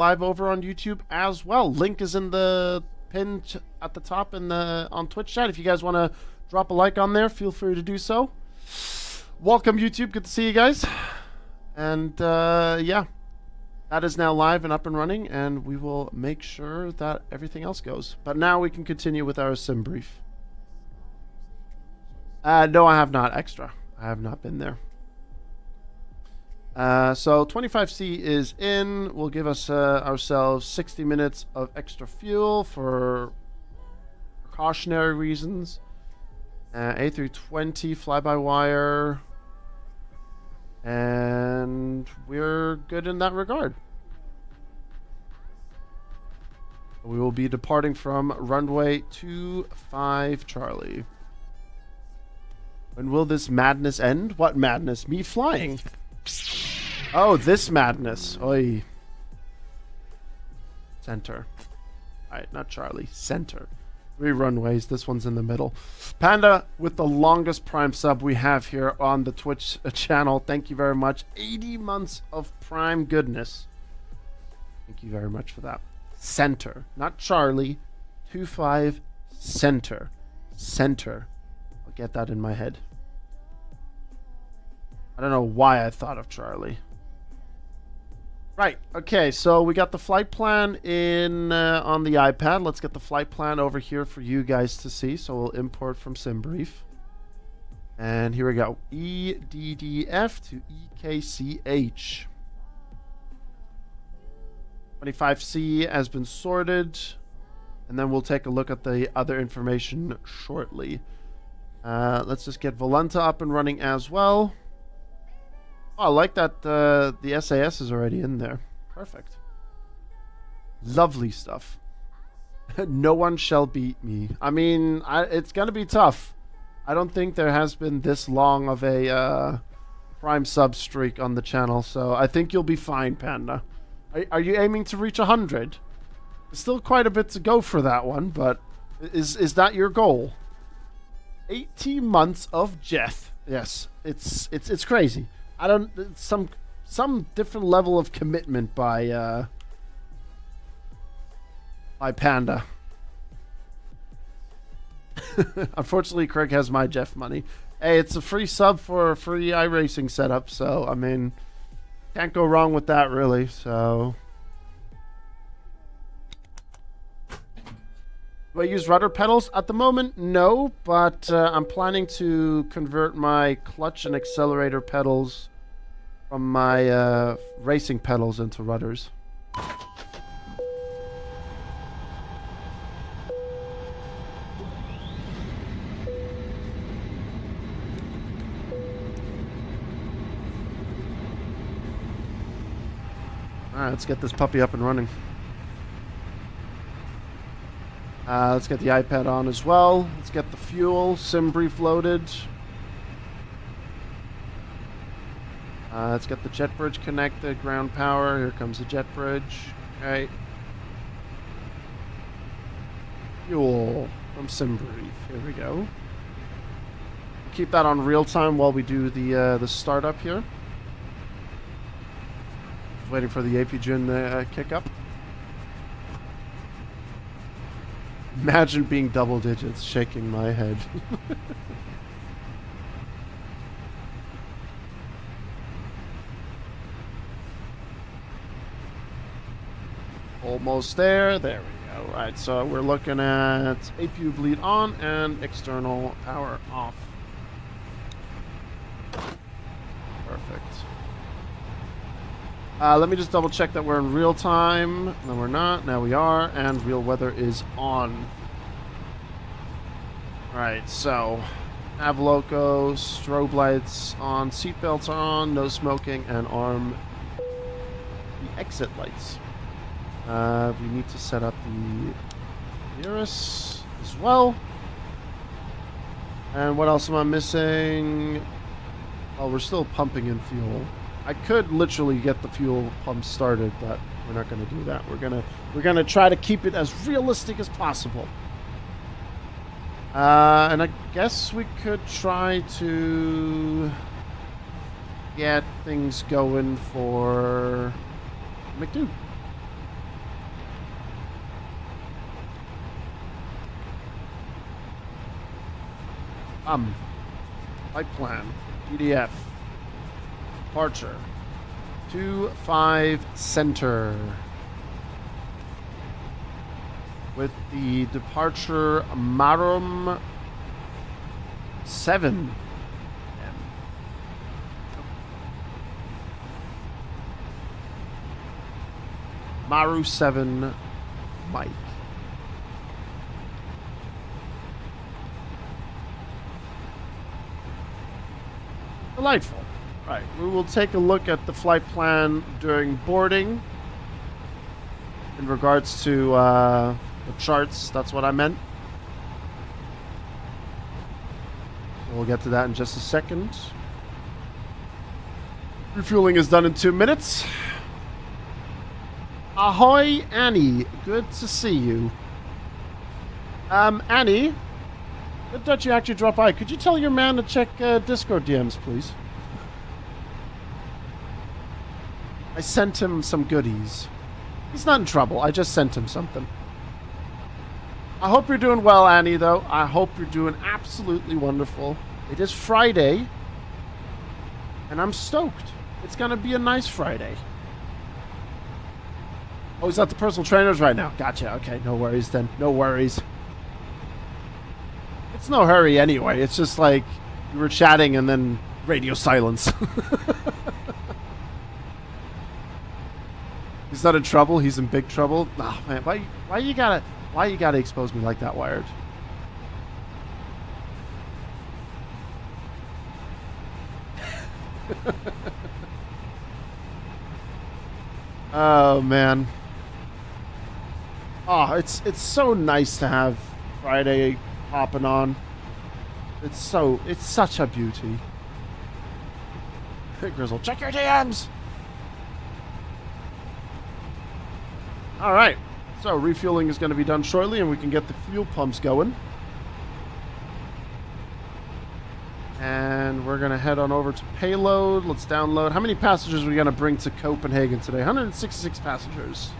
live over on YouTube as well. Link is in the pin at the top in the on Twitch chat. If you guys want to drop a like on there, feel free to do so. Welcome YouTube, good to see you guys. And yeah, that is now live and up and running, and we will make sure that everything else goes. But now we can continue with our sim brief. No, I have not extra. I have not been there. So 25C is in. Will give us ourselves 60 minutes of extra fuel for precautionary reasons. A320 fly-by-wire. And we're good in that regard. We will be departing from runway 25 Charlie. When will this madness end? What madness? Me flying. Oh, this madness. Oi. Center. Alright, not Charlie. Center. 3 runways. This one's in the middle. Panda with the longest Prime sub we have here on the Twitch channel. Thank you very much. 80 months of Prime goodness. Thank you very much for that. Center. Not Charlie. 25 center. Center. I'll get that in my head. I don't know why I thought of Charlie. Right. Okay, so we got the flight plan in on the iPad. Let's get the flight plan over here for you guys to see. So we'll import from SimBrief. And here we go. EDDF to EKCH. 25C has been sorted. And then we'll take a look at the other information shortly. Let's just get Volunta up and running as well. Oh, I like that the SAS is already in there. Perfect. Lovely stuff. No one shall beat me. I mean, it's going to be tough. I don't think there has been this long of a Prime sub streak on the channel, so I think you'll be fine, Panda. Are you aiming to reach 100? Still quite a bit to go for that one, but is that your goal? 18 months of Jeff. Yes, it's crazy. I don't some different level of commitment by Panda. Unfortunately, Craig has my Jeff money. Hey, it's a free sub for a free iRacing setup, so I mean, can't go wrong with that really. So, do I use rudder pedals at the moment? No, but I'm planning to convert my clutch and accelerator pedals from my racing pedals into rudders. Alright, let's get this puppy up and running. Let's get the iPad on as well. Let's get the fuel, SimBrief loaded. Let's get the jet bridge connected, ground power. Here comes the jet bridge. Okay. Fuel from SimBrief. Here we go. Keep that on real time while we do the startup here. Just waiting for the AP Jun kick up. Imagine being double digits, shaking my head. Almost there. There we go. Right, so we're looking at APU bleed on and external power off. Perfect. Let me just double check that we're in real time. No, we're not. Now we are, and real weather is on. Alright, so nav loco, strobe lights on, seatbelts are on, no smoking, and arm the exit lights. We need to set up the Eurus as well. And what else am I missing? Oh, we're still pumping in fuel. I could literally get the fuel pump started, but we're not going to do that. We're gonna try to keep it as realistic as possible. And I guess we could try to get things going for McDo. Flight plan. EDDF. Departure. 25 center. With the departure Marum 7. Maru 7 Mike. Delightful. Right, we will take a look at the flight plan during boarding. In regards to the charts, that's what I meant. So we'll get to that in just a second. Refueling is done in 2 minutes. Ahoy, Annie. Good to see you. Annie, good that you actually dropped by. Could you tell your man to check Discord DMs, please? I sent him some goodies. He's not in trouble. I just sent him something. I hope you're doing well, Annie, though. I hope you're doing absolutely wonderful. It is Friday, and I'm stoked. It's going to be a nice Friday. Oh, he's at the personal trainers right now. Gotcha. Okay, no worries then. No worries. It's no hurry anyway. It's just like we were chatting and then radio silence. He's not in trouble. He's in big trouble. Oh, man, why you gotta expose me like that, Wired? Oh man. Oh, it's so nice to have Friday hopping on. It's such a beauty. Hey, Grizzle, check your DMs. All right, so refueling is going to be done shortly, and we can get the fuel pumps going. And we're going to head on over to payload. Let's download. How many passengers are we going to bring to Copenhagen today? 166 passengers.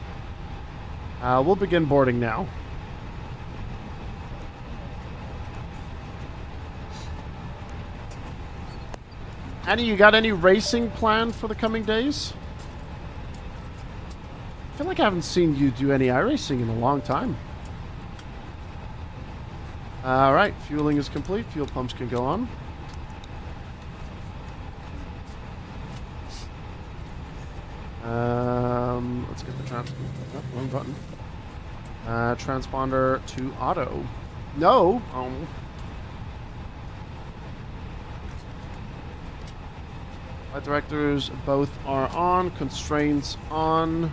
We'll begin boarding now. Annie, you got any racing planned for the coming days? I feel like I haven't seen you do any iRacing in a long time. Alright, fueling is complete. Fuel pumps can go on. Let's get the transponder. Oh, wrong button. Transponder to auto. No! Oh. Flight directors both are on. Constraints on.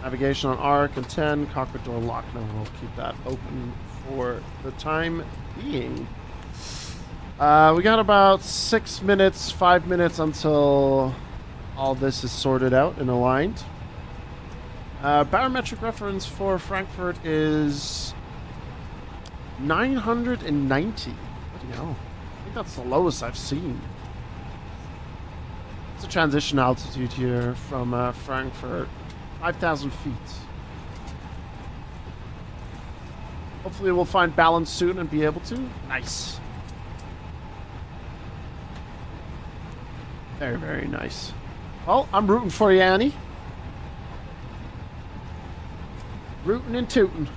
Navigation on ARC and 10. Cockpit door lock. No, we'll keep that open for the time being. We got about 6 minutes, 5 minutes until all this is sorted out and aligned. Barometric reference for Frankfurt is 990. Bloody hell. I think that's the lowest I've seen. It's a transition altitude here from Frankfurt. 5,000 feet. Hopefully we'll find balance soon and be able to. Nice. Very, very nice. Well, I'm rooting for you, Annie. Rootin' and tootin'.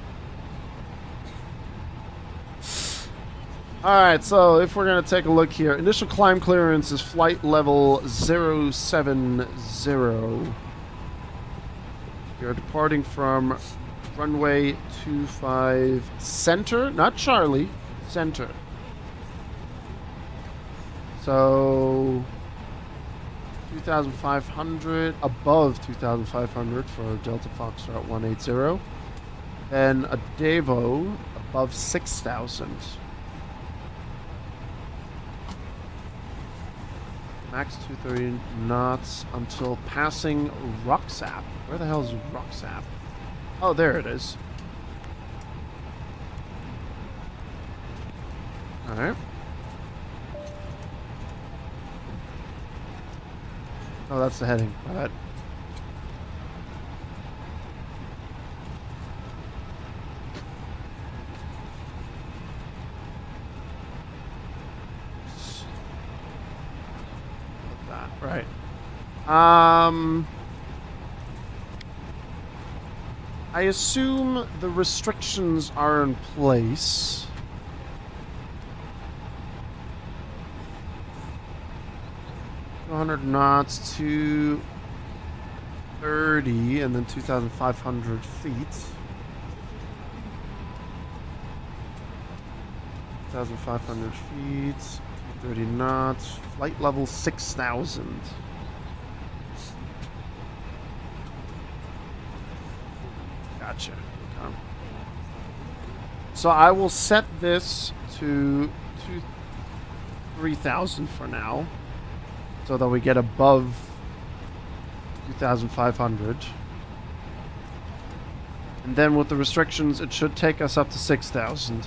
Alright, so if we're going to take a look here. Initial climb clearance is flight level 070. We are departing from runway 25 center, not Charlie, center. So 2,500, above 2,500 for Delta Foxtrot 180. Then a Devo above 6,000. Max 230 knots until passing Roxap. Where the hell is Roxap? Oh, there it is. Alright. Oh, that's the heading. My bad. Right. I assume the restrictions are in place. $200 knots to 30 and then 2,500 feet. 2,500 feet, 30 knots, flight level 6,000. Gotcha. Okay. So I will set this to 3,000 for now, so that we get above 2,500. And then with the restrictions, it should take us up to 6,000.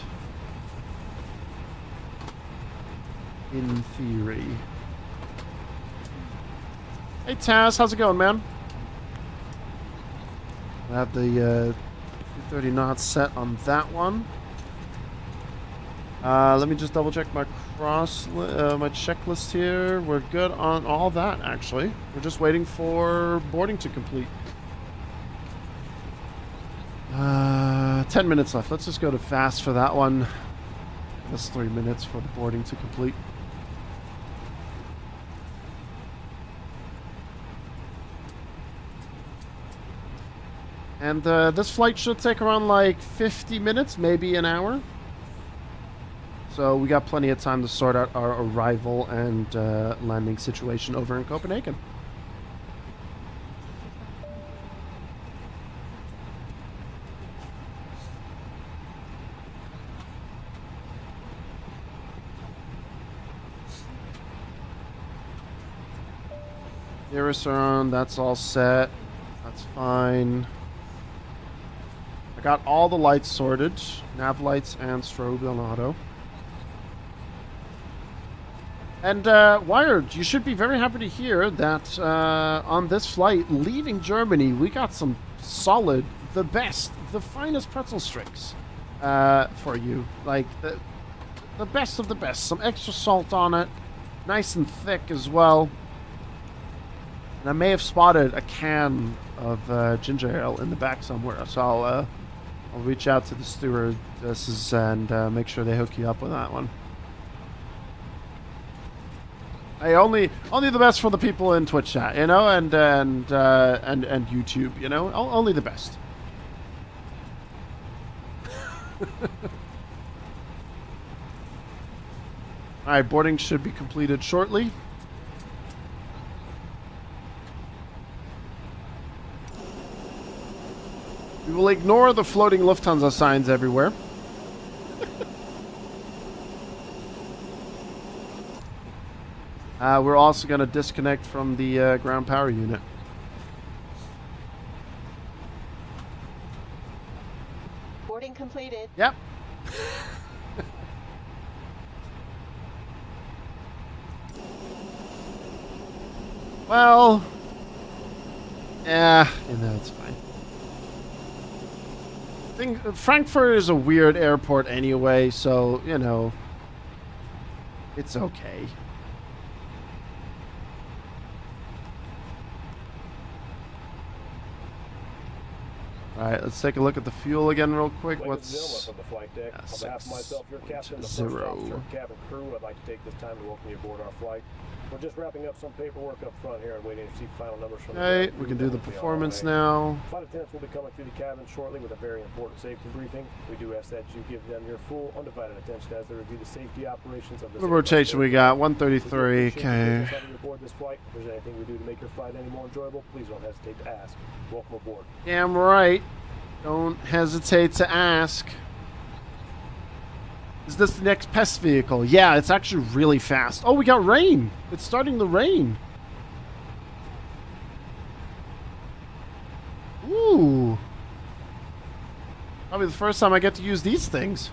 In theory. Hey Taz, how's it going, man? I have the 230 knots set on that one. Let me just double check my my checklist here. We're good on all that, actually. We're just waiting for boarding to complete. 10 minutes left. Let's just go to fast for that one. That's 3 minutes for the boarding to complete. And this flight should take around like 50 minutes, maybe an hour. So we got plenty of time to sort out our arrival and landing situation over in Copenhagen. Nearest on, that's all set. That's fine. I got all the lights sorted. Nav lights and strobe on auto. And Wired, you should be very happy to hear that on this flight leaving Germany, we got some solid, the best, the finest pretzel strings for you. Like the best of the best. Some extra salt on it, nice and thick as well. And I may have spotted a can of ginger ale in the back somewhere, so I'll reach out to the stewardesses and make sure they hook you up with that one. Hey, only the best for the people in Twitch chat, you know, and YouTube, you know, only the best. All right, boarding should be completed shortly. We will ignore the floating Lufthansa signs everywhere. We're also going to disconnect from the ground power unit. Boarding completed. Yep. Well, yeah, you know, it's fine. Frankfurt is a weird airport anyway, so, you know, it's okay. Alright, let's take a look at the fuel again real quick. What's... On behalf of myself, your captain, the zero. first officer, cabin crew, I'd like to take this time to welcome you aboard our flight. We're just wrapping up some paperwork up front here and waiting to see final numbers from Okay, we can do the performance now. Flight attendants will be coming through the cabin shortly with a very important safety briefing. We do ask that you give them your full, undivided attention as they review the safety operations of this. What rotation we got? 133. Okay. Aboard this flight. If there's anything we do to make your flight any more enjoyable, please don't hesitate to ask. Welcome aboard. Damn right. Don't hesitate to ask. Is this the next pest vehicle? Yeah, it's actually really fast. Oh, we got rain. It's starting to rain. Ooh. Probably the first time I get to use these things.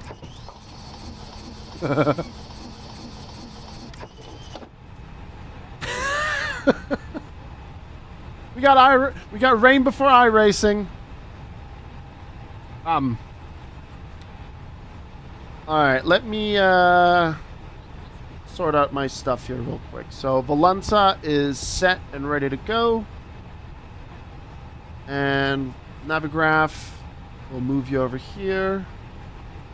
We got rain before iRacing. Alright, let me sort out my stuff here real quick. So Volanta is set and ready to go. And Navigraph, we'll move you over here.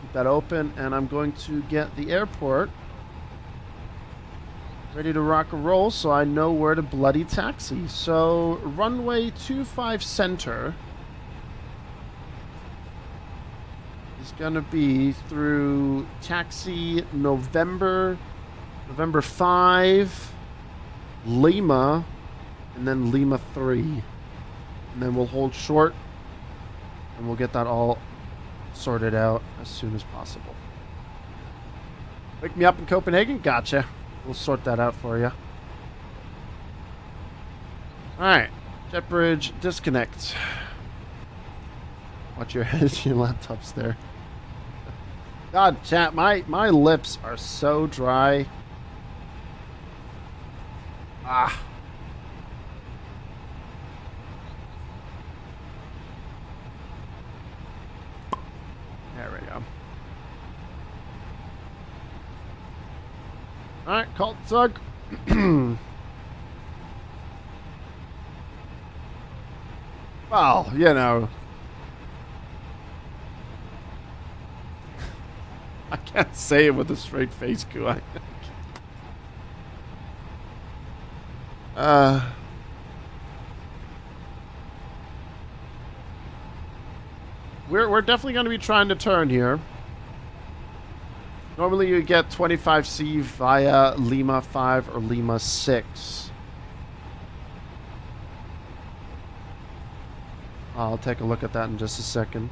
Keep that open. And I'm going to get the airport ready to rock and roll so I know where to bloody taxi. So runway 25 center is going to be through taxi November 5, Lima, and then Lima 3. And then we'll hold short and we'll get that all sorted out as soon as possible. Wake me up in Copenhagen? Gotcha. We'll sort that out for you. Alright. Jet bridge, disconnect. Watch your head, your laptop's there. God, chat, my lips are so dry. Ah. There we go. Alright, call it Zug. Well, you know. I can't say it with a straight face, Ku. We're definitely going to be trying to turn here. Normally you get 25C via Lima 5 or Lima 6. I'll take a look at that in just a second.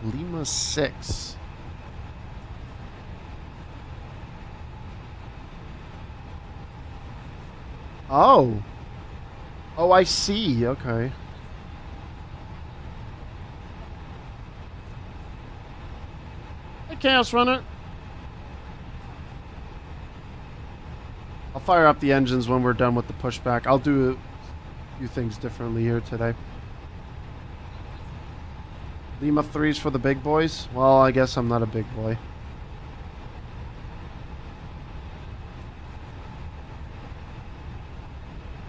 Lima 6. Oh. Oh, I see. Okay. Hey, Chaos Runner. I'll fire up the engines when we're done with the pushback. I'll do a few things differently here today. Lima 3's for the big boys? Well, I guess I'm not a big boy.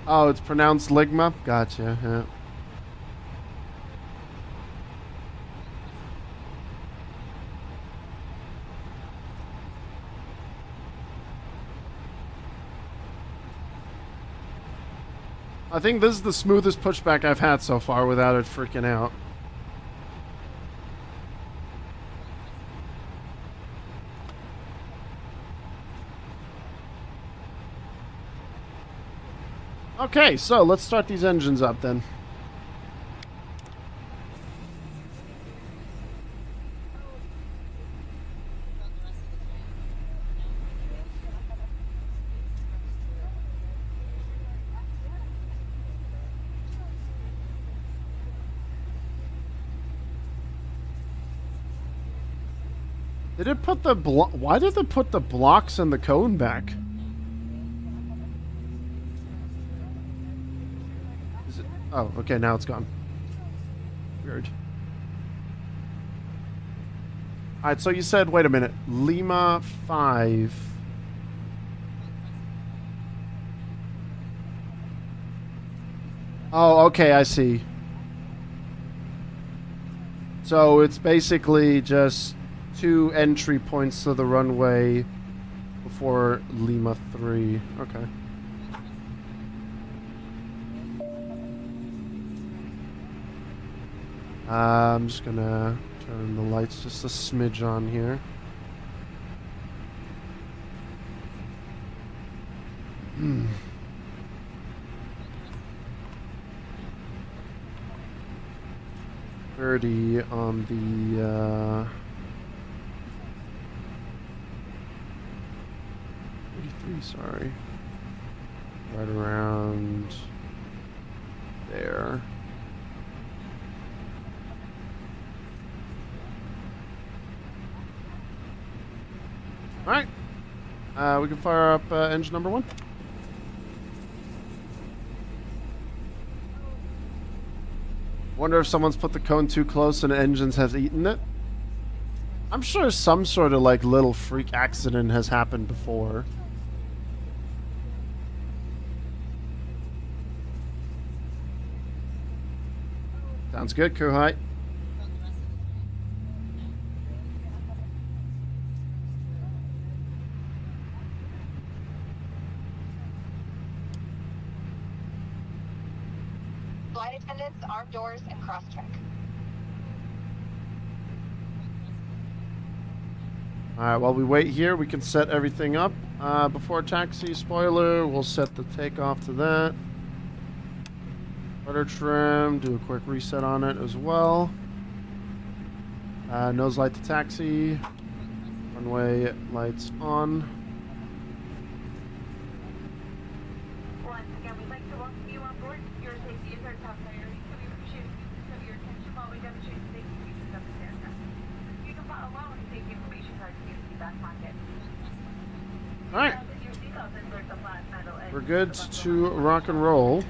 Oh, it's pronounced Ligma? Gotcha, yeah. I think this is the smoothest pushback I've had so far without it freaking out. Okay, so let's start these engines up then. Did it put the why did it put the blocks and the cone back? Is it? Oh, okay, now it's gone. Weird. Alright, so you said, wait a minute, Lima 5. Oh, okay, I see. So it's basically just 2 entry points to the runway before Lima 3. Okay. I'm just gonna turn the lights just a smidge on here. Hmm. .30 on the 33, sorry. Right around there. Alright. We can fire up engine number 1. Wonder if someone's put the cone too close and engines has eaten it. I'm sure some sort of like little freak accident has happened before. Sounds good, Kuhai. Flight attendants, armed doors, and cross-check. Alright, while we wait here, we can set everything up. Before taxi, spoiler, we'll set the takeoff to that. Rudder trim, do a quick reset on it as well. Nose light to taxi. Runway lights on. Once again, we'd like to welcome you on board. Your safety is our top priority, so we appreciate you of your attention while we demonstrate the safety features of this aircraft. You can follow along with the safety information cards in the back pocket. Alright. We're good to rock and roll.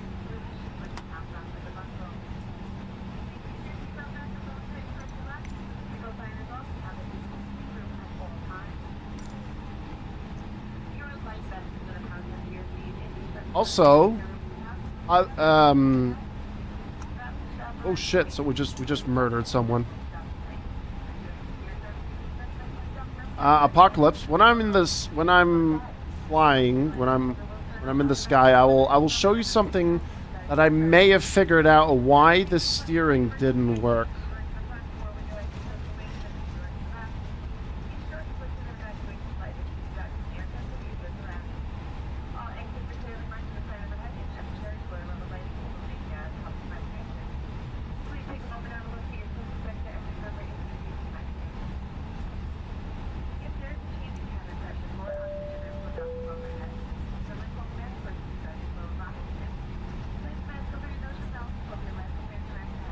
Also, oh shit! So we just murdered someone. Apocalypse. When I'm flying, when I'm in the sky, I will show you something that I may have figured out why the steering didn't work.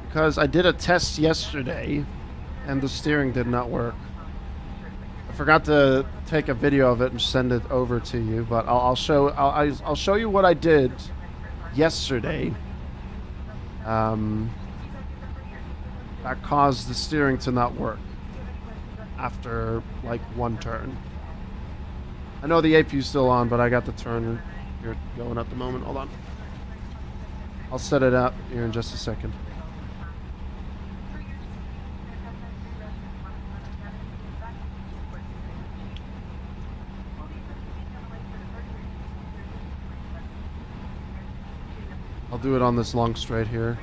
Because I did a test yesterday, and the steering did not work. I forgot to take a video of it and send it over to you, but I'll show you what I did yesterday. That caused the steering to not work after like one turn. I know the APU's still on, but I got the turn here going at the moment. Hold on. I'll set it up here in just a second. I'll do it on this long straight here.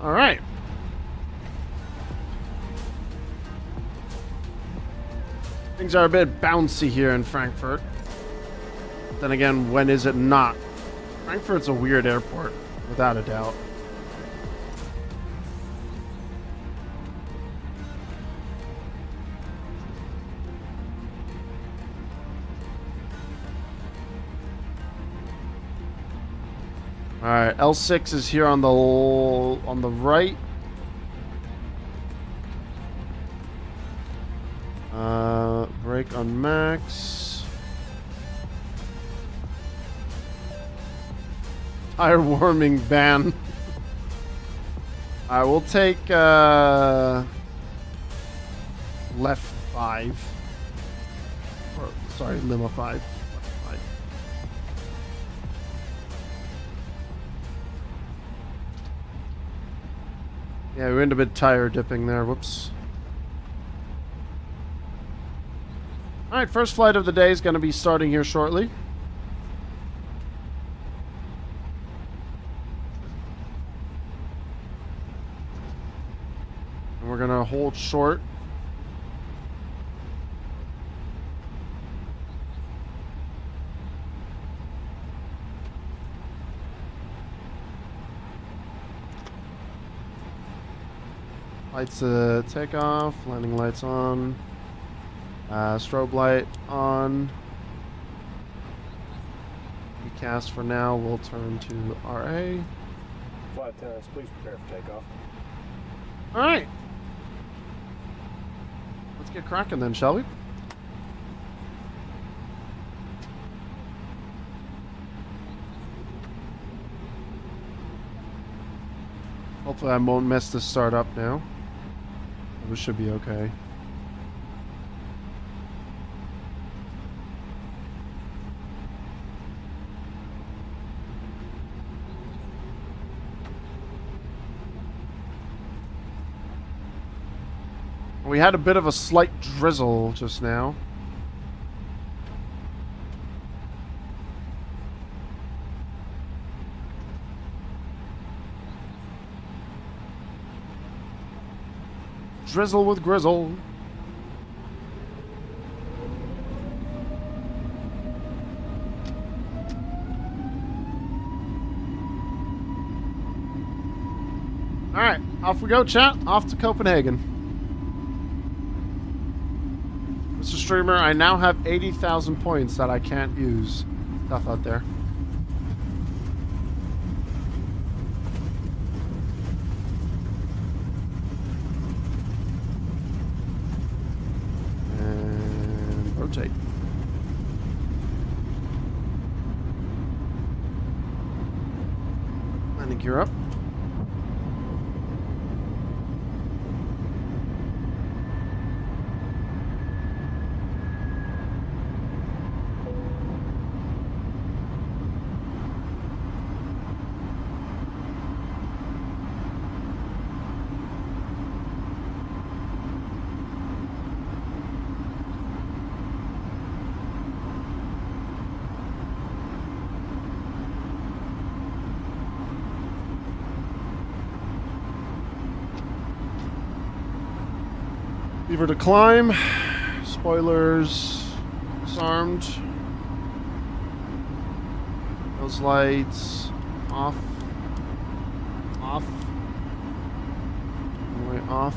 All right. Things are a bit bouncy here in Frankfurt. Then again, when is it not? Frankfurt's a weird airport, without a doubt. All right, L6 is here on the right. Brake on max. Tire warming ban. All right, we'll take left 5. Or, sorry, Lima 5. Yeah, we went a bit tire dipping there. Whoops. Alright, first flight of the day is going to be starting here shortly. And we're going to hold short. Lights take off. Landing lights on. Strobe light on. ECAS for now. We'll turn to RA. Flight attendants, please prepare for takeoff. Alright. Let's get cracking then, shall we? Hopefully I won't mess this start up now. We should be okay. We had a bit of a slight drizzle just now. Drizzle with grizzle. Alright, off we go, chat. Off to Copenhagen. Mr. Streamer, I now have 80,000 points that I can't use. Tough out there. And rotate. Landing gear up. Lever to climb. Spoilers disarmed. Those lights off. Off. All the way off.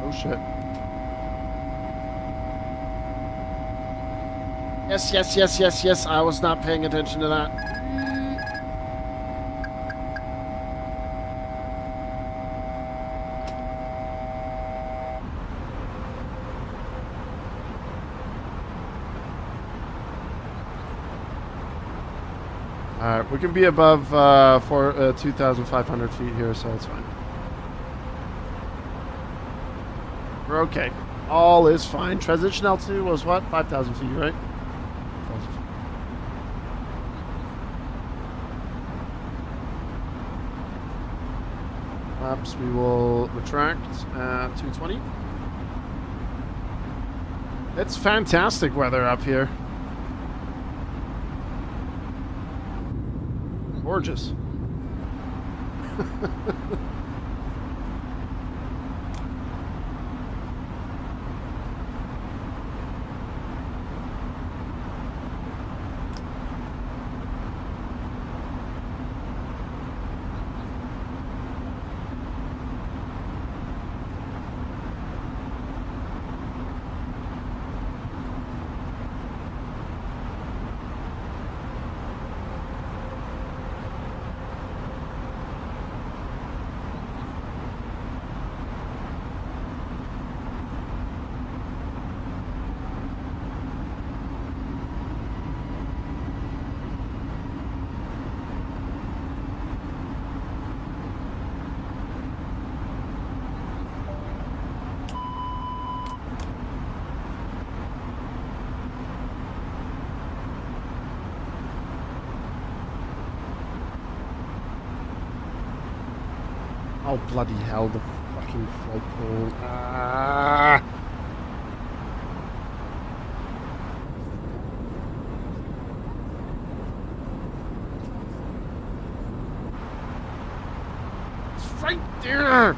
Oh shit. Yes, yes, yes, yes, yes. I was not paying attention to that. Alright, we can be above 2,500 feet here, so it's fine. We're okay. All is fine. Transition L2 was what? 5,000 feet, right? 5,000 feet. Flaps, we will retract at 220. It's fantastic weather up here. Gorgeous. Oh, bloody hell, the fucking flight plan. Ah! It's right there!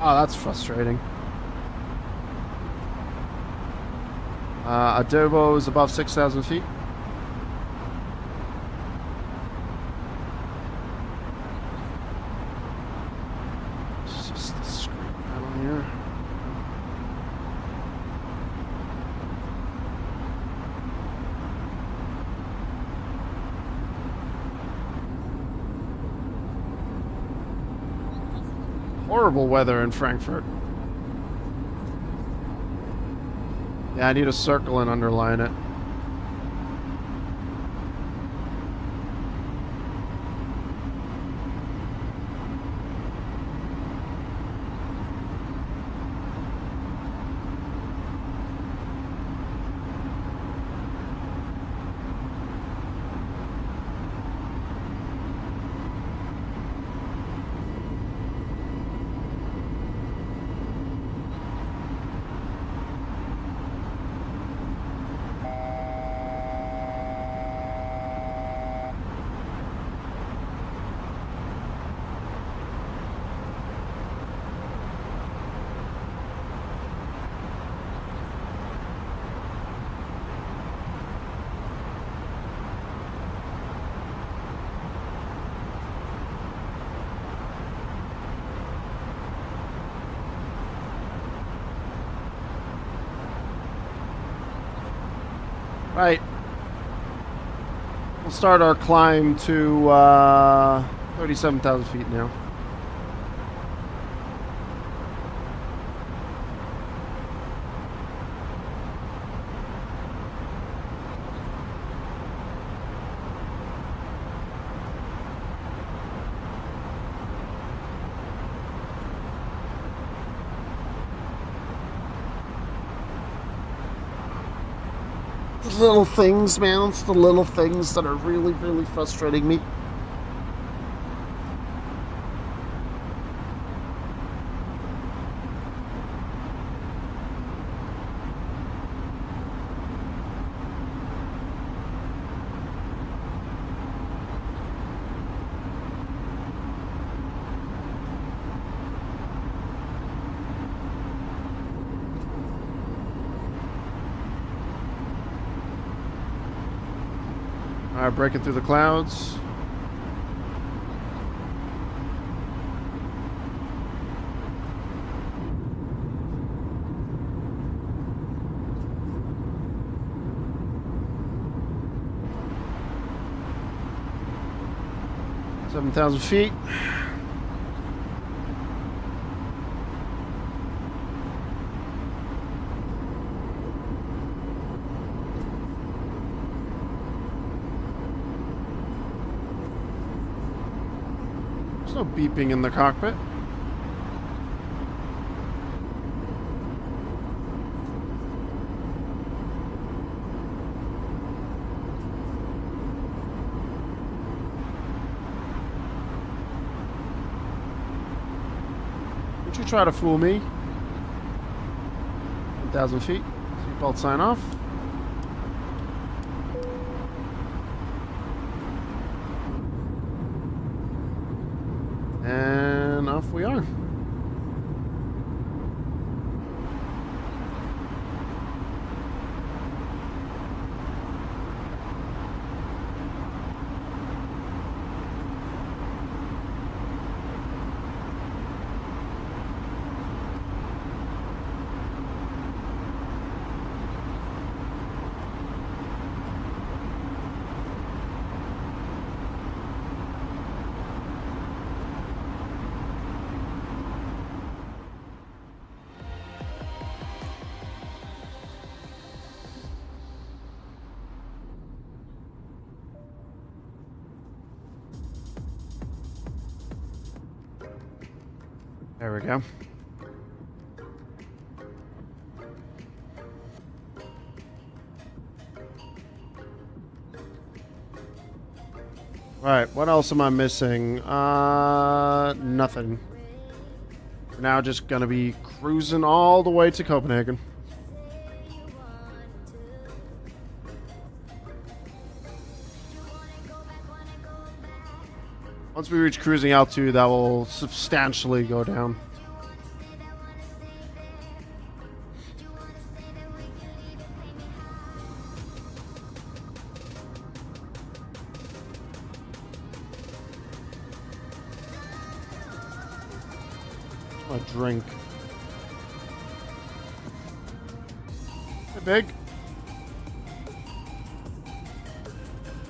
Oh, that's frustrating. Adobo is above 6,000 feet. It's just the screen panel here. Horrible weather in Frankfurt. Yeah, I need to circle and underline it. Right. We'll start our climb to 37,000 feet now. The little things, man. It's the little things that are really, really frustrating me. Alright, breaking through the clouds. Seven 7,000 feet. There's no beeping in the cockpit. Don't you try to fool me. 1,000 feet. Seatbelt sign off. And off we are. There we go. Right, what else am I missing? Nothing. We're now just gonna be cruising all the way to Copenhagen. Once we reach cruising altitude, that will substantially go down. A drink. Hey, Big.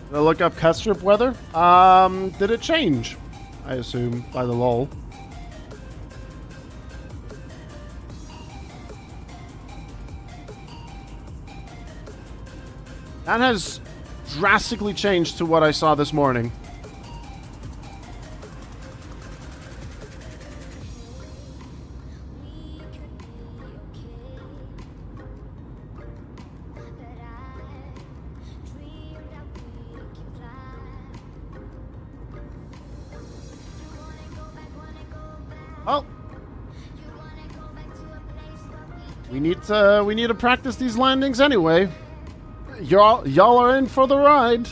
Gonna look up cut strip weather. Did it change? I assume by the lull. That has drastically changed to what I saw this morning. Oh, we need to practice these landings anyway. Y'all are in for the ride.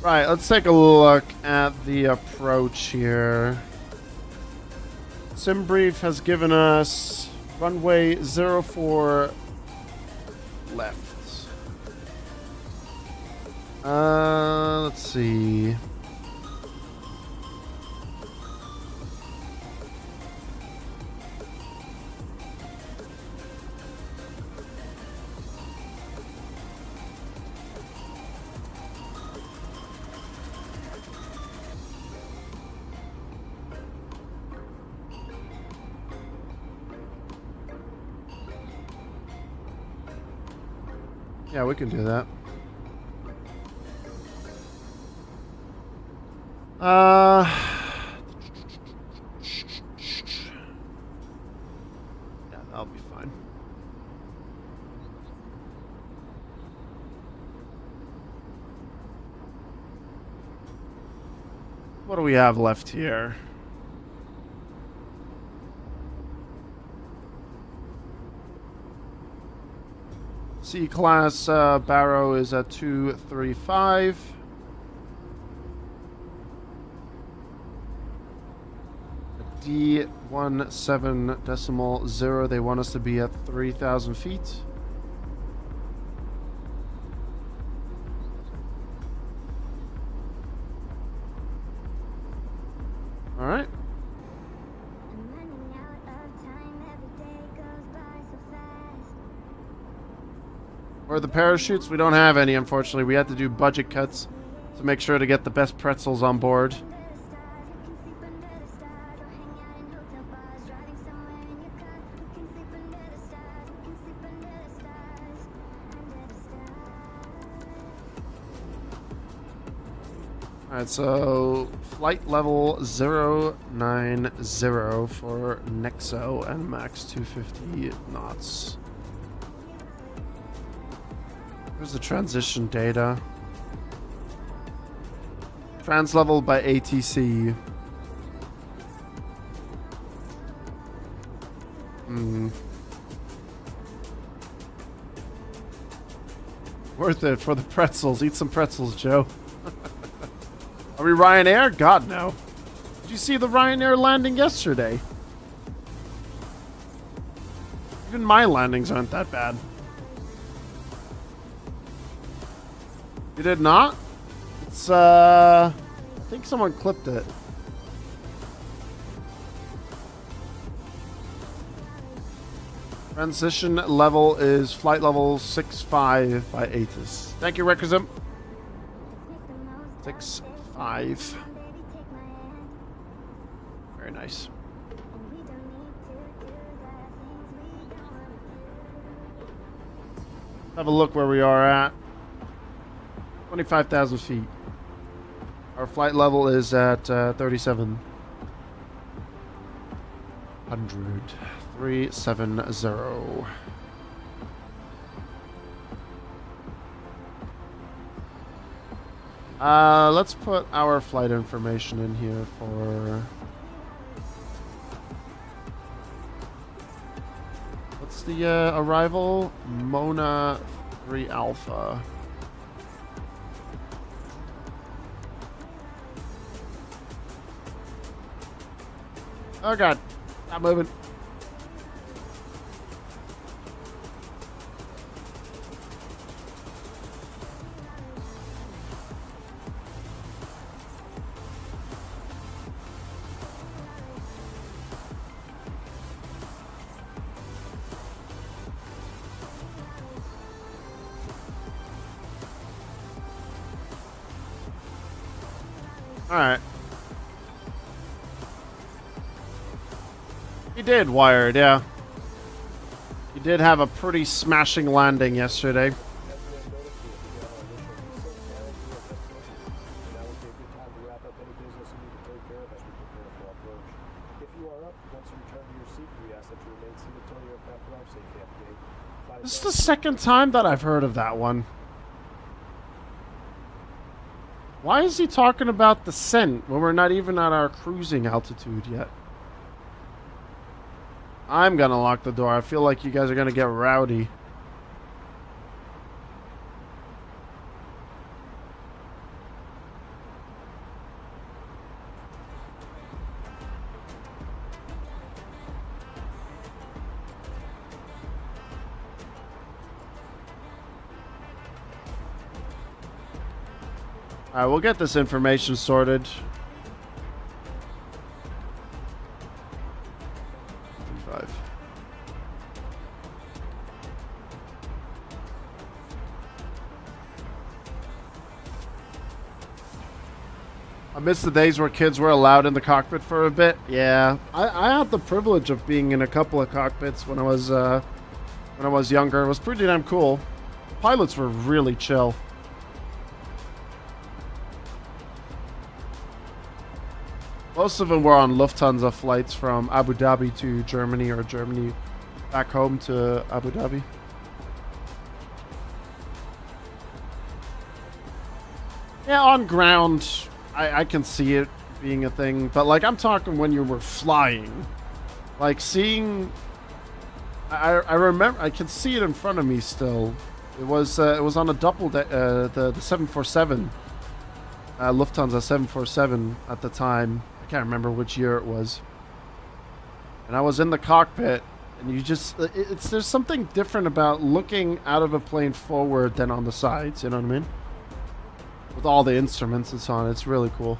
Right, let's take a look at the approach here. SimBrief has given us runway 04 left. Let's see. Yeah, we can do that. Yeah, that'll be fine. What do we have left here? C-class Barrow is at 235. D17.0, they want us to be at 3,000 feet. All right. Or the parachutes, we don't have any, unfortunately. We had to do budget cuts to make sure to get the best pretzels on board. Alright, so flight level 090 for Nexo and max 250 knots. Here's the transition data. Trans level by ATC. Worth it for the pretzels. Eat some pretzels, Joe. Are we Ryanair? God, no. Did you see the Ryanair landing yesterday? Even my landings aren't that bad. You did not? It's, I think someone clipped it. Transition level is flight level 65 by ATIS. Thank you, Requisite. 65. Very nice. Have a look where we are at. 25,000 feet. Our flight level is at 370. 370. Let's put our flight information in here for... What's the arrival? Mona 3 Alpha. Oh god. Stop moving. Alright. He did, Wired, yeah. He did have a pretty smashing landing yesterday. As you have noticed, we have begun our initial descent and our destination. And now would be a good time to wrap up any business you need to take care of as we prepare for approach. If you are up, once you return to your seat, we ask that you remain seated until your aircraft arrives safely at the gate. This is the second time that I've heard of that one. Why is he talking about descent when we're not even at our cruising altitude yet? I'm gonna lock the door. I feel like you guys are gonna get rowdy. Alright, we'll get this information sorted. 5. I miss the days where kids were allowed in the cockpit for a bit. Yeah, I had the privilege of being in a couple of cockpits when I was younger. It was pretty damn cool. Pilots were really chill. Most of them were on Lufthansa flights from Abu Dhabi to Germany or Germany back home to Abu Dhabi. Yeah, on ground, I can see it being a thing. But, like, I'm talking when you were flying. Like, seeing... I remember... I can see it in front of me still. It was on a double... the 747. Lufthansa 747 at the time. I can't remember which year it was. And I was in the cockpit, and you just... there's something different about looking out of a plane forward than on the sides, you know what I mean? With all the instruments and so on, it's really cool.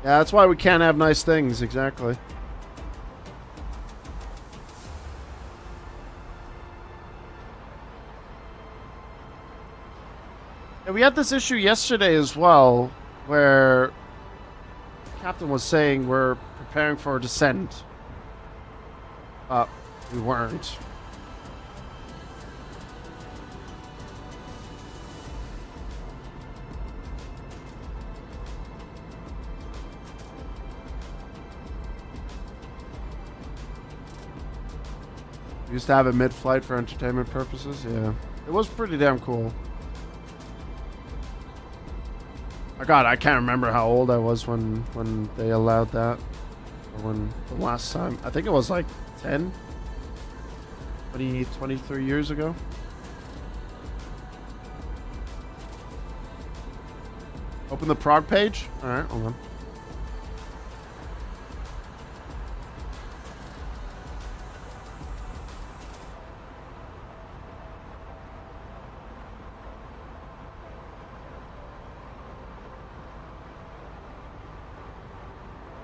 Yeah, that's why we can't have nice things, exactly. And we had this issue yesterday as well, where the captain was saying we're preparing for a descent. We weren't. We used to have it mid-flight for entertainment purposes, yeah. It was pretty damn cool. Oh god, I can't remember how old I was when they allowed that. Or when the last time. I think it was like 10? 20, 23 years ago. Open the prog page? Alright, hold on.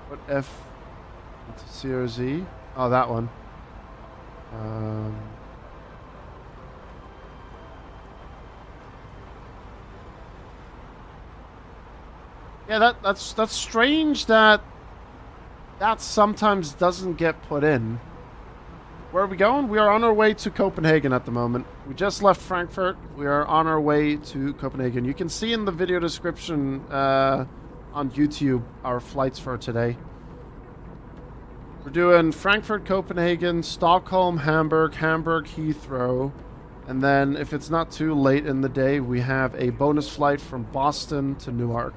Put F into CRZ. Oh, that one. Yeah, that's strange that sometimes doesn't get put in. Where are we going? We are on our way to Copenhagen at the moment. We just left Frankfurt. We are on our way to Copenhagen. You can see in the video description on YouTube our flights for today. We're doing Frankfurt, Copenhagen, Stockholm, Hamburg, Hamburg, Heathrow, And then if it's not too late in the day, we have a bonus flight from Boston to Newark.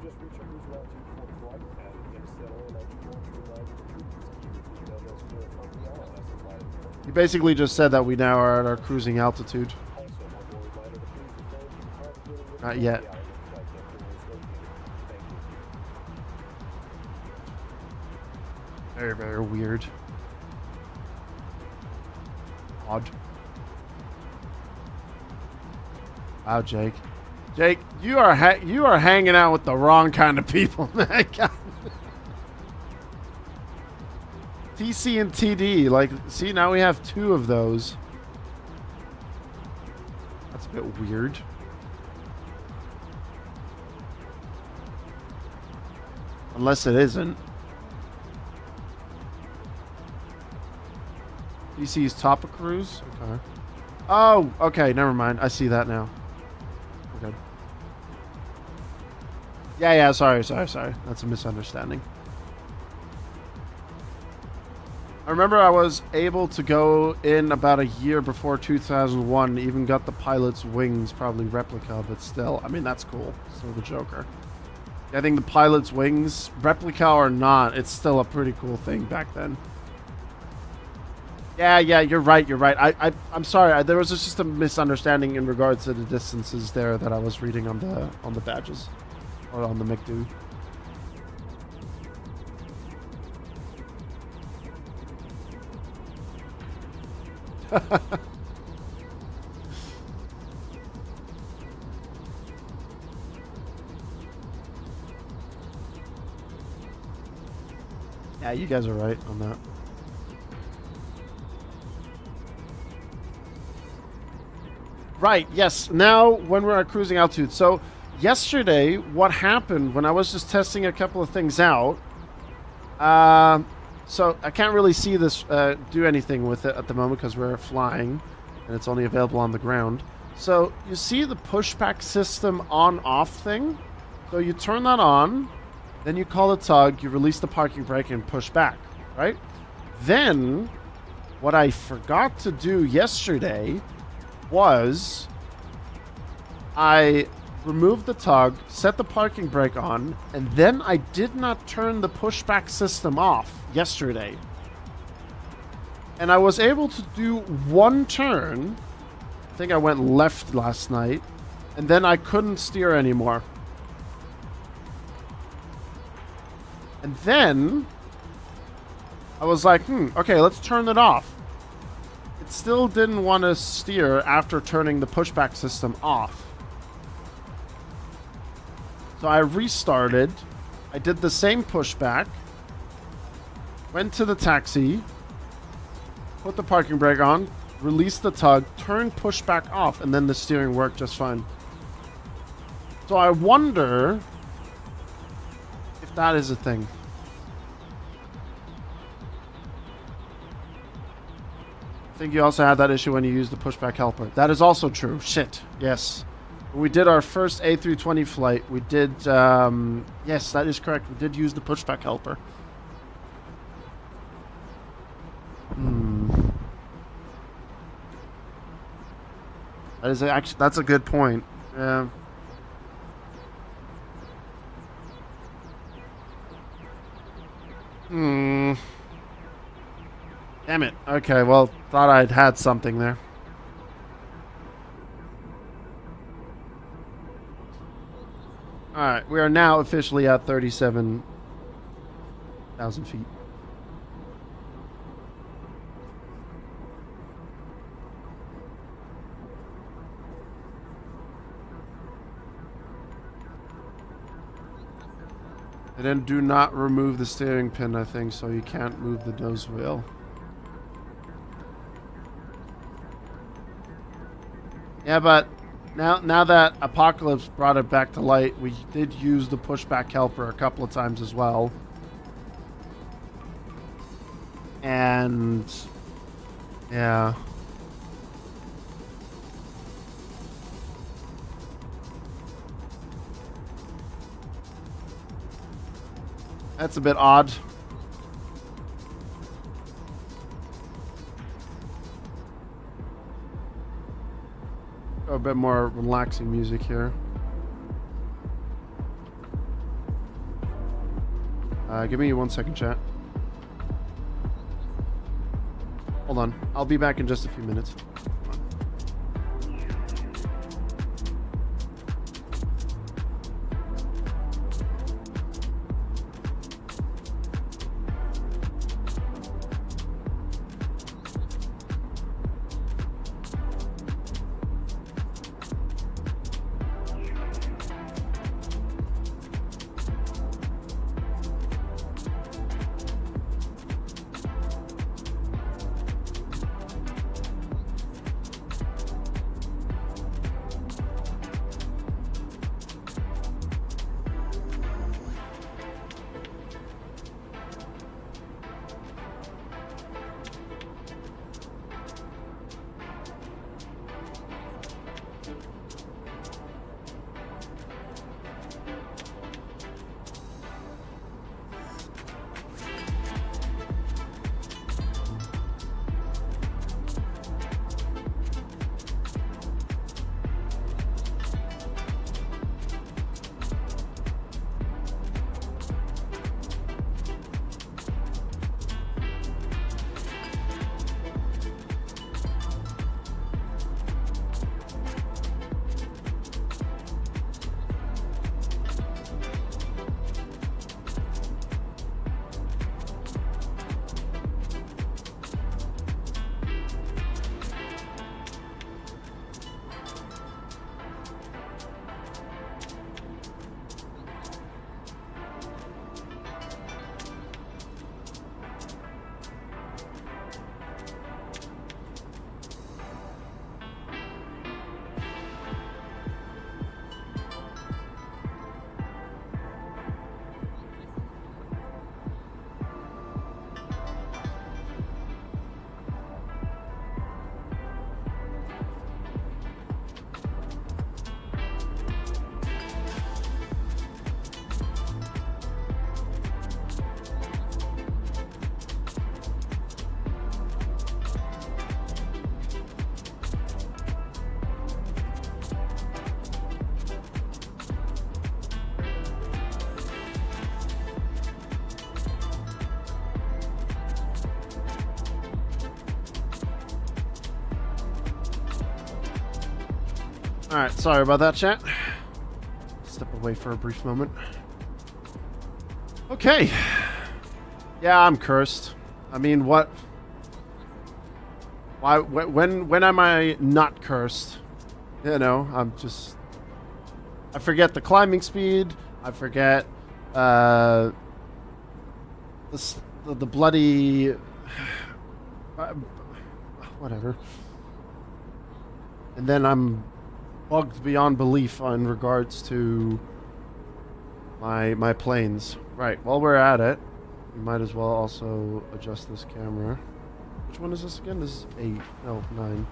We just reached a cruise altitude for flight and incidentally, I do want to remind you to those clear from the ILS flight. You basically just said that we now are at our cruising altitude. Also, one more reminder to please refrain from congregating with Not the yet. island flight deck where it's located. Thank you. Very, very weird. Odd. Wow, Jake. Jake, you are hanging out with the wrong kind of people, man. TC and TD, like, see, now we have 2 of those. That's a bit weird. Unless it isn't. TC's top of cruise? Okay. Oh, okay, never mind. I see that now. Okay. Yeah, sorry. That's a misunderstanding. I remember I was able to go in about a year before 2001, even got the pilot's wings, probably replica, but still, I mean, that's cool. Still the Joker. I think the pilot's wings, replica or not, it's still a pretty cool thing back then. Yeah, you're right. I'm sorry. There was just a misunderstanding in regards to the distances there that I was reading on the badges or on the McDo. Yeah, you guys are right on that. Right, yes. Now, when we're at cruising altitude. So, yesterday, what happened when I was just testing a couple of things out, so I can't really see this do anything with it at the moment because we're flying and it's only available on the ground. So, you see the pushback system on-off thing? So, you turn that on, then you call a tug, you release the parking brake and push back, right? Then, what I forgot to do yesterday was I removed the tug, set the parking brake on, and then I did not turn the pushback system off yesterday. And I was able to do one turn. I think I went left last night, and then I couldn't steer anymore. And then I was like, okay, let's turn it off. It still didn't want to steer after turning the pushback system off. So I restarted. I did the same pushback. Went to the taxi. Put the parking brake on. Released the tug. Turned pushback off. And then the steering worked just fine. So I wonder if that is a thing. I think you also had that issue when you used the pushback helper. That is also true. Shit. Yes. When we did our first A320 flight, we did... yes, that is correct. We did use the pushback helper. That is actually... That's a good point. Yeah. Damn it. Okay, well, thought I'd had something there. Alright, we are now officially at 37,000 feet. And then do not remove the steering pin, I think, so you can't move the nose wheel. Yeah, but now that Apocalypse brought it back to light, we did use the pushback helper a couple of times as well. And yeah. That's a bit odd. A bit more relaxing music here. Give me 1 second, chat. Hold on. I'll be back in just a few minutes. Alright, sorry about that, chat. Step away for a brief moment. Okay. Yeah, I'm cursed. I mean, what? Why? When am I not cursed? You know, I'm just... I forget the climbing speed. I forget the bloody... whatever. And then I'm bugged beyond belief in regards to my planes. Right, while we're at it, we might as well also adjust this camera. Which one is this again? This is 8. No, 9.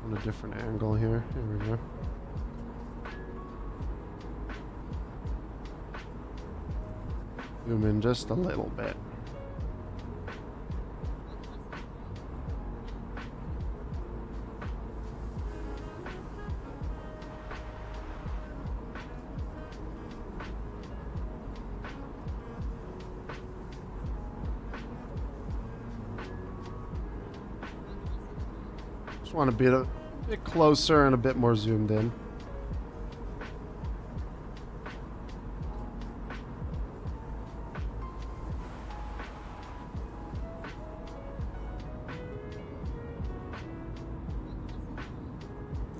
On a different angle here. Here we go. Zoom in just a little bit. Just want to be a bit closer and a bit more zoomed in.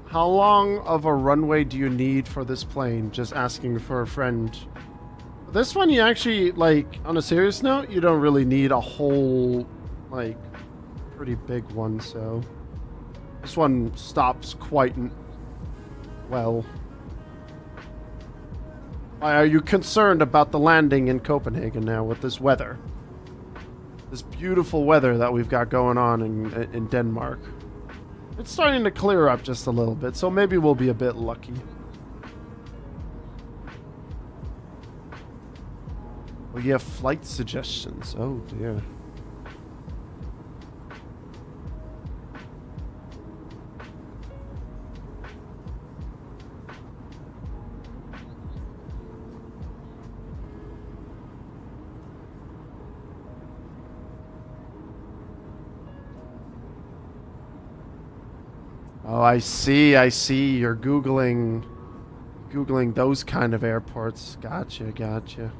How long of a runway do you need for this plane? Just asking for a friend. This one, you actually, like, on a serious note, you don't really need a whole, like, pretty big one, so... This one stops quite well. Why are you concerned about the landing in Copenhagen now with this weather? This beautiful weather that we've got going on in Denmark. It's starting to clear up just a little bit, so maybe we'll be a bit lucky. Oh yeah, flight suggestions. Oh dear. Oh, I see. I see. You're Googling those kind of airports. Gotcha. Gotcha.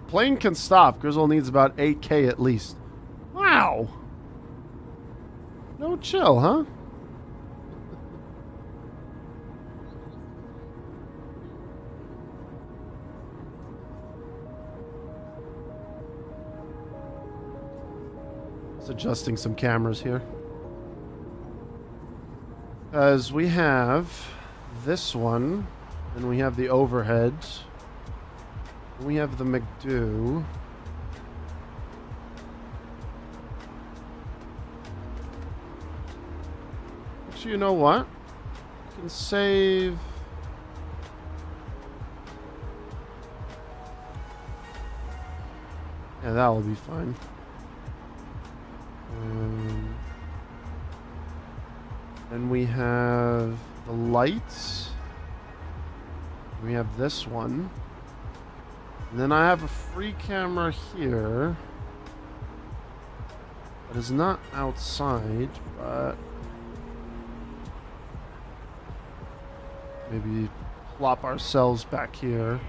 Plane can stop. Grizzle needs about 8K at least. Wow. No chill, huh? Just adjusting some cameras here. As we have this one, and we have the overhead. We have the McDo. Actually, you know what? We can save. Yeah, that will be fine. Then we have the lights. We have this one. And then I have a free camera here. That is not outside, but maybe plop ourselves back here.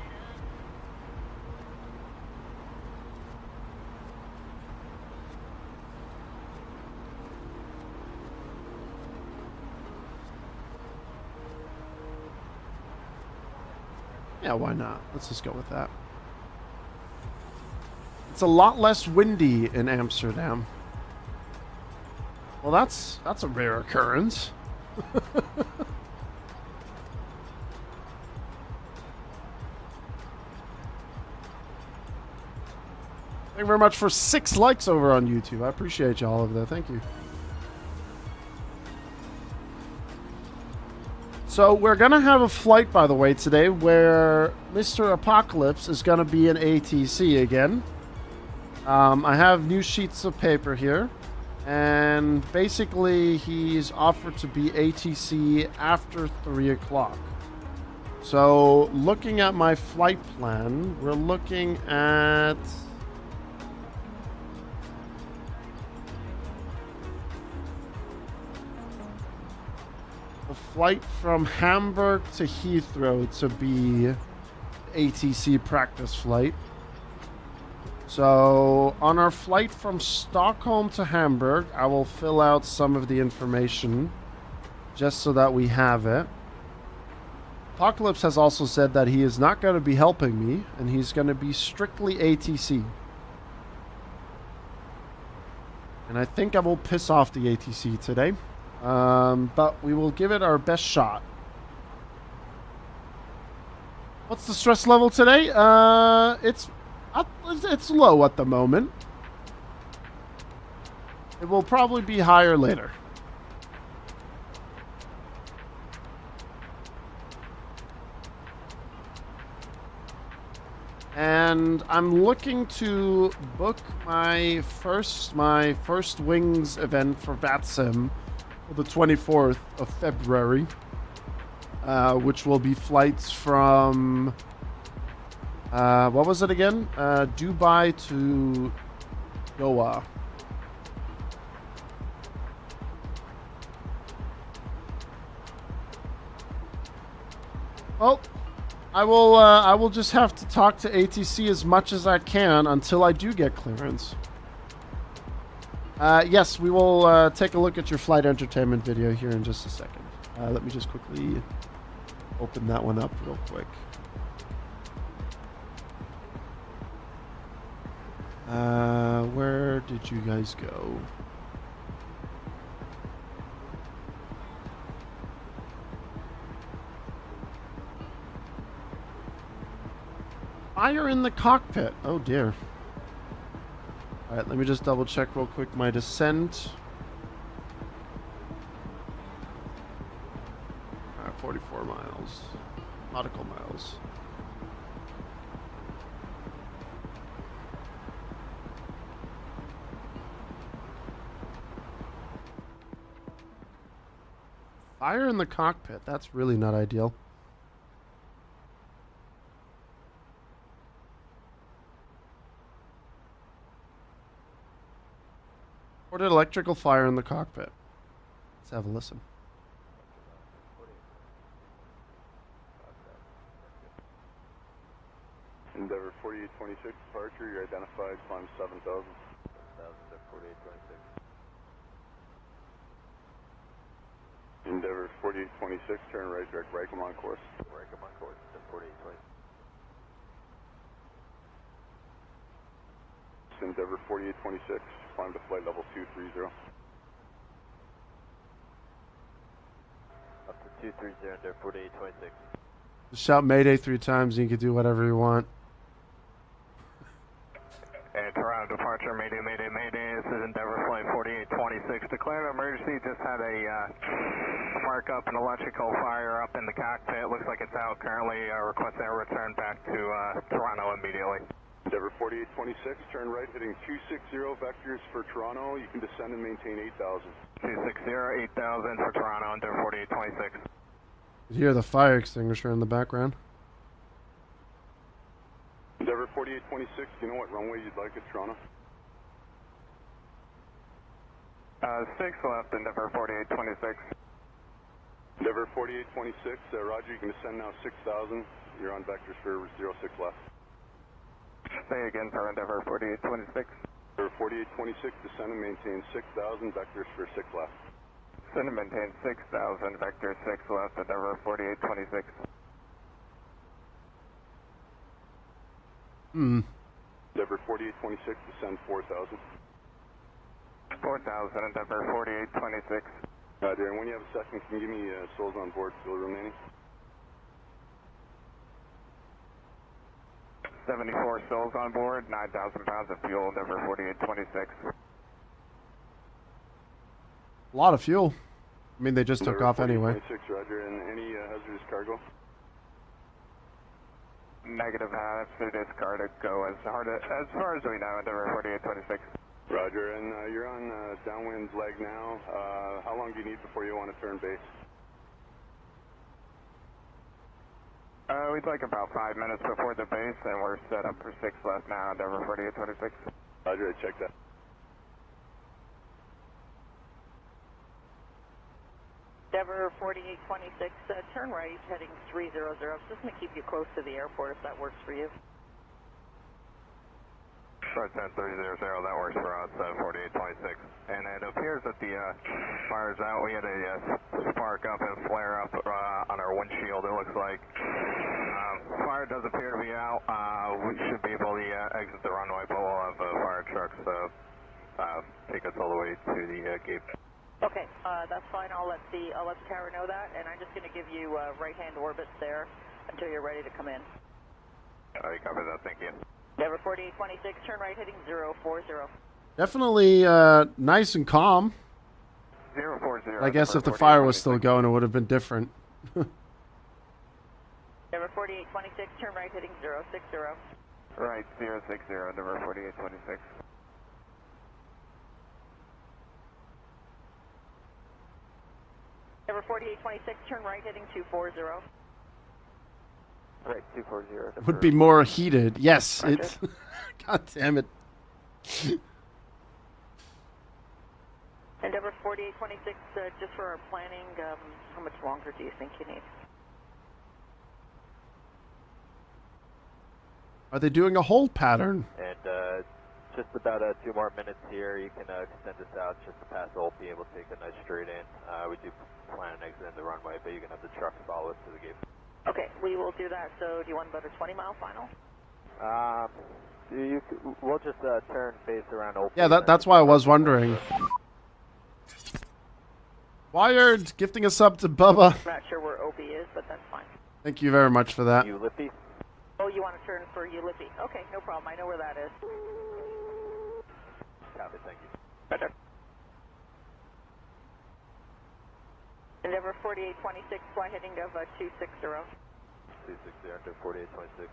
Yeah, why not? Let's just go with that. It's a lot less windy in Amsterdam. Well, that's a rare occurrence. Thank you very much for 6 likes over on YouTube. I appreciate y'all over there. Thank you. So we're going to have a flight, by the way, today where Mr. Apocalypse is going to be in ATC again. I have new sheets of paper here. And basically, he's offered to be ATC after 3 o'clock. So looking at my flight plan, we're looking at... a flight from Hamburg to Heathrow to be ATC practice flight. So on our flight from Stockholm to Hamburg, I will fill out some of the information just so that we have it. Apocalypse has also said that he is not going to be helping me and he's going to be strictly ATC. And I think I will piss off the ATC today. But we will give it our best shot. What's the stress level today? It's low at the moment. It will probably be higher later. And I'm looking to book my first Wings event for VATSIM for the 24th of February, which will be flights from what was it again? Dubai to Goa. Well, I will just have to talk to ATC as much as I can until I do get clearance. Yes, we will take a look at your flight entertainment video here in just a second. Let me just quickly open that one up real quick. Where did you guys go? Fire in the cockpit. Oh dear. Alright, let me just double check real quick my descent. 44 miles. Nautical miles. Fire in the cockpit. That's really not ideal. Reported electrical fire in the cockpit. Let's have a listen. Endeavor 4826 departure, you're identified, climb 7000. 7000 to 4826. Endeavor 4826, turn right, direct Rackham on course. Rackham on course, to 4820. Endeavor 4826, climb to flight level 230. Up to 230, Endeavor 4826. Just shout Mayday 3 times and you can do whatever you want. And Toronto departure, Mayday, Mayday, Mayday. This is Endeavor Flight 4826. Declared emergency, just had a spark up an electrical fire up in the cockpit. Looks like it's out currently. Request that return back to Toronto immediately. Endeavor 4826, turn right, heading 260 vectors for Toronto. You can descend and maintain 8000. 260, 8000 for Toronto, Endeavor 4826. You hear the fire extinguisher in the background. Endeavor 4826, do you know what runway you'd like at Toronto? 6 left, Endeavor 4826. Endeavor 4826, roger, you can descend now 6000. You're on vectors for 06 left. Say again for Endeavor 4826. Endeavor 4826, descend and maintain 6000, vectors for 6 left. Descend and maintain 6000, vector 6 left, Endeavor 4826. Endeavor 4826, descend 4000. 4000, Endeavor 4826. Roger, and when you have a second, can you give me souls on board still remaining? 74 souls on board, 9,000 pounds of fuel, Endeavor 4826. A lot of fuel. I mean, they just took off anyway. 26, roger, and any hazardous cargo? Negative hazardous cargo go as far as we know, Endeavor 4826. Roger, and you're on downwind leg now. How long do you need before you want to turn base? We'd like about 5 minutes before the base, and we're set up for 6 left now, Endeavor 4826. Roger, I checked that. Endeavor 4826, turn right, heading 300. Just going to keep you close to the airport if that works for you. Short 10300, that works for us, 4826. And it appears that the fire's out. We had a spark up and flare up on our windshield, it looks like. Fire does appear to be out. We should be able to exit the runway, but we'll have fire trucks take us all the way to the gate. Okay, that's fine. I'll let the tower know that, and I'm just going to give you right-hand orbits there until you're ready to come in. You cover that, thank you. Endeavor 4826, turn right, heading 040. Definitely nice and calm. 040. I guess if the fire was still going, it would have been different. Endeavor 4826, turn right, heading 060. Right, 060, Endeavor 4826. Endeavor 4826, turn right, heading 240. Right, 240. Would be more heated. Yes, it's. God damn it. Endeavor 4826, just for our planning, how much longer do you think you need? Are they doing a hold pattern? And just about 2 more minutes here. You can extend this out just to pass the hold, be able to take a nice straight in. We do plan on exiting the runway, but you can have the trucks follow us to the gate. Okay, we will do that. So do you want about a 20-mile final? We'll just turn base around Old. Yeah, that's why I was wondering. Wired, gifting a sub to Bubba. I'm not sure where OB is, but that's fine. Thank you very much for that. Ulysses. Oh, you want to turn for Ulysses? Okay, no problem. I know where that is. Copy, thank you. Roger. Endeavor 4826, fly heading of 260. 260 under 4826.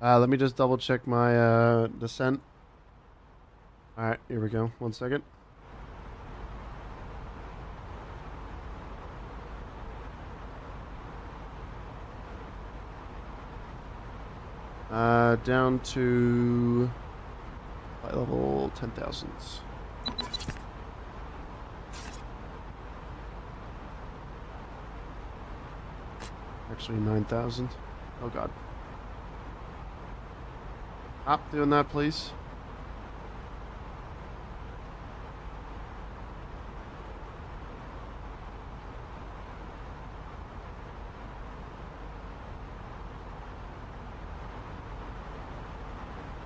Let me just double check my descent. Alright, here we go. 1 second. Down to flight level 10,000. Actually, 9,000. Oh, God. Stop doing that, please.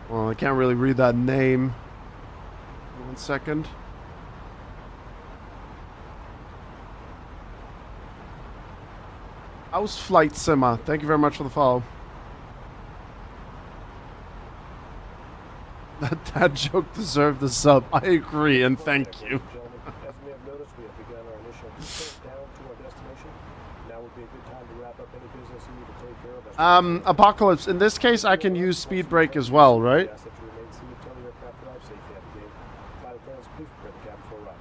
Well, I can't really read that name. 1 second. House Flight Simmer. Thank you very much for the follow. That joke deserved the sub. I agree, and thank you. Gentlemen, as we have noticed, we have begun our initial descent down to our destination. Now would be a good time to wrap up any business you need to take care of. Apocalypse. In this case, I can use speed brake as well, right? We ask that you remain seated until the aircraft arrives safely at the gate. Flight attendants, please prepare the cabin for arrival.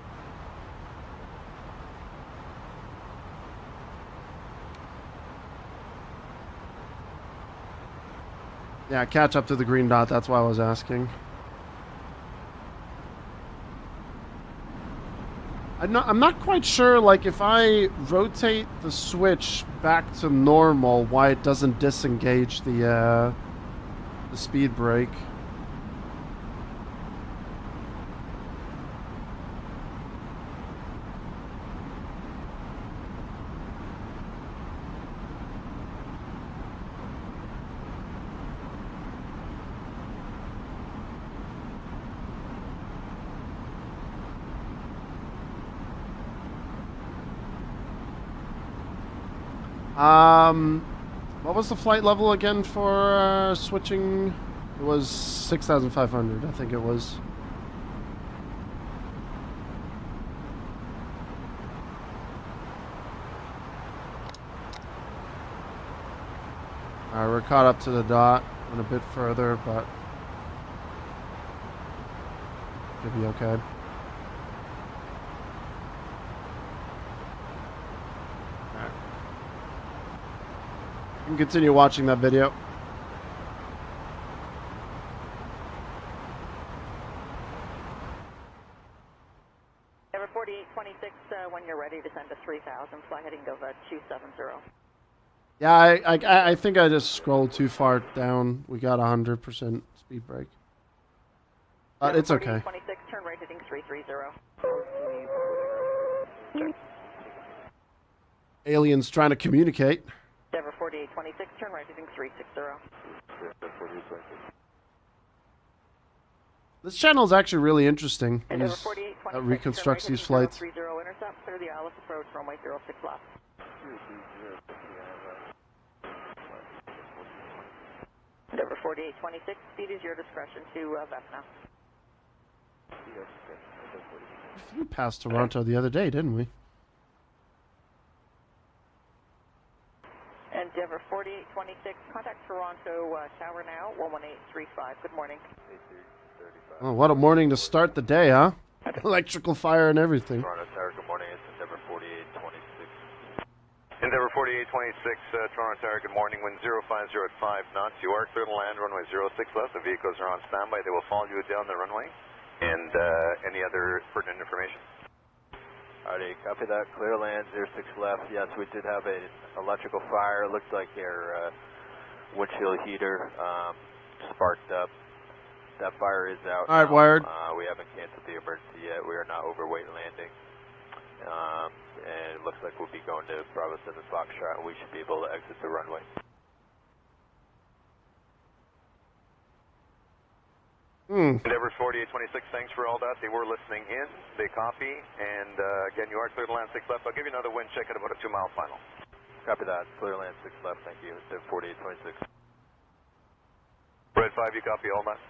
Yeah, catch up to the green dot. That's why I was asking. I'm not quite sure, like, if I rotate the switch back to normal, why it doesn't disengage the speed brake. What was the flight level again for switching? It was 6,500, I think it was. Alright, we're caught up to the dot and a bit further, but should be okay. You can continue watching that video. Number 4826, when you're ready to send to 3000, fly heading of 270. Yeah, I think I just scrolled too far down. We got 100% speed brake. But it's okay. 4826, turn right heading 330. Aliens trying to communicate. Denver 4826, turn right heading 360. This channel is actually really interesting. Denver He's, 4826, reconstructs turn right these flights. 30 intercept, clear the Alice approach, runway 06 left. Denver 4826, speed is your discretion to VATSIM. We flew past Toronto the other day, didn't we? And Denver 4826, contact Toronto tower now, 11835. Good morning. Oh, what a morning to start the day, huh? Electrical fire and everything. Toronto Tower, good morning. It's Endeavor 4826. Endeavor 4826, Toronto Tower, good morning. Wind 050 at 5 knots. You are clear to land, runway 06 left. The vehicles are on standby. They will follow you down the runway. And any other pertinent information? Alrighty, copy that. Clear land, 06 left. Yes, we did have an electrical fire. Looks like your windshield heater sparked up. That fire is out. Alright, wired. We haven't canceled the emergency yet. We are not overweight landing. And it looks like we'll be going to Bravo 7 Foxtrot. We should be able to exit the runway. Endeavor 4826, thanks for all that. They were listening in. They copy. And again, you are clear to land 6 left. I'll give you another wind check at about a 2-mile final. Copy that. Clear land 6 left. Thank you. It's 4826. Red 5, you copy all that?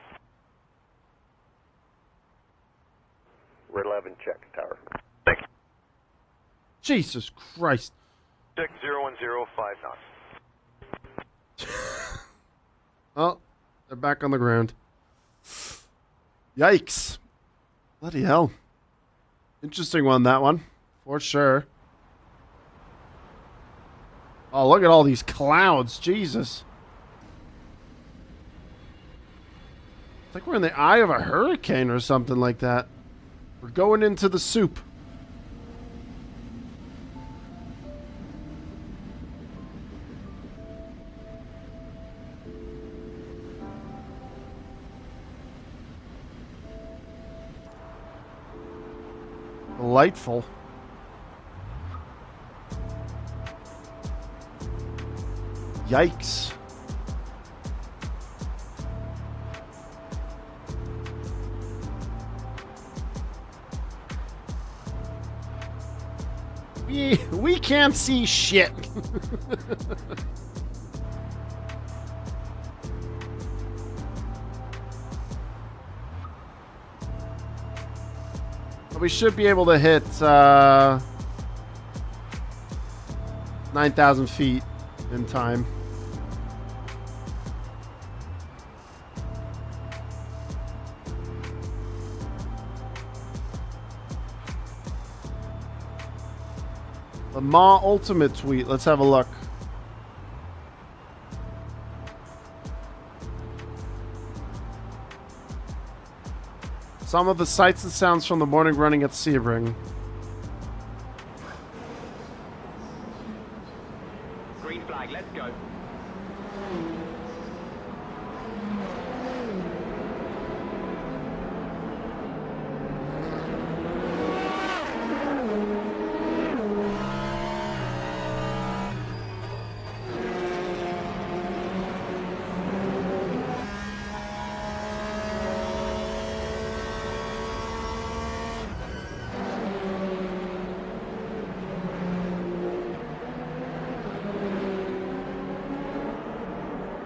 Red 11, check, tower. Thank you. Jesus Christ. Check 010, 5 knots. Oh, they're back on the ground. Yikes. Bloody hell. Interesting one, that one. For sure. Oh, look at all these clouds. Jesus. It's like we're in the eye of a hurricane or something like that. We're going into the soup. delightful. Yikes. We can't see shit. We should be able to hit 9,000 feet in time. The Ma Ultimate tweet. Let's have a look. Some of the sights and sounds from the morning running at Sebring. Green flag, let's go.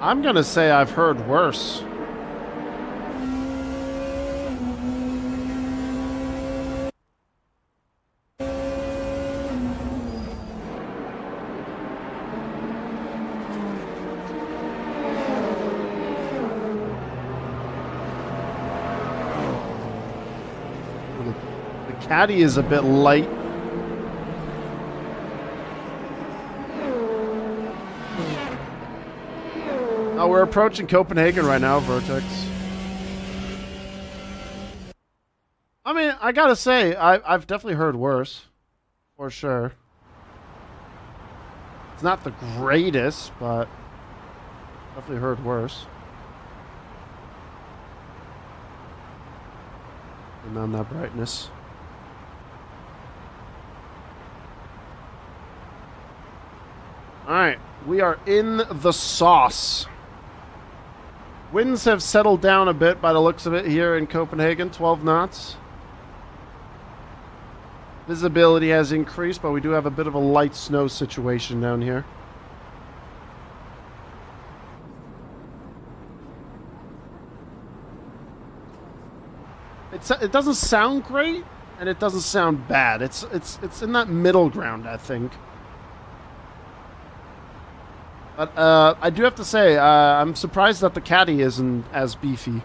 I'm gonna say I've heard worse. The caddy is a bit light. Oh, we're approaching Copenhagen right now, Vertex. I mean, I gotta say, I've definitely heard worse. For sure. It's not the greatest, but definitely heard worse. And on that brightness. Alright, we are in the sauce. Winds have settled down a bit by the looks of it here in Copenhagen, 12 knots. Visibility has increased, but we do have a bit of a light snow situation down here. It doesn't sound great, and it doesn't sound bad. It's in that middle ground, I think. But I do have to say, I'm surprised that the caddy isn't as beefy.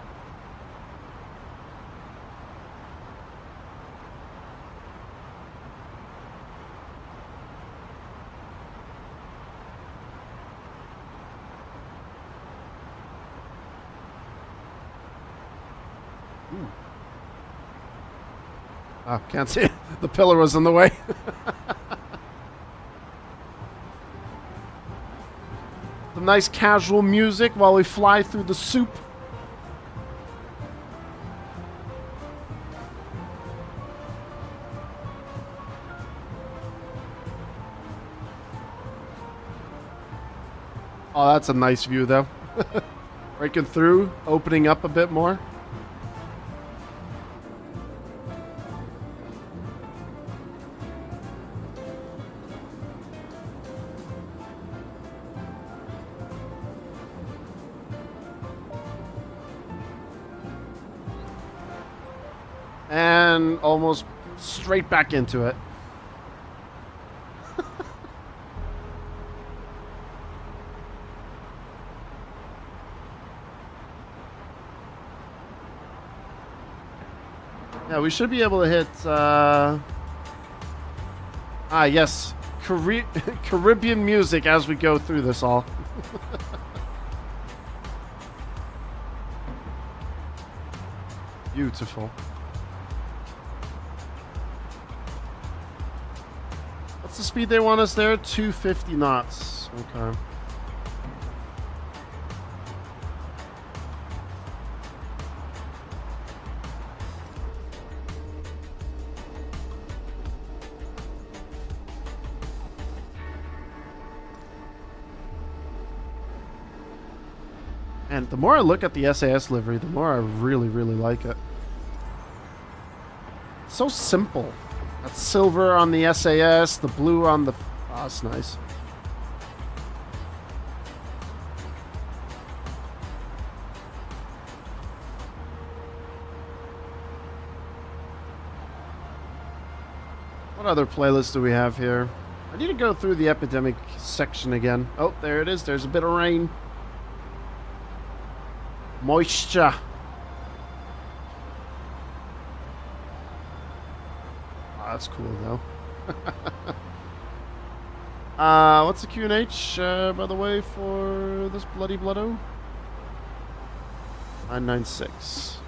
Oh, can't see it. The pillar was in the way. Some nice casual music while we fly through the soup. Oh, that's a nice view, though. Breaking through, opening up a bit more. And almost straight back into it. Yeah, we should be able to hit, yes, Caribbean music as we go through this all. Beautiful. What's the speed they want us there? 250 knots. Okay. And the more I look at the SAS livery, the more I really, really like it. It's so simple. That silver on the SAS, the blue on the... Oh, that's nice. What other playlists do we have here? I need to go through the epidemic section again. Oh, there it is. There's a bit of rain. Moisture. Oh, that's cool, though. What's the QNH, by the way, for this bloody bloodo? 996.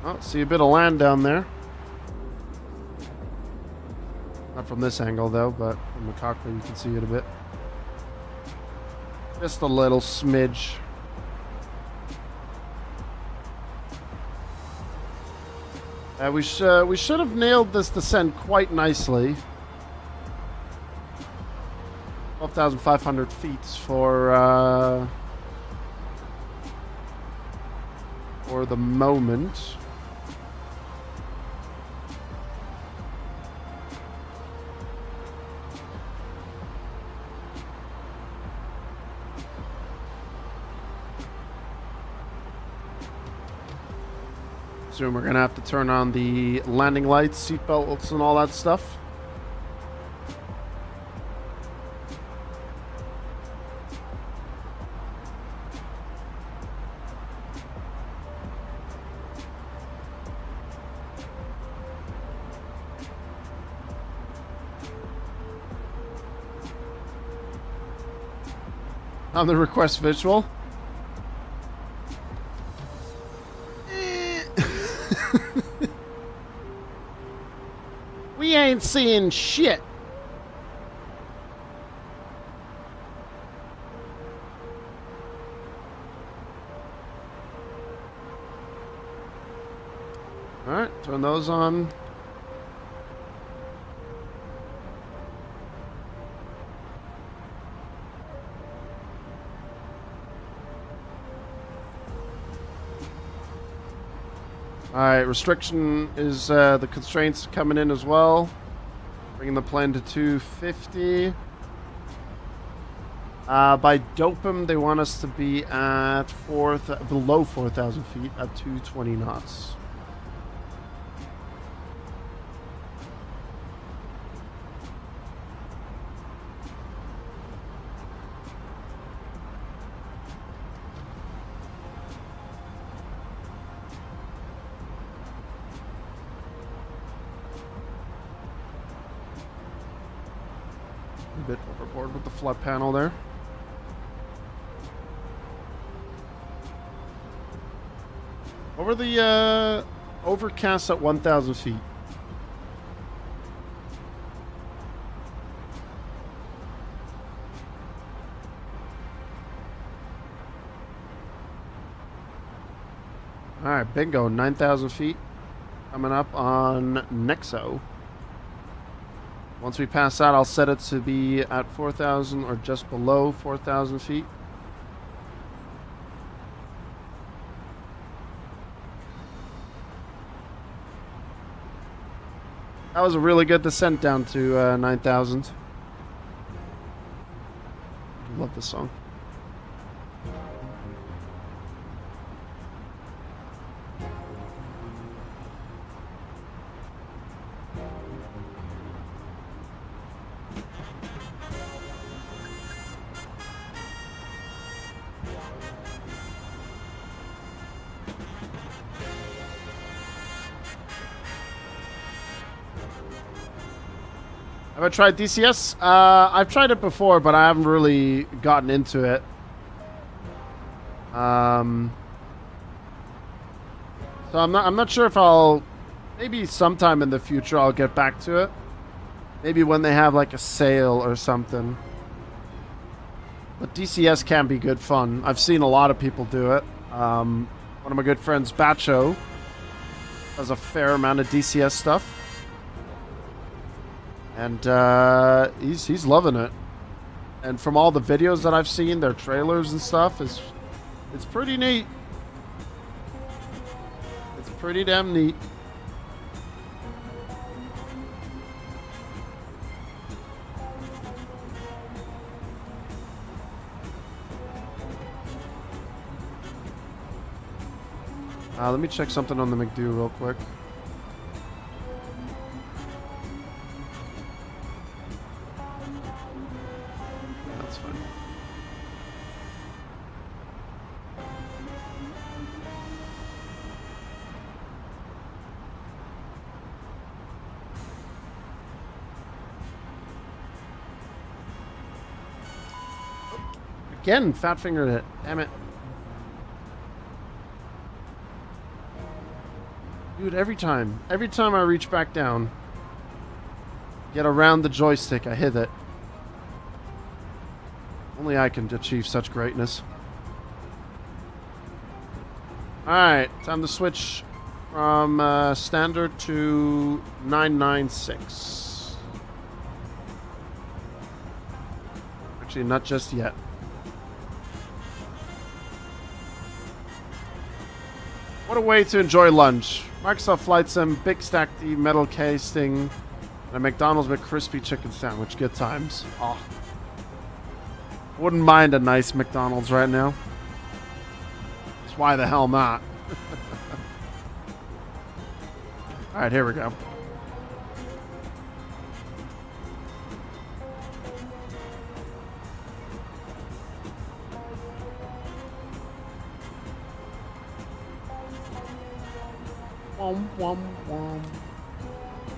Oh, see a bit of land down there. Not from this angle, though, but from the cockpit you can see it a bit. Just a little smidge. We should have nailed this descent quite nicely. 12,500 feet for the moment. Soon we're gonna have to turn on the landing lights, seat belts, and all that stuff. On the request visual. We ain't seeing shit. Alright, turn those on. Alright, restriction is the constraints coming in as well. Bringing the plane to 250. By DOPAM, they want us to be at below 4,000 feet at 220 knots. A bit overboard with the flood panel there. Over the overcast at 1,000 feet. Alright, bingo, 9,000 feet. Coming up on Nexo. Once we pass that, I'll set it to be at 4,000 or just below 4,000 feet. That was a really good descent down to 9,000. Love this song. Have I tried DCS? I've tried it before, but I haven't really gotten into it. So I'm not sure if I'll... Maybe sometime in the future I'll get back to it. Maybe when they have like a sale or something. But DCS can be good fun. I've seen a lot of people do it. One of my good friends, Bacho, does a fair amount of DCS stuff. And he's loving it. And from all the videos that I've seen, their trailers and stuff, it's pretty neat. It's pretty damn neat. Let me check something on the McDo real quick. Yeah, that's fine. Again, fat fingered it. Damn it. Dude, every time I reach back down, get around the joystick, I hit it. Only I can achieve such greatness. Alright, time to switch from standard to 996. Actually, not just yet. What a way to enjoy lunch. Microsoft Flight Sim, Big Stack D, metal casing, and a McDonald's McCrispy chicken sandwich. Good times. Oh. Wouldn't mind a nice McDonald's right now. Just why the hell not? Alright, here we go.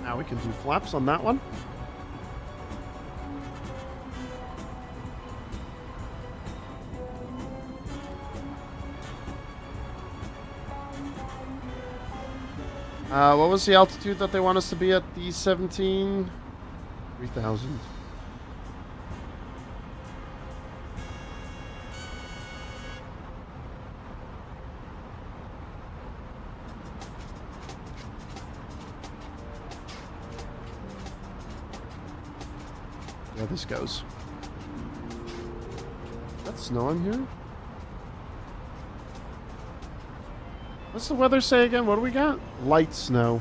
Now we can do flaps on that one. What was the altitude that they want us to be at? D17? 3,000. Yeah, this goes. That's snowing here? What's the weather say again? What do we got? Light snow.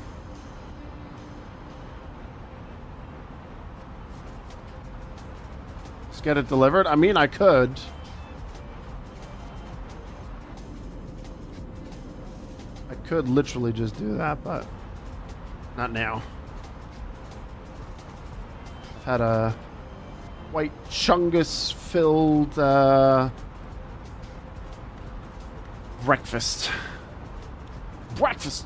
Let's get it delivered. I mean, I could. I could literally just do that, but not now. I've had a white chungus filled breakfast. It's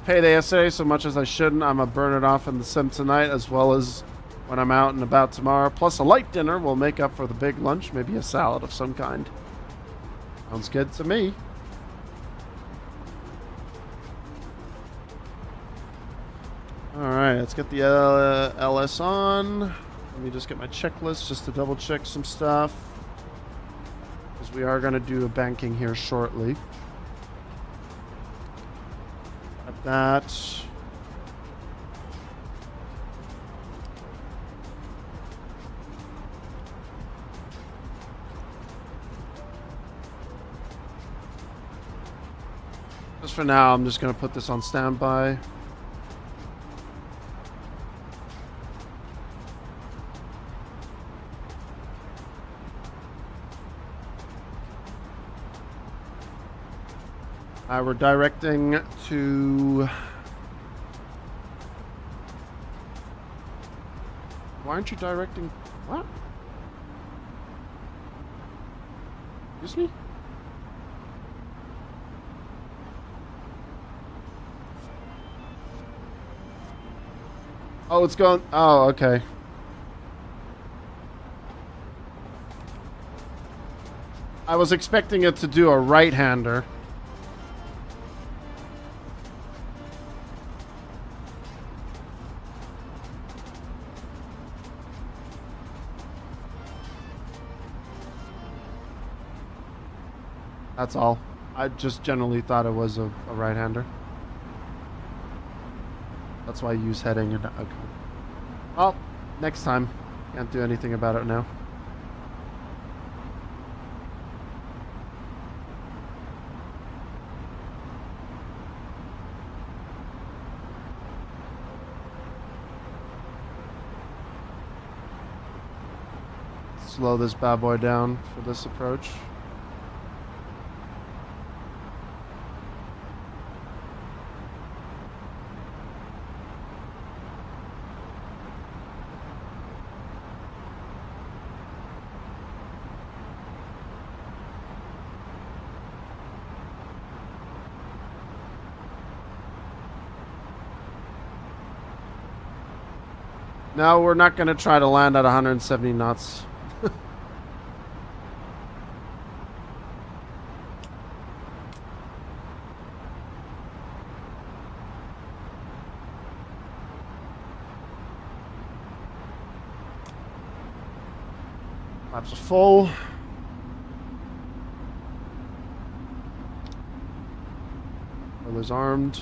payday yesterday, so much as I shouldn't. I'm gonna burn it off in the sim tonight, as well as when I'm out and about tomorrow. Plus a light dinner will make up for the big lunch, maybe a salad of some kind. Sounds good to me. Alright, let's get the LS on. Let me just get my checklist just to double check some stuff, because we are going to do a banking here shortly. Got that. Just for now, I'm just going to put this on standby. We're directing to... Why aren't you directing... What? Excuse me? Oh, it's going... Oh, okay. I was expecting it to do a right-hander. That's all. I just generally thought it was a right-hander. That's why I use heading. And okay. Well, next time. Can't do anything about it now. Slow this bad boy down for this approach. No, we're not going to try to land at 170 knots. Laps are full. Others armed.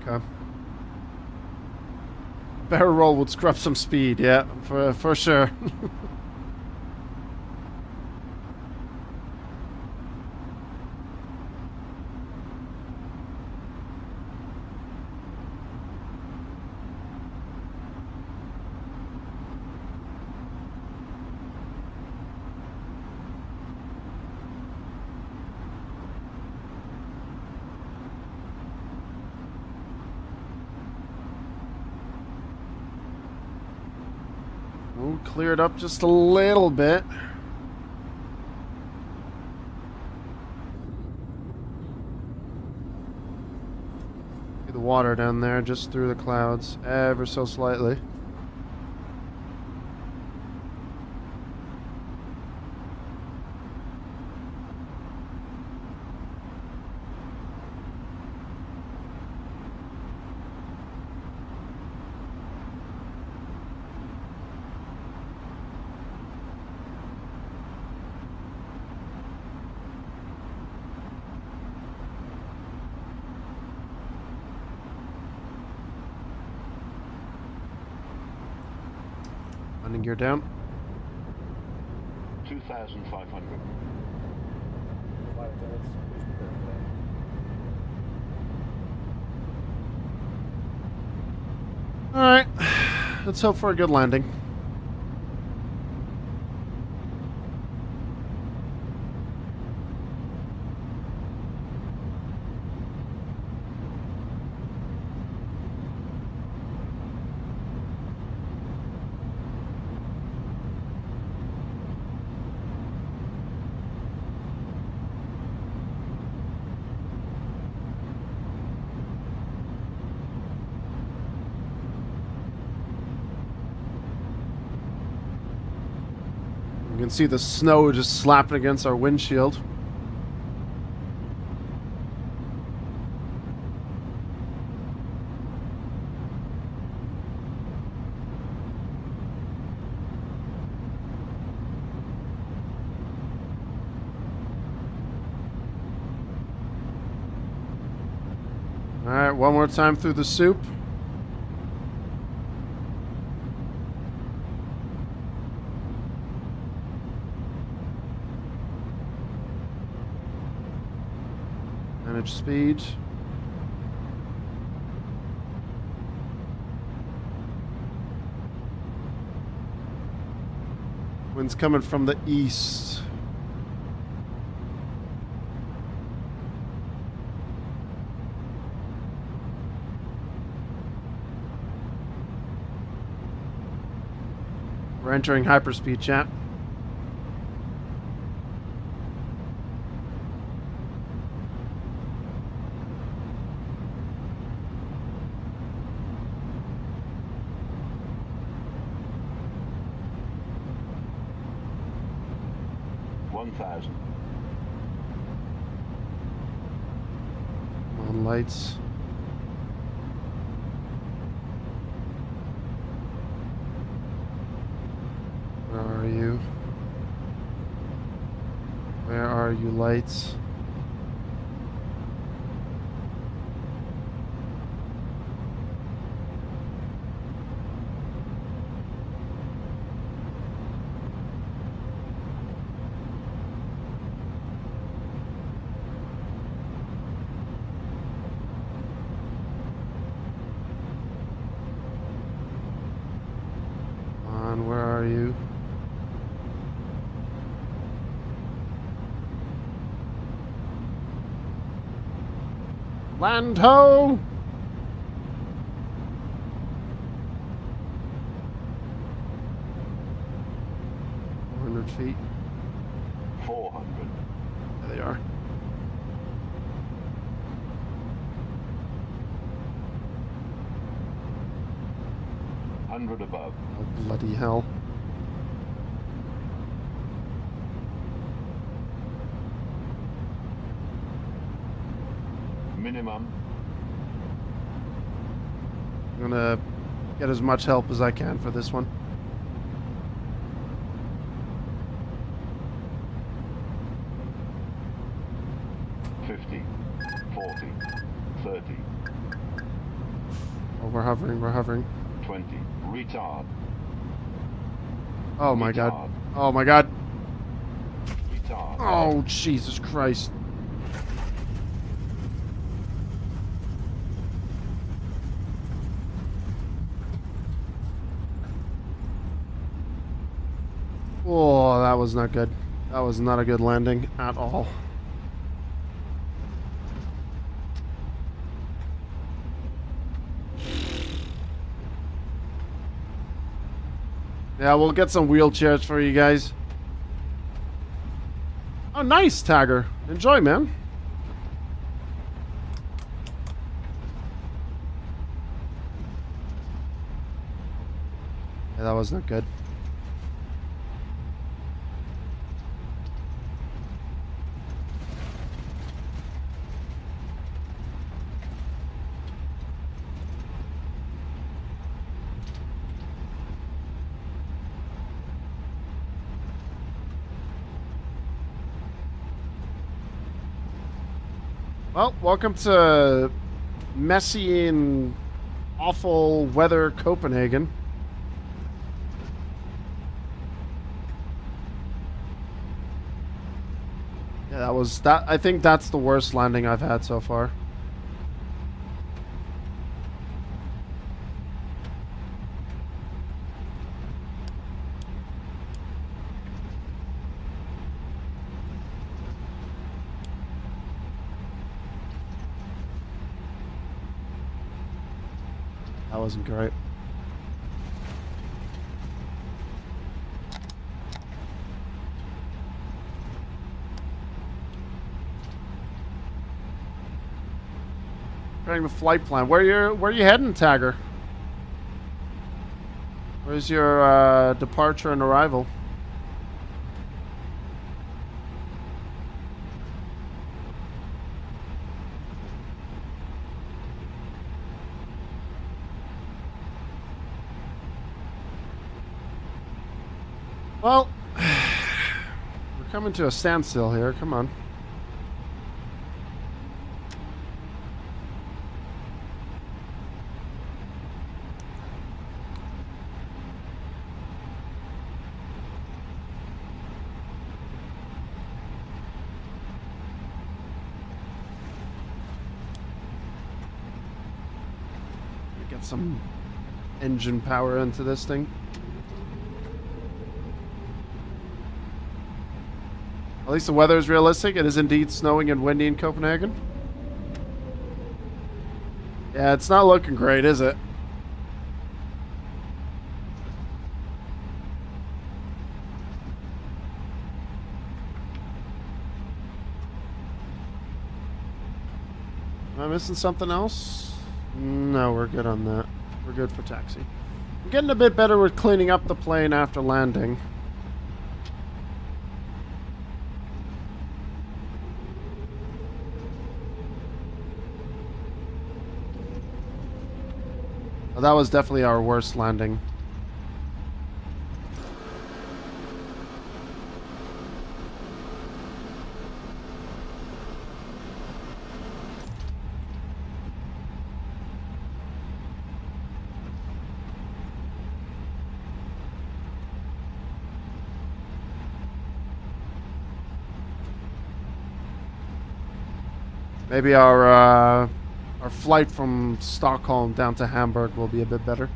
Okay. Barrel roll would scrub some speed, yeah, for sure. We'll clear it up just a little bit. See the water down there just through the clouds, ever so slightly. Landing gear down. 2,500. Flight attendants, please prepare for that. Alright. Let's hope for a good landing. You can see the snow just slapping against our windshield. Alright, one more time through the soup. Manage speed. Wind's coming from the east. We're entering hyperspeed, chat. 1000. Come on, lights. Where are you? Where are you, lights? Come on, where are you? Land ho! Feet. 400. There they are. Hundred above. Oh, bloody hell. Minimum. I'm gonna get as much help as I can for this one. Oh, we're hovering, we're hovering. 20. Retard. Oh my god. Oh my god. Retard. Oh, Jesus Christ. Oh, that was not good. That was not a good landing at all. Yeah, we'll get some wheelchairs for you guys. Oh, nice, Tagger. Enjoy, man. Yeah, that was not good. Well, welcome to messy and awful weather Copenhagen. Yeah, that was that. I think that's the worst landing I've had so far. That wasn't great. Preparing the flight plan. Where you heading, Tagger? Where's your departure and arrival? Well, we're coming to a standstill here. Come on. Get some engine power into this thing. At least the weather is realistic. It is indeed snowing and windy in Copenhagen. Yeah, it's not looking great, is it? Am I missing something else? No, we're good on that. We're good for taxi. I'm getting a bit better with cleaning up the plane after landing. Oh, that was definitely our worst landing. Maybe our flight from Stockholm down to Hamburg will be a bit better.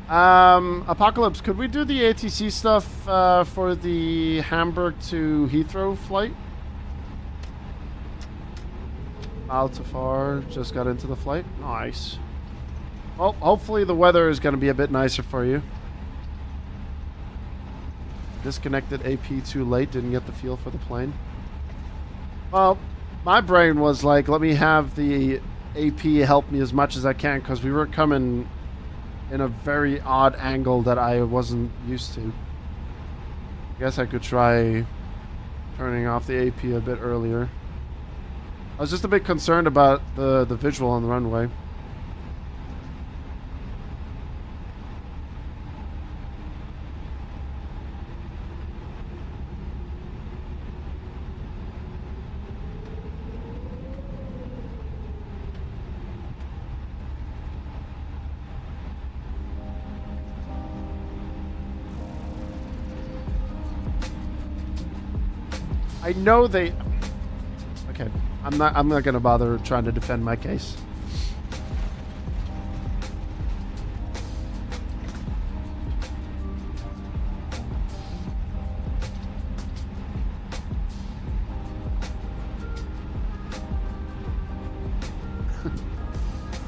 Apocalypse, could we do the ATC stuff for the Hamburg to Heathrow flight? Altafar just got into the flight. Nice. Well, hopefully the weather is going to be a bit nicer for you. Disconnected AP too late, didn't get the feel for the plane. Well, my brain was like, let me have the AP help me as much as I can, because we were coming in a very odd angle that I wasn't used to. I guess I could try turning off the AP a bit earlier. I was just a bit concerned about the visual on the runway. I know they... Okay, I'm not gonna bother trying to defend my case.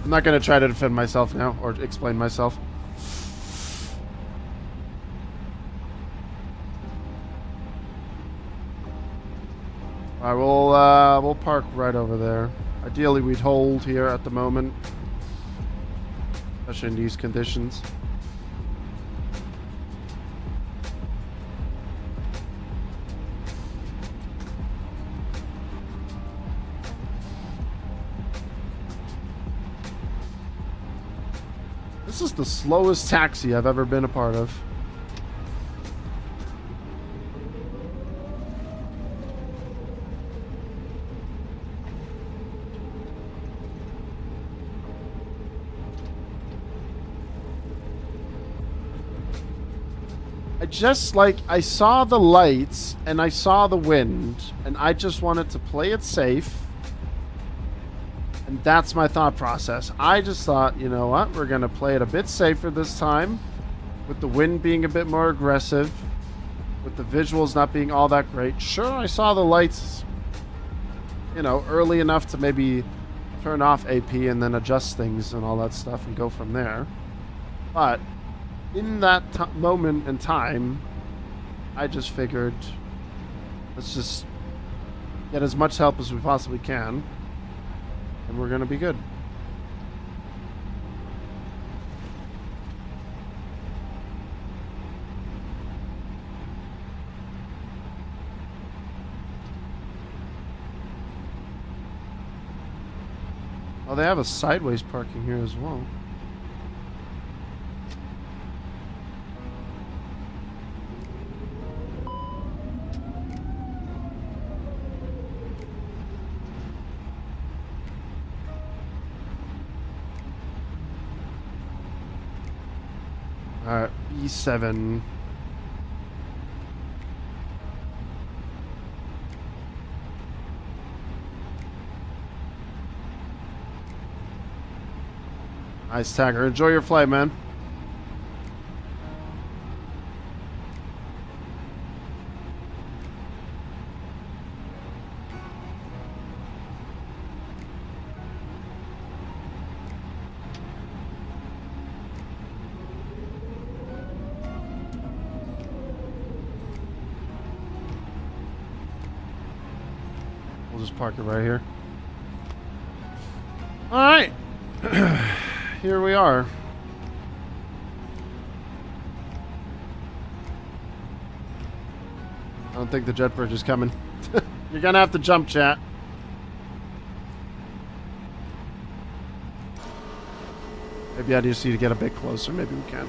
I'm not gonna try to defend myself now or explain myself. Alright, we'll park right over there. Ideally, we'd hold here at the moment, especially in these conditions. This is the slowest taxi I've ever been a part of. I saw the lights and I saw the wind and I just wanted to play it safe, and that's my thought process. I just thought, you know what, we're gonna play it a bit safer this time, with the wind being a bit more aggressive, with the visuals not being all that great. Sure, I saw the lights, you know, early enough to maybe turn off AP and then adjust things and all that stuff and go from there, but in that moment in time, I just figured, let's just get as much help as we possibly can, and we're gonna be good. Oh, they have a sideways parking here as well. E7. Nice, Tagger. Enjoy your flight, man. Park it right here. All right. Here we are. don't think the jet bridge is coming. You're gonna have to jump, chat. Maybe I just need to get a bit closer. Maybe we can.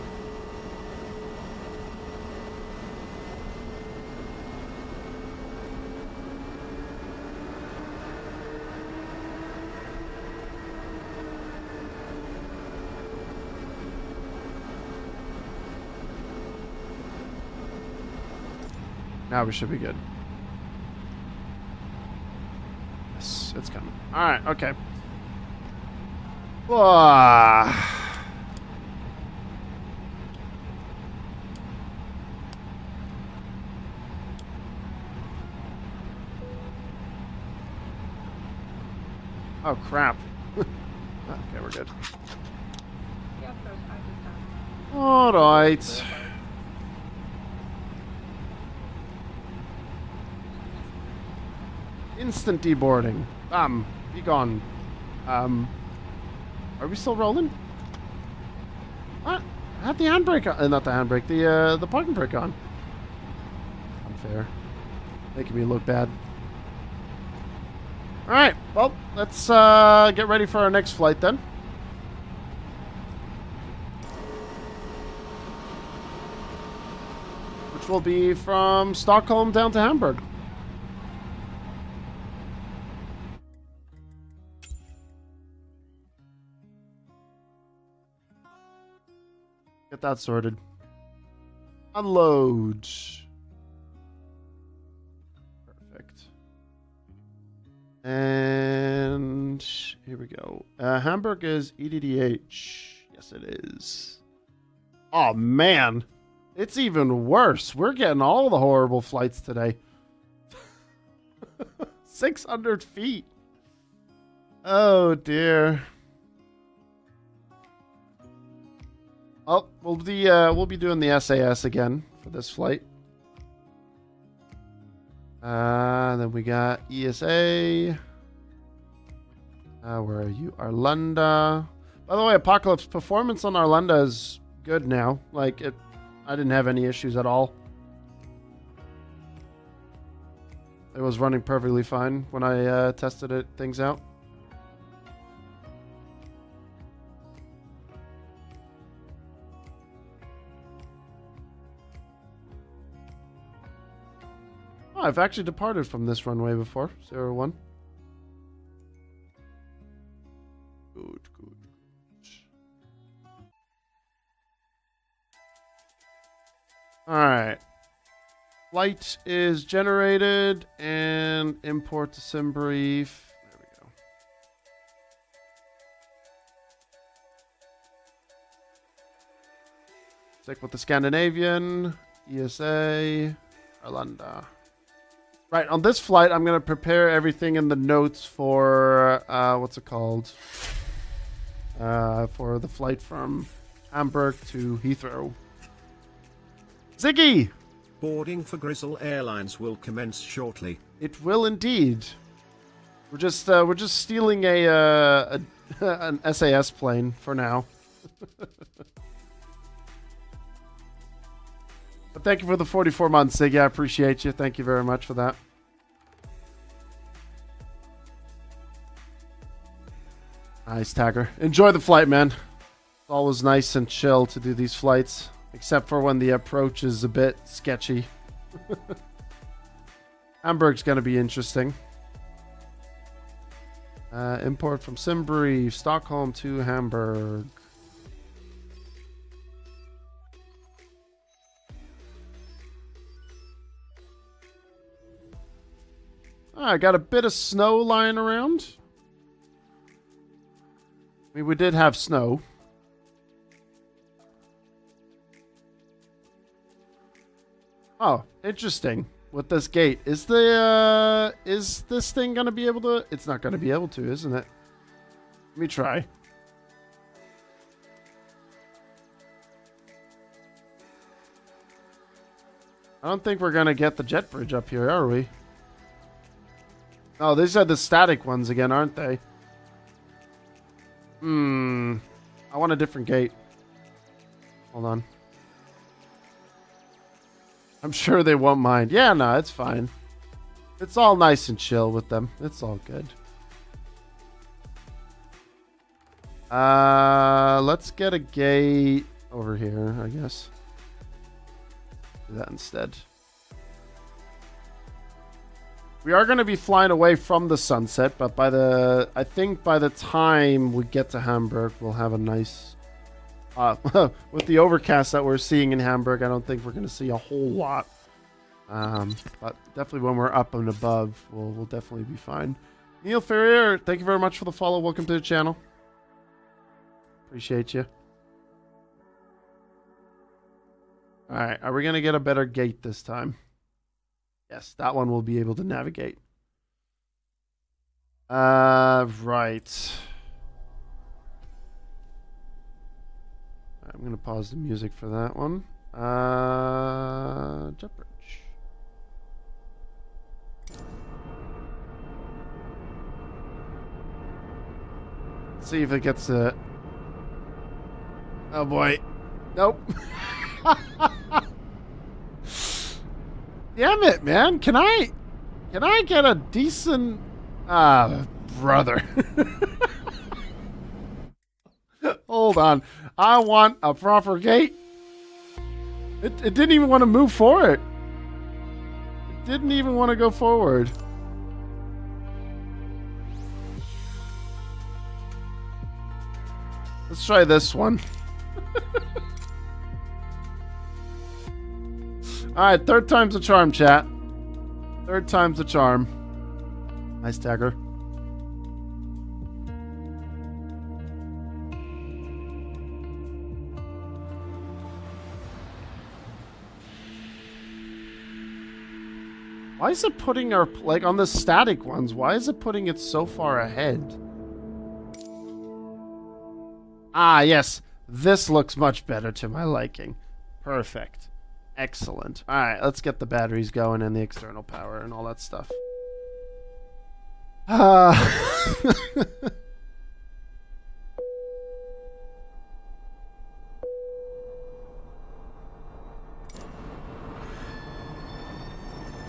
Now we should be good. Yes, it's coming. Alright, okay. Oh, crap. Okay, we're good. Alright. Instant deboarding. Be gone. Are we still rolling? What? I have the handbrake on. Not the handbrake. The parking brake on. Unfair. Making me look bad. Alright, well, let's get ready for our next flight then. Which will be from Stockholm down to Hamburg. Get that sorted. Unload. Perfect. And here we go. Hamburg is EDDH. Yes, it is. Oh, man. It's even worse. We're getting all the horrible flights today. 600 feet. Oh, dear. Oh, we'll be doing the SAS again for this flight. Then we got ESSA. Where are you? Arlanda. By the way, Apocalypse, performance on Arlanda is good now. Like, I didn't have any issues at all. It was running perfectly fine when I tested things out. Oh, I've actually departed from this runway before. 01. Good. Alright. Flight is generated and import to SimBrief. There we go. Stick with the Scandinavian. ESA. Arlanda. Right, on this flight, I'm going to prepare everything in the notes for, what's it called? For the flight from Hamburg to Heathrow. Ziggy! Boarding for Grizzle Airlines will commence shortly. It will indeed. We're just stealing an SAS plane for now. But thank you for the 44 months, Ziggy. I appreciate you. Thank you very much for that. Nice, Tagger. Enjoy the flight, man. It's always nice and chill to do these flights. Except for when the approach is a bit sketchy. Hamburg's going to be interesting. Import from SimBrief, Stockholm to Hamburg. I got a bit of snow lying around. I mean, we did have snow. Oh, interesting. With this gate, is this thing gonna be able to? It's not gonna be able to, isn't it? Let me try. I don't think we're gonna get the jet bridge up here, are we? Oh, these are the static ones again, aren't they? I want a different gate. Hold on. I'm sure they won't mind. Yeah, no, it's fine. It's all nice and chill with them. It's all good. Let's get a gate over here, I guess. Do that instead. We are going to be flying away from the sunset, but I think by the time we get to Hamburg, we'll have a nice... with the overcast that we're seeing in Hamburg, I don't think we're going to see a whole lot. But definitely when we're up and above, we'll definitely be fine. Neil Ferrier, thank you very much for the follow. Welcome to the channel. Appreciate you. Alright, are we going to get a better gate this time? Yes, that one will be able to navigate. Right. I'm going to pause the music for that one. Jet bridge. Let's see if it gets a... Oh boy. Nope. Damn it, man. Can I get a decent... brother. Hold on. I want a proper gate. It didn't even want to move forward. It didn't even want to go forward. Let's try this one. Alright, third time's a charm, chat. Third time's a charm. Nice tagger. Why is it putting our, like on the static ones, why is it putting it so far ahead? Ah, yes. This looks much better to my liking. Perfect. Excellent. Alright, let's get the batteries going and the external power and all that stuff.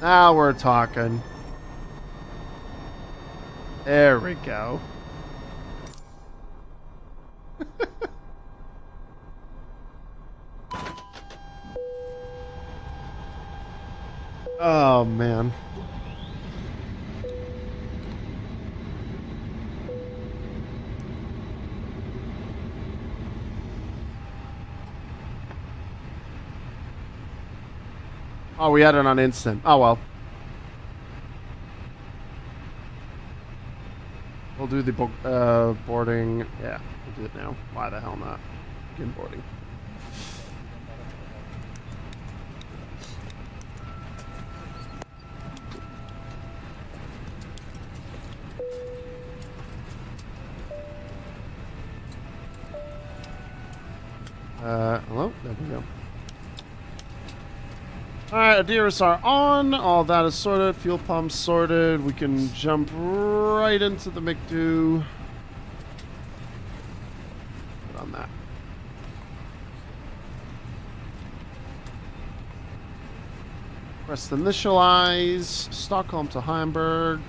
Now we're talking. There we go. Oh, man. Oh, we had it on instant. Oh, well. We'll do the boarding. Yeah, we'll do it now. Why the hell not? Begin boarding. Hello? There we go. Alright, Adiras are on. All that is sorted. Fuel pumps sorted. We can jump right into the McDo. Put on that. Press initialize. Stockholm to Hamburg.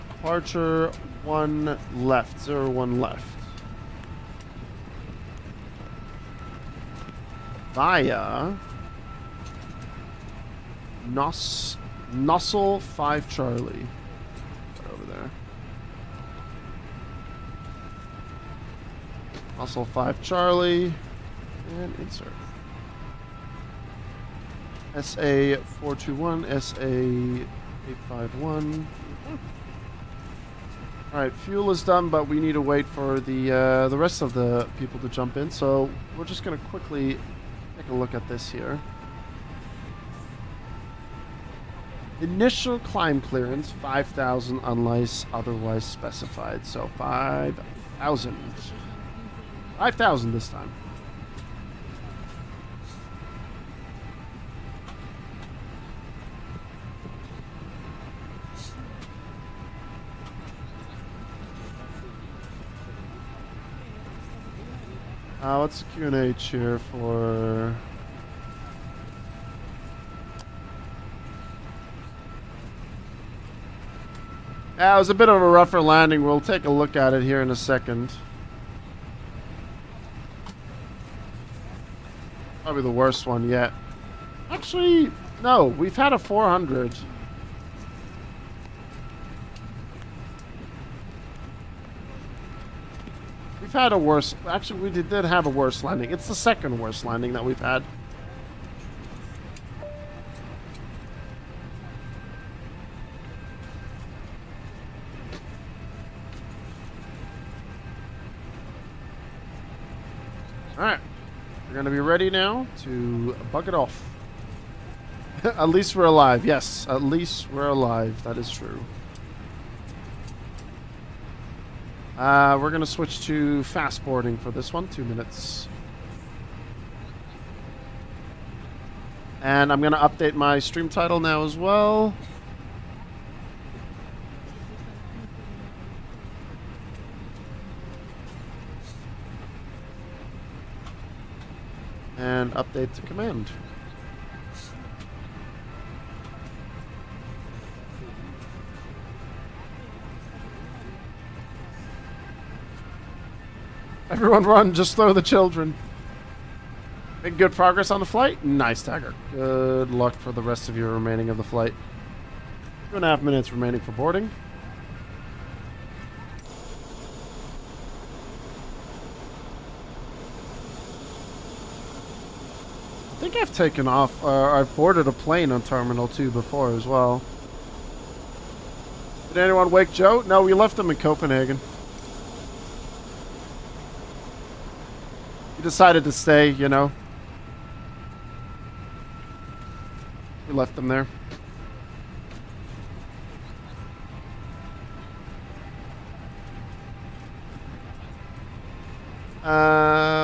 Departure 1 left. 01 left. Via Nossel 5 Charlie. Right over there. Nossel 5 Charlie. And insert. SA 421, SA 851. Alright, fuel is done, but we need to wait for the rest of the people to jump in, so we're just going to quickly take a look at this here. Initial climb clearance, 5,000 unless otherwise specified, so 5,000. 5,000 this time. What's the QNH here for? It was a bit of a rougher landing. We'll take a look at it here in a second. Probably the worst one yet. Actually, no. We've had a 400. We've had a worse... Actually, we did have a worse landing. It's the second worst landing that we've had. Alright. We're going to be ready now to bug it off. At least we're alive. Yes, at least we're alive. That is true. We're going to switch to fast boarding for this one. 2 minutes. And I'm going to update my stream title now as well. And update to command. Everyone run, just throw the children. Make good progress on the flight? Nice, Tagger. Good luck for the rest of your remaining of the flight. 2.5 minutes remaining for boarding. I think I've taken off, I've boarded a plane on Terminal 2 before as well. Did anyone wake Joe? No, we left him in Copenhagen. He decided to stay, you know. We left him there.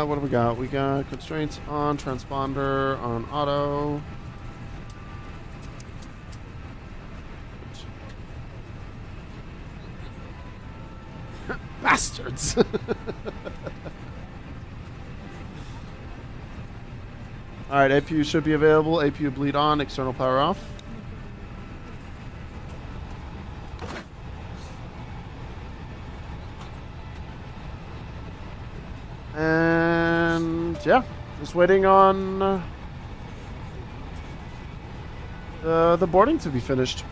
What do we got? We got constraints on transponder, on auto. Bastards! Alright, APU should be available. APU bleed on, external power off. And yeah, just waiting on the boarding to be finished.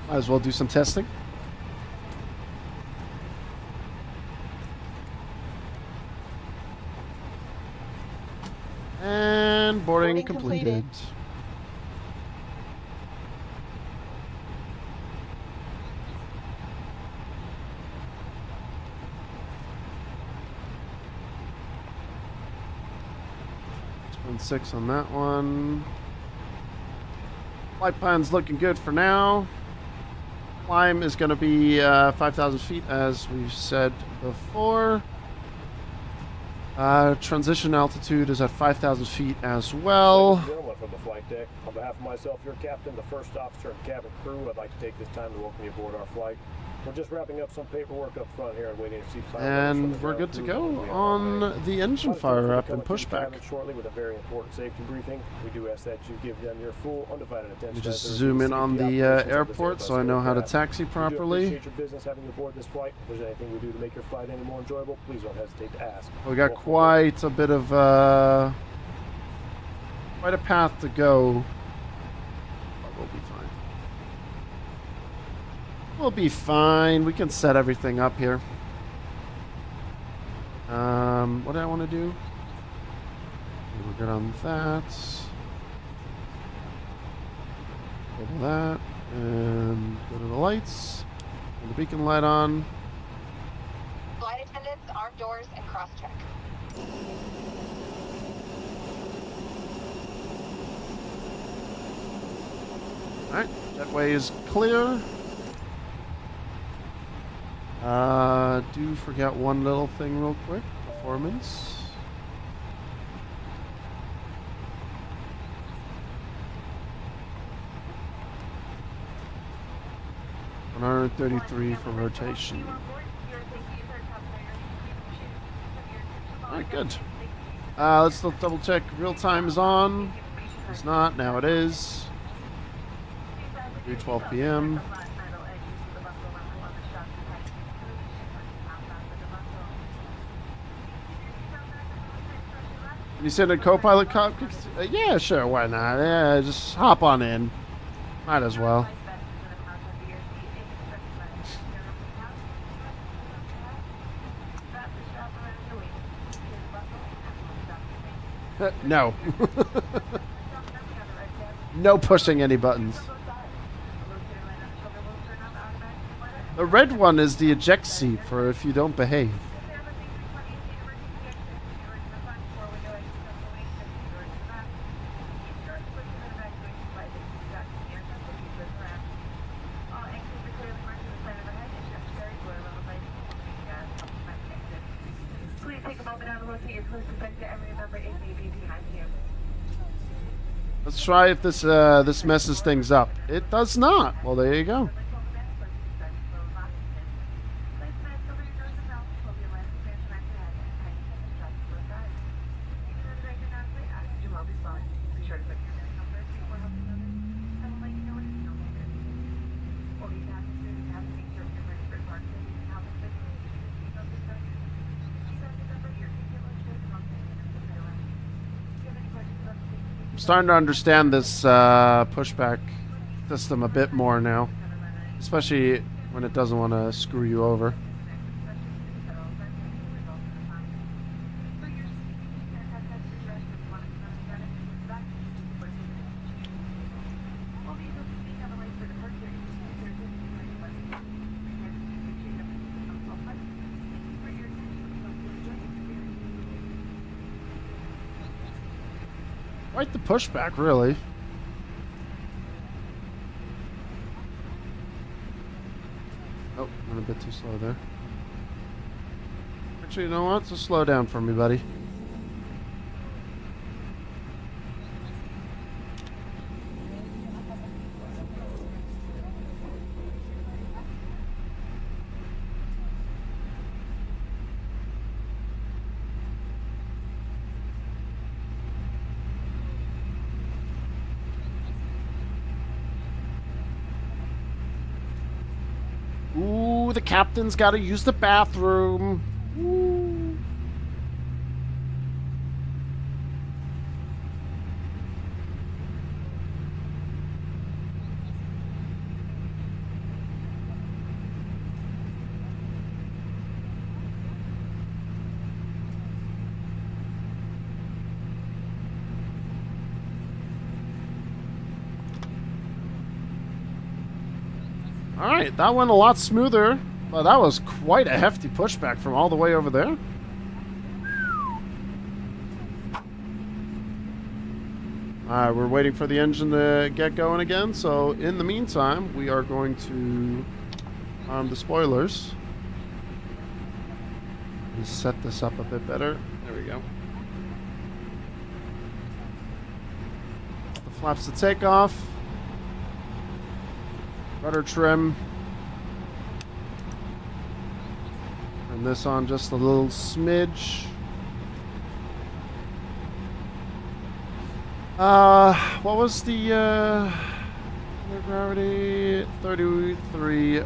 Might as well do some testing. And boarding completed. Six on that one. Flight plan's looking good for now. Climb is going to be 5,000 feet, as we've said before. Transition altitude is at 5,000 feet as well. Ladies and gentlemen from the flight deck, on behalf of myself, your captain, the first officer, and cabin crew, I'd like to take this time to welcome you aboard our flight. We're just wrapping up some paperwork up front here and waiting to see. And we're good to go on the engine fire up and pushback. Shortly with a very important safety briefing. We do ask that you give them your full undivided attention. You just zoom in on the airport so I know how to taxi properly. We appreciate your business having you aboard this flight. If there's anything we do to make your flight any more enjoyable, please don't hesitate to ask. We got quite a bit of quite a path to go. But we'll be fine. We'll be fine. We can set everything up here. What do I want to do? We're good on that. Go to that. And go to the lights. Turn the beacon light on. Flight attendants, arm doors, and cross-check. Alright, jetway is clear. Do forget one little thing real quick. Performance. 133 for rotation. Alright, good. Let's double check. Real time is on. It's not. Now it is. 3:12 p.m. You send a co-pilot yeah, sure. Why not? Yeah, just hop on in. Might as well. No. No pushing any buttons. The red one is the eject seat for if you don't behave. Please take a moment out to locate your close suspected and remember it may be behind you. Let's try if this this messes things up. It does not. Well, there you go. I'm starting to understand this pushback system a bit more now, especially when it doesn't want to screw you over. Quite the pushback, really. Oh, went a bit too slow there. Actually, you know what? Just slow down for me, buddy. Ooh, the captain's got to use the bathroom. Ooh. Alright, that went a lot smoother, but that was quite a hefty pushback from all the way over there. Alright, we're waiting for the engine to get going again, so in the meantime, we are going to arm the spoilers. Let me set this up a bit better. There we go. The flaps to take off. Rudder trim. Turn this on just a little smidge. What was the gravity? 33.1.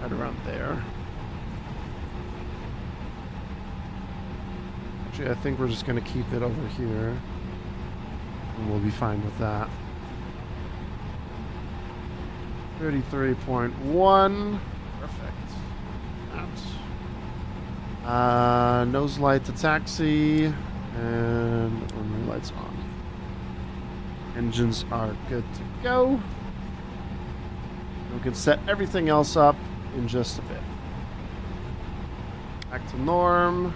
Right around there. Actually, I think we're just going to keep it over here. And we'll be fine with that. 33.1. Perfect. That. Nose light to taxi. And runway lights on. Engines are good to go. We can set everything else up in just a bit. Back to norm.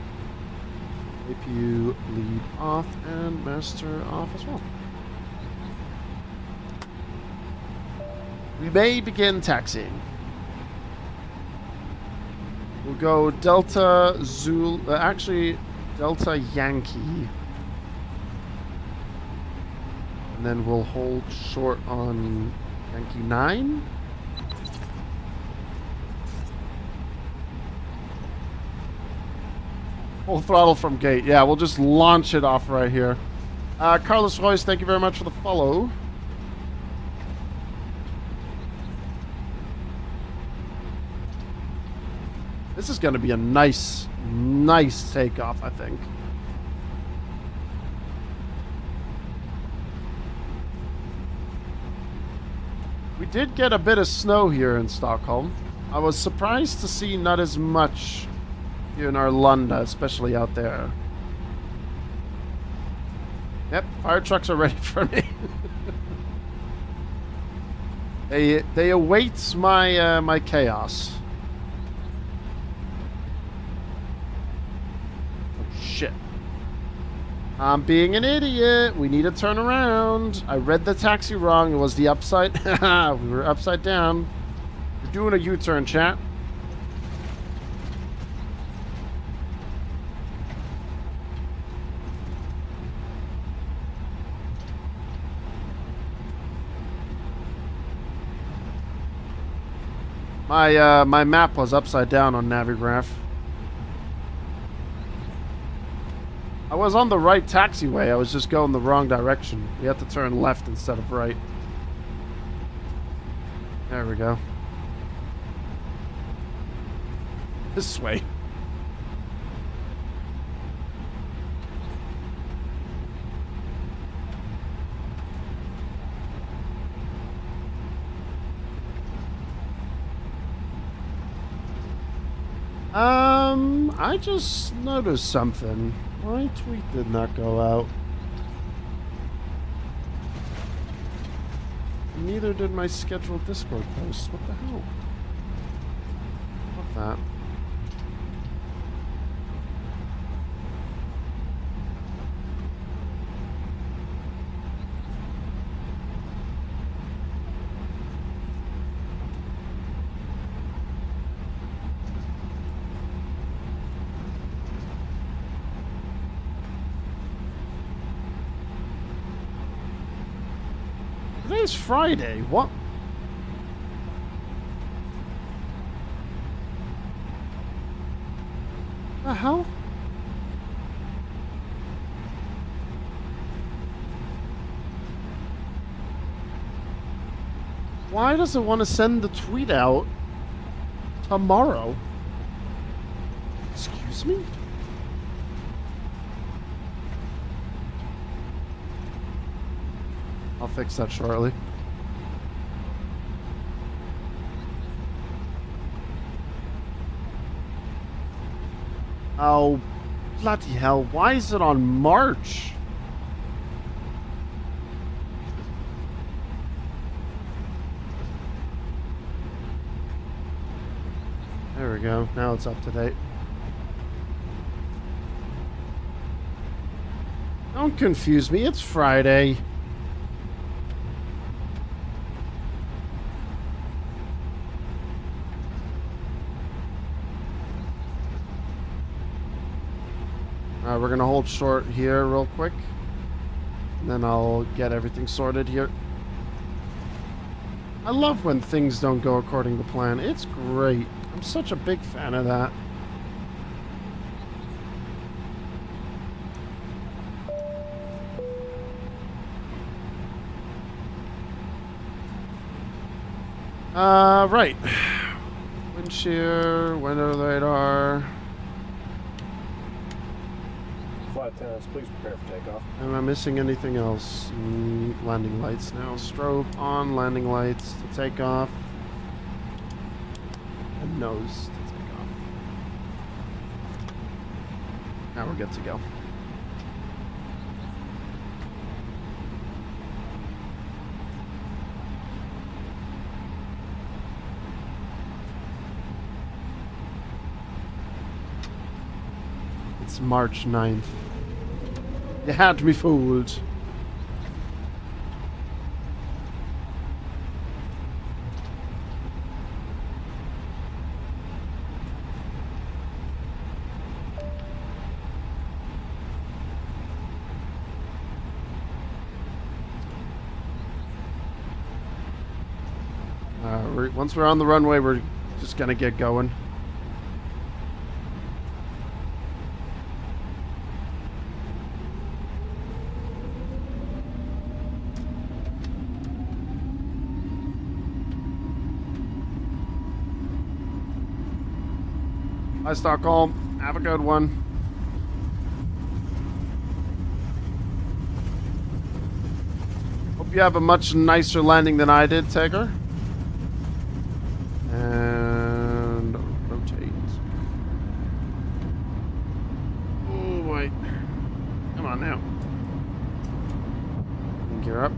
APU lead off and master off as well. We may begin taxiing. We'll go Delta Zulu, actually Delta Yankee. And then we'll hold short on Yankee 9. Full throttle from gate. Yeah, we'll just launch it off right here. Carlos Royce, thank you very much for the follow. This is going to be a nice takeoff, I think. We did get a bit of snow here in Stockholm. I was surprised to see not as much here in Arlanda, especially out there. Yep, fire trucks are ready for me. They await my my chaos. Oh shit. I'm being an idiot. We need to turn around. I read the taxi wrong. It was the upside. We were upside down. We're doing a U-turn, chat. My map was upside down on Navigraph. I was on the right taxiway. I was just going the wrong direction. We had to turn left instead of right. There we go. This way. I just noticed something. My tweet did not go out. Neither did my scheduled Discord post. What the hell? What that? Today's Friday. What? The hell? Why does it want to send the tweet out tomorrow? Excuse me? I'll fix that shortly. Oh, bloody hell. Why is it on March? There we go. Now it's up to date. Don't confuse me. It's Friday. We're gonna hold short here real quick, and then I'll get everything sorted here. I love when things don't go according to plan. It's great. I'm such a big fan of that. Right. Wind shear, window radar. Flight attendants, please prepare for takeoff. Am I missing anything else? Landing lights now. Strobe on, landing lights to take off. And nose to take off. Now we're good to go. It's March 9th. You had me fooled. Once we're on the runway, we're just gonna get going. Bye, Stockholm. Have a good one. Hope you have a much nicer landing than I did, Taker. And rotate. Oh boy. Come on now. And gear up.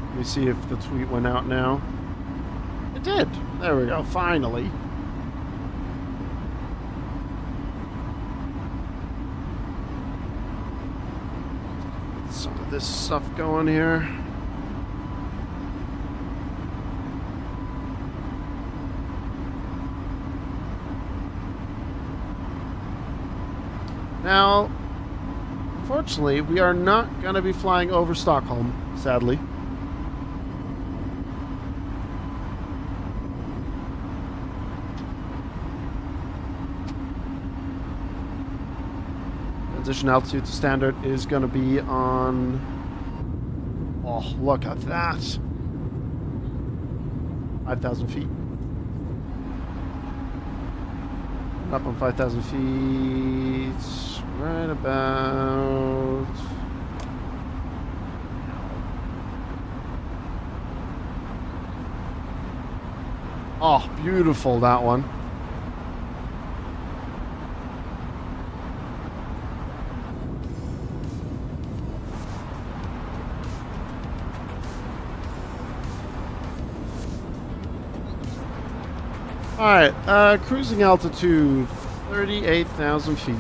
Let me see if the tweet went out now. It did. There we go. Finally. Some of this stuff going here. Now, unfortunately, we are not going to be flying over Stockholm, sadly. Transition altitude to standard is going to be on... Oh, look at that. 5,000 feet. Up on 5,000 feet. Right about... Oh, beautiful, that one. Alright, cruising altitude, 38,000 feet.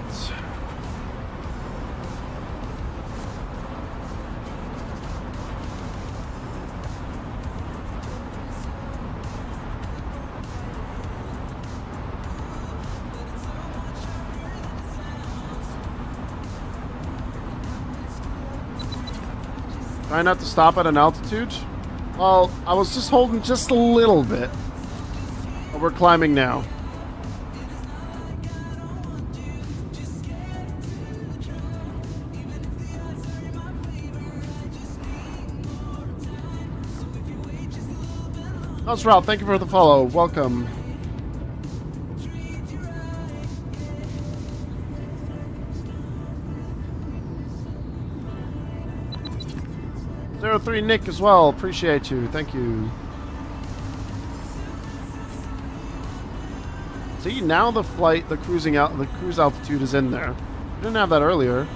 Try not to stop at an altitude. Well, I was just holding just a little bit. But we're climbing now. Osral, thank you for the follow. Welcome. Three Nick as well. Appreciate you. Thank you. See, now the cruise altitude is in there. We didn't have that earlier.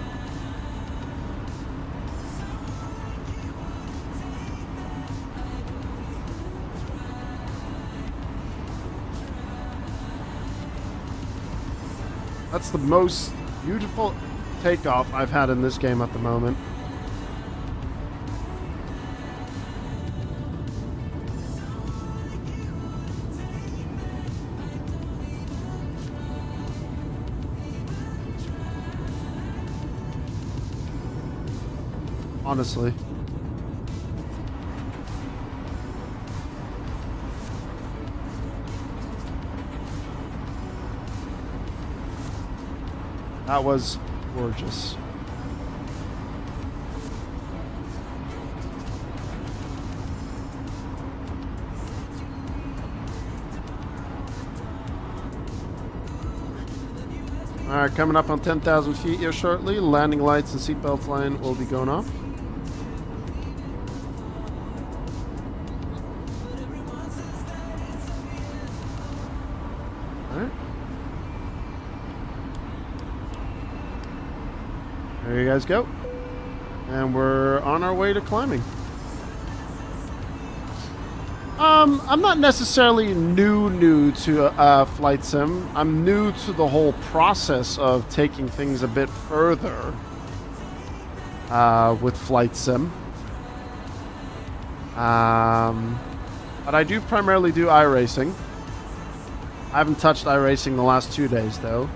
That's the most beautiful takeoff I've had in this game at the moment. Honestly. That was gorgeous. Alright, coming up on 10,000 feet here shortly. Landing lights and seatbelt line will be going off. There you guys go. And we're on our way to climbing. I'm not necessarily new to flight sim. I'm new to the whole process of taking things a bit further with flight sim. But I do primarily do iRacing. I haven't touched iRacing the last 2 days, though.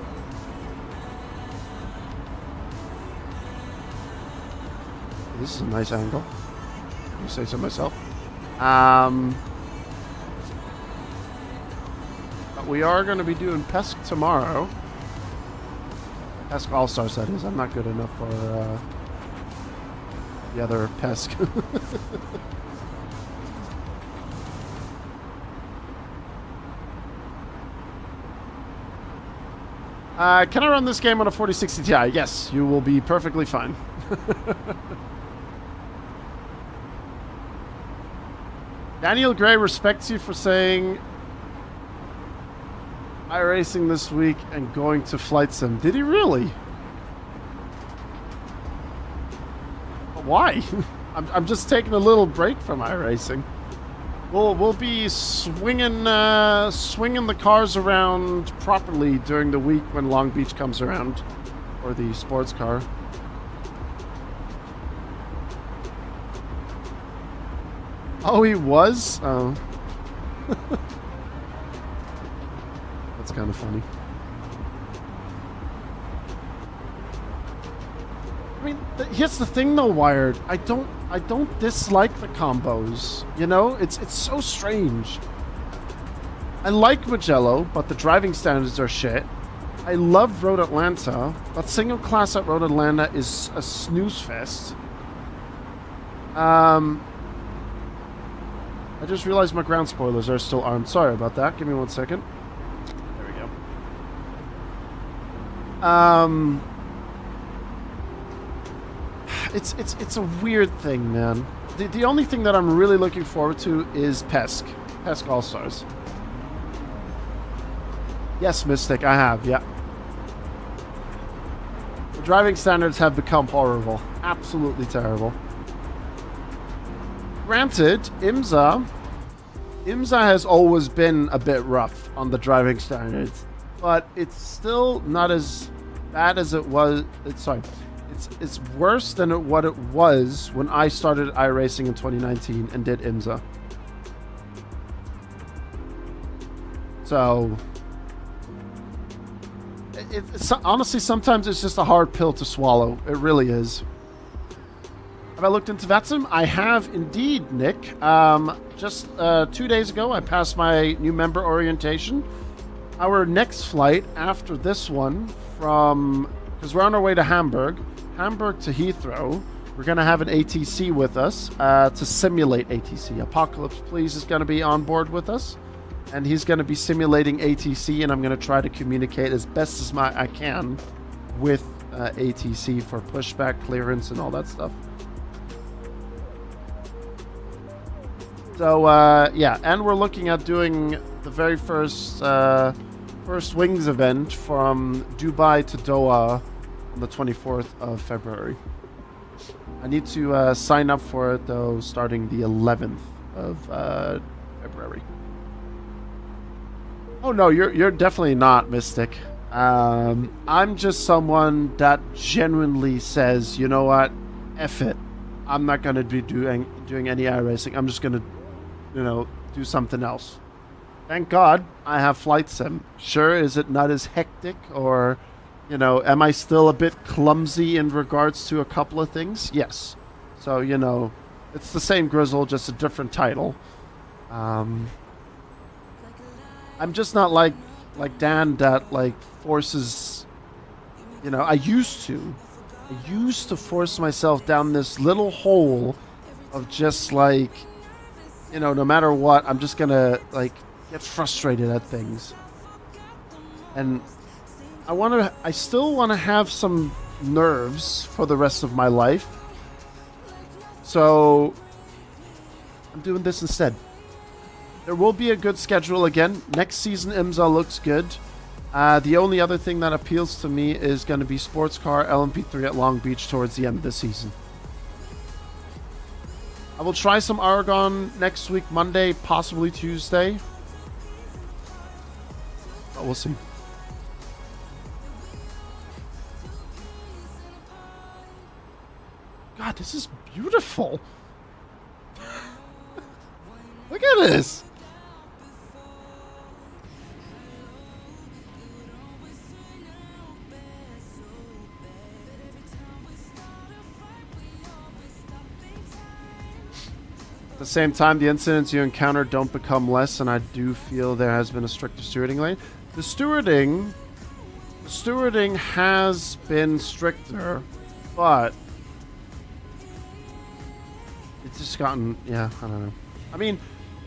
This is a nice angle. If you say so myself. But we are going to be doing PESC tomorrow. PESC All-Stars, that is. I'm not good enough for the other PESC. Can I run this game on a 4060 Ti? Yes, you will be perfectly fine. Daniel Gray respects you for saying iRacing this week and going to flight sim. Did he really? Why? I'm just taking a little break from iRacing. We'll be swinging the cars around properly during the week when Long Beach comes around, or the sports car. Oh, he was? Oh. That's kind of funny. I mean, here's the thing though, Wired. I don't dislike the combos. You know, it's so strange. I like Magello, but the driving standards are shit. I love Road Atlanta, but single class at Road Atlanta is a snooze fest. I just realized my ground spoilers are still armed. Sorry about that. Give me 1 second. There we go. It's a weird thing, man. The only thing that I'm really looking forward to is PESC All-Stars. Yes, Mystic, I have, yeah. The driving standards have become horrible. Absolutely terrible. Granted, IMSA has always been a bit rough on the driving standards, but it's still not as bad as it was. It's worse than what it was when I started iRacing in 2019 and did IMSA. So, honestly, sometimes it's just a hard pill to swallow. It really is. Have I looked into VATSIM? I have indeed, Nick. Just 2 days ago, I passed my new member orientation. Our next flight after this one because we're on our way to Hamburg to Heathrow, we're going to have an ATC with us to simulate ATC. Apocalypse Please is going to be on board with us, and he's going to be simulating ATC, and I'm going to try to communicate as best as I can with ATC for pushback, clearance, and all that stuff. So, yeah, and we're looking at doing the very first Wings event from Dubai to Doha on the 24th of February. I need to sign up for it, though, starting the 11th of February. Oh, no, you're definitely not, Mystic. I'm just someone that genuinely says, you know what, F it. I'm not going to be doing any iRacing. I'm just going to, do something else. Thank God I have flight sim. Sure, is it not as hectic, or, am I still a bit clumsy in regards to a couple of things? Yes. So, it's the same Grizzle, just a different title. I'm just not like Dan that forces, I used to force myself down this little hole of just no matter what, I'm just gonna get frustrated at things. And I still want to have some nerves for the rest of my life. So I'm doing this instead. There will be a good schedule again. Next season IMSA looks good. The only other thing that appeals to me is going to be sports car LMP3 at Long Beach towards the end of the season. I will try some Aragon next week, Monday, possibly Tuesday. But we'll see. God, this is beautiful. Look at this. At the same time, the incidents you encounter don't become less, and I do feel there has been a stricter stewarding lane. The stewarding has been stricter, but it's just gotten, yeah, I don't know. I mean,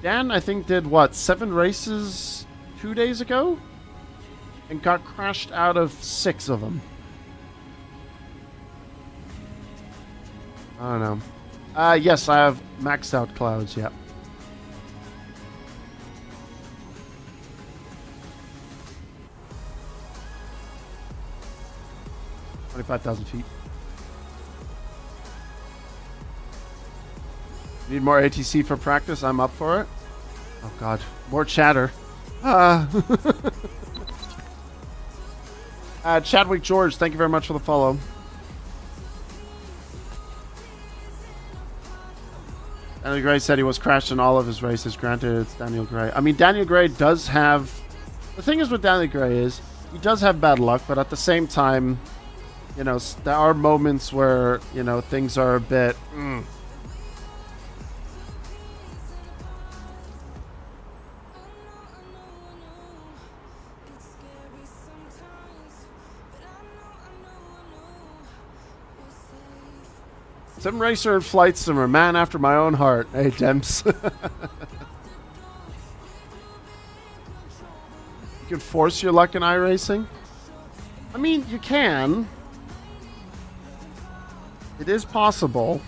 Dan, I think, did what, 7 races 2 days ago? And got crashed out of 6 of them. I don't know. Yes, I have maxed out clouds, yeah. $25,000 feet. Need more ATC for practice? I'm up for it. Oh god, more chatter. Chadwick George, thank you very much for the follow. Daniel Gray said he was crashed in all of his races. Granted, it's Daniel Gray. I mean, Daniel Gray does have... The thing is with Daniel Gray is, he does have bad luck, but at the same time, you know, there are moments where, you know, things are a bit... Sim Racer and Flight Simmer, man after my own heart. Hey, Temps. You can force your luck in iRacing? I mean, you can. It is possible.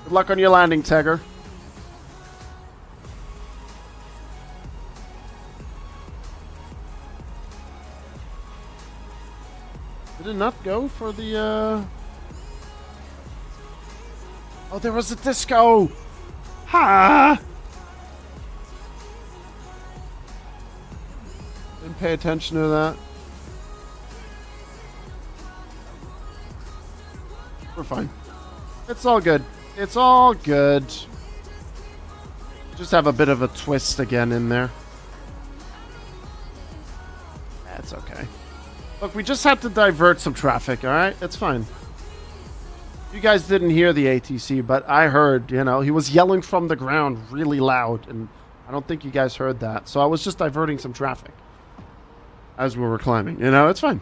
Good luck on your landing, Tegger. Did it not go for the, Oh, there was a disco! Ha! Didn't pay attention to that. We're fine. It's all good. It's all good. Just have a bit of a twist again in there. That's okay. Look, we just had to divert some traffic, alright? It's fine. You guys didn't hear the ATC, but I heard, you know, he was yelling from the ground really loud, and I don't think you guys heard that. So I was just diverting some traffic as we were climbing. You know, it's fine.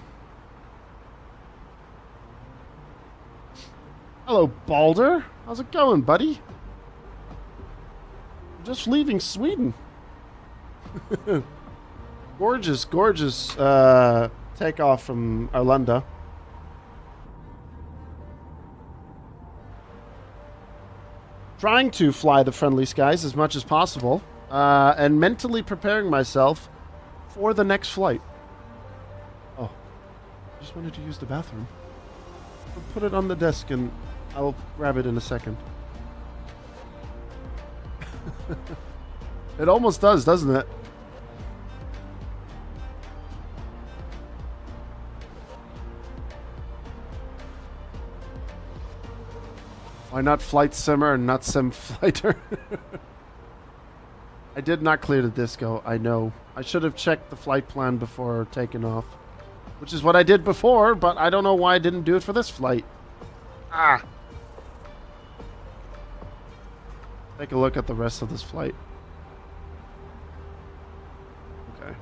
Hello, Balder. How's it going, buddy? I'm just leaving Sweden. Gorgeous, gorgeous takeoff from Arlanda. Trying to fly the friendly skies as much as possible, and mentally preparing myself for the next flight. Oh, I just wanted to use the bathroom. I'll put it on the desk and I'll grab it in a second. It almost does, doesn't it? Why not Flight Simmer and not Sim Fighter? I did not clear the disco, I know. I should have checked the flight plan before taking off. Which is what I did before, but I don't know why I didn't do it for this flight. Ah! Take a look at the rest of this flight. Okay.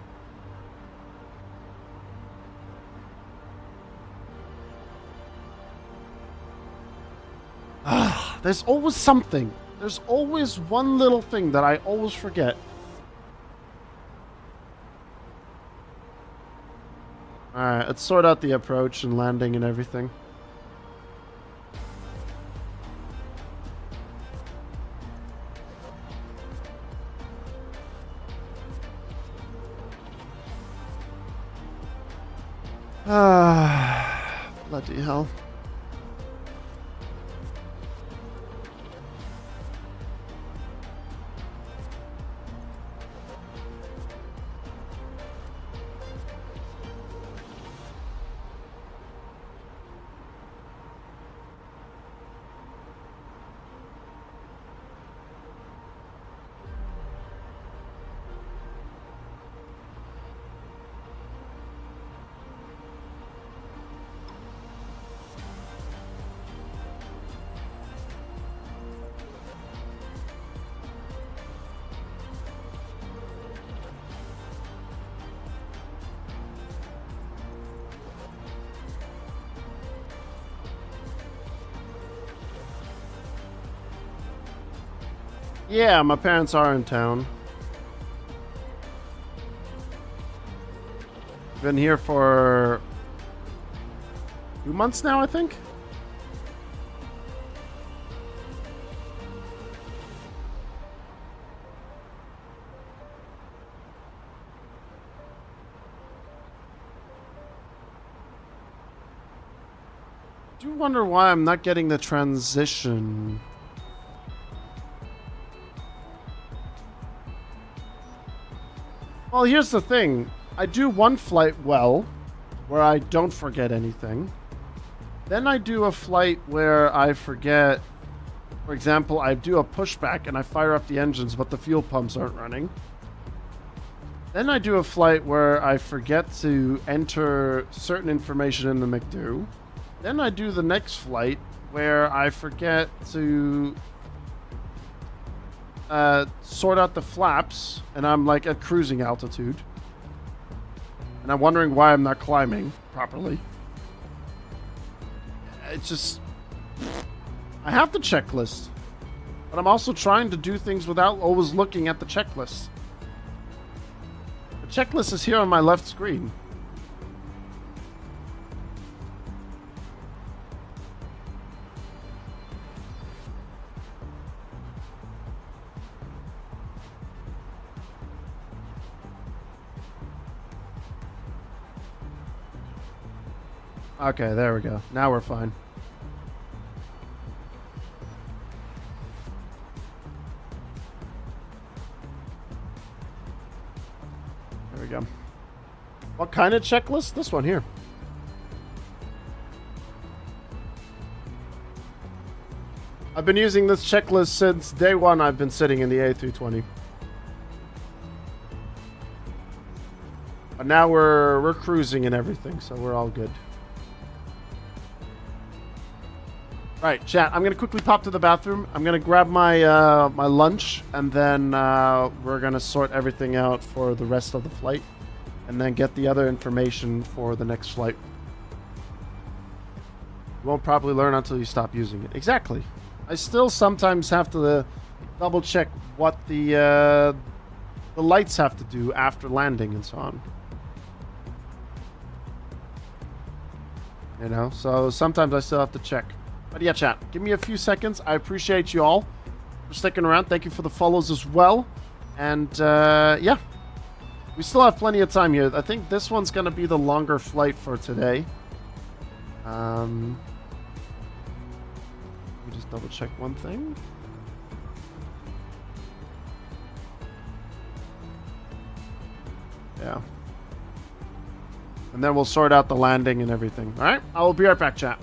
Ah, there's always something. There's always one little thing that I always forget. Alright, let's sort out the approach and landing and everything. Ah, bloody hell. Yeah, my parents are in town. Been here for 2 months now, I think. I do wonder why I'm not getting the transition. Well, here's the thing. I do one flight well, where I don't forget anything. Then I do a flight where I forget, for example, I do a pushback and I fire up the engines, but the fuel pumps aren't running. Then I do a flight where I forget to enter certain information in the McDo. Then I do the next flight where I forget to sort out the flaps, and I'm like at cruising altitude. And I'm wondering why I'm not climbing properly. It's just... I have the checklist, but I'm also trying to do things without always looking at the checklist. The checklist is here on my left screen. Okay, there we go. Now we're fine. There we go. What kind of checklist? This one here. I've been using this checklist since day one I've been sitting in the A320. But now we're cruising and everything, so we're all good. Right, chat, I'm going to quickly pop to the bathroom. I'm going to grab my my lunch, and then we're going to sort everything out for the rest of the flight, and then get the other information for the next flight. You won't probably learn until you stop using it. Exactly. I still sometimes have to double check what the lights have to do after landing and so on. You know, so sometimes I still have to check. But yeah, chat, give me a few seconds. I appreciate you all for sticking around. Thank you for the follows as well. And yeah, we still have plenty of time here. I think this one's going to be the longer flight for today. Let me just double check one thing. Yeah. And then we'll sort out the landing and everything. All right, I will be right back, chat.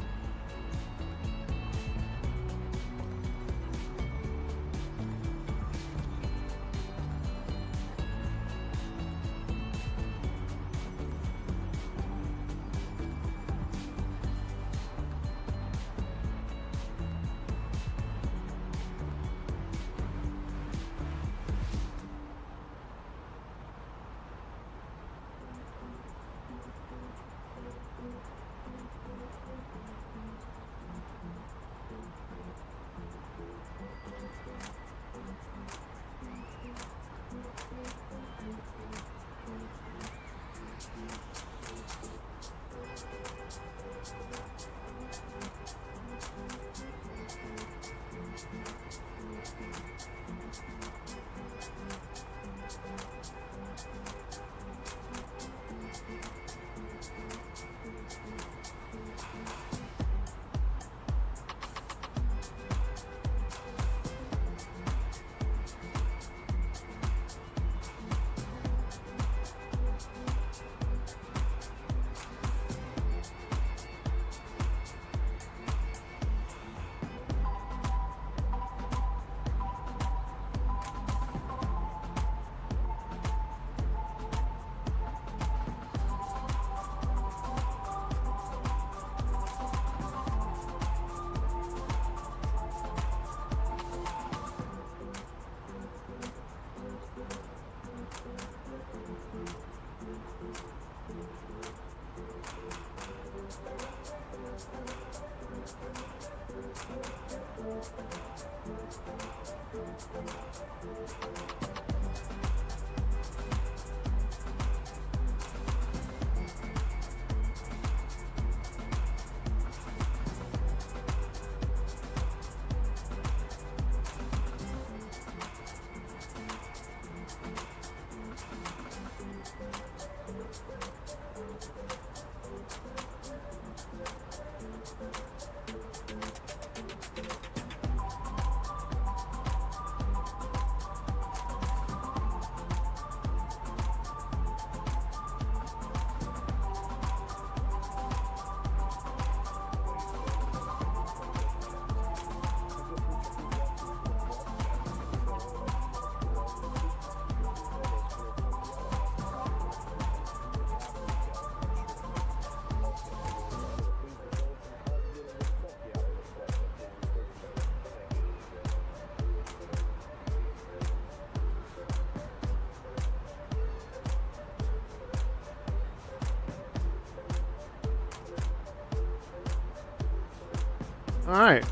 Alright.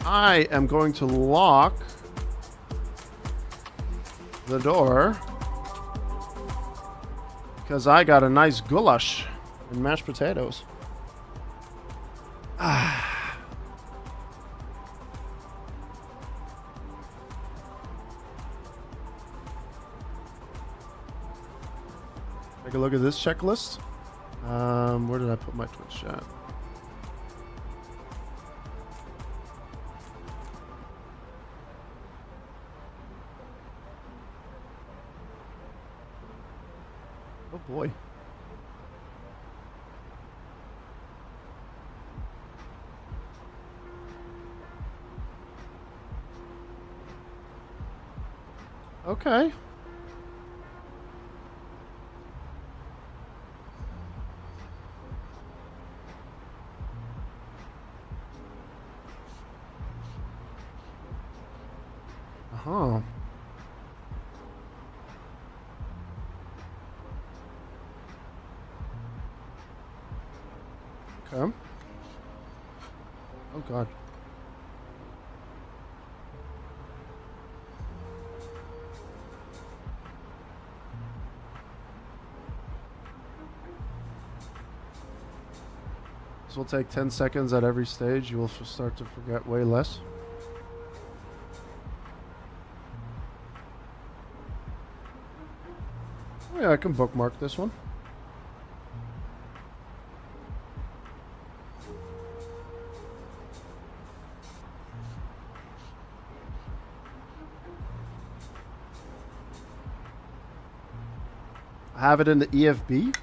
I am going to lock the door because I got a nice goulash and mashed potatoes. Take a look at this checklist. Where did I put my Twitch chat? Oh boy. Okay. Uh-huh. Okay. Oh god. This will take 10 seconds at every stage. You will start to forget way less. Oh yeah, I can bookmark this one. I have it in the EFB.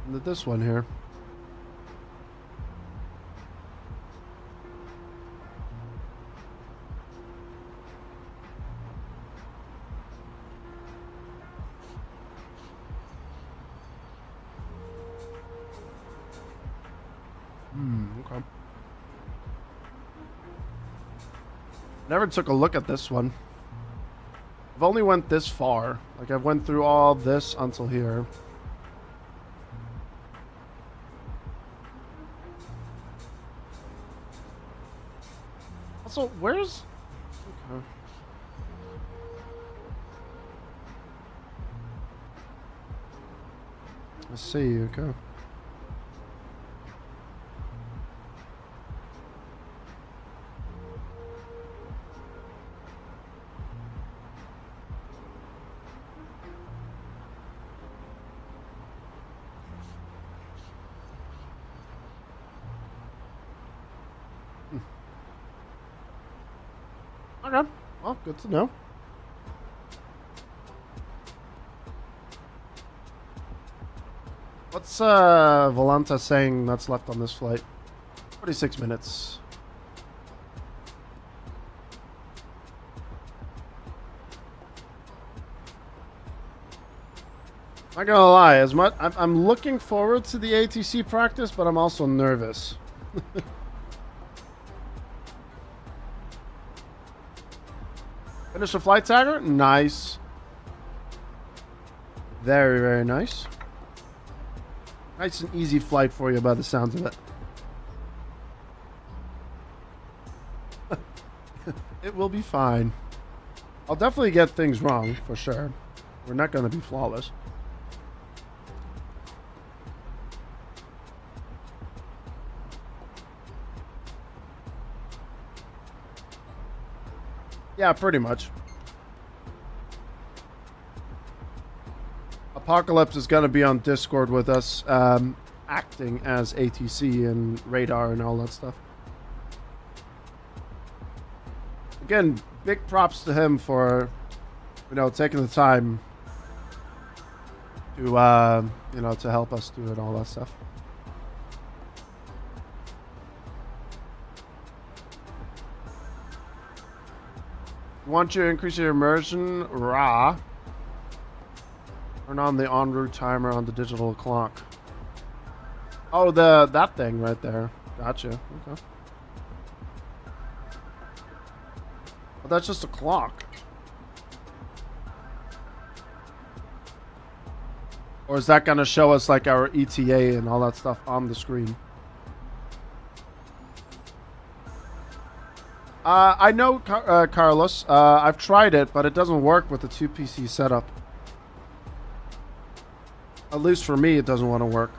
And this one here. Okay. Never took a look at this one. I've only went this far. Like, I've went through all this until here. Also, where's... Okay. I see, okay. Okay, well, good to know. What's Volanta saying that's left on this flight? 46 minutes. Not gonna lie, as much I'm looking forward to the ATC practice, but I'm also nervous. Finish the flight tagger. Nice. Very, very nice. Nice and easy flight for you by the sounds of it. It will be fine. I'll definitely get things wrong, for sure. We're not going to be flawless. Yeah, pretty much. Apocalypse is going to be on Discord with us, acting as ATC and radar and all that stuff. Again, big props to him for, taking the time to, to help us do it, all that stuff. Want you to increase your immersion? Rah. Turn on the en route timer on the digital clock. Oh, that thing right there. Gotcha. Okay. Well, that's just a clock. Or is that going to show us like our ETA and all that stuff on the screen? I know, Carlos. I've tried it, but it doesn't work with the 2 PC setup. At least for me, it doesn't want to work.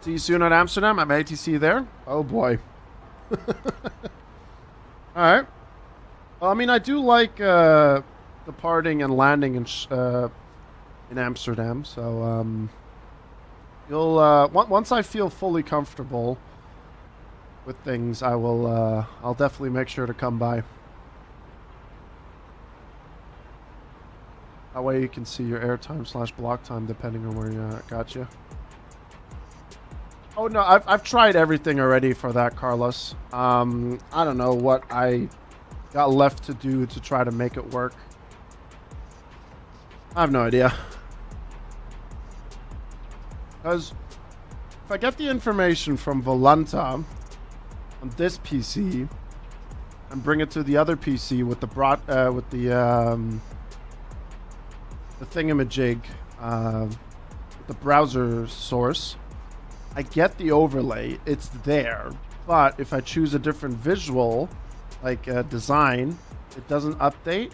See you soon at Amsterdam. I'm ATC there. Oh boy. Alright. Well, I mean, I do like departing and landing in Amsterdam, so you'll once I feel fully comfortable with things, I'll definitely make sure to come by. That way you can see your airtime / block time depending on where you're at. Gotcha. Oh no, I've tried everything already for that, Carlos. I don't know what I got left to do to try to make it work. I have no idea. Because if I get the information from Volanta on this PC and bring it to the other PC with the thingamajig, the browser source, I get the overlay. It's there, but if I choose a different visual, like design, it doesn't update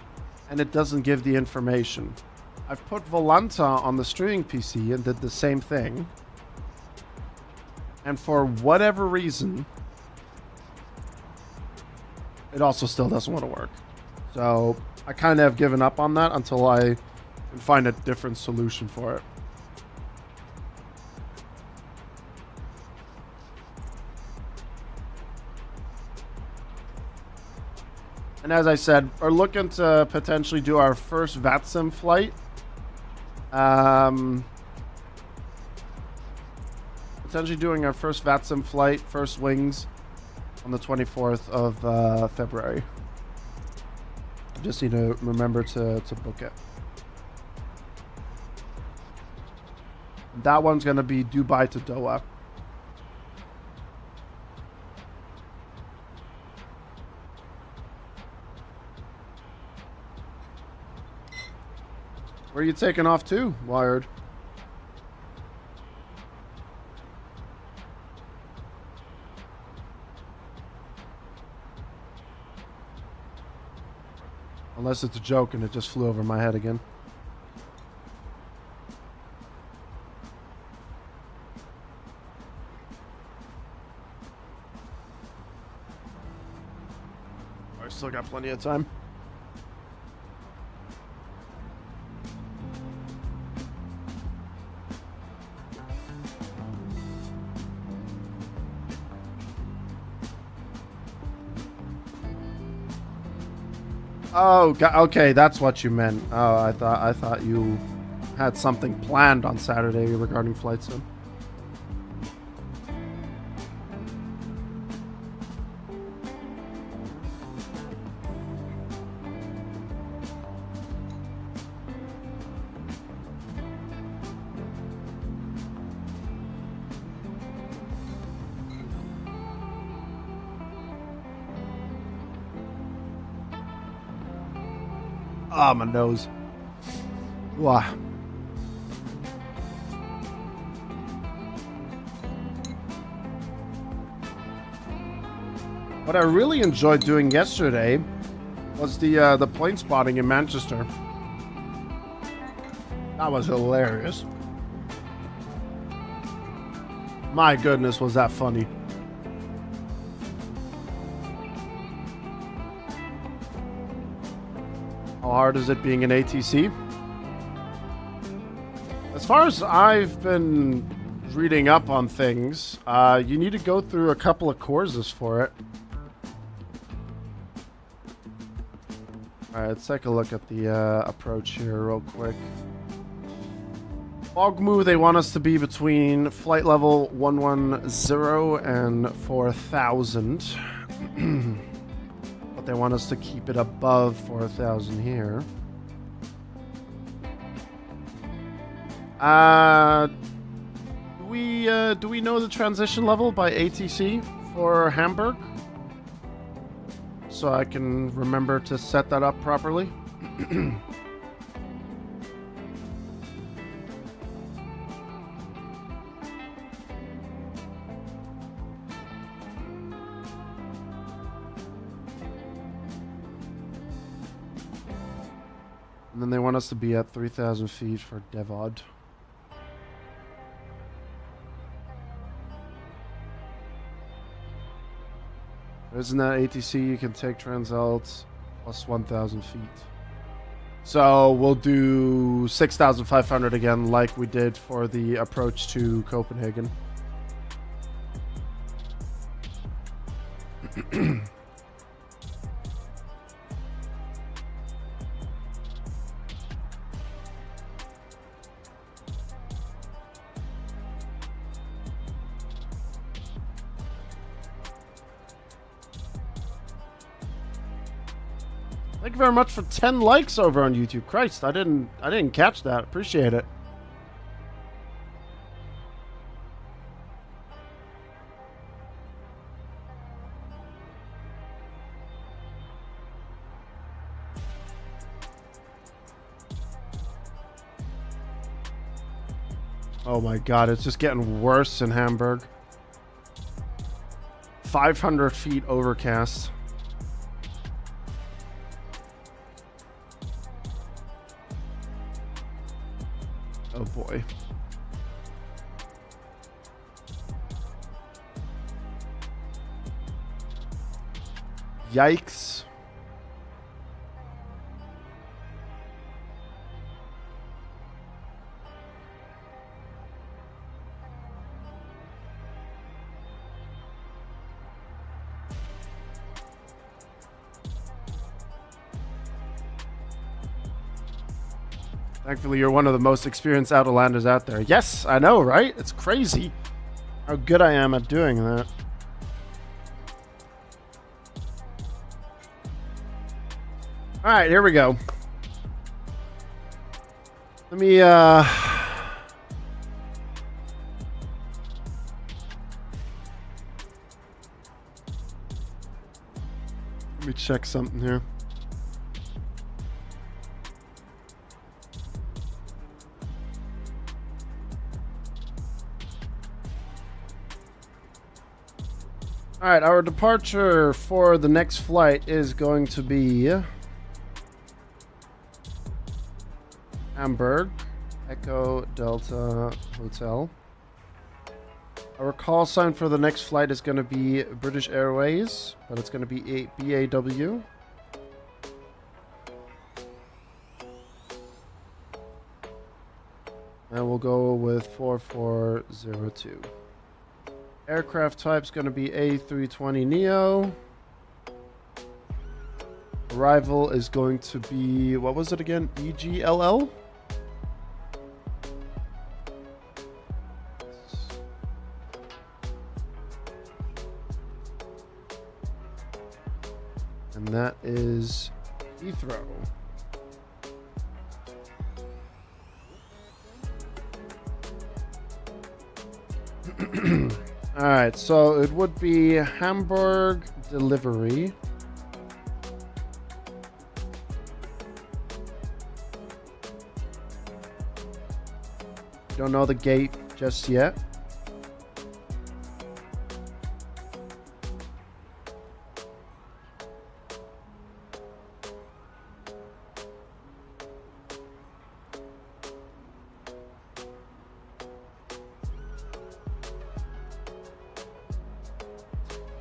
and it doesn't give the information. I've put Volanta on the streaming PC and did the same thing. And for whatever reason, it also still doesn't want to work. So I kind of have given up on that until I can find a different solution for it. And as I said, we're looking to potentially do our first VATSIM flight. Potentially doing our first VATSIM flight, first wings, on the 24th of February. I just need to remember to book it. That one's going to be Dubai to Doha. Where are you taking off to, Wired? Unless it's a joke and it just flew over my head again. I still got plenty of time. Oh, okay, that's what you meant. Oh, I thought you had something planned on Saturday regarding flight sim. Ah, my nose. Wah. What I really enjoyed doing yesterday was the plane spotting in Manchester. That was hilarious. My goodness, was that funny. How hard is it being an ATC? As far as I've been reading up on things, you need to go through a couple of courses for it. Alright, let's take a look at the approach here real quick. Ogmu, they want us to be between flight level 110 and 4000. But they want us to keep it above 4000 here. Do we know the transition level by ATC for Hamburg? So I can remember to set that up properly. And then they want us to be at 3,000 feet for DevOdd. Isn't that ATC? You can take Transalt plus 1,000 feet. So we'll do 6,500 again, like we did for the approach to Copenhagen. Thank you very much for 10 likes over on YouTube. Christ, I didn't catch that. Appreciate it. Oh my god, it's just getting worse in Hamburg. 500 feet overcast. Oh boy. Yikes. Thankfully, you're one of the most experienced Outlanders out there. Yes, I know, right? It's crazy how good I am at doing that. Alright, here we go. Let me, let me check something here. Alright, our departure for the next flight is going to be Hamburg, Echo Delta Hotel. Our call sign for the next flight is going to be British Airways, but it's going to be BAW. And we'll go with 4402. Aircraft type's going to be A320 Neo. Arrival is going to be, what was it again? EGLL? And that is Heathrow. Alright, so it would be Hamburg delivery. Don't know the gate just yet.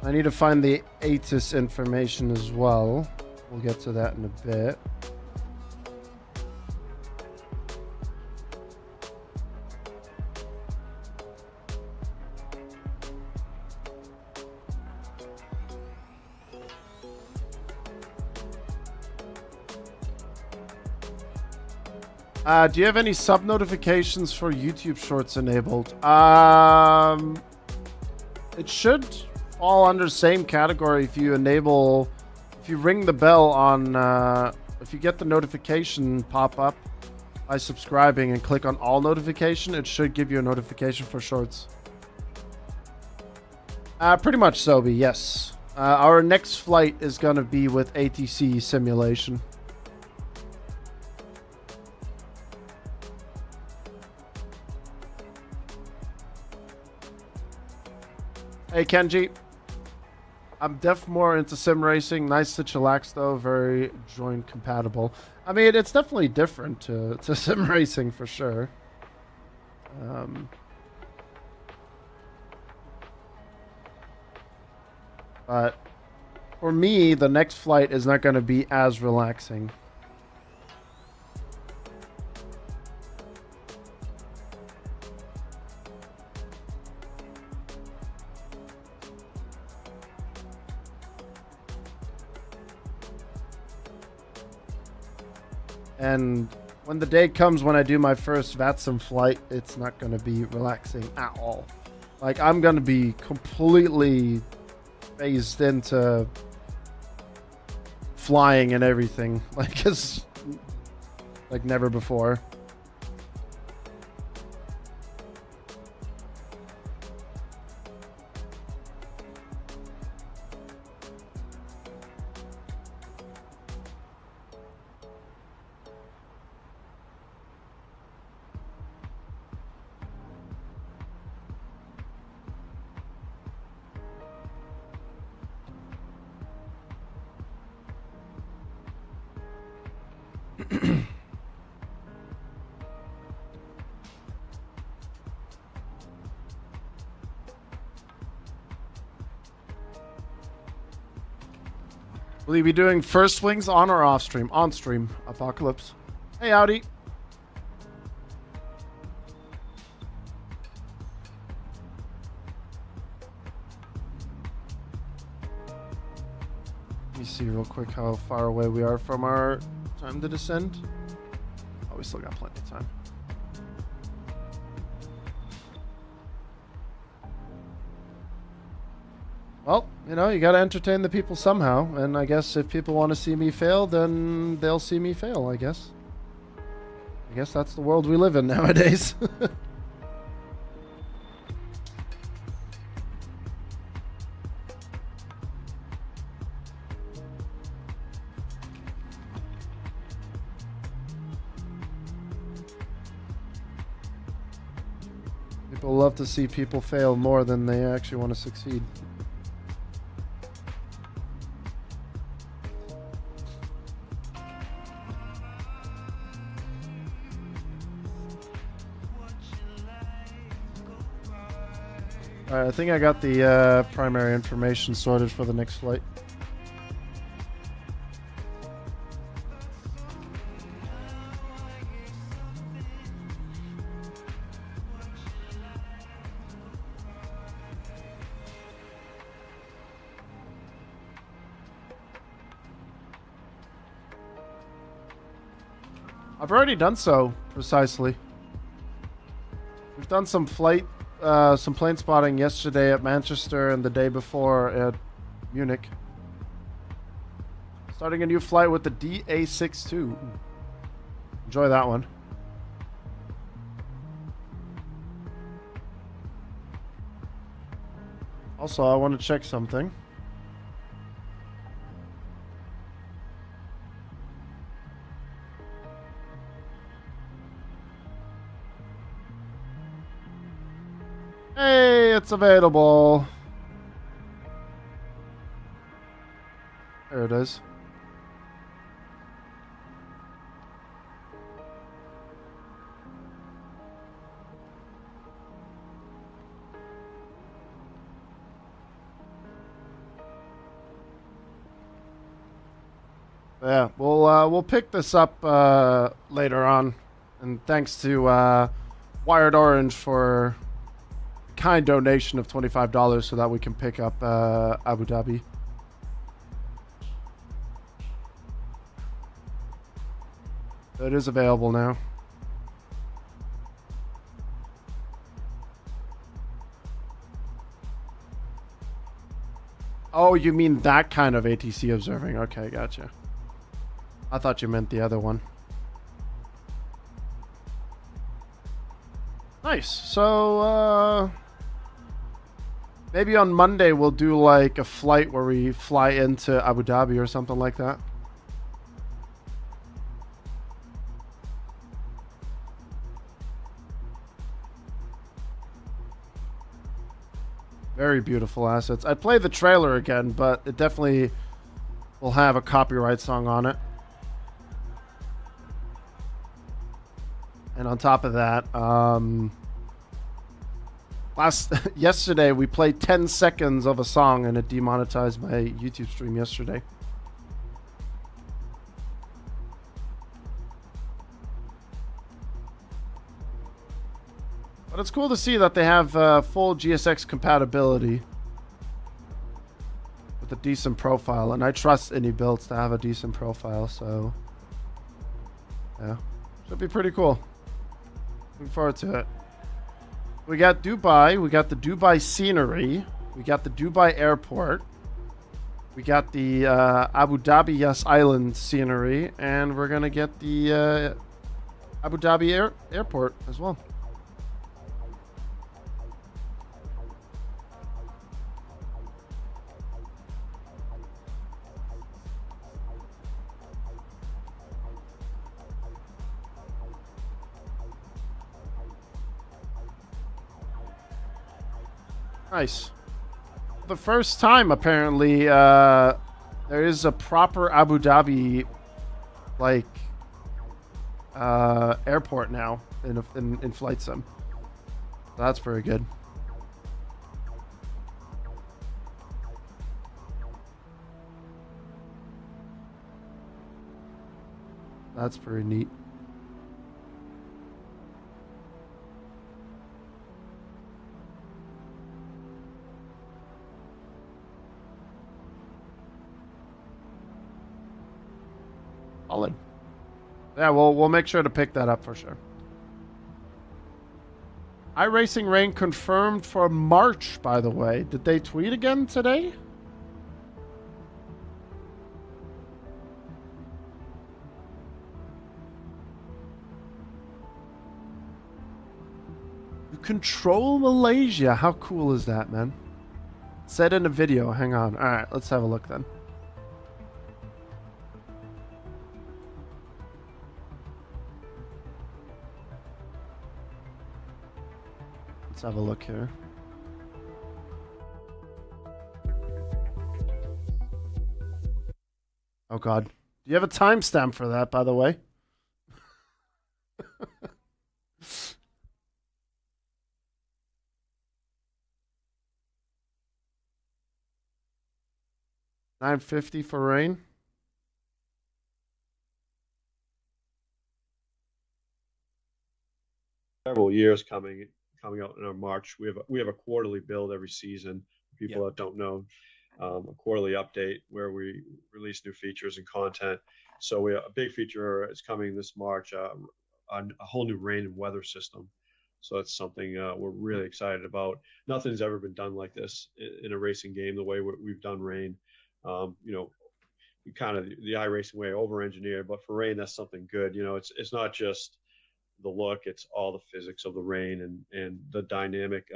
I need to find the ATIS information as well. We'll get to that in a bit. Do you have any sub notifications for YouTube Shorts enabled? It should fall under same category if you enable, if you ring the bell on, if you get the notification pop up by subscribing and click on all notification, it should give you a notification for Shorts. Pretty much so, yes. Our next flight is gonna be with ATC simulation. Hey Kenji, I'm def more into sim racing. Nice to chillax though, very joint compatible. I mean, it's definitely different to sim racing for sure. But for me, the next flight is not going to be as relaxing. And when the day comes when I do my first VATSIM flight, it's not going to be relaxing at all. Like, I'm going to be completely phased into flying and everything. Like, it's like never before. Will you be doing first wings on or off stream? On stream, Apocalypse. Hey, Audi. Let me see real quick how far away we are from our time to descend. Oh, we still got plenty of time. Well, you know, you gotta entertain the people somehow, and I guess if people want to see me fail, then they'll see me fail, I guess. I guess that's the world we live in nowadays. People love to see people fail more than they actually want to succeed. Alright, I think I got the primary information sorted for the next flight. I've already done so, precisely. We've done some some plane spotting yesterday at Manchester and the day before at Munich. Starting a new flight with the DA62. Enjoy that one. Also, I want to check something. Hey, it's available. There it is. Yeah, we'll pick this up later on, and thanks to Wired Orange for a kind donation of $25 so that we can pick up Abu Dhabi. It is available now. Oh, you mean that kind of ATC observing? Okay, gotcha. I thought you meant the other one. Nice. So, maybe on Monday we'll do like a flight where we fly into Abu Dhabi or something like that. Very beautiful assets. I'd play the trailer again, but it definitely will have a copyright song on it. And on top of that, yesterday we played 10 seconds of a song and it demonetized my YouTube stream yesterday. But it's cool to see that they have full GSX compatibility with a decent profile, and I trust any builds to have a decent profile, so yeah, should be pretty cool. Looking forward to it. We got Dubai, we got the Dubai scenery, we got the Dubai airport, we got the Abu Dhabi Yas Island scenery, and we're gonna get the Abu Dhabi airport as well. Nice. The first time, apparently, there is a proper Abu Dhabi, like, airport now in Flight Sim. That's very good. That's pretty neat. Solid. Yeah, we'll make sure to pick that up for sure. iRacing Rain confirmed for March, by the way. Did they tweet again today? You control Malaysia. How cool is that, man? Said in a video. Hang on. All right, let's have a look then. Let's have a look here. Oh God. Do you have a timestamp for that, by the way? $9.50 for rain. Several years coming out in our March. We have a quarterly build every season. People that don't know, a quarterly update where we release new features and content. So a big feature is coming this March, a whole new rain and weather system. So that's something we're really excited about. Nothing's ever been done like this in a racing game, the way we've done rain. You know, kind of the iRacing way over-engineered, but for rain, that's something good. You know, it's not just the look, it's all the physics of the rain and the dynamic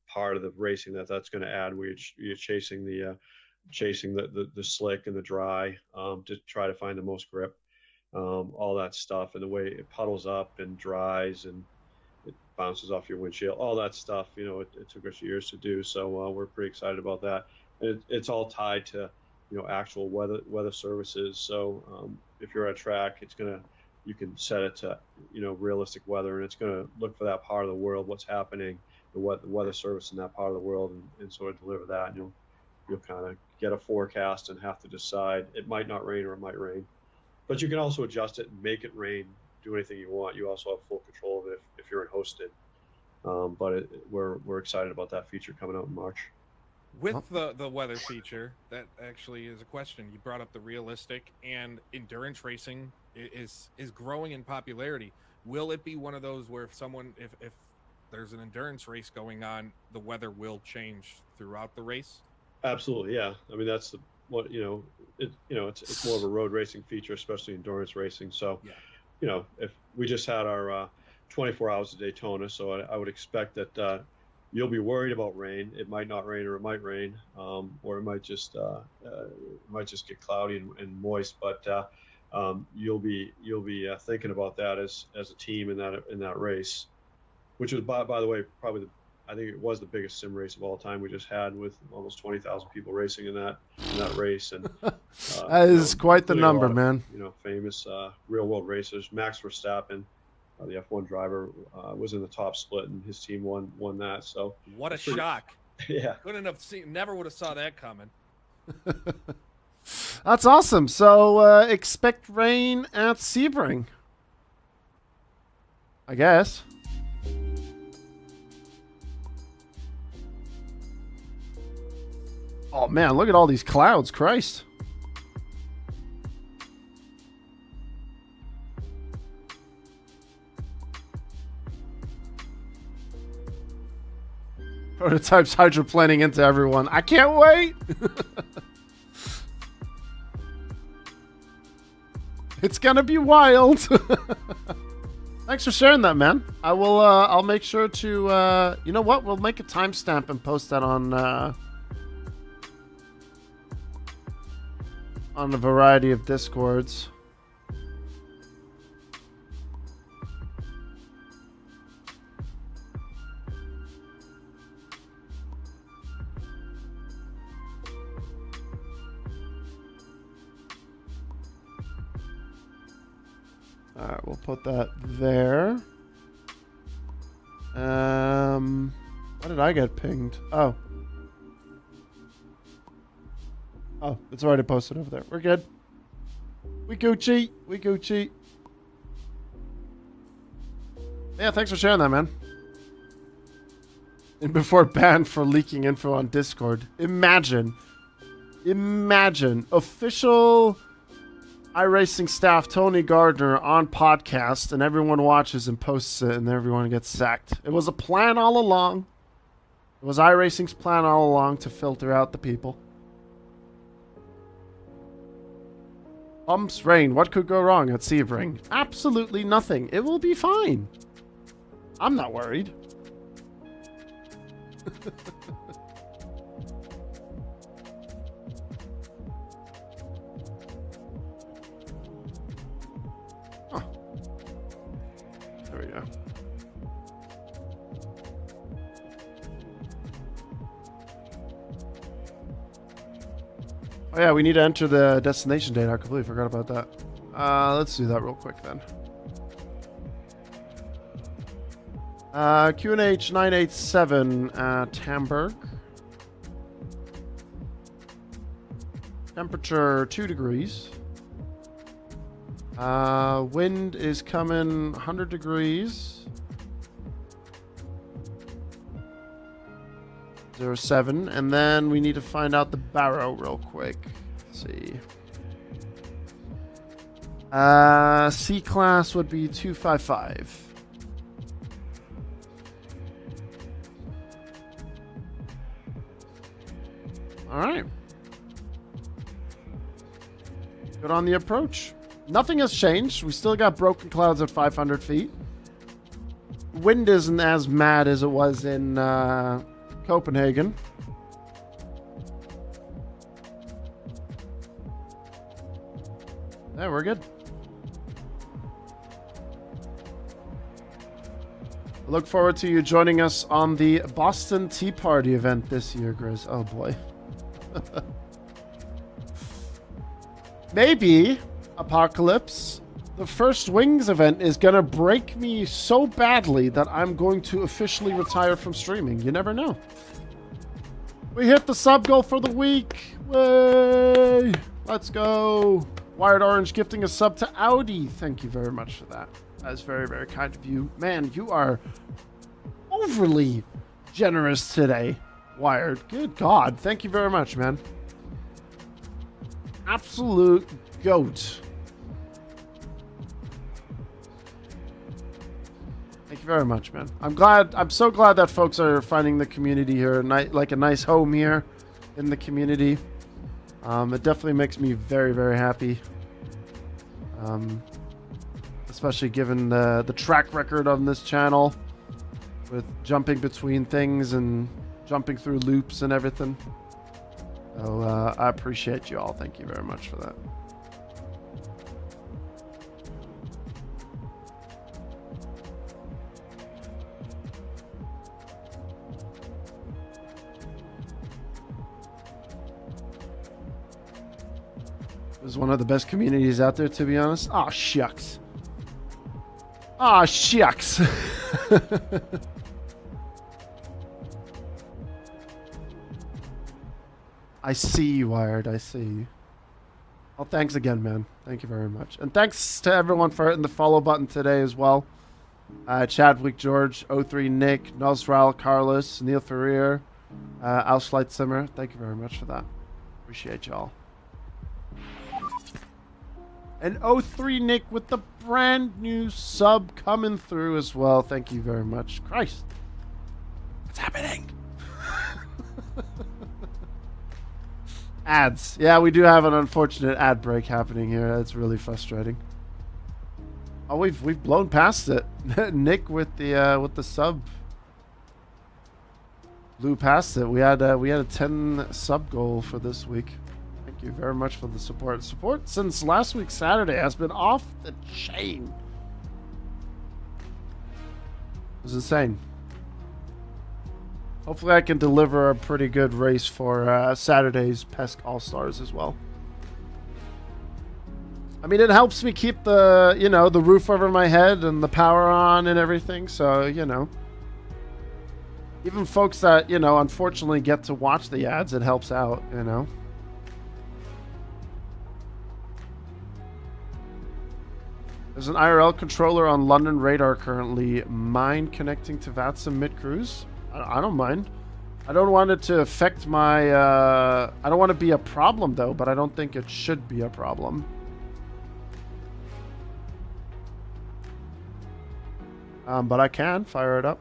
part of the racing that's going to add, where you're chasing the slick and the dry to try to find the most grip, all that stuff, and the way it puddles up and dries, and bounces off your windshield, all that stuff. You know, it took us years to do, so we're pretty excited about that. It's all tied to, you know, actual weather services. So if you're at track, you can set it to, you know, realistic weather, and it's going to look for that part of the world, what's happening, the weather service in that part of the world, and sort of deliver that. And you'll kind of get a forecast and have to decide. It might not rain or it might rain, but you can also adjust it and make it rain, do anything you want. You also have full control of it if you're in hosted. But we're excited about that feature coming out in March. With the weather feature, that actually is a question. You brought up the realistic, and endurance racing is growing in popularity. Will it be one of those where if there's an endurance race going on, the weather will change throughout the race? Absolutely, yeah. I mean, that's it's more of a road racing feature, especially endurance racing. So, yeah. You know, if we just had our 24 hours of Daytona, so I would expect that you'll be worried about rain. It might not rain, or it might rain, or it might just get cloudy and moist. But you'll be thinking about that as a team in that race, which was by the way probably I think it was the biggest sim race of all time we just had, with almost 20,000 people racing in that race. And that is quite the number, man. You know, famous real world racers. Max Verstappen, the F1 driver, was in the top split, and his team won that. So what a shock! Yeah, couldn't have seen. Never would have saw that coming. That's awesome. So expect rain at Sebring, I guess. Oh man, look at all these clouds, Christ. Prototypes hydroplaning into everyone. I can't wait. It's gonna be wild. Thanks for sharing that, man. I will. I'll make sure to. You know what? We'll make a timestamp and post that on a variety of Discords. All right, we'll put that there. Why did I get pinged? Oh, it's already posted over there. We're good. We Gucci. Yeah, thanks for sharing that, man. And before banned for leaking info on Discord. Imagine official iRacing staff Tony Gardner on podcast, and everyone watches and posts it, and everyone gets sacked. It was a plan all along. It was iRacing's plan all along to filter out the people. Pumps rain. What could go wrong at Sebring? Absolutely nothing. It will be fine. I'm not worried. Oh. There we go. Oh yeah, we need to enter the destination date. I completely forgot about that. Let's do that real quick then. QNH 987 at Hamburg. Temperature 2 degrees. Wind is coming 100 degrees. 07, and then we need to find out the barrow real quick. Let's see. C class would be 255. All right. Good on the approach. Nothing has changed. We still got broken clouds at 500 feet. Wind isn't as mad as it was in Copenhagen. Yeah, we're good. I look forward to you joining us on the Boston Tea Party event this year, Grizz. Oh boy. Maybe, Apocalypse, the First Wings event is going to break me so badly that I'm going to officially retire from streaming. You never know. We hit the sub goal for the week. Way! Let's go. Wired Orange gifting a sub to Audi. Thank you very much for that. That is very, very kind of you. Man, you are overly generous today, Wired. Good God. Thank you very much, man. Absolute goat. Thank you very much, man. I'm so glad that folks are finding the community here, like a nice home here in the community. It definitely makes me very, very happy. Especially given the track record on this channel with jumping between things and jumping through loops and everything. So I appreciate you all. Thank you very much for that. This is one of the best communities out there, to be honest. Aw, shucks. Aw, shucks. I see you, Wired. I see you. Well, thanks again, man. Thank you very much. And thanks to everyone for hitting the follow button today as well. Chadwick George, O3 Nick, Nosral Carlos, Neil Ferrier, Ausflight Simmer. Thank you very much for that. Appreciate y'all. And O3 Nick with the brand new sub coming through as well. Thank you very much. Christ. What's happening? Ads. Yeah, we do have an unfortunate ad break happening here. It's really frustrating. Oh, we've blown past it. Nick with the sub blew past it. We had a 10 sub goal for this week. Thank you very much for the support. Support since last week Saturday has been off the chain. It was insane. Hopefully I can deliver a pretty good race for Saturday's PESC All-Stars as well. I mean, it helps me keep the, the roof over my head and the power on and everything. So, even folks that, unfortunately get to watch the ads, it helps out, There's an IRL controller on London radar currently. Mind connecting to VATSIM mid-cruise? I don't mind. I don't want it to affect my... I don't want to be a problem, though, but I don't think it should be a problem. But I can fire it up.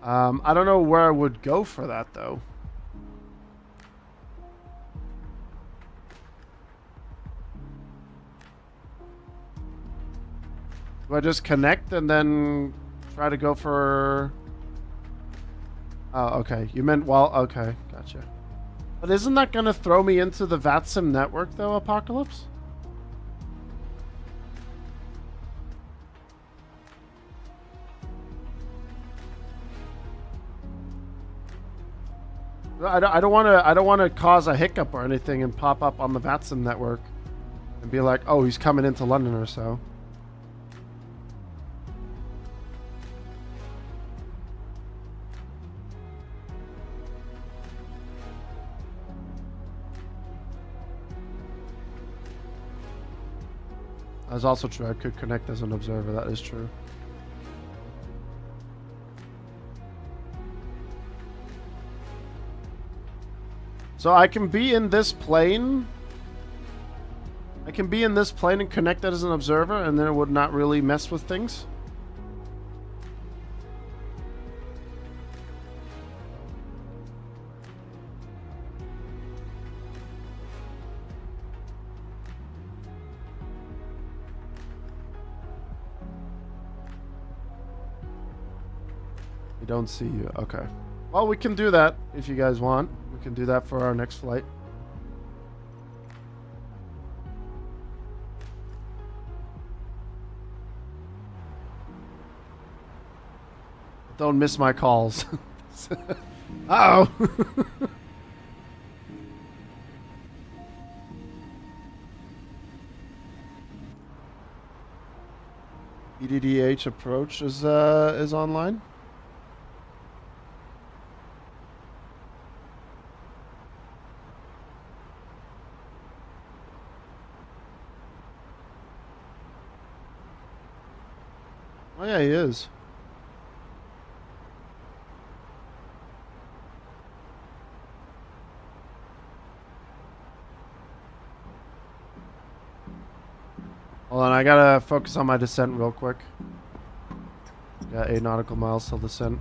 I don't know where I would go for that, though. Do I just connect and then try to go for... Oh, okay. You meant while... Okay, gotcha. But isn't that going to throw me into the VATSIM network, though, Apocalypse? I don't want to cause a hiccup or anything and pop up on the VATSIM network and be like, oh, he's coming into London or so. That's also true. I could connect as an observer. That is true. So I can be in this plane. I can be in this plane and connect that as an observer, and then it would not really mess with things. Don't see you. Okay. Well, we can do that if you guys want. We can do that for our next flight. Don't miss my calls. Uh-oh. EDDH approach is online. Oh yeah, he is. Hold on, I gotta focus on my descent real quick. Got 8 nautical miles till descent.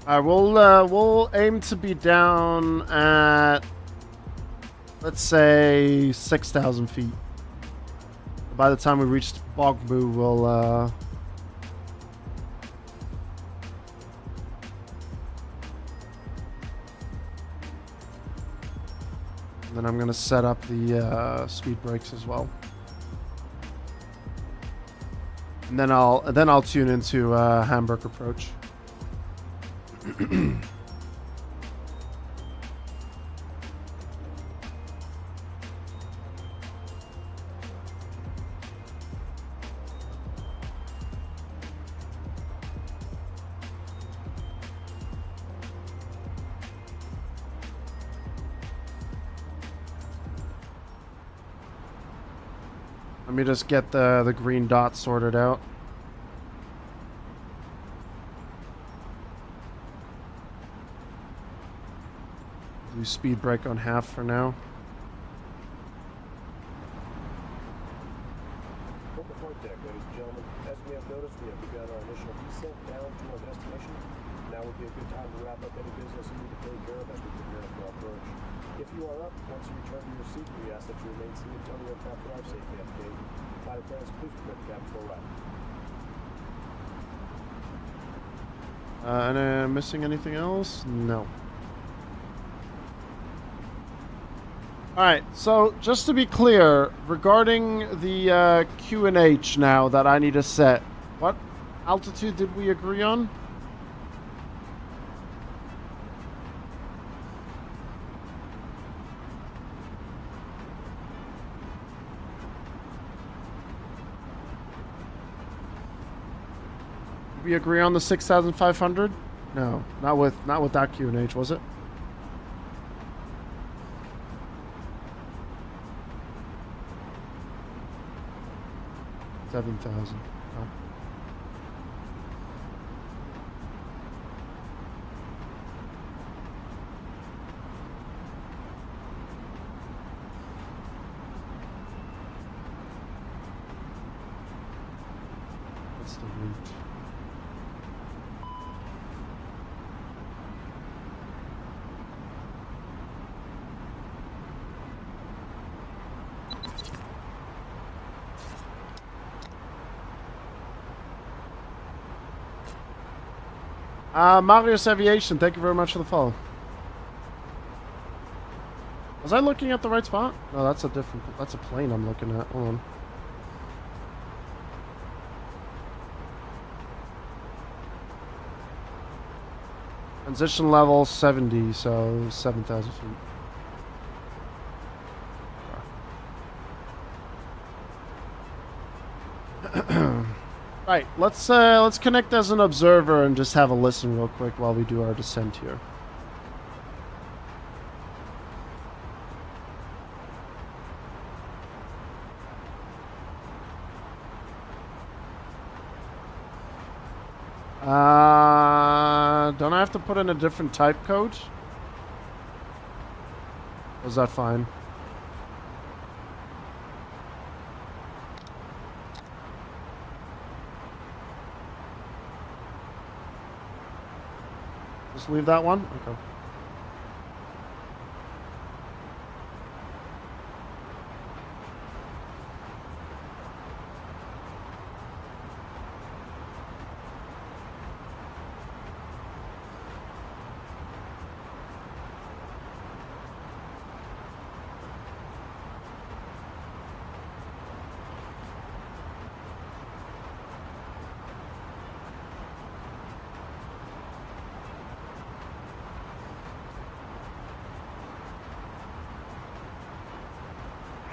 Alright, we'll aim to be down at, let's say, 6,000 feet. By the time we reach Bogbu, we'll and then I'm gonna set up the speed brakes as well. And then I'll tune into Hamburg approach. Let me just get the green dot sorted out. Do speed brake on half for now. Welcome flight deck, ladies and gentlemen. As we have noticed, we have begun our initial descent down to our destination. Now would be a good time to wrap up any business you need to take care of as we prepare for our approach. If you are up, once you return to your seat, we ask that you remain seated until the aircraft arrives safely at the gate. Flight attendants, please prepare the cabin for arrival. And missing anything else? No. Alright, so just to be clear, regarding the Q&H now that I need to set, what altitude did we agree on? Did we agree on the 6,500? No, not with that Q&H, was it? 7,000. Oh. What's the route? Marius Aviation, thank you very much for the follow. Was I looking at the right spot? No, that's a plane I'm looking at. Hold on. Transition level 70, so 7,000 feet. Right, let's connect as an observer and just have a listen real quick while we do our descent here. Don't I have to put in a different type code? Or is that fine? Just leave that one? Okay.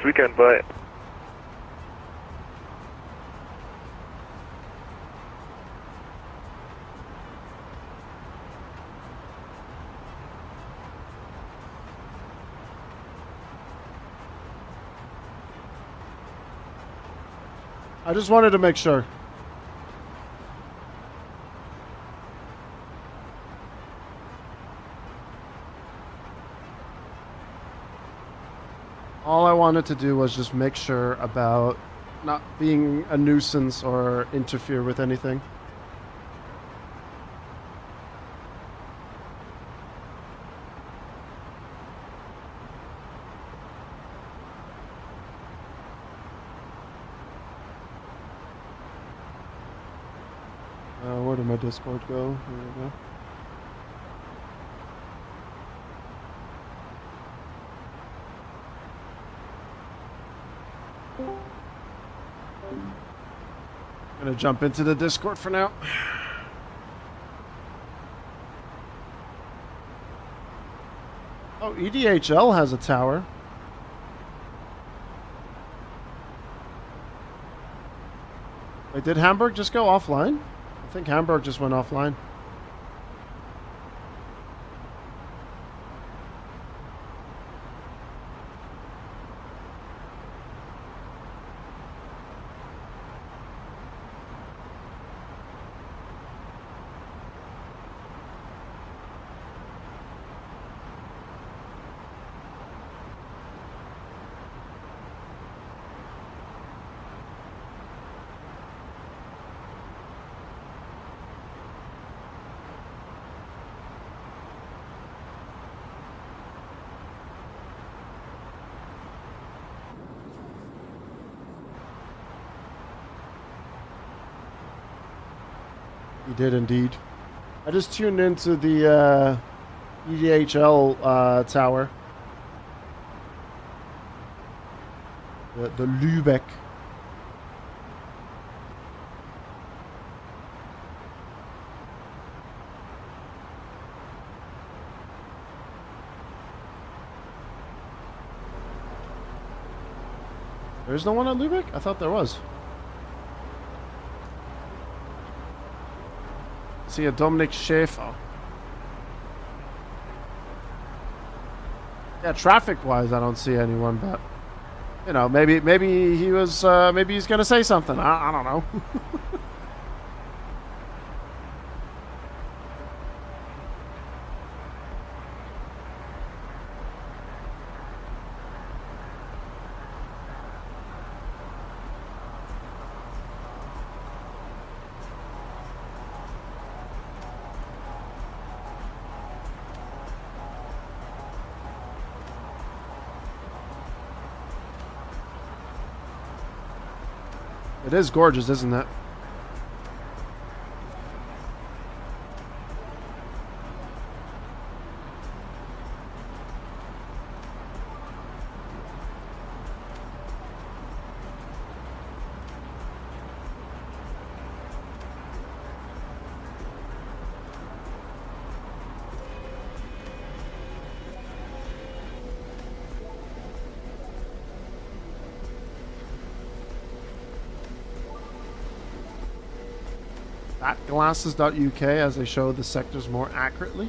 Weekend, bye. I just wanted to make sure. All I wanted to do was just make sure about not being a nuisance or interfere with anything. Where did my Discord go? Here we go. I'm gonna jump into the Discord for now. Oh, EDDH has a tower. Wait, did Hamburg just go offline? I think Hamburg just went offline. He did indeed. I just tuned into the EDHL tower. The Lübeck. There's no one on Lübeck? I thought there was. See a Dominic Schaefer. Yeah, traffic-wise, I don't see anyone, but you know, maybe he was, maybe he's gonna say something. I don't know. It is gorgeous, isn't it? Glasses.uk as they show the sectors more accurately.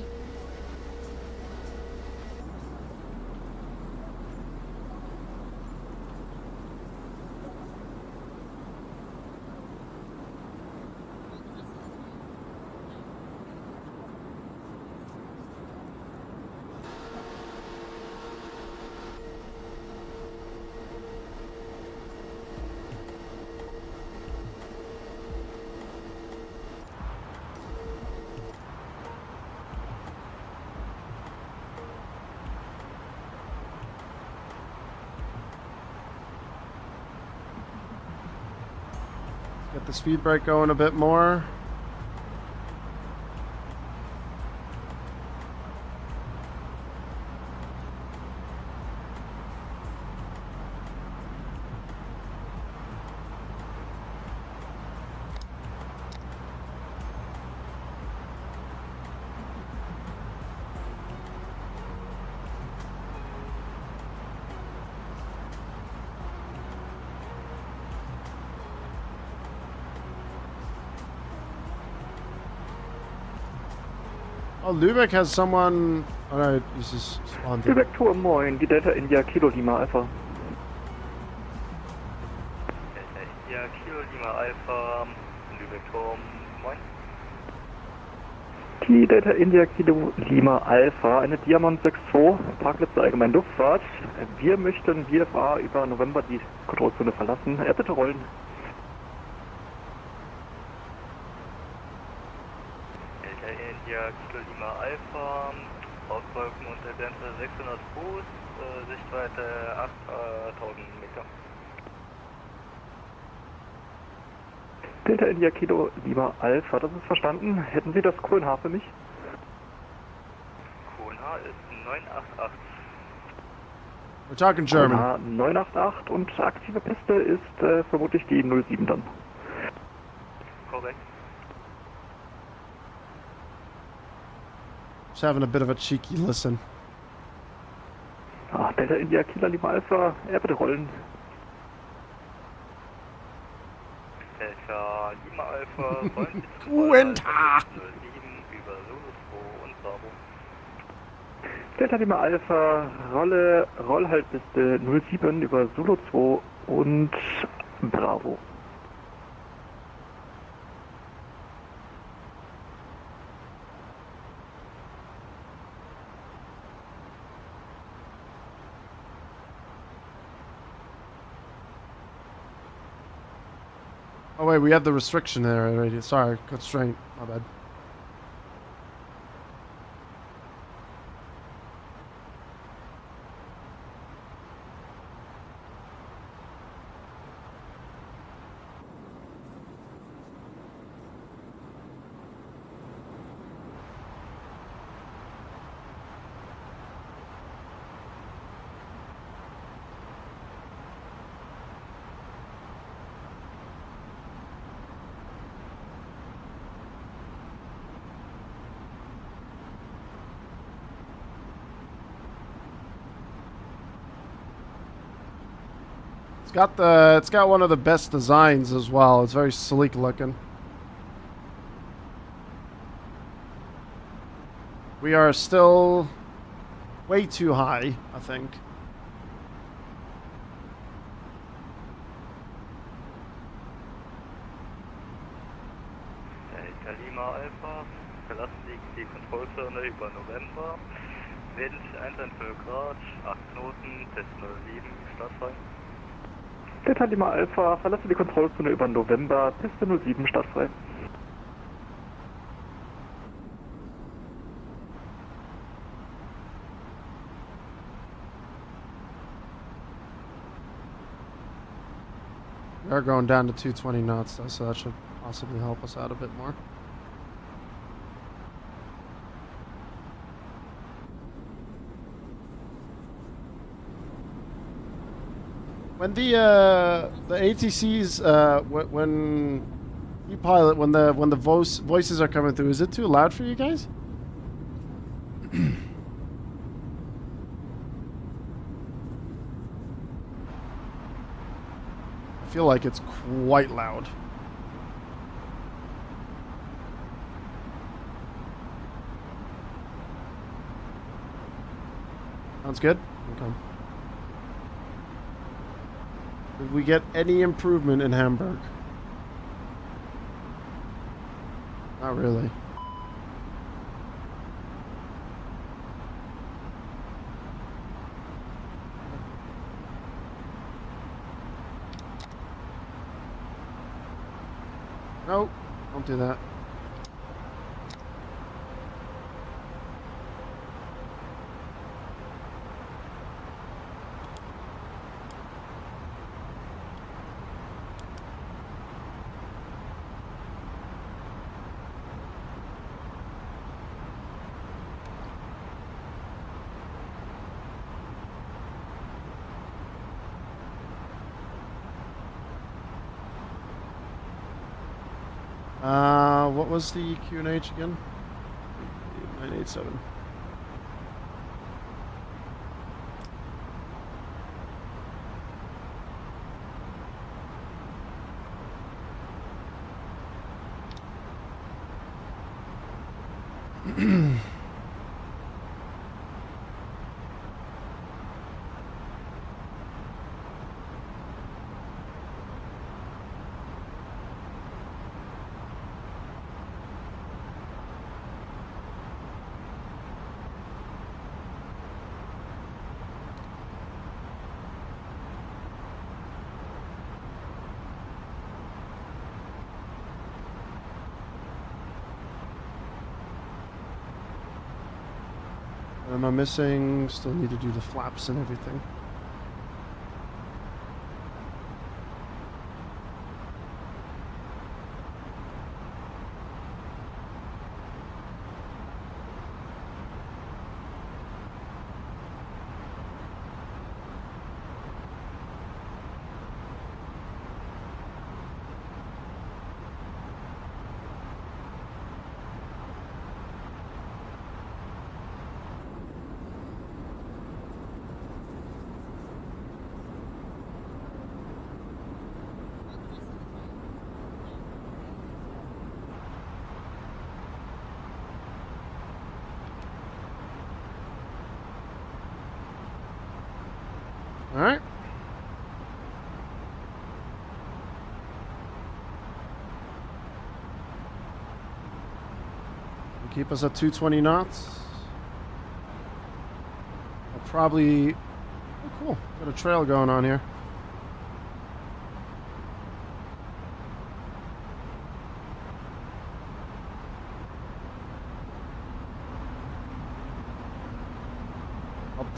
Get the speed brake going a bit more. Oh, Lübeck has someone. Alright, this is spawned. Lübeck Tour, moin, die Delta India Kilo Lima Alpha. Delta India Kilo Lima Alpha, Lübeck Tour, moin. Die Delta India Kilo Lima Alpha, eine Diamond 6-2, Parkplätze Allgemeine Luftfahrt. Wir möchten VFA über November die Kontrollzone verlassen. Bitte rollen. Delta India Kilo Lima Alpha, Ausfolgen unter Grenze 600 Fuß, Sichtweite 8000 Meter. Delta India Kilo Lima Alpha, das ist verstanden. Hätten Sie das QNH für mich? QNH ist 988. We're talking German. QNH 988 und aktive Piste ist vermutlich die 07 dann. Korrekt. Just having a bit of a cheeky listen. Delta India Kilo Lima Alpha, bitte rollen. Delta Lima Alpha, rollen Sie zum QNH 07 über Zulu 2 und Bravo. Delta Lima Alpha, Rollhaltpiste 07 über Zulu 2 und Bravo. Oh wait, we have the restriction there already. Sorry, constraint. My bad. It's got one of the best designs as well. It's very sleek looking. We are still way too high, I think. Delta Lima Alpha, verlassen Sie die Kontrollzone über November. Wind 1,5 Grad, 8 Knoten, Test 07, startfrei. Delta Lima Alpha, verlasse die Kontrollzone über November, Piste 07, startfrei. We are going down to 220 knots though, so that should possibly help us out a bit more. When the ATCs when you pilot, when the voices are coming through, is it too loud for you guys? I feel like it's quite loud. Sounds good? Okay. Did we get any improvement in Hamburg? Not really. Nope, don't do that. What was the QNH again? 987. What am I missing? Still need to do the flaps and everything. All right. Keep us at 220 knots. I'll probably... Oh, cool. Got a trail going on here.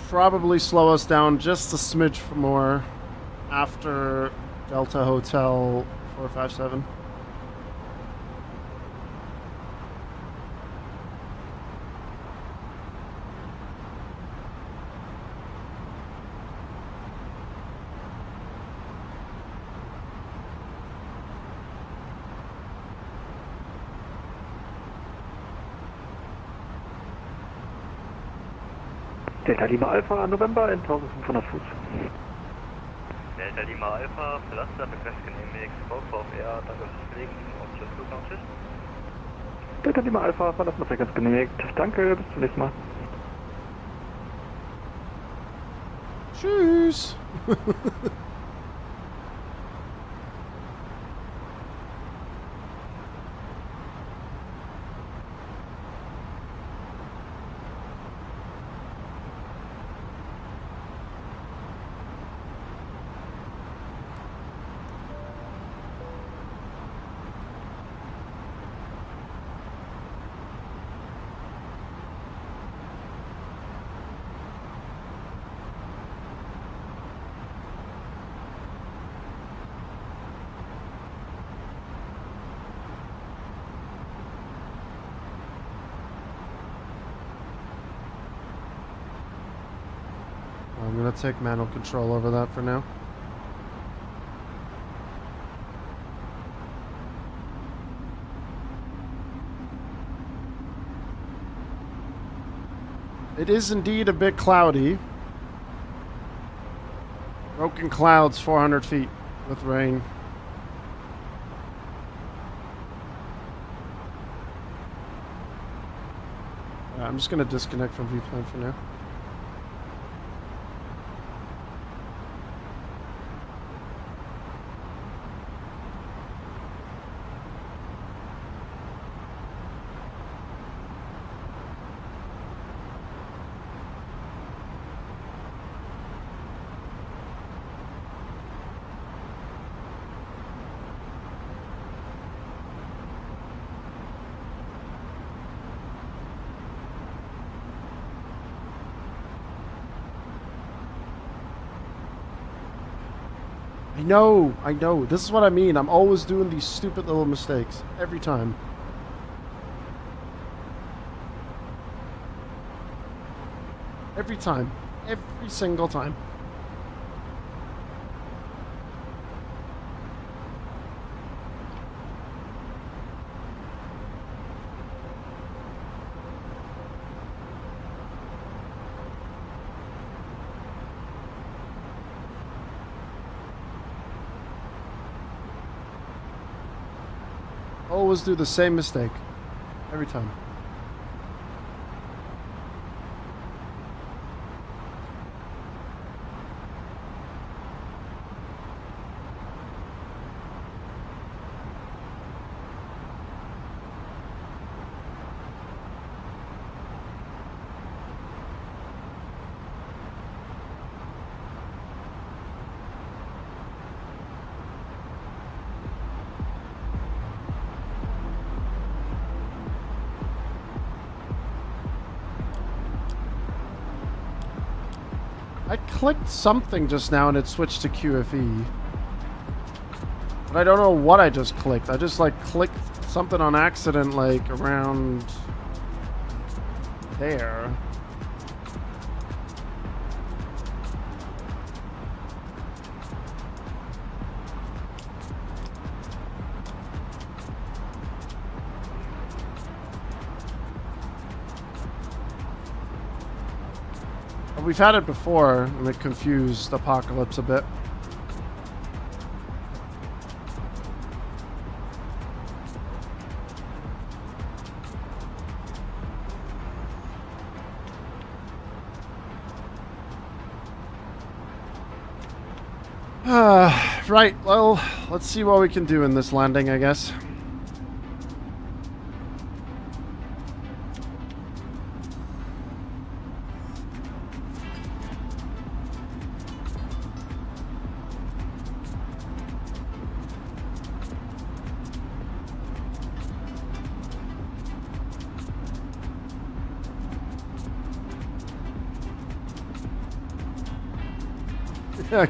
Probably slow us down just a smidge more after Delta Hotel 457. Delta Lima Alpha, November in 1500 Fuß. Delta Lima Alpha, verlassen der Verkehr genehmigt, VVR, danke fürs Fliegen und tschüss, Flughafen, tschüss. Delta Lima Alpha, verlassen der Verkehr genehmigt. Danke, bis zum nächsten Mal. Tschüss. I'm going to take manual control over that for now. It is indeed a bit cloudy. Broken clouds 400 feet with rain. I'm just going to disconnect from viewplane for now. I know. This is what I mean. I'm always doing these stupid little mistakes. Every time. Every time. Every single time. always do the same mistake. Every time. I clicked something just now and it switched to QFE. But I don't know what I just clicked. I just like clicked something on accident like around there. We've had it before, and it confused Apocalypse a bit. Right, well, let's see what we can do in this landing, I guess.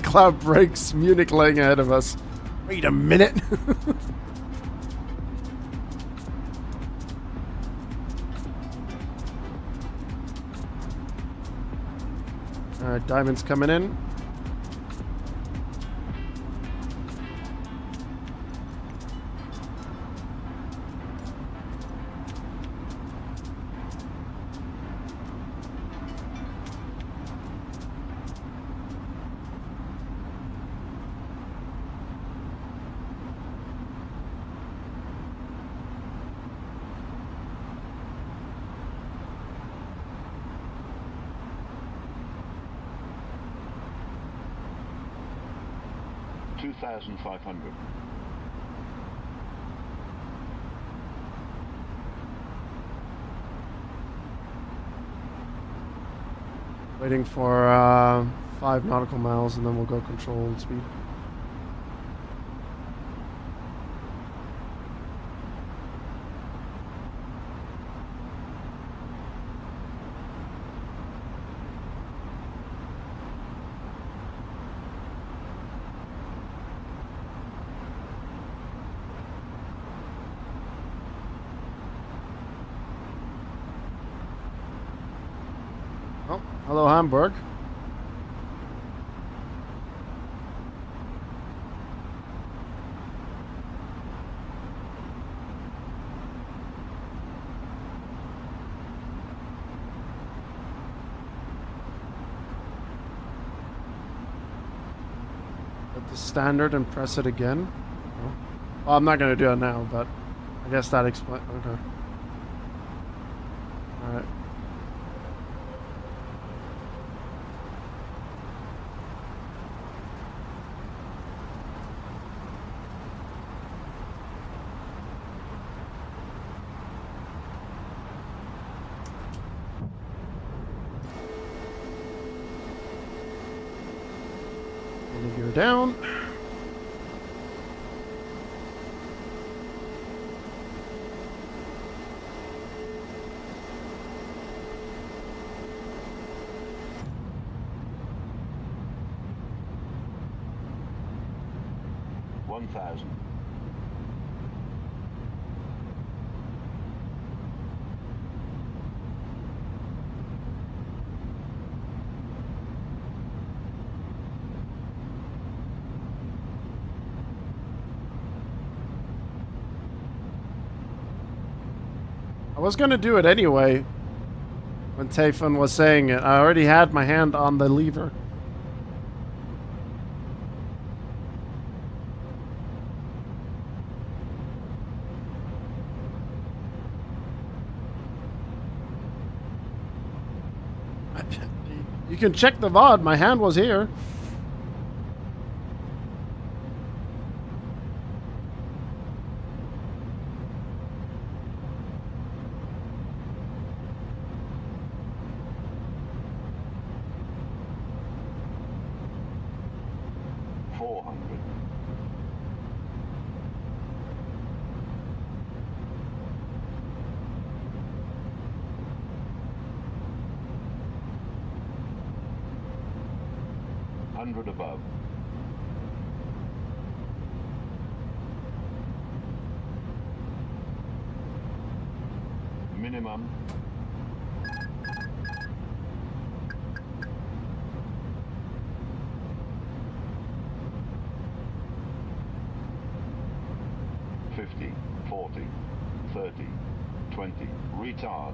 Cloud breaks, Munich laying ahead of us. Wait a minute. Alright, Diamond's coming in. $2,500. Waiting for 5 nautical miles and then we'll go controlled speed. Hello, Hamburg. Hit the standard and press it again. Oh. Well, I'm not going to do it now, but I guess that explains. Okay. All right. Gear down. $1,000. I was gonna do it anyway when Tayfun was saying it. I already had my hand on the lever. You can check the VOD. My hand was here. Above. Minimum. $50, $40, $30, $20. Retard.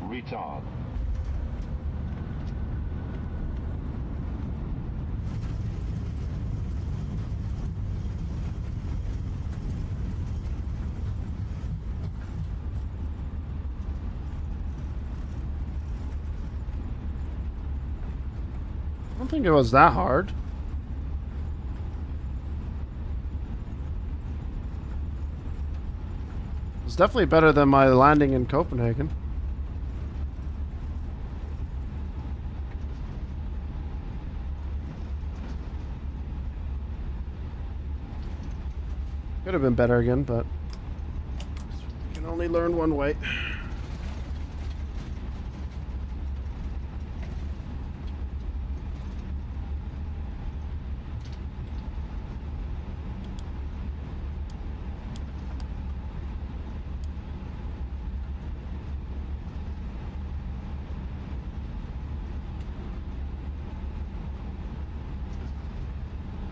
Retard. I don't think it was that hard. It's definitely better than my landing in Copenhagen. Could have been better again, but you can only learn one way.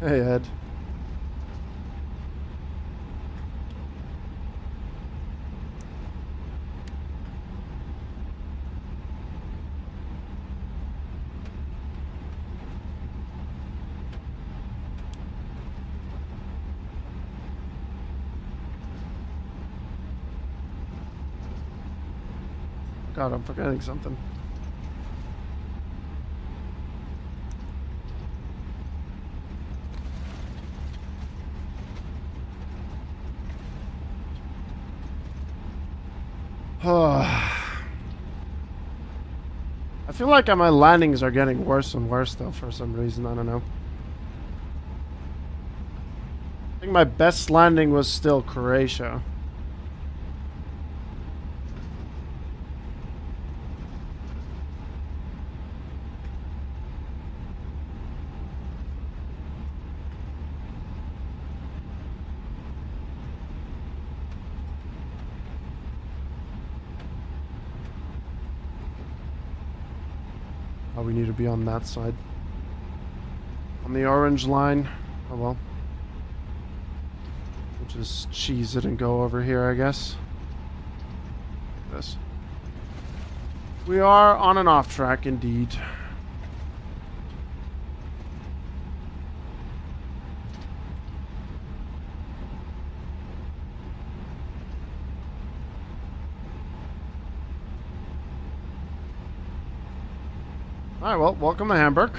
Hey, Ed. God, I'm forgetting something. I feel like my landings are getting worse and worse though for some reason, I don't know. I think my best landing was still Croatia. Oh, we need to be on that side. On the orange line. Oh well. We'll just cheese it and go over here, I guess. This. We are on an off track indeed. Alright, well, welcome to Hamburg.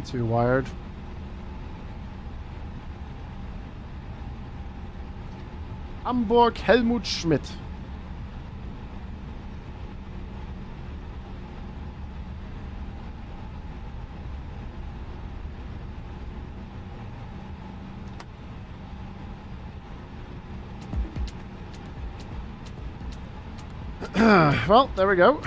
Too wired. Hamburg Helmut Schmidt. Well, there we go.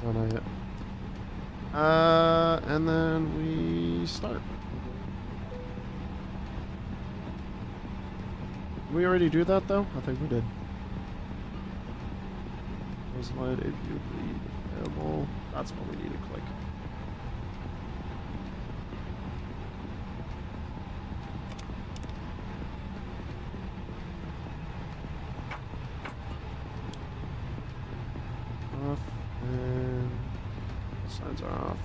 Oh, not yet. And then we start. Did we already do that though? I think we did. Slide if you bleed available. That's what we need to click. Off and signs are off.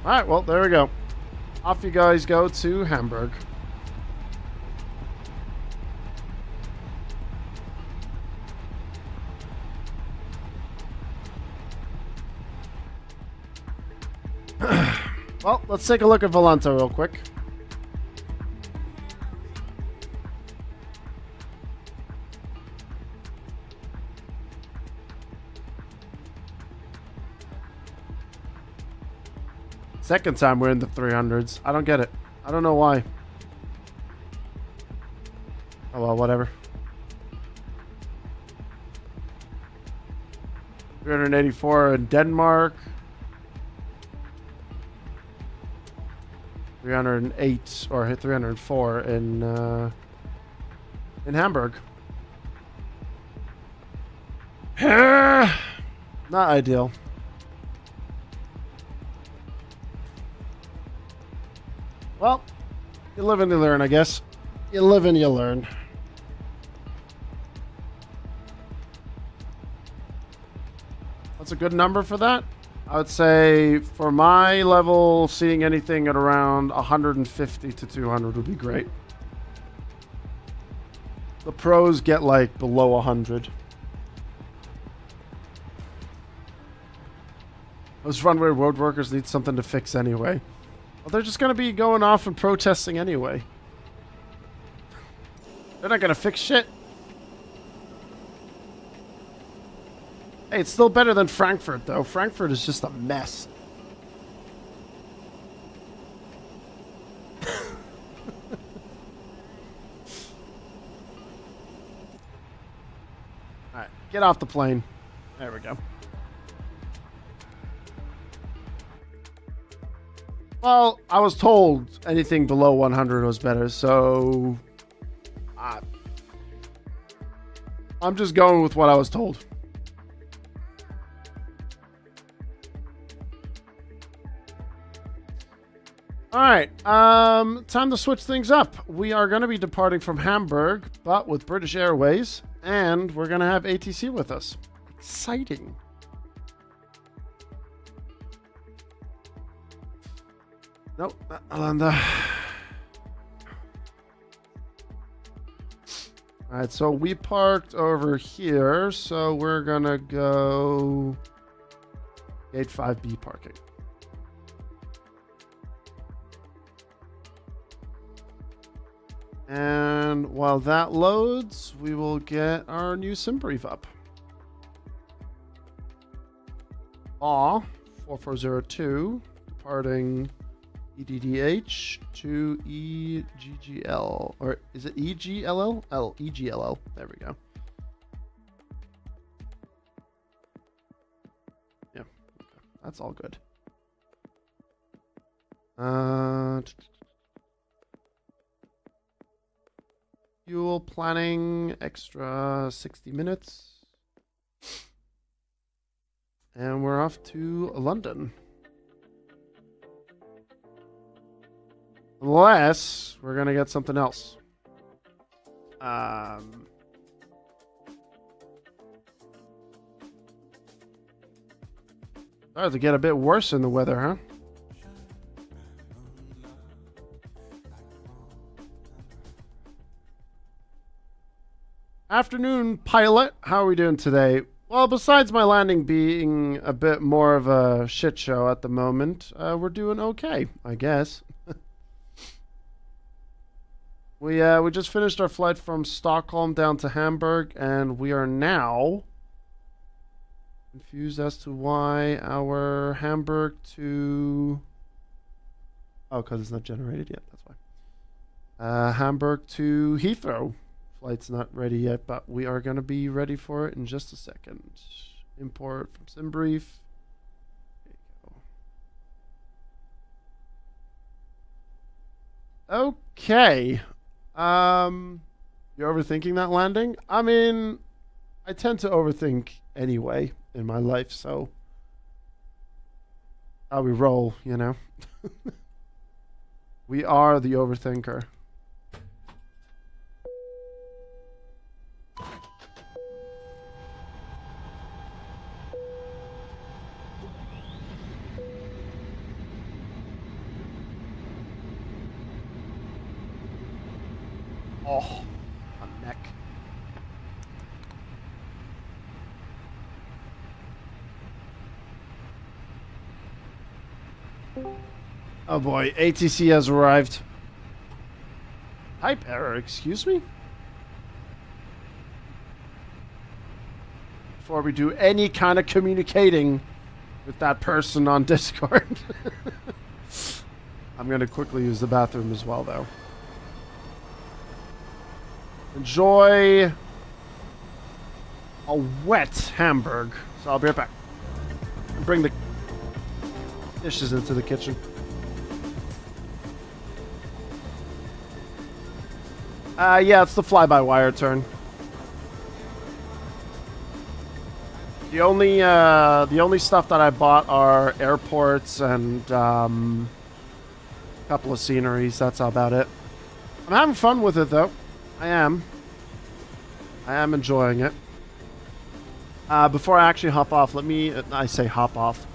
Alright, well, there we go. Off you guys go to Hamburg. Well, let's take a look at Volanta real quick. Second time we're in the 300s. I don't get it. I don't know why. Oh well, whatever. 384 in Denmark. 308 or 304 in Hamburg. Not ideal. Well, you live and you learn, I guess. You live and you learn. What's a good number for that? I would say for my level, seeing anything at around 150 to 200 would be great. The pros get like below 100. Those runway road workers need something to fix anyway. Well, they're just going to be going off and protesting anyway. They're not going to fix shit. Hey, it's still better than Frankfurt, though. Frankfurt is just a mess. Alright, get off the plane. There we go. Well, I was told anything below 100 was better, so I'm just going with what I was told. All right, time to switch things up. We are going to be departing from Hamburg, but with British Airways, and we're going to have ATC with us. Exciting. Nope, not Alanda. Alright, so we parked over here, so we're gonna go Gate 5B parking. And while that loads, we will get our new sim brief up. Aw, 4402, departing EDDH to EGGL, or is it EGLL? EGLL. There we go. Yeah, okay. That's all good. Fuel planning, extra 60 minutes. And we're off to London. Unless we're going to get something else. Started to get a bit worse in the weather, huh? Afternoon, pilot. How are we doing today? Well, besides my landing being a bit more of a shit show at the moment, we're doing okay, I guess. We just finished our flight from Stockholm down to Hamburg, and we are now Confused as to why our Hamburg to... Oh, because it's not generated yet, that's why. Hamburg to Heathrow. Flight's not ready yet, but we are going to be ready for it in just a second. Import from SimBrief. There you go. Okay. You're overthinking that landing? I mean, I tend to overthink anyway in my life, so how we roll, you know. We are the overthinker. Oh, a neck. Oh boy, ATC has arrived. Type error, excuse me? Before we do any kind of communicating with that person on Discord. I'm going to quickly use the bathroom as well, though. Enjoy a wet Hamburg. So I'll be right back. And bring the dishes into the kitchen. Yeah, it's the fly-by-wire turn. The only stuff that I bought are airports and a couple of sceneries. That's about it. I'm having fun with it, though. I am enjoying it. Before I actually hop off, let me... I say hop off.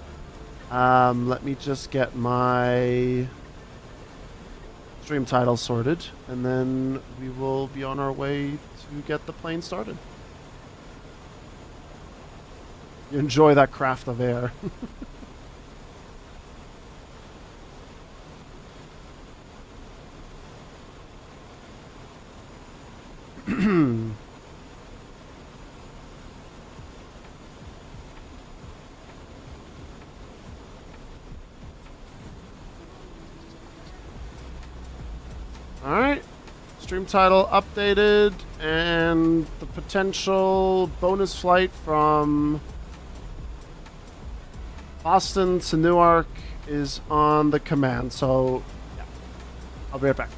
Let me just get my stream title sorted, and then we will be on our way to get the plane started. You enjoy that craft of air. Alright, stream title updated, and the potential bonus flight from Boston to Newark is on the command, so yeah, I'll be right back.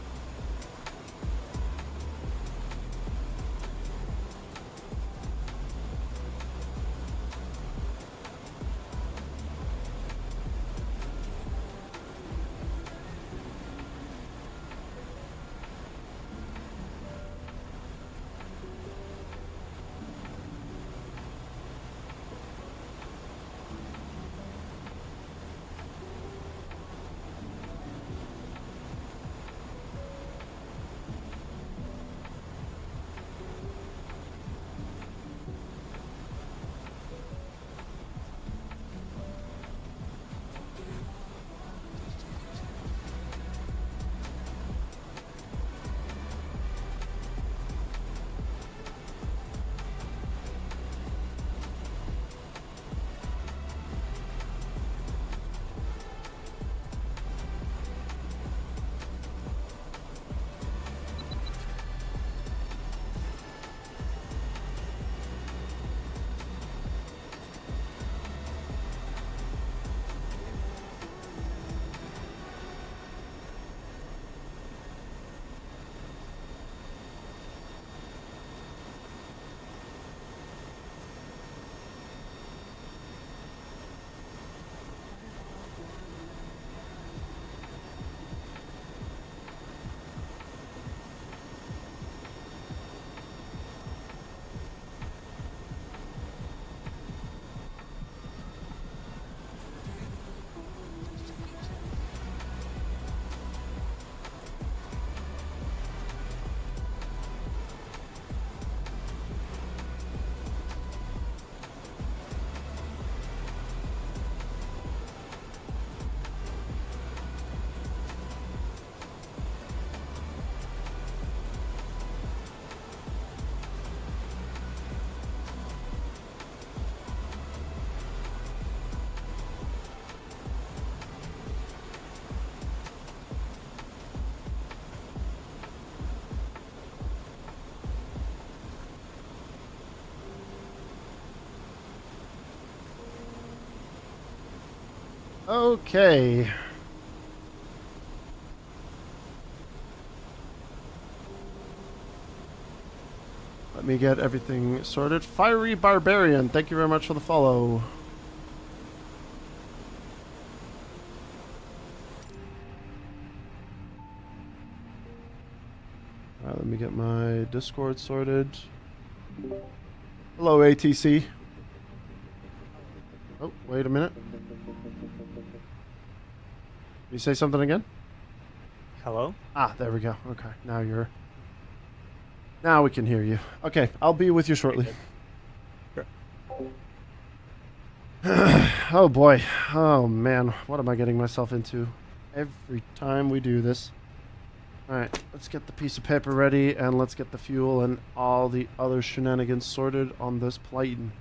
Okay. Let me get everything sorted. Fiery Barbarian, thank you very much for the follow. Alright, let me get my Discord sorted. Hello, ATC. Oh, wait a minute. You say something again? Hello? Ah, there we go. Okay, now we can hear you. Okay, I'll be with you shortly. Sure. Oh boy. Oh man, what am I getting myself into every time we do this? Alright, let's get the piece of paper ready and let's get the fuel and all the other shenanigans sorted on this plane.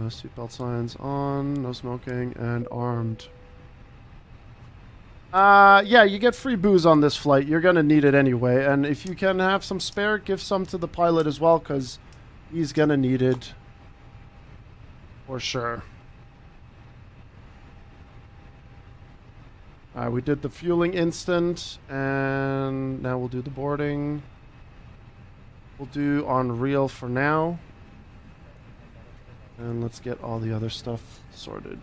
Seatbelt signs on, no smoking, and armed. Yeah, you get free booze on this flight. You're gonna need it anyway. And if you can have some spare, give some to the pilot as well, because he's gonna need it. For sure. Alright, we did the fueling instant, and now we'll do the boarding. We'll do on real for now. And let's get all the other stuff sorted.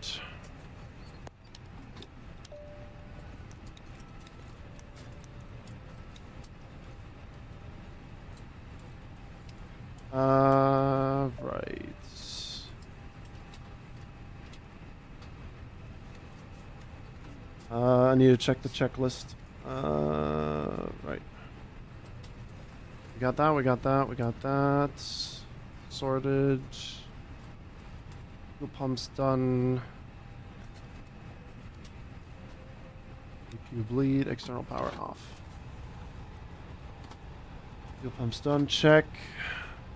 Right. I need to check the checklist. Right. We got that, we got that, we got that. Sorted. Fuel pump's done. EQ bleed, external power off. Fuel pump's done, check.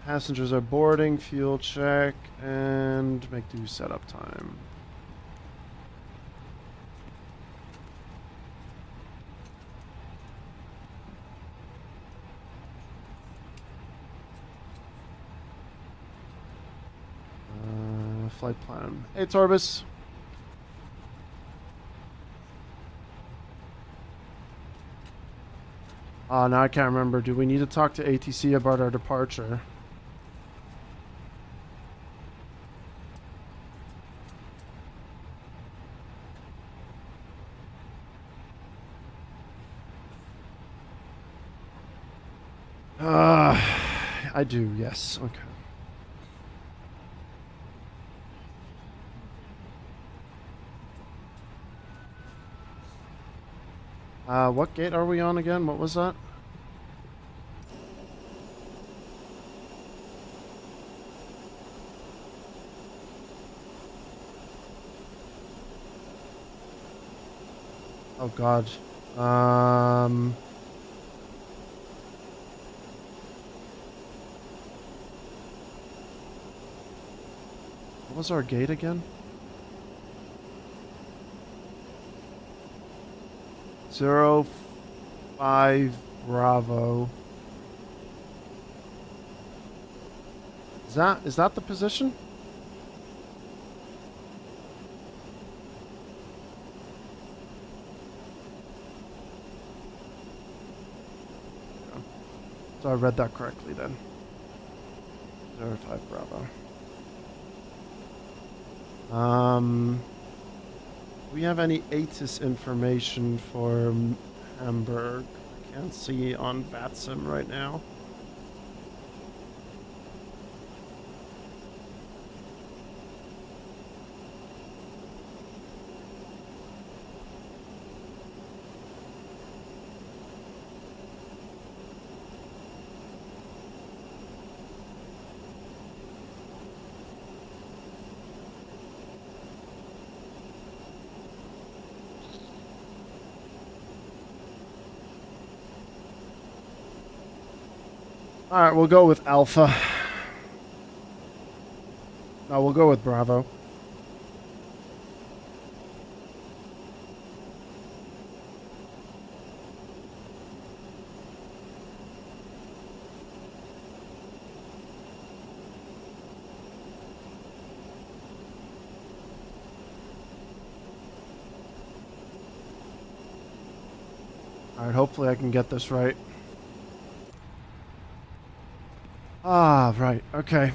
Passengers are boarding, fuel check, and make do setup time. Flight plan. Hey, Torbis. Now I can't remember. Do we need to talk to ATC about our departure? I do, yes. Okay. What gate are we on again? What was that? Oh God. What was our gate again? 05 Bravo. Is that the position? So I read that correctly then. 05 Bravo. Do we have any ATIS information for Hamburg? I can't see on VATSIM right now. Alright, we'll go with Alpha. No, we'll go with Bravo. Alright, hopefully I can get this right. Ah, right, okay.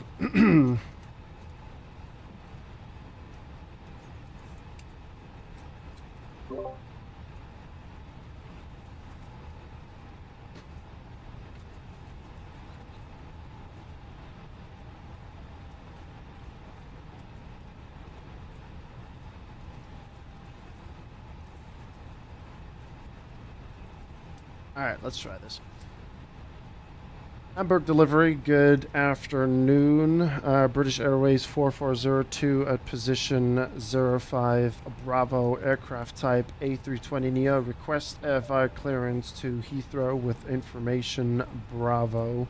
Alright, let's try this. Hamburg delivery, good afternoon. British Airways 4402 at position 05 Bravo, aircraft type A320 Neo. Request AFI clearance to Heathrow with information Bravo.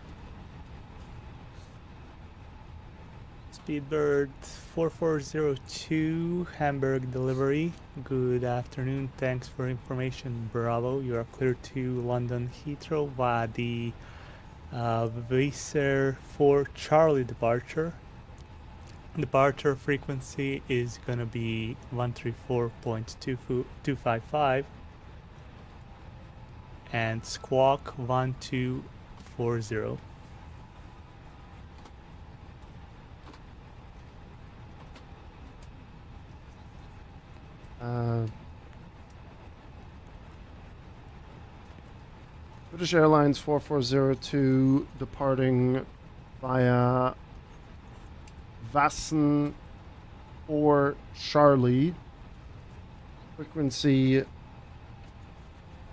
Speedbird 4402, Hamburg delivery. Good afternoon. Thanks for information, Bravo. You are clear to London Heathrow via the Wizz Air 4 Charlie departure. Departure frequency is going to be 134.255 and squawk 1240. British Airlines 4402 departing via VATSIM or Charlie. Frequency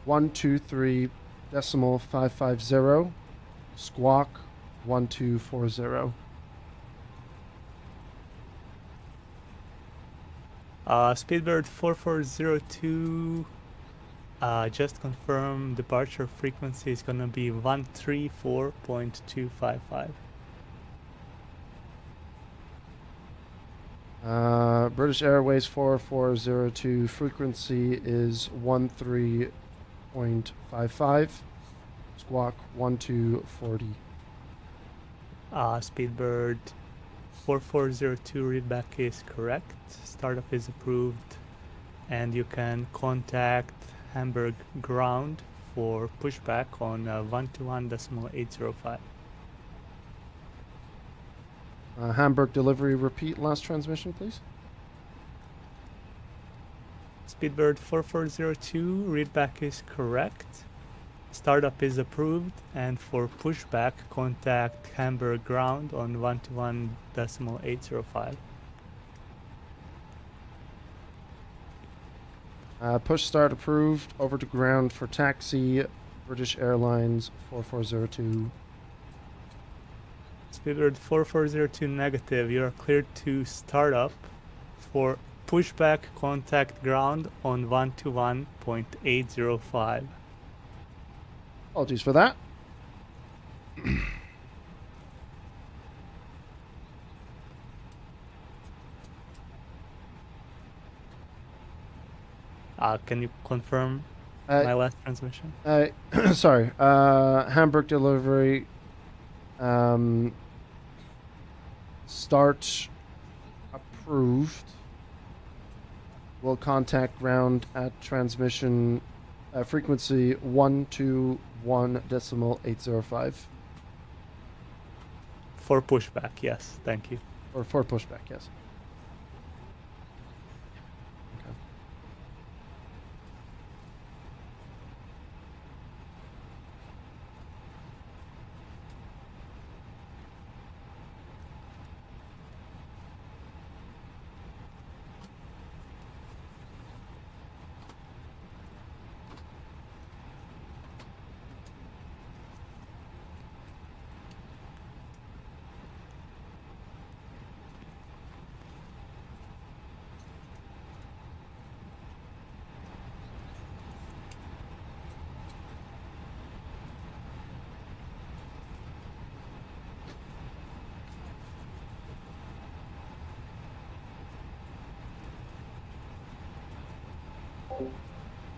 123.550. Squawk 1240. Speedbird 4402, just confirm departure frequency is gonna be 134.255. British Airways 4402, frequency is 13.55. Squawk 1240. Speedbird 4402 readback is correct. Startup is approved, and you can contact Hamburg ground for pushback on 121.805. Hamburg delivery, repeat last transmission, please. Speedbird 4402 readback is correct. Startup is approved, and for pushback, contact Hamburg ground on 121.805. Push start approved. Over to ground for taxi. British Airlines 4402. Speedbird 4402 negative. You are cleared to startup. For pushback, contact ground on 121.805. Apologies for that. Can you confirm my last transmission? Sorry. Hamburg delivery. Start approved. We'll contact ground at transmission frequency 121.805. For pushback, yes. Thank you. Or for pushback, yes. Okay.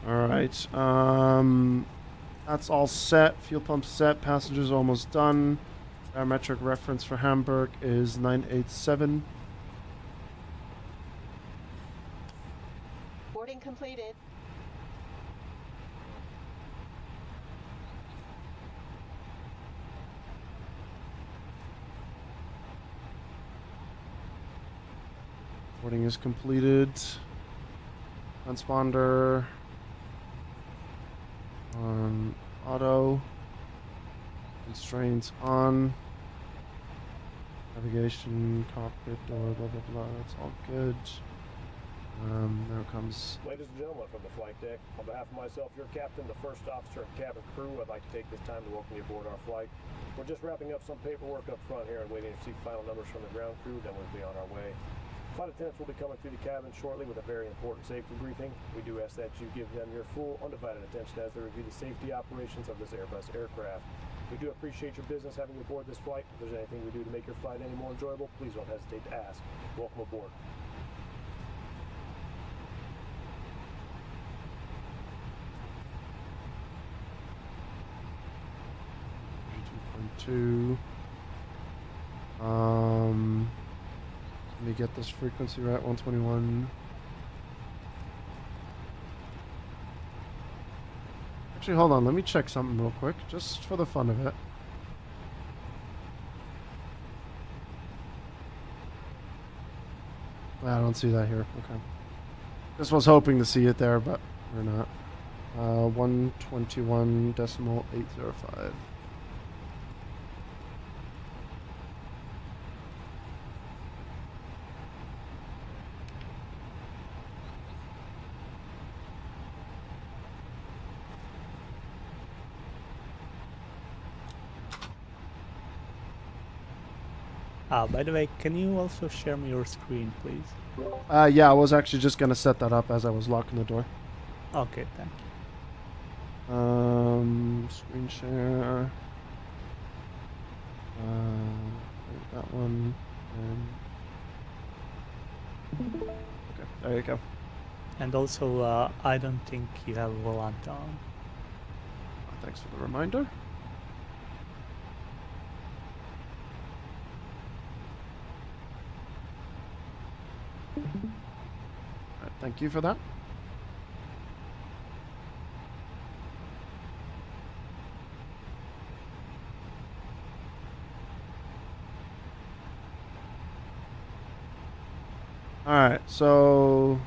Alright, that's all set. Fuel pump set. Passengers almost done. Barometric reference for Hamburg is 987. Boarding completed. Boarding is completed. Transponder on auto. Constraints on. Navigation, cockpit door, blah blah blah. That's all good. There comes. Ladies and gentlemen from the flight deck, on behalf of myself, your captain, the first officer, and cabin crew, I'd like to take this time to welcome you aboard our flight. We're just wrapping up some paperwork up front here and waiting to see final numbers from the ground crew, then we'll be on our way. Flight attendants will be coming through the cabin shortly with a very important safety briefing. We do ask that you give them your full, undivided attention as they review the safety operations of this Airbus aircraft. We do appreciate your business having you aboard this flight. If there's anything we do to make your flight any more enjoyable, please don't hesitate to ask. Welcome aboard. Let me get this frequency right, 121. Actually, hold on, let me check something real quick, just for the fun of it. I don't see that here, okay. Just was hoping to see it there, but we're not. 121.805. By the way, can you also share me your screen, please? Yeah, I was actually just gonna set that up as I was locking the door. Okay, thank you. Screen share. That one. And okay, there you go. And also, I don't think you have Volante on. Thanks for the reminder. Alright, thank you for that. Alright, so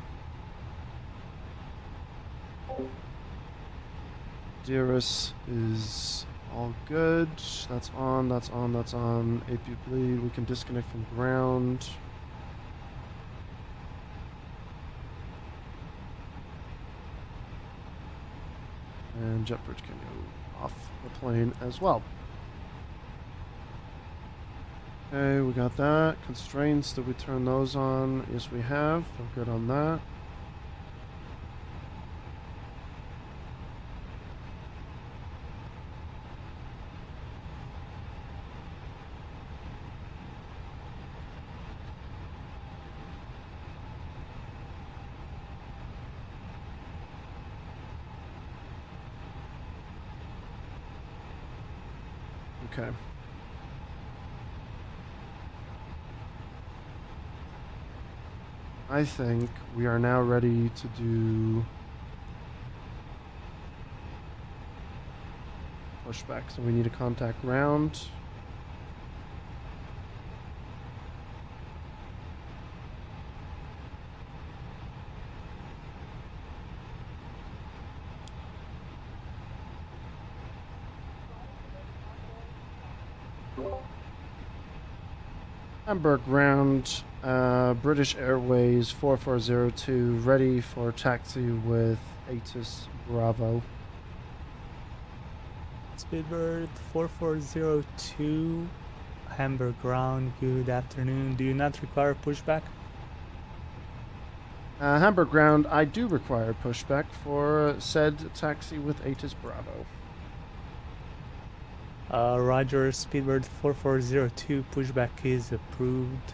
Dearest is all good. That's on, that's on, that's on. AP bleed, we can disconnect from ground. And jet bridge can go off the plane as well. Okay, we got that. Constraints, did we turn those on? Yes, we have. We're good on that. Okay. I think we are now ready to do pushback. So we need to contact ground. Hamburg ground, British Airways 4402, ready for taxi with ATIS Bravo. Speedbird 4402, Hamburg ground, good afternoon. Do you not require pushback? Hamburg ground, I do require pushback for said taxi with ATIS Bravo. Roger, Speedbird 4402, pushback is approved.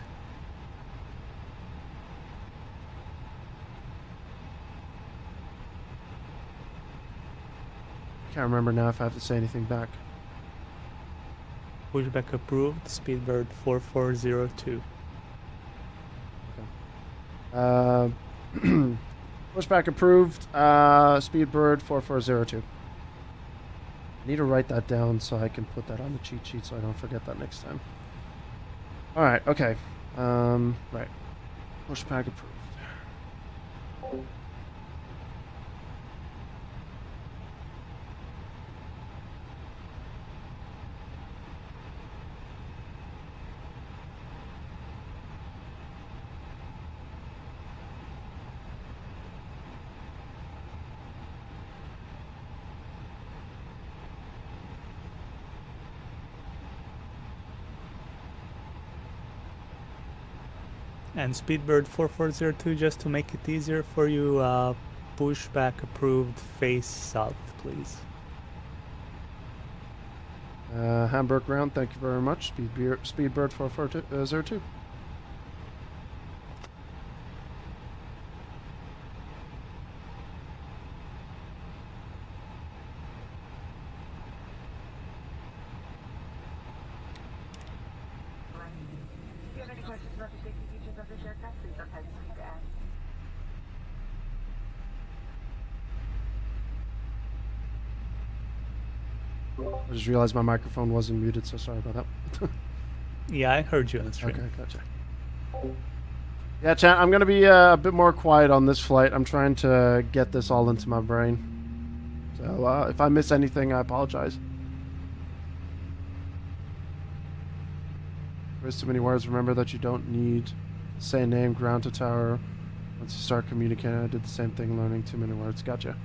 Can't remember now if I have to say anything back. Pushback approved, Speedbird 4402. Okay. Pushback approved, Speedbird 4402. I need to write that down so I can put that on the cheat sheet so I don't forget that next time. Alright, okay. Right. Pushback approved. And Speedbird 4402, just to make it easier for you, pushback approved, face south, please. Hamburg ground, thank you very much. Speedbird 4402. If you have any questions about the safety features of this aircraft, please don't hesitate to ask. I just realized my microphone wasn't muted, so sorry about that. Yeah, I heard you on stream. Okay, gotcha. Yeah, chat, I'm going to be a bit more quiet on this flight. I'm trying to get this all into my brain. So if I miss anything, I apologize. There's too many words. Remember that you don't need to say name, ground to tower. Once you start communicating, I did the same thing, learning too many words. Gotcha.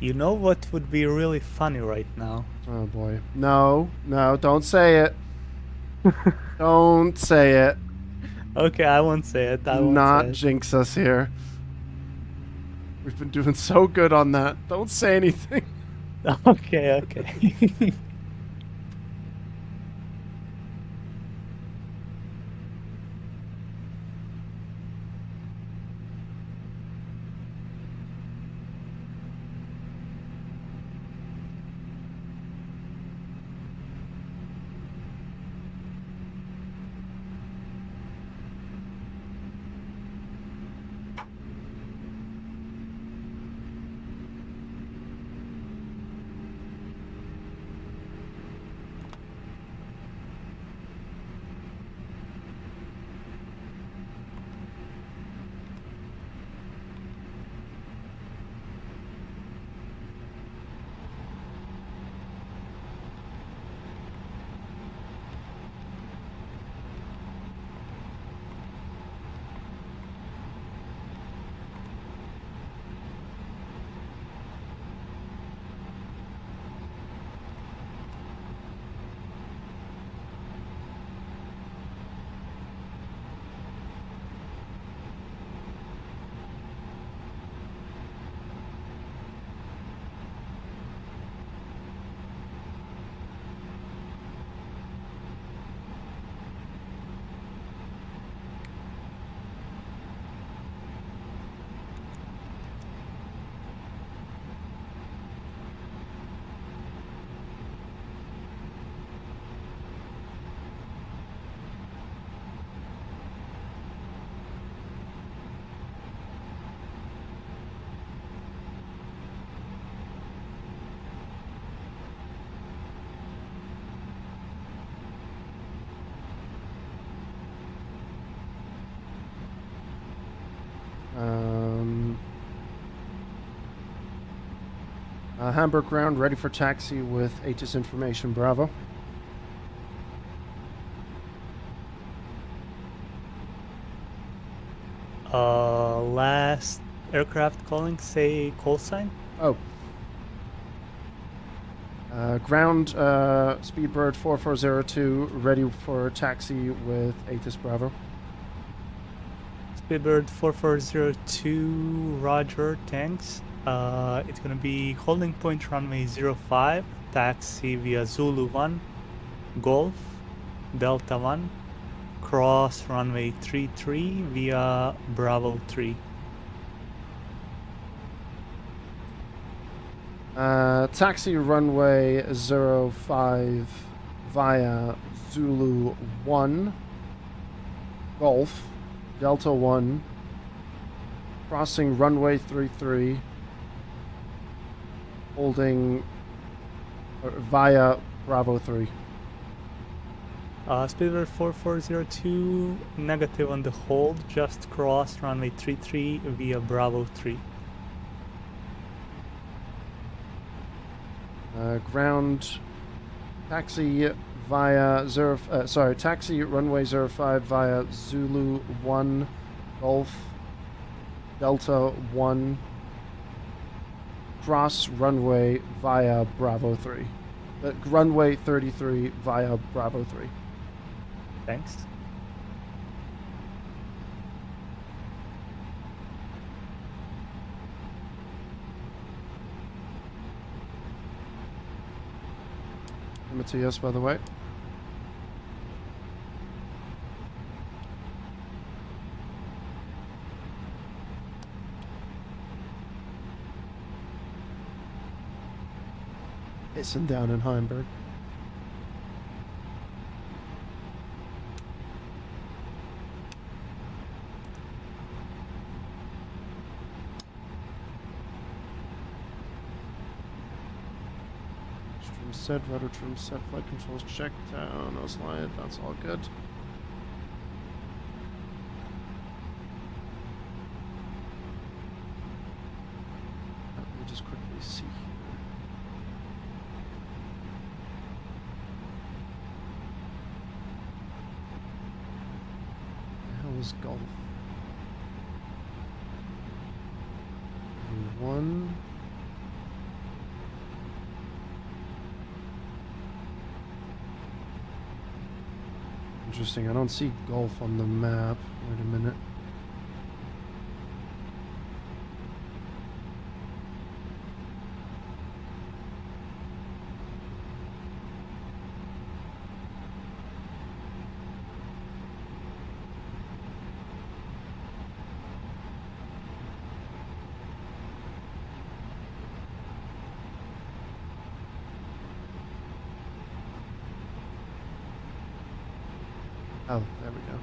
You know what would be really funny right now? Oh boy. No, don't say it. Don't say it. Okay, I won't say it. I won't Not say it. jinx us here. We've been doing so good on that. Don't say anything. Okay, okay. Hamburg ground, ready for taxi with HS information. Bravo. Last aircraft calling, say call sign. Oh. Ground, Speedbird 4402, ready for taxi with ATIS Bravo. Speedbird 4402, roger, thanks. It's gonna be holding point runway 05, taxi via Zulu 1, Golf, Delta 1, cross runway 33 via Bravo 3. Taxi runway 05 via Zulu 1, Golf, Delta 1, crossing runway 33, holding via Bravo 3. Speedbird 4402, negative on the hold, just cross runway 33 via Bravo 3. Ground taxi via taxi runway 05 via Zulu 1, Golf, Delta 1, cross runway via Bravo 3. Runway 33 via Bravo 3. Thanks. It's a yes, by the way. Hissing down in Heimberg. Trim set, rudder trim set, flight controls checked down, no slide, that's all good. Let me just quickly see here. The hell is Golf? One. Interesting, I don't see Golf on the map. Wait a minute. Oh, there we go.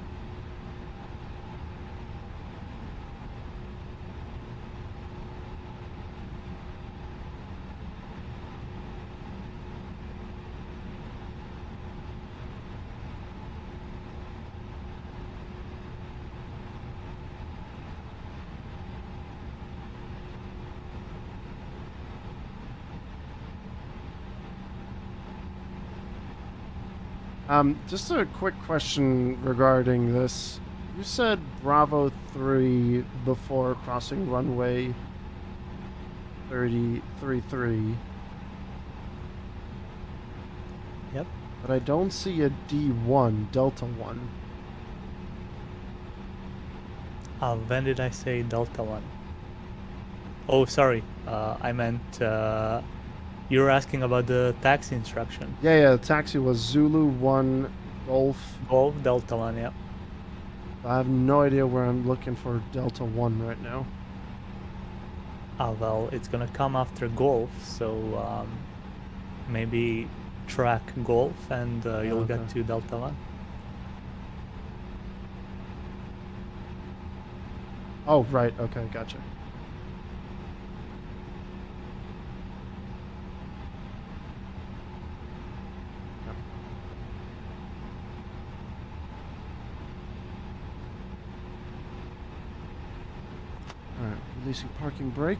Just a quick question regarding this. You said Bravo 3 before crossing runway 33. Yep. But I don't see a D1, Delta 1. When did I say Delta 1? Oh, sorry. I meant you were asking about the taxi instruction. Yeah, the taxi was Zulu 1, Golf. Golf, Delta 1, yeah. I have no idea where I'm looking for Delta 1 right now. Well, it's gonna come after Golf, so maybe track Golf and you'll get to Delta 1. Oh, right, okay, gotcha. Alright, releasing parking brake.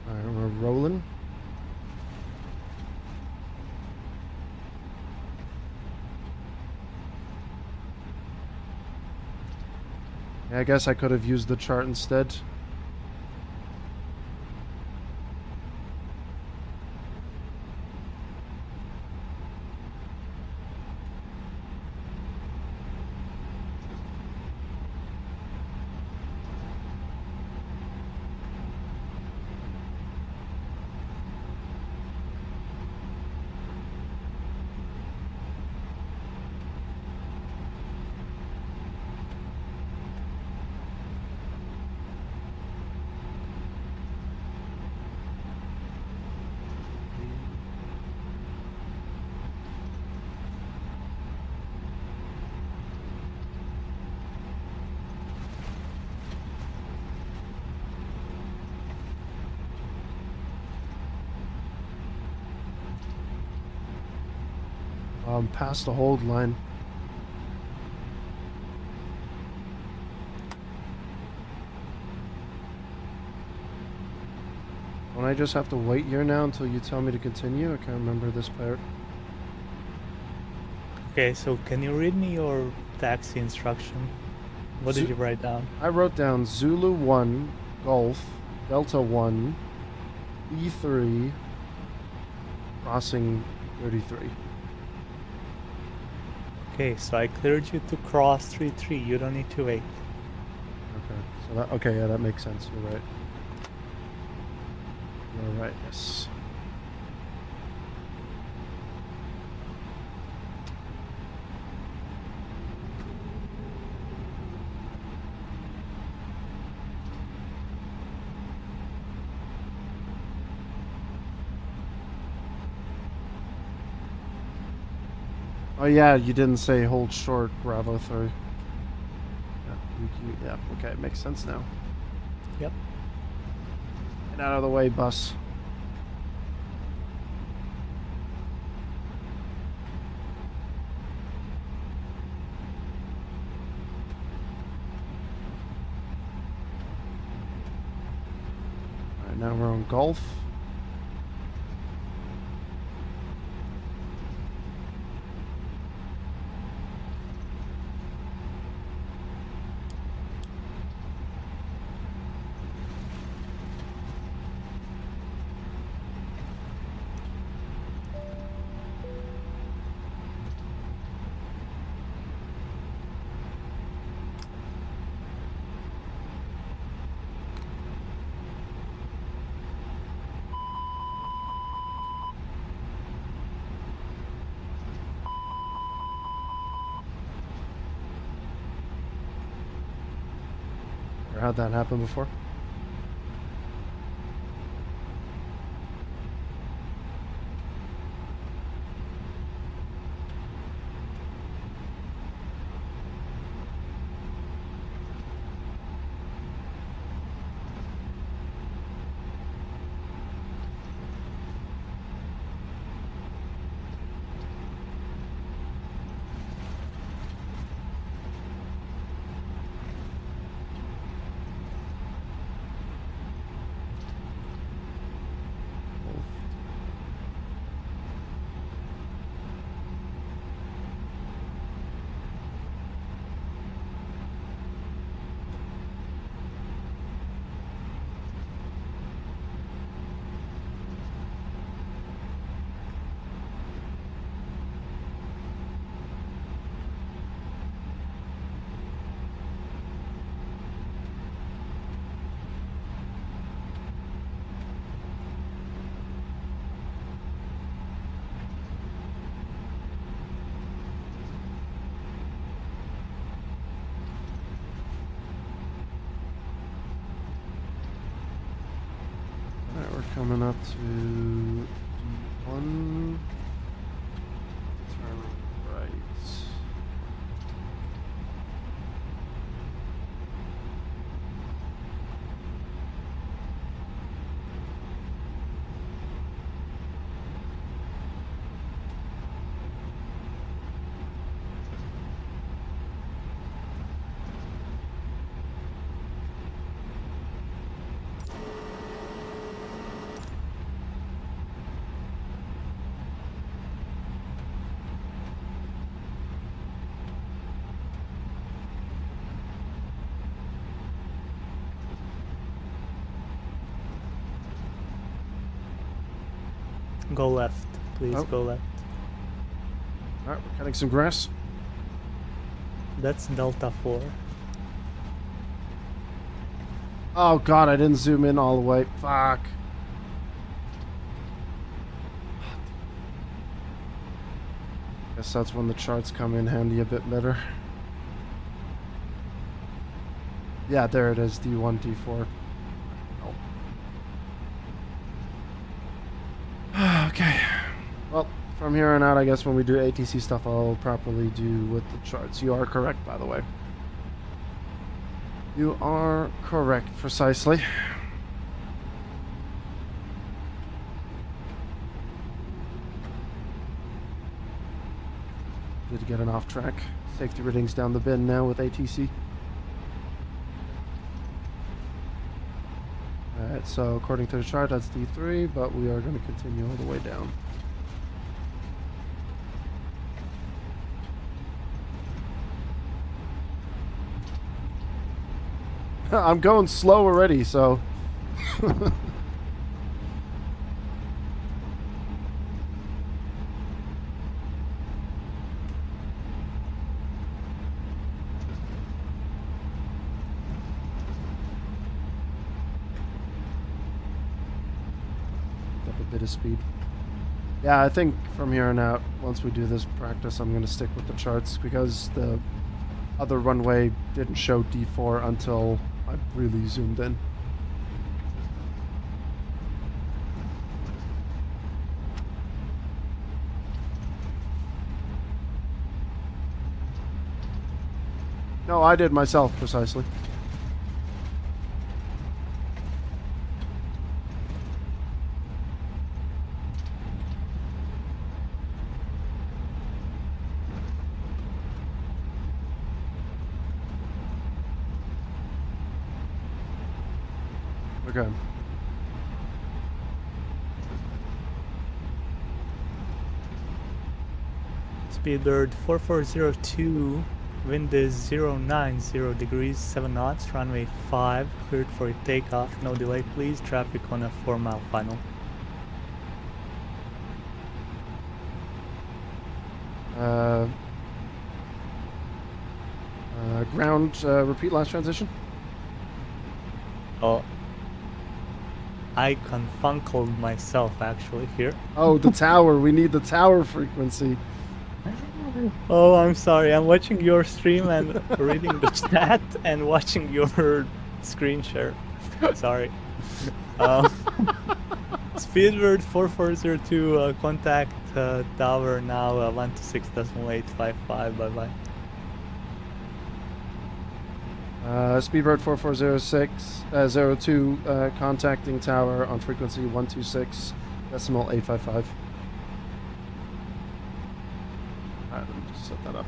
Alright, we're rolling. Yeah, I guess I could have used the chart instead. Past the hold line. Don't I just have to wait here now until you tell me to continue? I can't remember this part. Okay, so can you read me your taxi instruction? What did you write down? I wrote down Zulu 1, Golf, Delta 1, E3, crossing 33. Okay, so I cleared you to cross 33. You don't need to wait. Okay, so that, okay, yeah, that makes sense. You're right. You're right, yes. Oh yeah, you didn't say hold short, Bravo 3. Yeah, okay, makes sense now. Yep. Get out of the way, bus. Alright, now we're on Golf. How'd that happen before? Coming up to D1. Turn right. Go left, please. Oh. Go left. All right, we're cutting some grass. That's Delta 4. Oh god, I didn't zoom in all the way. Fuck. Guess that's when the charts come in handy a bit better. Yeah, there it is, D1, D4. Oh. Okay. Well, from here on out, I guess when we do ATC stuff, I'll properly do with the charts. You are correct, by the way. You are correct, precisely. Did get an off track. Safety readings down the bin now with ATC. Alright, so according to the chart, that's D3, but we are going to continue all the way down. I'm going slow already, so... Up a bit of speed. Yeah, I think from here on out, once we do this practice, I'm going to stick with the charts because the other runway didn't show D4 until I really zoomed in. No, I did myself, precisely. Okay. Speedbird 4402, wind is 090 degrees, 7 knots, runway 5, cleared for takeoff, no delay please, traffic on a 4-mile final. Ground, repeat last transition? Oh, I confunkled myself actually here. Oh, the tower. We need the tower frequency. Oh, I'm sorry. I'm watching your stream and reading the chat and watching your screen share. Sorry. Speedbird 4402, contact tower now 126.855. Bye bye. Speedbird 440602, contacting tower on frequency 126.855. Alright, let me just set that up.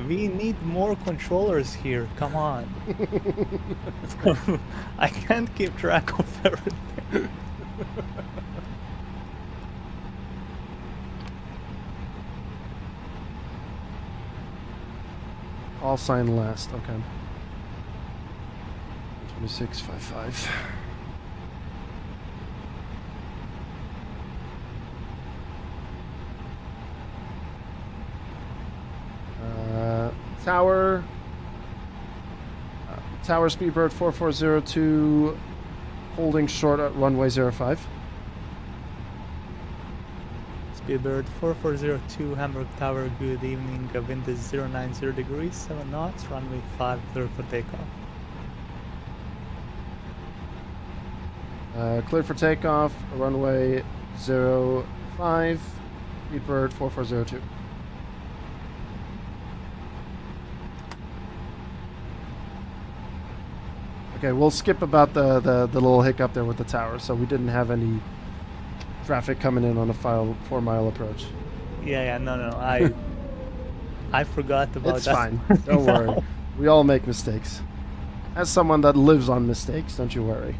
We need more controllers here, come on. I can't keep track of everything. All sign last, okay. 2655. Tower Speedbird 4402, holding short at runway 05. Speedbird 4402, Hamburg Tower, good evening. Wind is 090 degrees, 7 knots, runway 5, clear for takeoff. Cleared for takeoff, runway 05, Speedbird 4402. Okay, we'll skip about the little hiccup there with the tower, so we didn't have any traffic coming in on a 4-mile approach. Yeah, no, I forgot about It's that. fine, don't worry. We all make mistakes. As someone that lives on mistakes, don't you worry.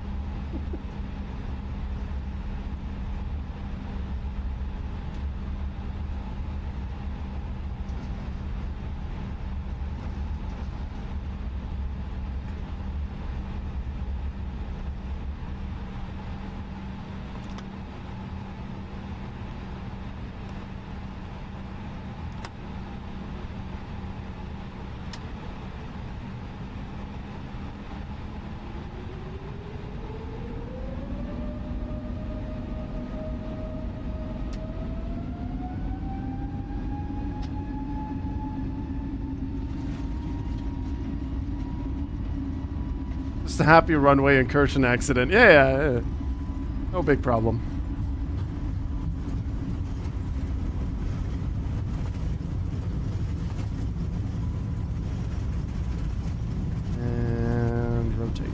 Just a happy runway incursion accident. Yeah. No big problem. And rotate.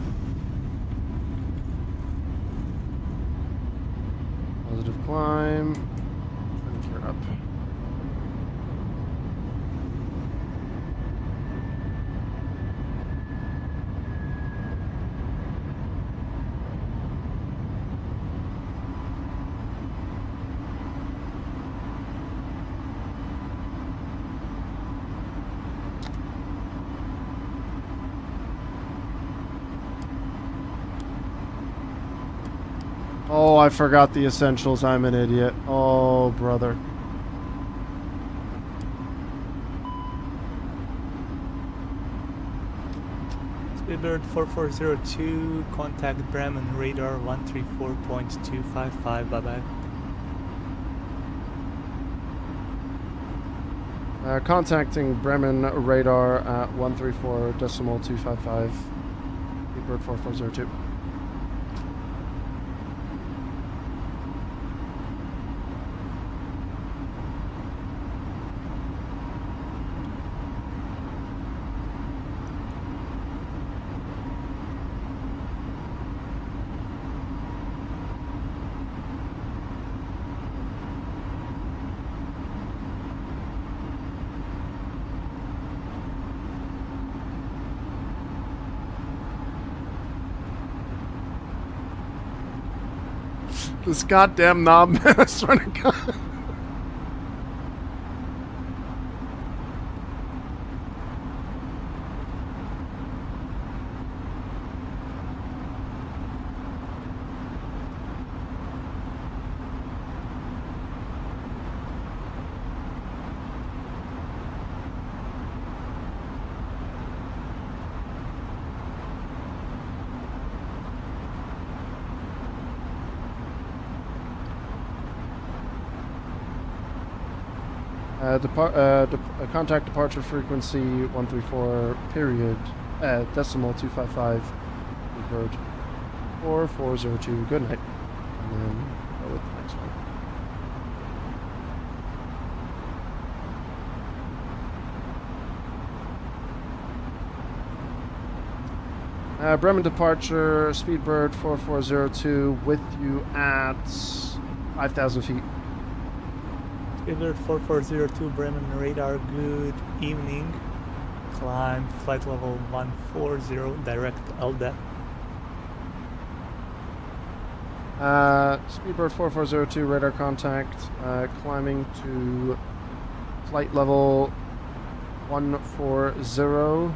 Positive climb. And gear up. Oh, I forgot the essentials. I'm an idiot. Oh, brother. Speedbird 4402, contact Bremen radar 134.255, bye-bye. Contacting Bremen radar at 134.255. Speedbird 4402. This goddamn knob, man, I swear to God. Contact departure frequency 134 period decimal 255 bird 4402. Good night. And then go with the next one. Bremen departure, Speedbird 4402 with you at 5,000 feet. Speedbird 4402, Bremen radar, good evening. Climb flight level 140, direct LDA. Speedbird 4402, radar contact, climbing to flight level 140.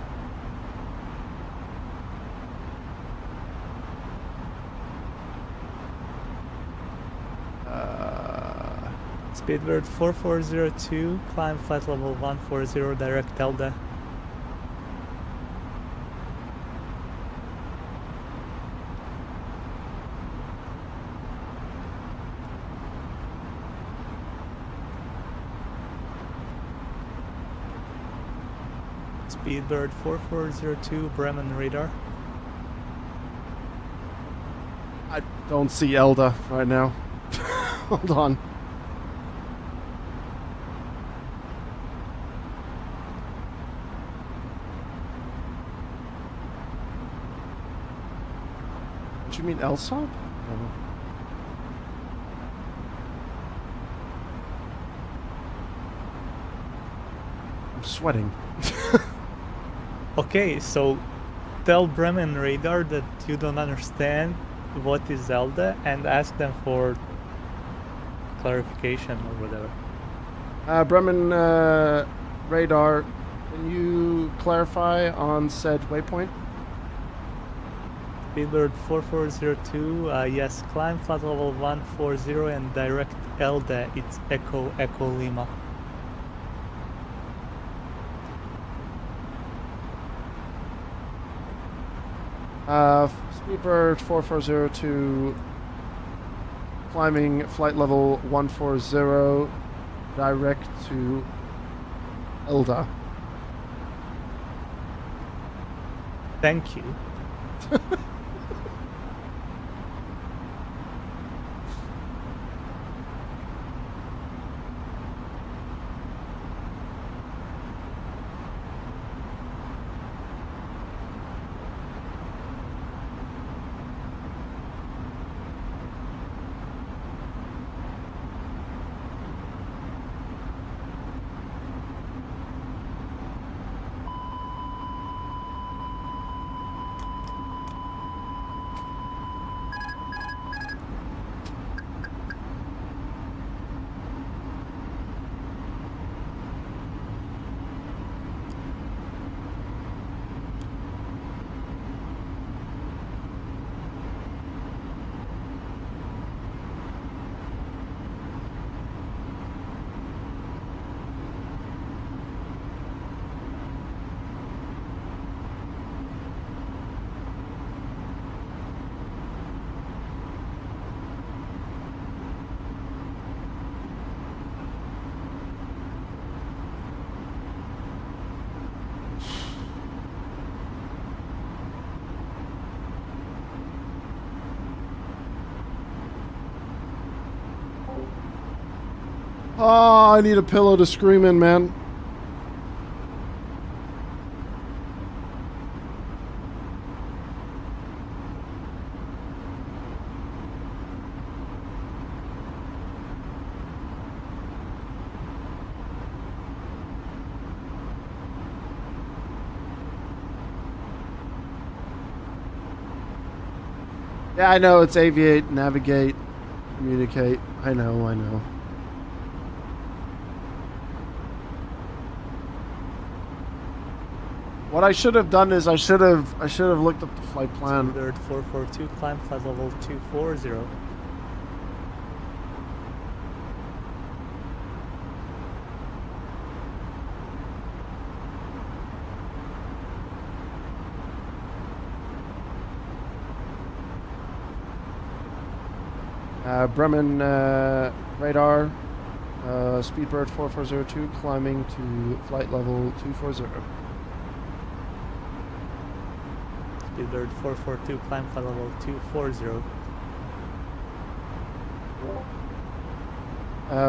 Speedbird 4402, climb flight level 140, direct LDA. Speedbird 4402, Bremen radar. I don't see Elda right now. Hold on. What you mean ESSA? I'm sweating. Okay, so tell Bremen radar that you don't understand what is Zelda and ask them for clarification or whatever. Bremen radar, can you clarify on said waypoint? Speedbird 4402, yes, climb flight level 140 and direct LDA, it's Echo Lima. Speedbird 4402, climbing flight level 140, direct to Elda. Thank you. Oh, I need a pillow to scream in, man. Yeah, I know. It's aviate, navigate, communicate. I know, I know. What I should have done is I should have looked up the flight plan. Standard 442, climb flight level 240. Bremen radar, Speedbird 4402, climbing to flight level 240. Speedbird 442, climb flight level 240.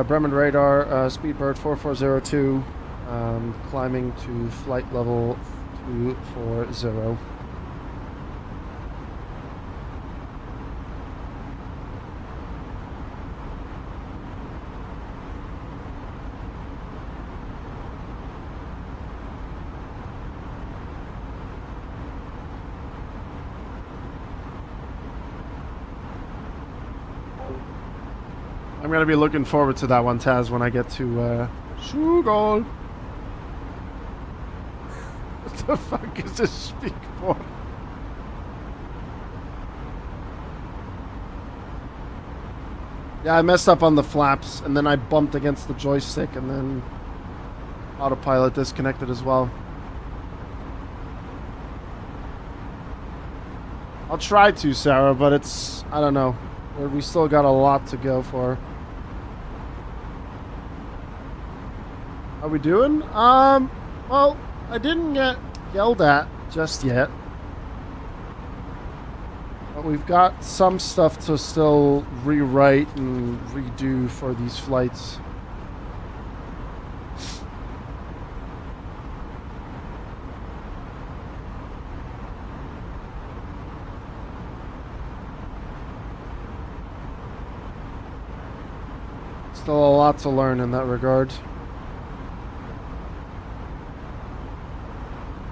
Bremen radar, Speedbird 4402, climbing to flight level 240. I'm gonna be looking forward to that one, Taz, when I get to Shugal. What the fuck is this speak for? Yeah, I messed up on the flaps, and then I bumped against the joystick, and then autopilot disconnected as well. I'll try to, Sarah, but it's, I don't know. We still got a lot to go for. How we doing? Well, I didn't get yelled at just yet. But we've got some stuff to still rewrite and redo for these flights. Still a lot to learn in that regard.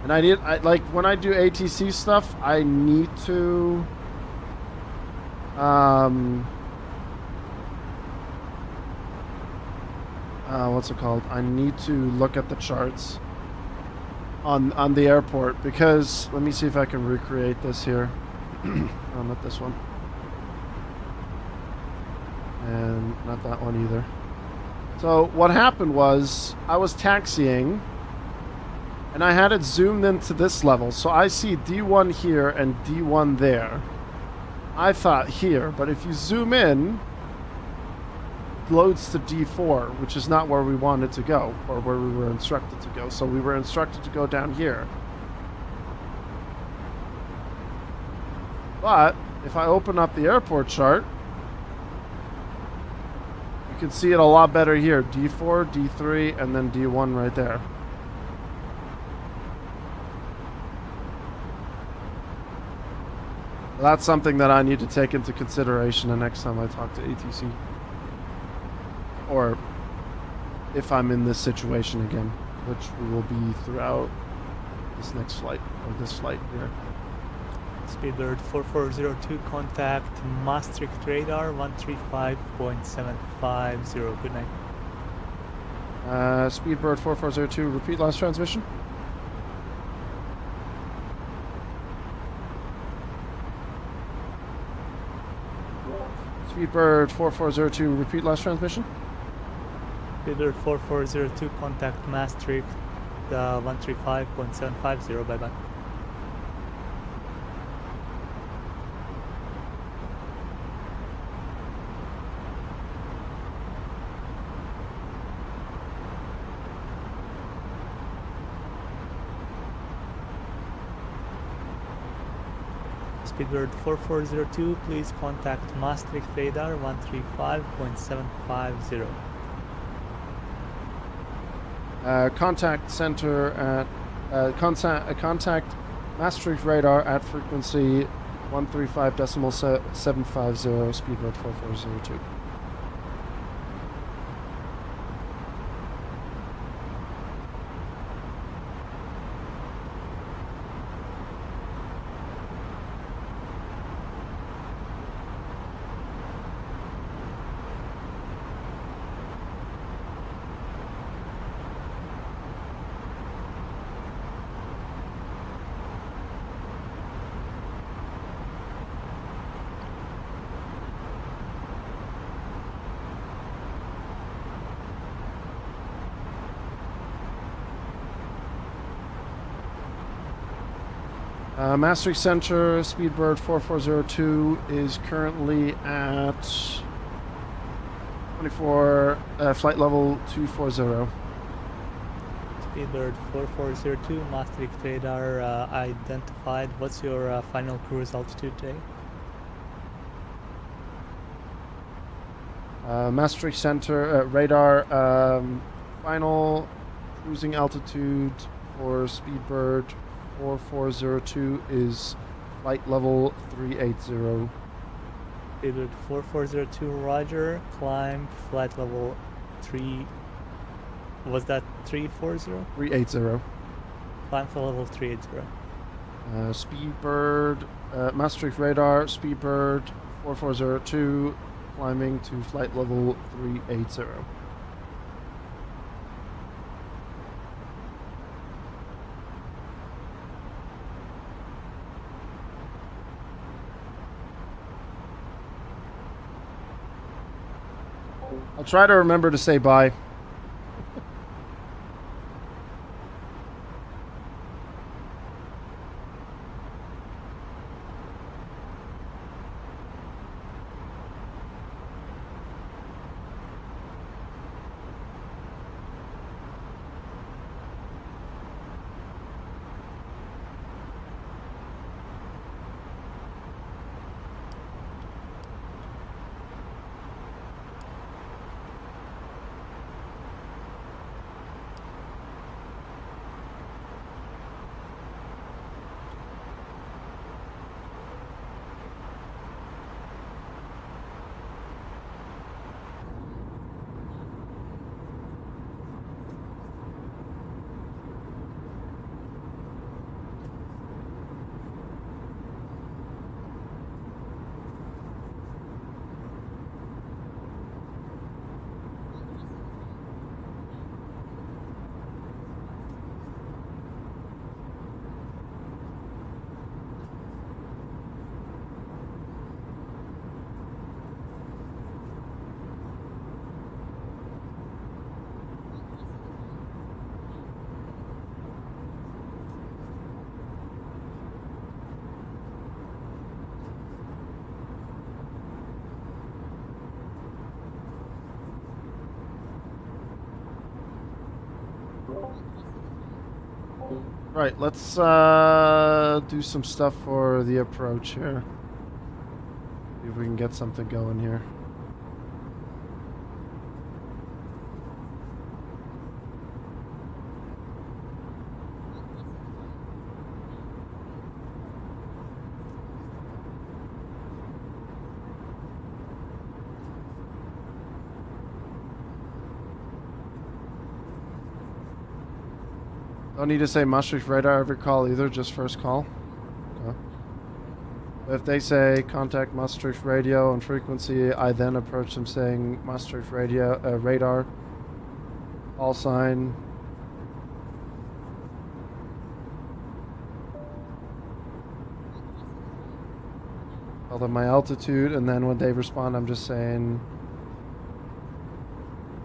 And I like when I do ATC stuff, I need to what's it called? I need to look at the charts on the airport, because let me see if I can recreate this here. Oh, not this one. And not that one either. So what happened was I was taxiing and I had it zoomed into this level. So I see D1 here and D1 there. I thought here, but if you zoom in, it loads to D4, which is not where we wanted to go, or where we were instructed to go. So we were instructed to go down here. But if I open up the airport chart, you can see it a lot better here. D4, D3, and then D1 right there. That's something that I need to take into consideration the next time I talk to ATC. Or if I'm in this situation again, which we will be throughout this next flight, or this flight here. Speedbird 4402, contact Maastricht radar 135.750. Good night. Speedbird 4402, repeat last transmission. Speedbird 4402, repeat last transmission. Speedbird 4402, contact Maastricht 135.750. Bye bye. Speedbird 4402, please contact Maastricht radar 135.750. Contact center at contact Maastricht radar at frequency 135.750, Speedbird 4402. Maastricht Center, Speedbird 4402 is currently at 24, flight level 240. Speedbird 4402, Maastricht radar identified. What's your final cruise altitude today? Maastricht Center, radar, final cruising altitude for Speedbird 4402 is flight level 380. Speedbird 4402, roger. Climb flight level 3. Was that 340? 380. Climb flight level 380. Speedbird, Maastricht radar, Speedbird 4402, climbing to flight level 380. I'll try to remember to say bye. Right, let's do some stuff for the approach here. See if we can get something going here. Don't need to say Maastricht radar every call either, just first call. Okay. If they say contact Maastricht radio and frequency, I then approach them saying Maastricht radio radar, call sign. Tell them my altitude, and then when they respond, I'm just saying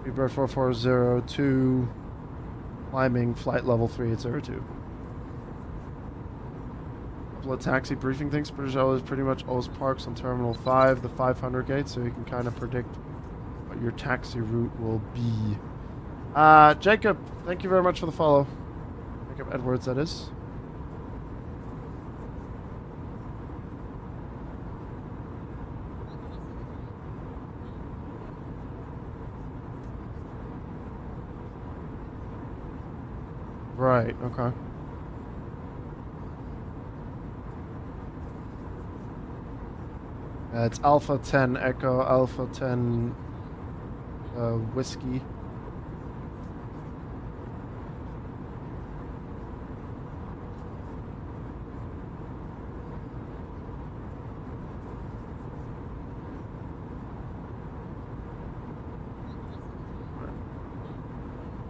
Rebirth 4402. Climbing flight level 3802. Couple of taxi briefing things. British Airways pretty much always parks on Terminal 5, the 500 gate, so you can kind of predict what your taxi route will be. Jacob, thank you very much for the follow. Jacob Edwards, that is. Right, okay. It's Alpha 10 Echo, Alpha 10 Whiskey.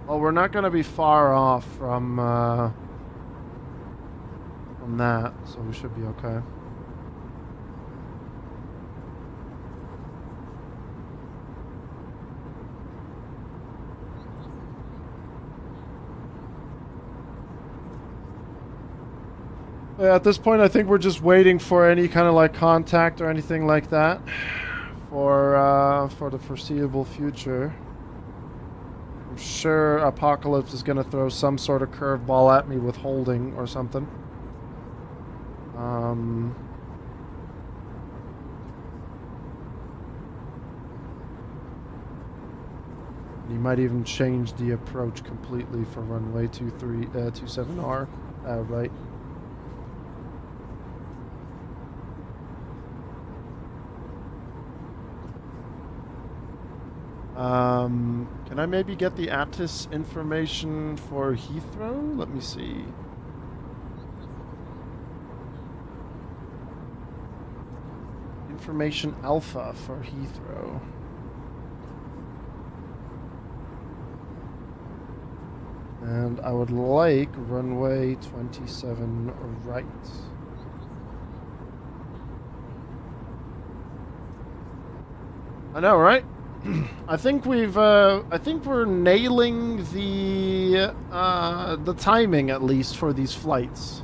Well, we're not going to be far off from that, so we should be okay. Yeah, at this point, I think we're just waiting for any kind of like contact or anything like that for the foreseeable future. I'm sure Apocalypse is going to throw some sort of curveball at me with holding or something. He might even change the approach completely for runway 27R. Right. Can I maybe get the ATIS information for Heathrow? Let me see. Information Alpha for Heathrow. And I would like runway 27 right. I know, right? I think we're nailing the timing at least for these flights.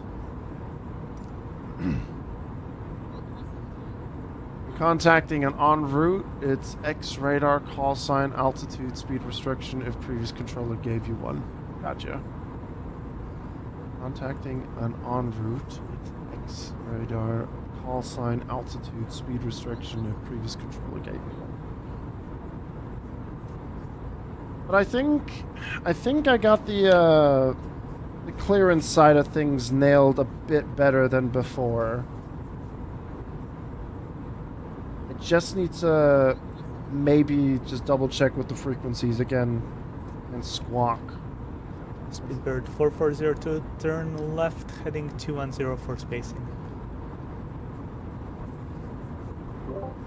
Contacting an en route, it's X radar, call sign, altitude, speed restriction if previous controller gave you one. Gotcha. Contacting an en route, it's X radar, call sign, altitude, speed restriction if previous controller gave you one. But I think I got the clearance side of things nailed a bit better than before. I just need to maybe just double check with the frequencies again and squawk. Speedbird 4402, turn left, heading 210 for spacing.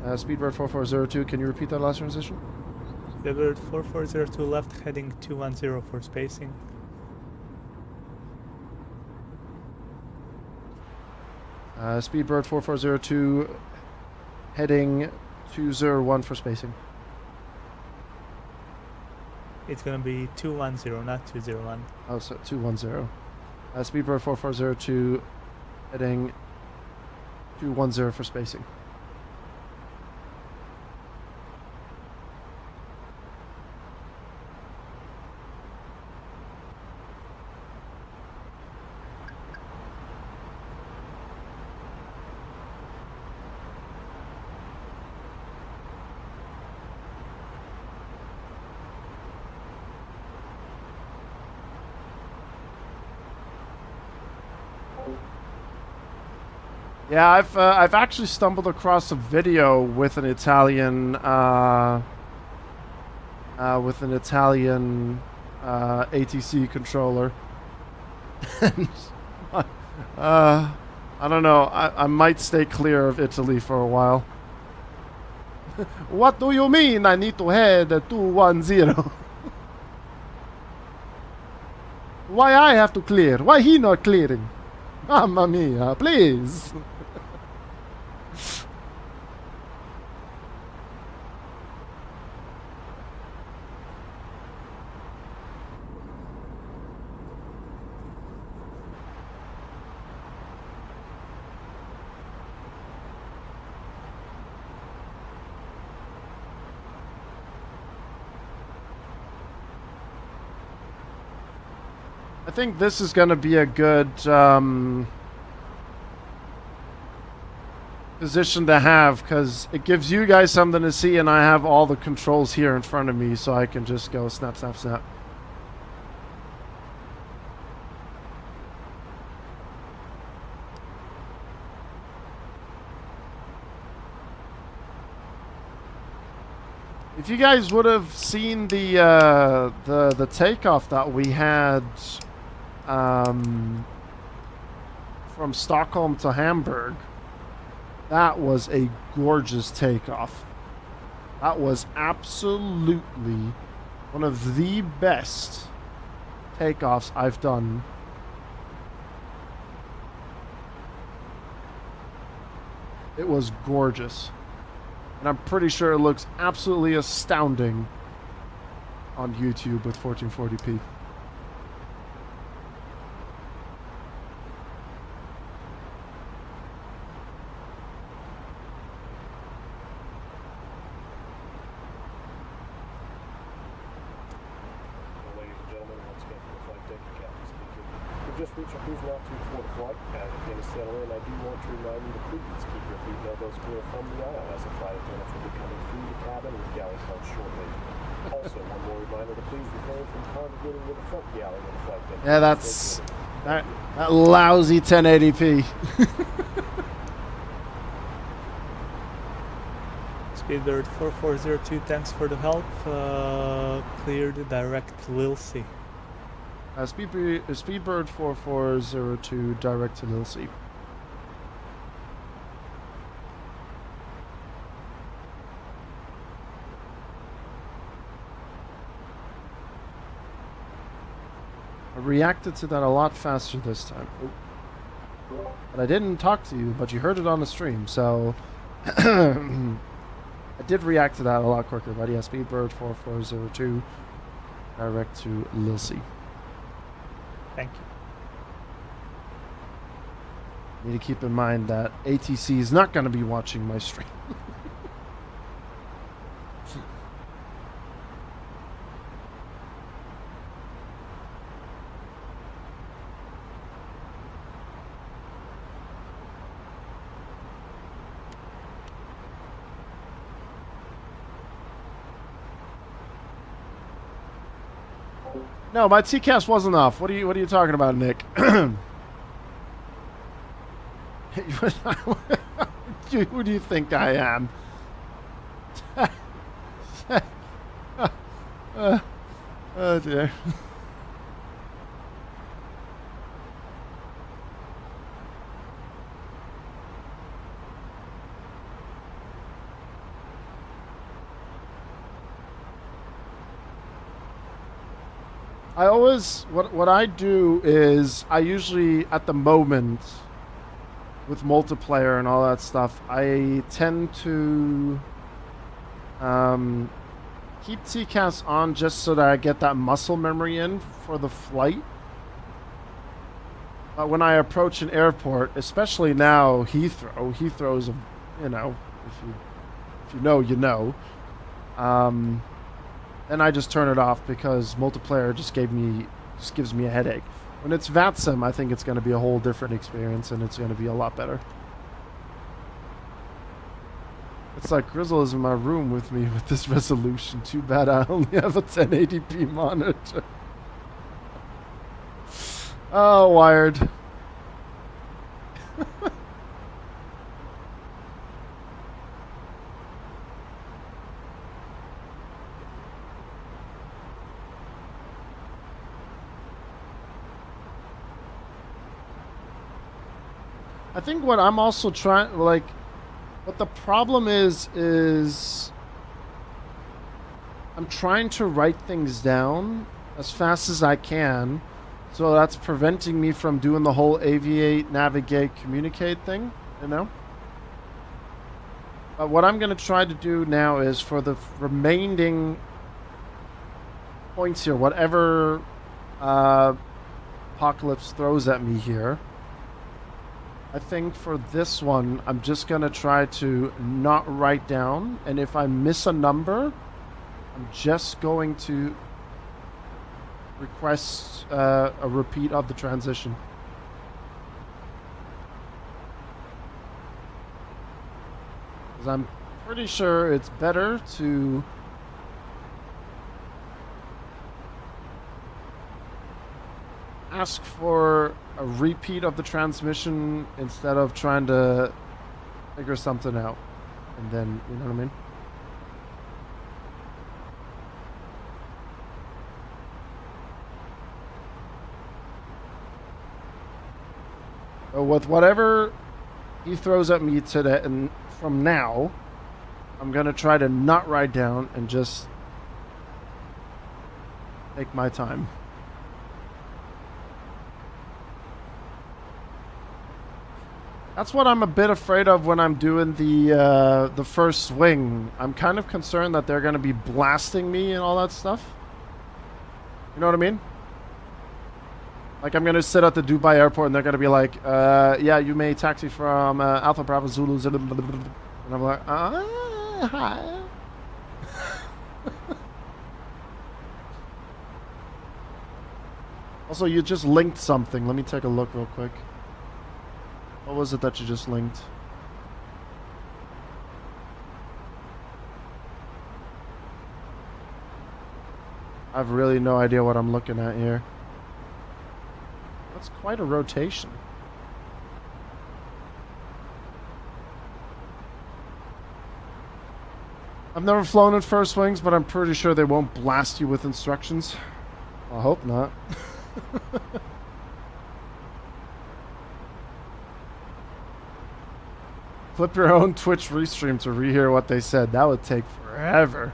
Speedbird 4402, can you repeat that last transition? Speedbird 4402 left, heading 210 for spacing. Speedbird 4402, heading 201 for spacing. It's gonna be 210, not 201. Oh, so 210. Speedbird 4402, heading 210 for spacing. Yeah, I've actually stumbled across a video with an Italian ATC controller. And, I don't know. I might stay clear of Italy for a while. What do you mean I need to head 210? Why I have to clear? Why he not clearing? Mamma mia, please. I think this is going to be a good position to have, because it gives you guys something to see, and I have all the controls here in front of me, so I can just go snap, snap, snap. If you guys would have seen the takeoff that we had from Stockholm to Hamburg, that was a gorgeous takeoff. That was absolutely one of the best takeoffs I've done. It was gorgeous. And I'm pretty sure it looks absolutely astounding on YouTube with 1440p. Just reached our cruise altitude for the flight. As it begins to settle in, I do want to remind you to please keep your feet and elbows clear from the aisle as the flight attendants will be coming through the cabin with galley carts shortly. Also, one more reminder to please refrain from congregating with the front galley when the flight attendants. Yeah, that's that lousy 1080p. Speedbird 4402, thanks for the help. Cleared direct Lilsey. Speedbird 4402, direct to Lilsey. I reacted to that a lot faster this time. Oh. But I didn't talk to you, but you heard it on the stream, so I did react to that a lot quicker. But yeah, Speedbird 4402, direct to Lilsey. Thank you. Need to keep in mind that ATC is not going to be watching my stream. No, my TCAS wasn't off. What are you talking about, Nick? Who do you think I am? Oh dear. I always, what I do is, I usually, at the moment, with multiplayer and all that stuff, I tend to keep TCAS on just so that I get that muscle memory in for the flight. But when I approach an airport, especially now Heathrow's, you know, if you know, you know. Then I just turn it off because multiplayer just gives me a headache. When it's VATSIM, I think it's going to be a whole different experience and it's going to be a lot better. It's like Grizzle is in my room with me with this resolution. Too bad I only have a 1080p monitor. Oh, wired. I think what I'm also trying, like, what the problem is I'm trying to write things down as fast as I can, so that's preventing me from doing the whole aviate, navigate, communicate thing, you know? But what I'm going to try to do now is for the remaining points here, whatever Apocalypse throws at me here, I think for this one, I'm just going to try to not write down, and if I miss a number, I'm just going to request a repeat of the transition. Because I'm pretty sure it's better to ask for a repeat of the transmission instead of trying to figure something out. And then, you know what I mean? So with whatever he throws at me today and from now, I'm going to try to not write down and just take my time. That's what I'm a bit afraid of when I'm doing the first swing. I'm kind of concerned that they're going to be blasting me and all that stuff. You know what I mean? Like, I'm going to sit at the Dubai airport and they're going to be like, yeah, you may taxi from Alpha Bravo Zulu. And I'm like, hi. Also, you just linked something. Let me take a look real quick. What was it that you just linked? I have really no idea what I'm looking at here. That's quite a rotation. I've never flown in first wings, but I'm pretty sure they won't blast you with instructions. I hope not. Flip your own Twitch restream to rehear what they said. That would take forever.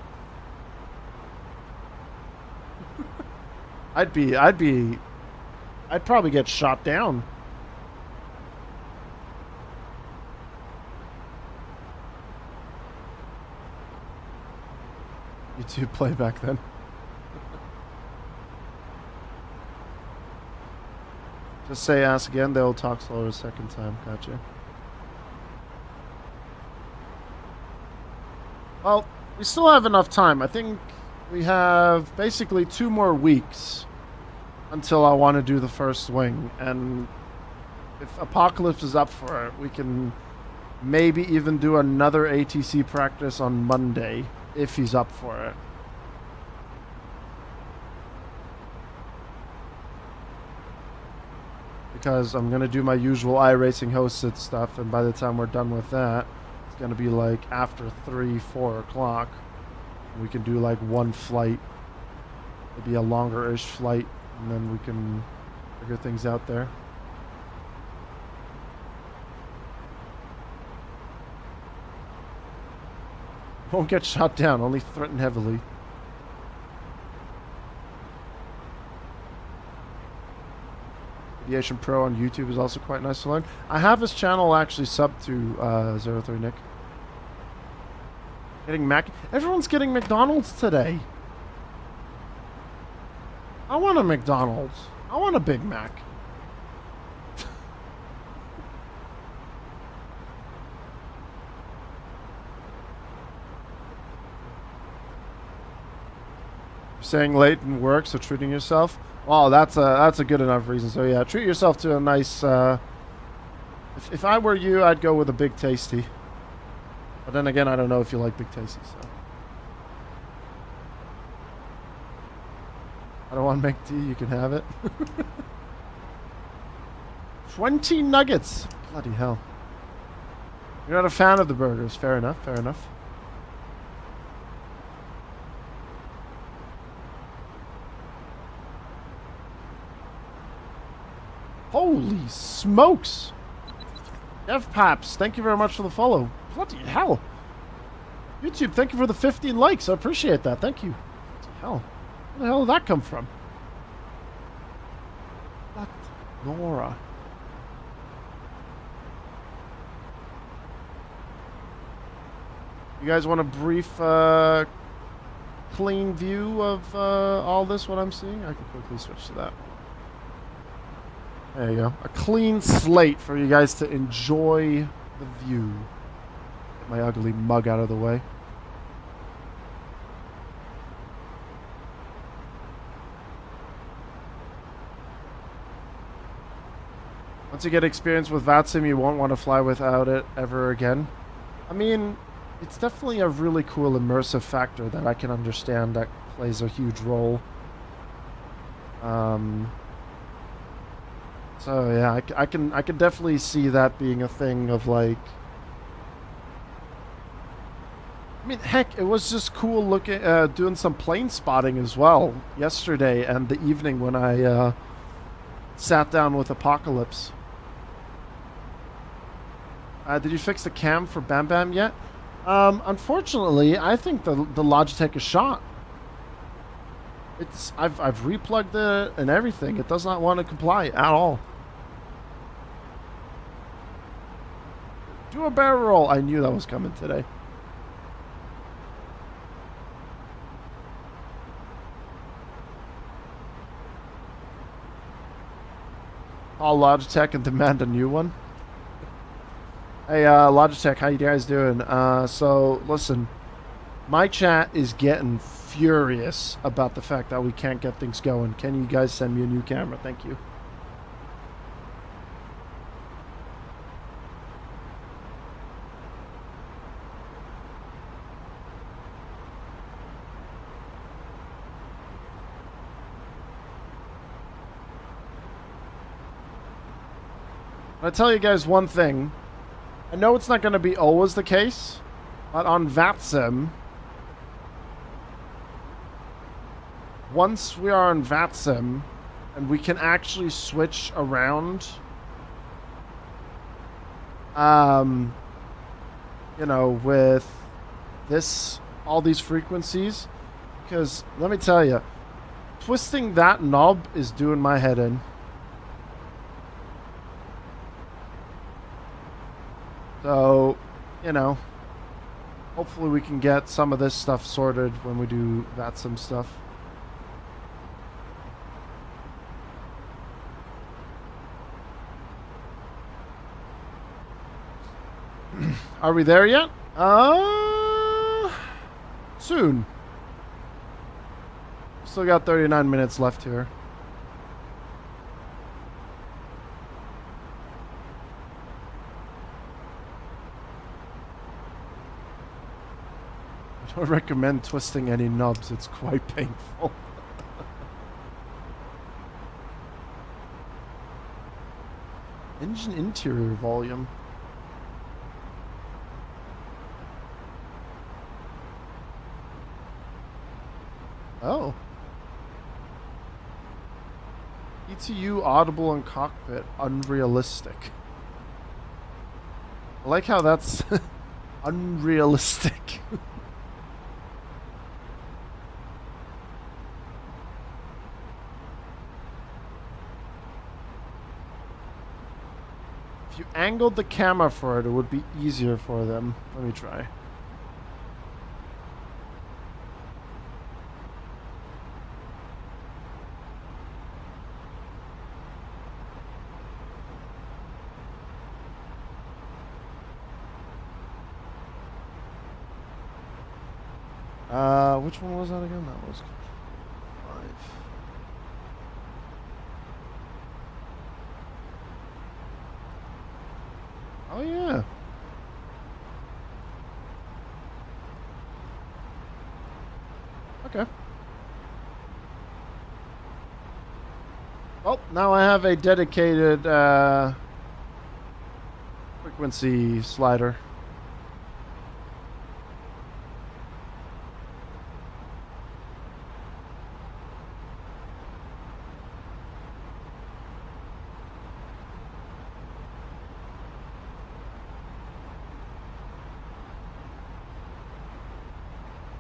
I'd probably get shot down. YouTube playback then. Just say ask again, they'll talk slower a second time. Gotcha. Well, we still have enough time. I think we have basically 2 more weeks until I want to do the first swing. And if Apocalypse is up for it, we can maybe even do another ATC practice on Monday if he's up for it. Because I'm going to do my usual iRacing hosted stuff, and by the time we're done with that, it's going to be like after 3, 4 o'clock. We can do like one flight, maybe a longer-ish flight, and then we can figure things out there. Won't get shot down, only threaten heavily. Aviation Pro on YouTube is also quite nice to learn. I have his channel actually subbed to 03 Nick. Getting Mac. Everyone's getting McDonald's today. I want a McDonald's. I want a Big Mac. You're saying late in work, so treating yourself. Well, that's a good enough reason. So yeah, treat yourself to a nice. If I were you, I'd go with a Big Tasty. But then again, I don't know if you like Big Tasty, so. I don't want to make tea, you can have it. 20 nuggets! Bloody hell. You're not a fan of the burgers. Fair enough, fair enough. Holy smokes! Dev Paps, thank you very much for the follow. Bloody hell. YouTube, thank you for the 15 likes. I appreciate that. Thank you. Bloody hell. Where the hell did that come from? What? Nora. You guys want a brief, clean view of all this, what I'm seeing? I can quickly switch to that. There you go. A clean slate for you guys to enjoy the view. Get my ugly mug out of the way. Once you get experience with VATSIM, you won't want to fly without it ever again. I mean, it's definitely a really cool immersive factor that I can understand that plays a huge role. So yeah, I can definitely see that being a thing of like. I mean, heck, it was just cool looking, doing some plane spotting as well yesterday and the evening when I sat down with Apocalypse. Did you fix the cam for Bam Bam yet? Unfortunately, I think the Logitech is shot. I've replugged it and everything. It does not want to comply at all. Do a barrel roll. I knew that was coming today. Call Logitech and demand a new one. Hey, Logitech, how you guys doing? So, listen, my chat is getting furious about the fact that we can't get things going. Can you guys send me a new camera? Thank you. I'll tell you guys one thing. I know it's not going to be always the case, but on VATSIM, once we are on VATSIM and we can actually switch around, you know, with this, all these frequencies, because let me tell you, twisting that knob is doing my head in. So, you know, hopefully we can get some of this stuff sorted when we do VATSIM stuff. Are we there yet? Soon. Still got 39 minutes left here. I don't recommend twisting any knobs, it's quite painful. Engine interior volume. Oh. ETU audible and cockpit unrealistic. I like how that's unrealistic. If you angled the camera for it, it would be easier for them. Let me try. Which one was that again? That was 5. Oh yeah. Okay. Well, now I have a dedicated frequency slider.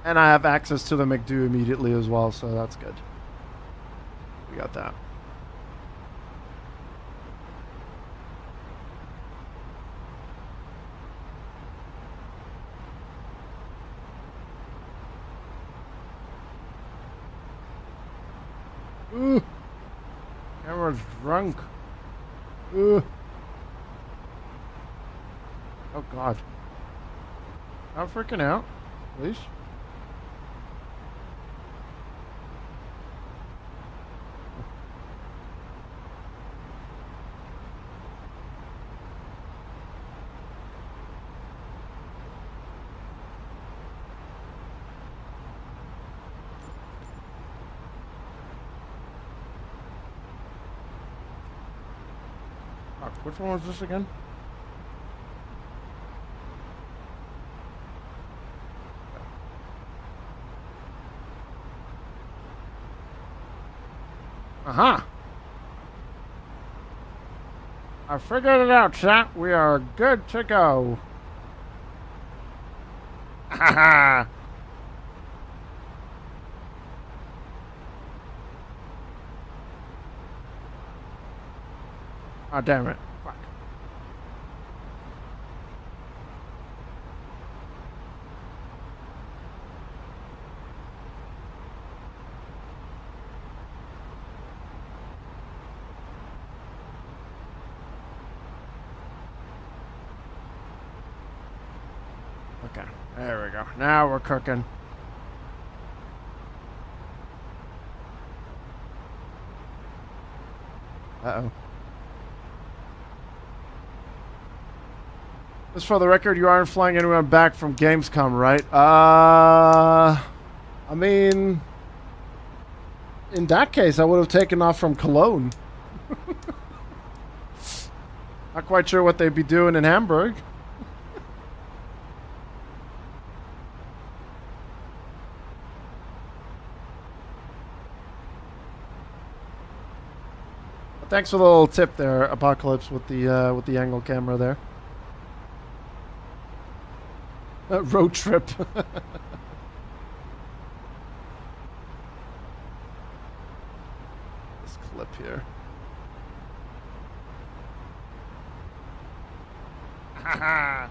And I have access to the McDo immediately as well, so that's good. We got that. Ooh. Camera's drunk. Ooh. Oh god. Not freaking out, please. Which one was this again? Aha! I figured it out, chat. We are good to go. Haha! Oh, damn it. Fuck. Okay, there we go. Now we're cooking. Uh-oh. Just for the record, you aren't flying anyone back from Gamescom, right? I mean, in that case, I would have taken off from Cologne. Not quite sure what they'd be doing in Hamburg. But thanks for the little tip there, Apocalypse, with the angle camera there. Road trip. This clip here. Haha.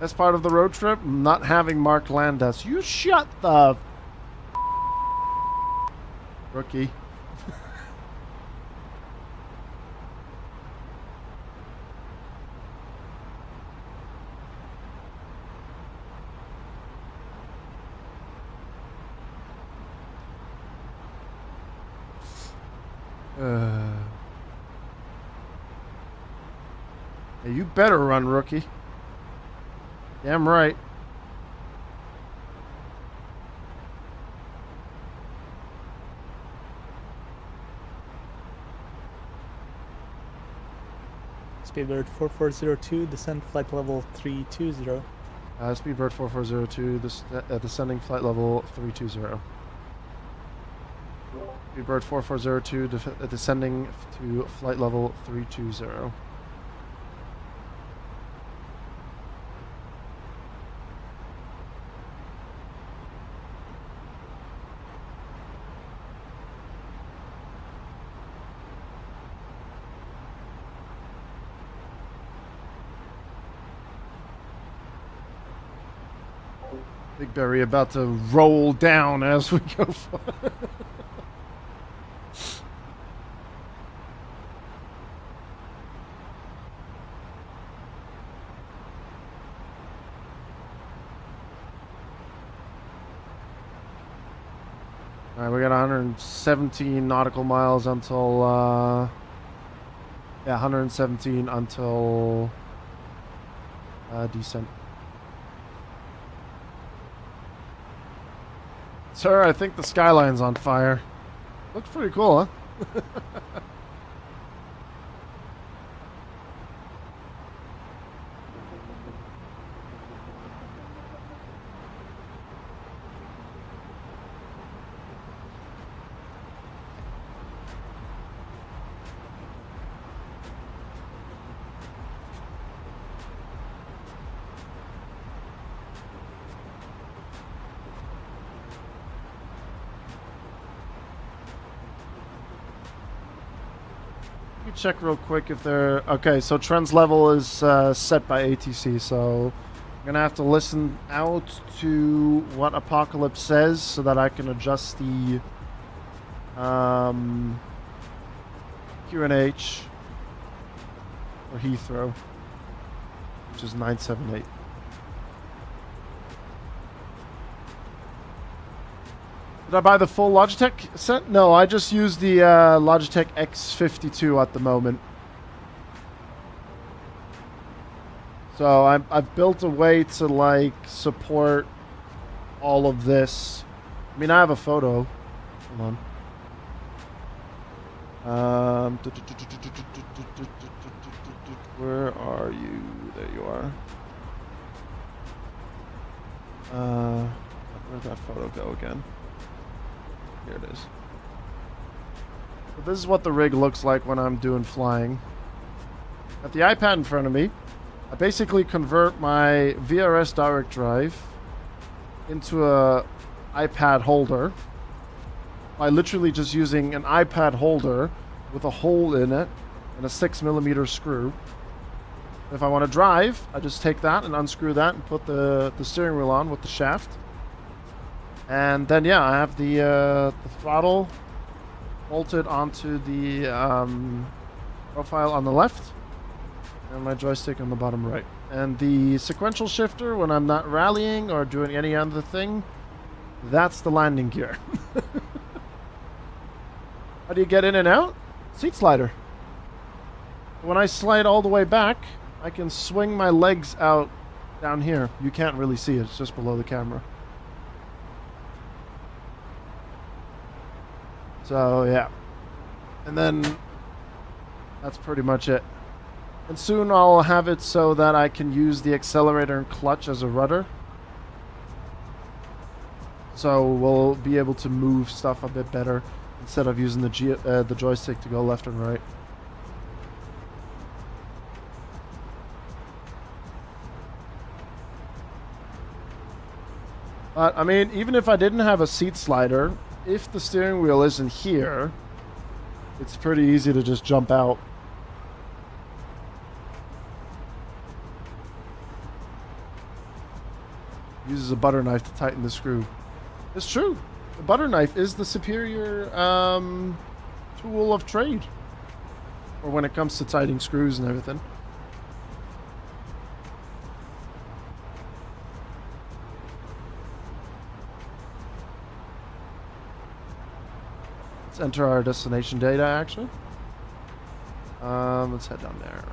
That's part of the road trip, not having Mark Landis. You shut the rookie. Hey, you better run, rookie. Damn right. Speedbird 4402, descend flight level 320. Speedbird 4402, descending flight level 320. Speedbird 4402, descending to flight level 320. Big Berry about to roll down as we go forward. Alright, we got 117 nautical miles until, yeah, 117 until, descent. Sir, I think the skyline's on fire. Looks pretty cool, huh? me check real quick if they're... Okay, so trends level is set by ATC, so I'm going to have to listen out to what Apocalypse says so that I can adjust the QNH for Heathrow, which is 978. Did I buy the full Logitech set? No, I just use the Logitech X52 at the moment. So I've built a way to like support all of this. I mean, I have a photo. Hold on. Where are you? There you are. Where'd that photo go again? Here it is. So this is what the rig looks like when I'm doing flying. Got the iPad in front of me. I basically convert my VRS direct drive into a iPad holder by literally just using an iPad holder with a hole in it and a 6mm screw. If I want to drive, I just take that and unscrew that and put the steering wheel on with the shaft. And then, yeah, I have the throttle bolted onto the profile on the left and my joystick on the bottom right. And the sequential shifter, when I'm not rallying or doing any other thing, that's the landing gear. How do you get in and out? Seat slider. When I slide all the way back, I can swing my legs out down here. You can't really see it. It's just below the camera. So, yeah. And then that's pretty much it. And soon I'll have it so that I can use the accelerator and clutch as a rudder. So we'll be able to move stuff a bit better instead of using the joystick to go left and right. But, I mean, even if I didn't have a seat slider, if the steering wheel isn't here, it's pretty easy to just jump out. Uses a butter knife to tighten the screw. It's true. The butter knife is the superior tool of trade. Or when it comes to tightening screws and everything. Let's enter our destination data, actually. Let's head down there.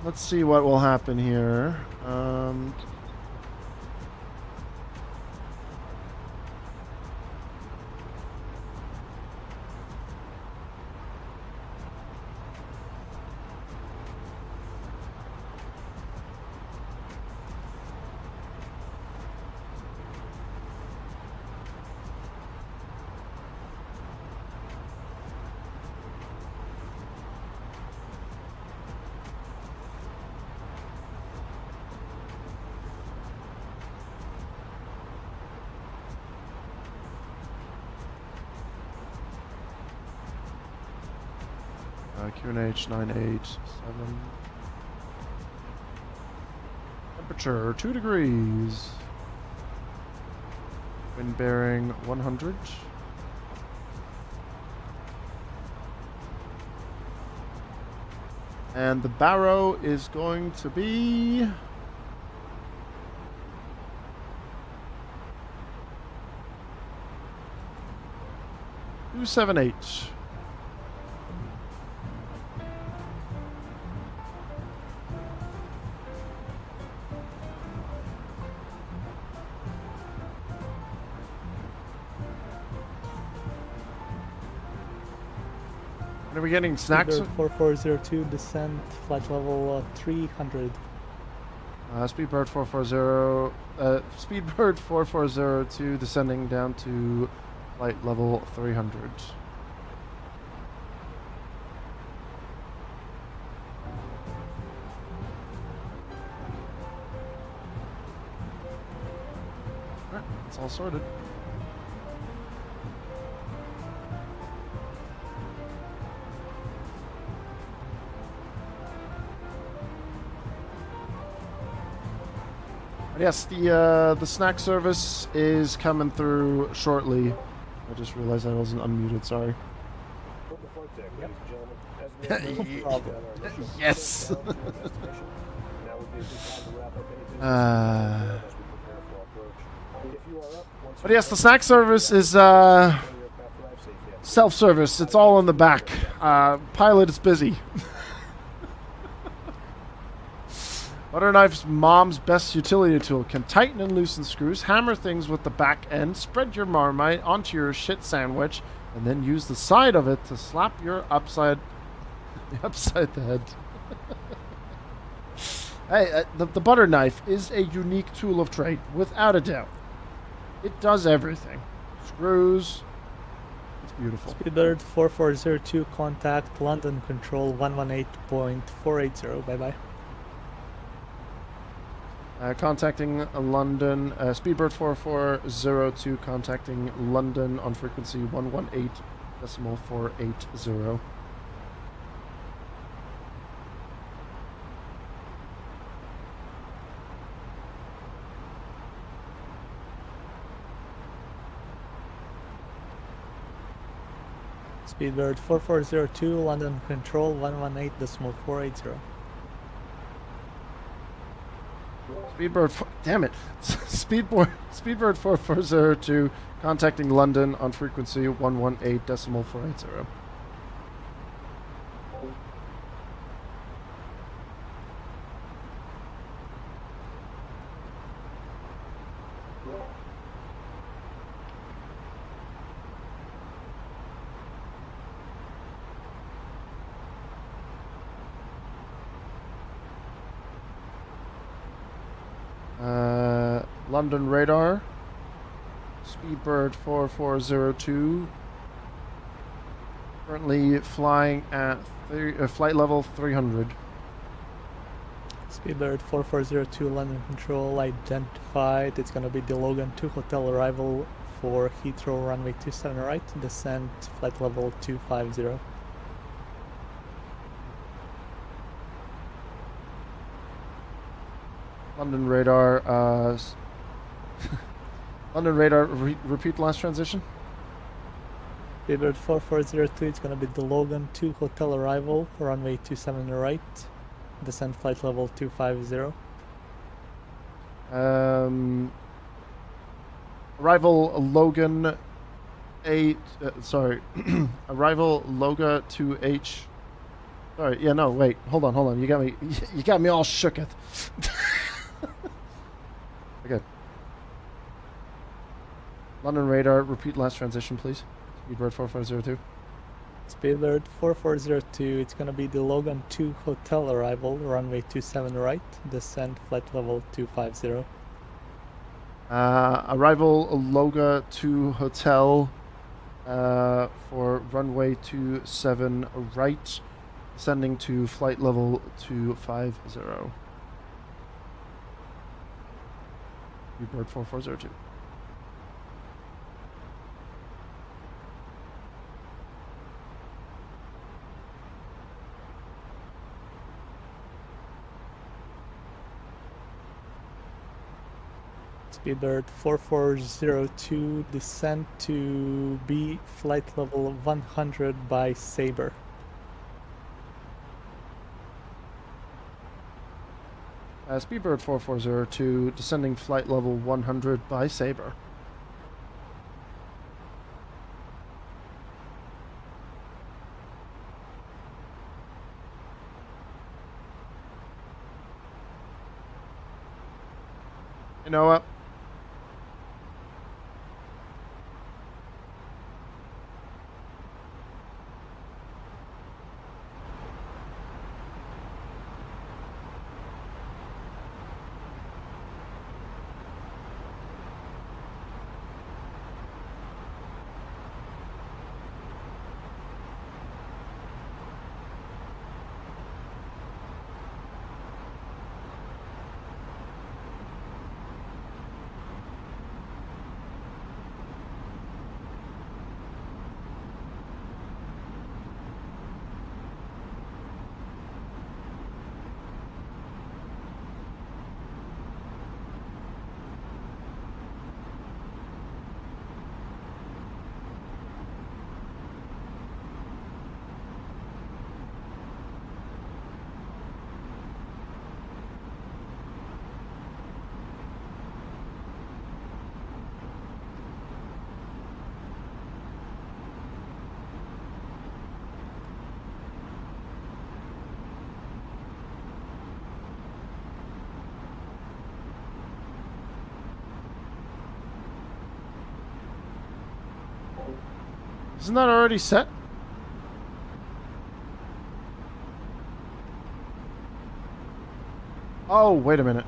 Let's see what will happen here. QNH 987. Temperature 2 degrees. Wind bearing 100. And the barrow is going to be 278. Are we getting snacks? Speedbird 4402, descent, flight level 300. Speedbird 440, Speedbird 4402, descending down to flight level 300. Alright, it's all sorted. Yes, the snack service is coming through shortly. I just realized I wasn't unmuted, sorry. Yes. But yes, the snack service is self-service. It's all in the back. Pilot is busy. Butter knife's mom's best utility tool can tighten and loosen screws, hammer things with the back end, spread your Marmite onto your shit sandwich, and then use the side of it to slap your upside the head. Hey, the butter knife is a unique tool of trade, without a doubt. It does everything. Screws. It's beautiful. Speedbird 4402, contact London Control 118.480. Bye-bye. Contacting London, Speedbird 4402, contacting London on frequency 118.480. Speedbird 4402, London Control 118.480. Speedbird, damn it. Speedbird 4402, contacting London on frequency 118.480. London radar, Speedbird 4402, currently flying at flight level 300. Speedbird 4402, London Control identified. It's going to be the Logan 2 hotel arrival for Heathrow runway 27 right, descent flight level 250. London radar, London radar, repeat last transition. Speedbird 4402, it's going to be the Logan 2 hotel arrival, runway 27 right, descent flight level 250. Arrival Logan 8, sorry, arrival Loga 2H. Sorry, yeah, no, wait, hold on, you got me all shooketh. Okay. London radar, repeat last transition, please. Speedbird 4402. Speedbird 4402, it's going to be the Logan 2 hotel arrival, runway 27 right, descent flight level 250. Arrival Loga 2 hotel for runway 27 right, descending to flight level 250. Speedbird 4402. Speedbird 4402, descent to B flight level 100 by Sabre. Speedbird 4402, descending flight level 100 by Sabre. You know what? Isn't that already set? Oh, wait a minute.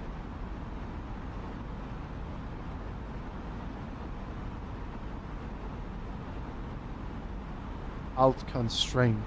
Alt constraint.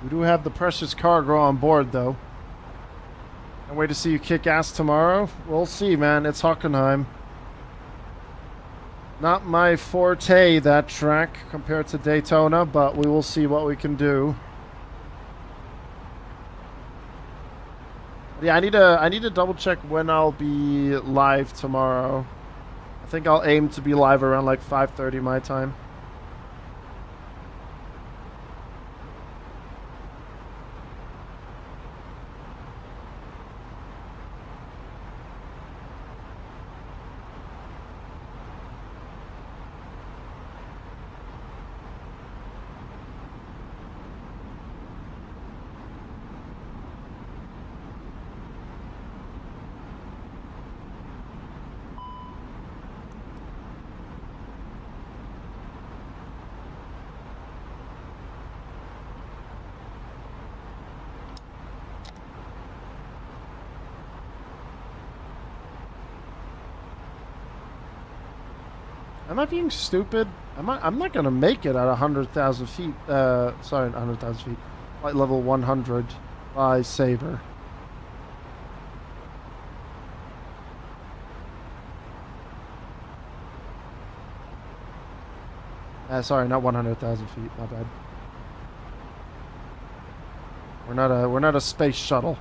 We do have the precious cargo on board, though. Can't wait to see you kick ass tomorrow. We'll see, man. It's Hockenheim. Not my forte, that track, compared to Daytona, but we will see what we can do. Yeah, I need to double check when I'll be live tomorrow. I think I'll aim to be live around like 5:30 my time. Am I being stupid? I'm not gonna make it at 100,000 feet. Sorry, 100,000 feet. Flight level 100 by Sabre. Sorry, not 100,000 feet. My bad. We're not a space shuttle.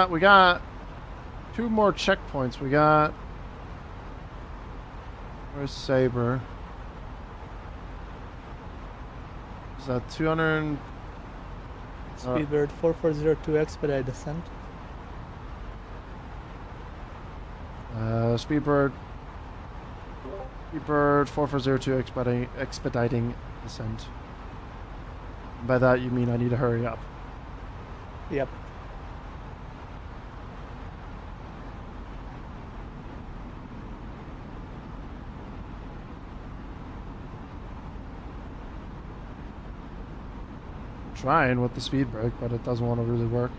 We got 2 more checkpoints. We got, where's Sabre? Is that 200? Speedbird 4402 expedite descent. Speedbird 4402 expediting descent. By that you mean I need to hurry up. Yep. Trying with the speed brake, but it doesn't want to really work.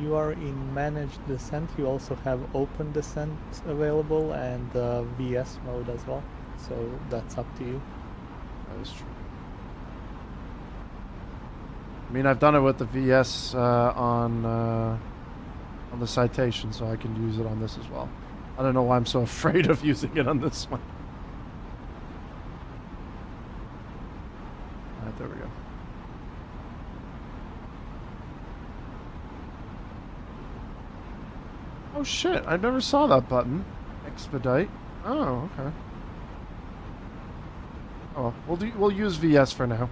You are in managed descent. You also have open descent available and VS mode as well. So that's up to you. That is true. I mean, I've done it with the VS on the Citation, so I can use it on this as well. I don't know why I'm so afraid of using it on this one. Alright, there we go. Oh shit, I never saw that button. Expedite. Oh, okay. Oh, we'll use VS for now.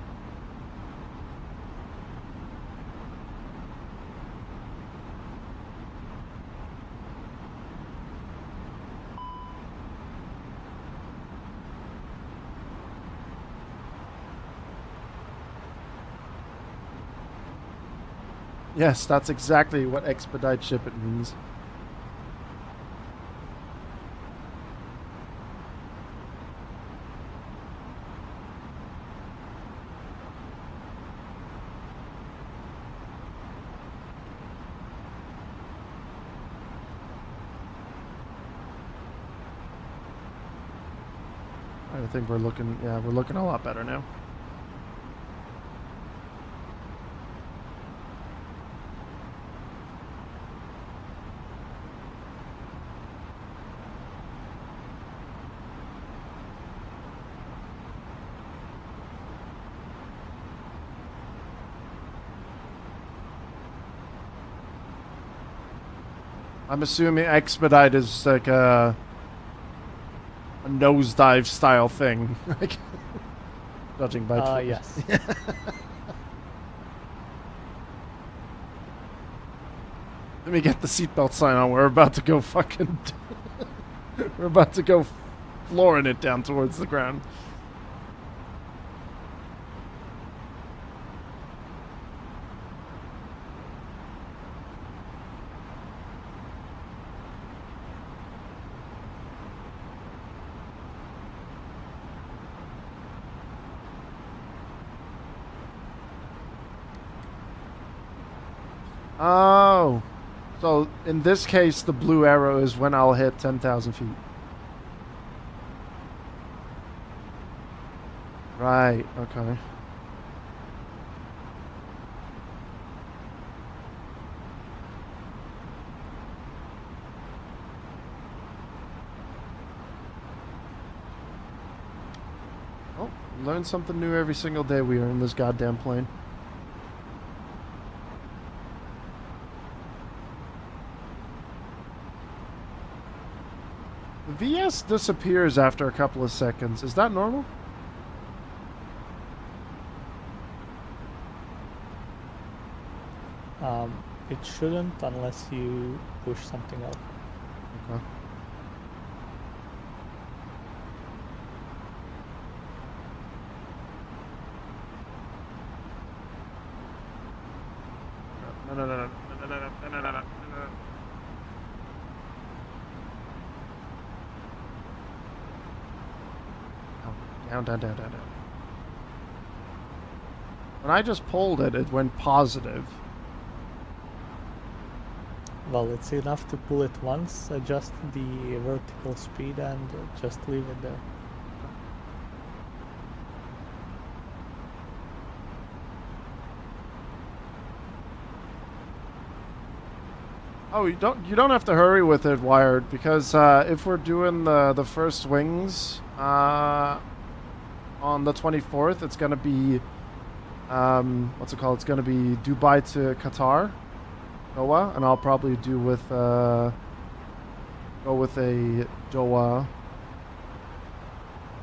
Yes, that's exactly what expedite ship it means. I think we're looking, yeah, we're looking a lot better now. I'm assuming expedite is like a nosedive style thing, like judging by yes. Let me get the seatbelt sign on. We're about to go fucking. We're about to go flooring it down towards the ground. Oh, so in this case, the blue arrow is when I'll hit 10,000 feet. Right, okay. Oh, learn something new every single day we are in this goddamn plane. The VS disappears after a couple of seconds. Is that normal? It shouldn't unless you push something out. Okay. No. Down. When I just pulled it, it went positive. Well, it's enough to pull it once, adjust the vertical speed, and just leave it there. Oh, you don't have to hurry with it, Wired, because if we're doing the first wings on the 24th, it's gonna be what's it called? It's gonna be Dubai to Qatar, Doha, and I'll probably do with go with a Doha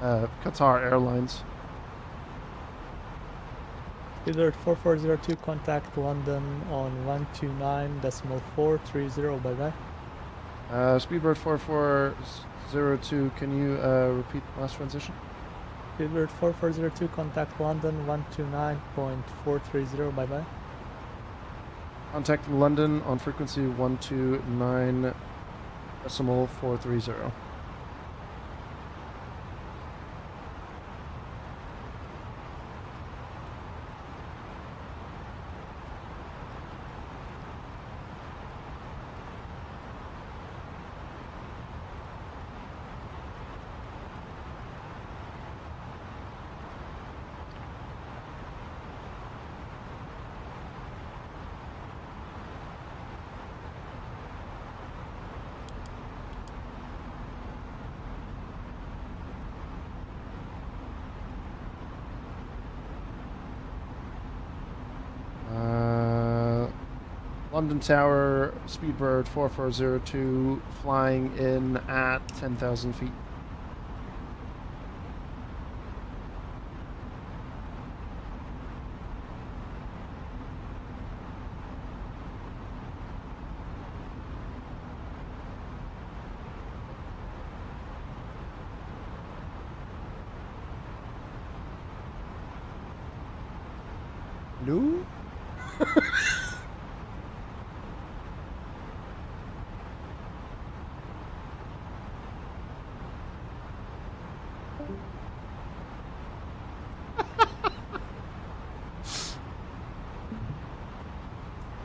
Qatar Airlines. Speedbird 4402, contact London on 129.430, bye-bye. Speedbird 4402, can you repeat last transition? Speedbird 4402, contact London 129.430, bye-bye. Contacting London on frequency 129.430. London Tower, Speedbird 4402, flying in at 10,000 feet. No?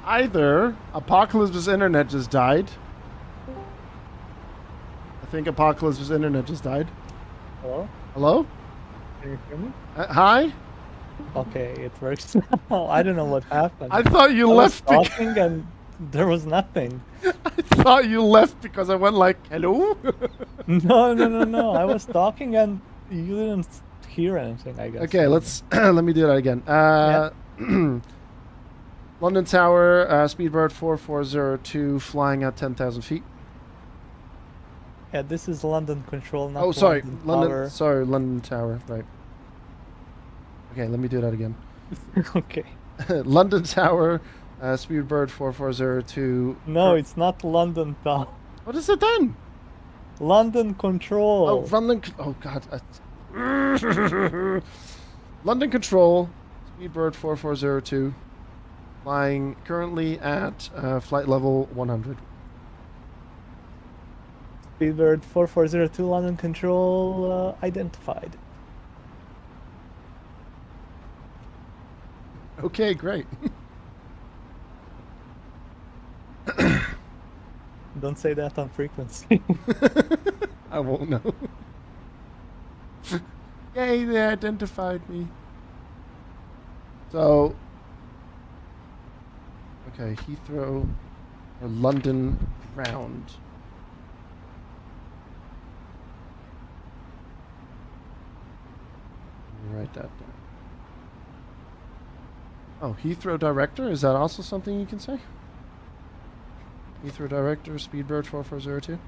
Either Apocalypse's internet just died. I think Apocalypse's internet just died. Hello? Hello? Can you hear me? Hi? Okay, it works now. I don't know what happened. I thought you I left. was talking and there was nothing. I thought you left because I went like, hello? No. I was talking and you didn't hear anything, I guess. Okay, let's let me do that again. London Tower, Speedbird 4402, flying at 10,000 feet. Yeah, this is London Control, not Sorry, London Tower. Sorry, London Tower, right. Okay, let me do that again. Okay. London Tower, Speedbird 4402. No, it's not London Tower. What is it then? London Control. Oh, London. Oh, God. London Control, Speedbird 4402, flying currently at flight level 100. Speedbird 4402, London Control, identified. Okay, great. Don't say that on frequency. I won't know. Yay, they identified me. So, okay, Heathrow or London ground. Let me write that down. Oh, Heathrow Director? Is that also something you can say? Heathrow Director, Speedbird 4402.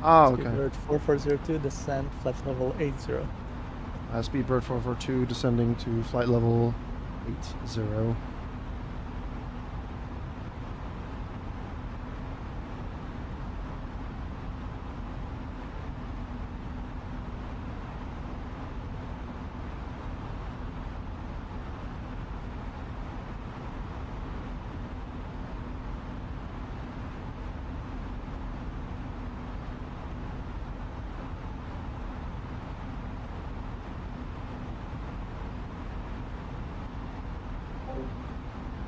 Oh, okay. Speedbird 4402, descent, flight level 80. Speedbird 442 descending to flight level 80.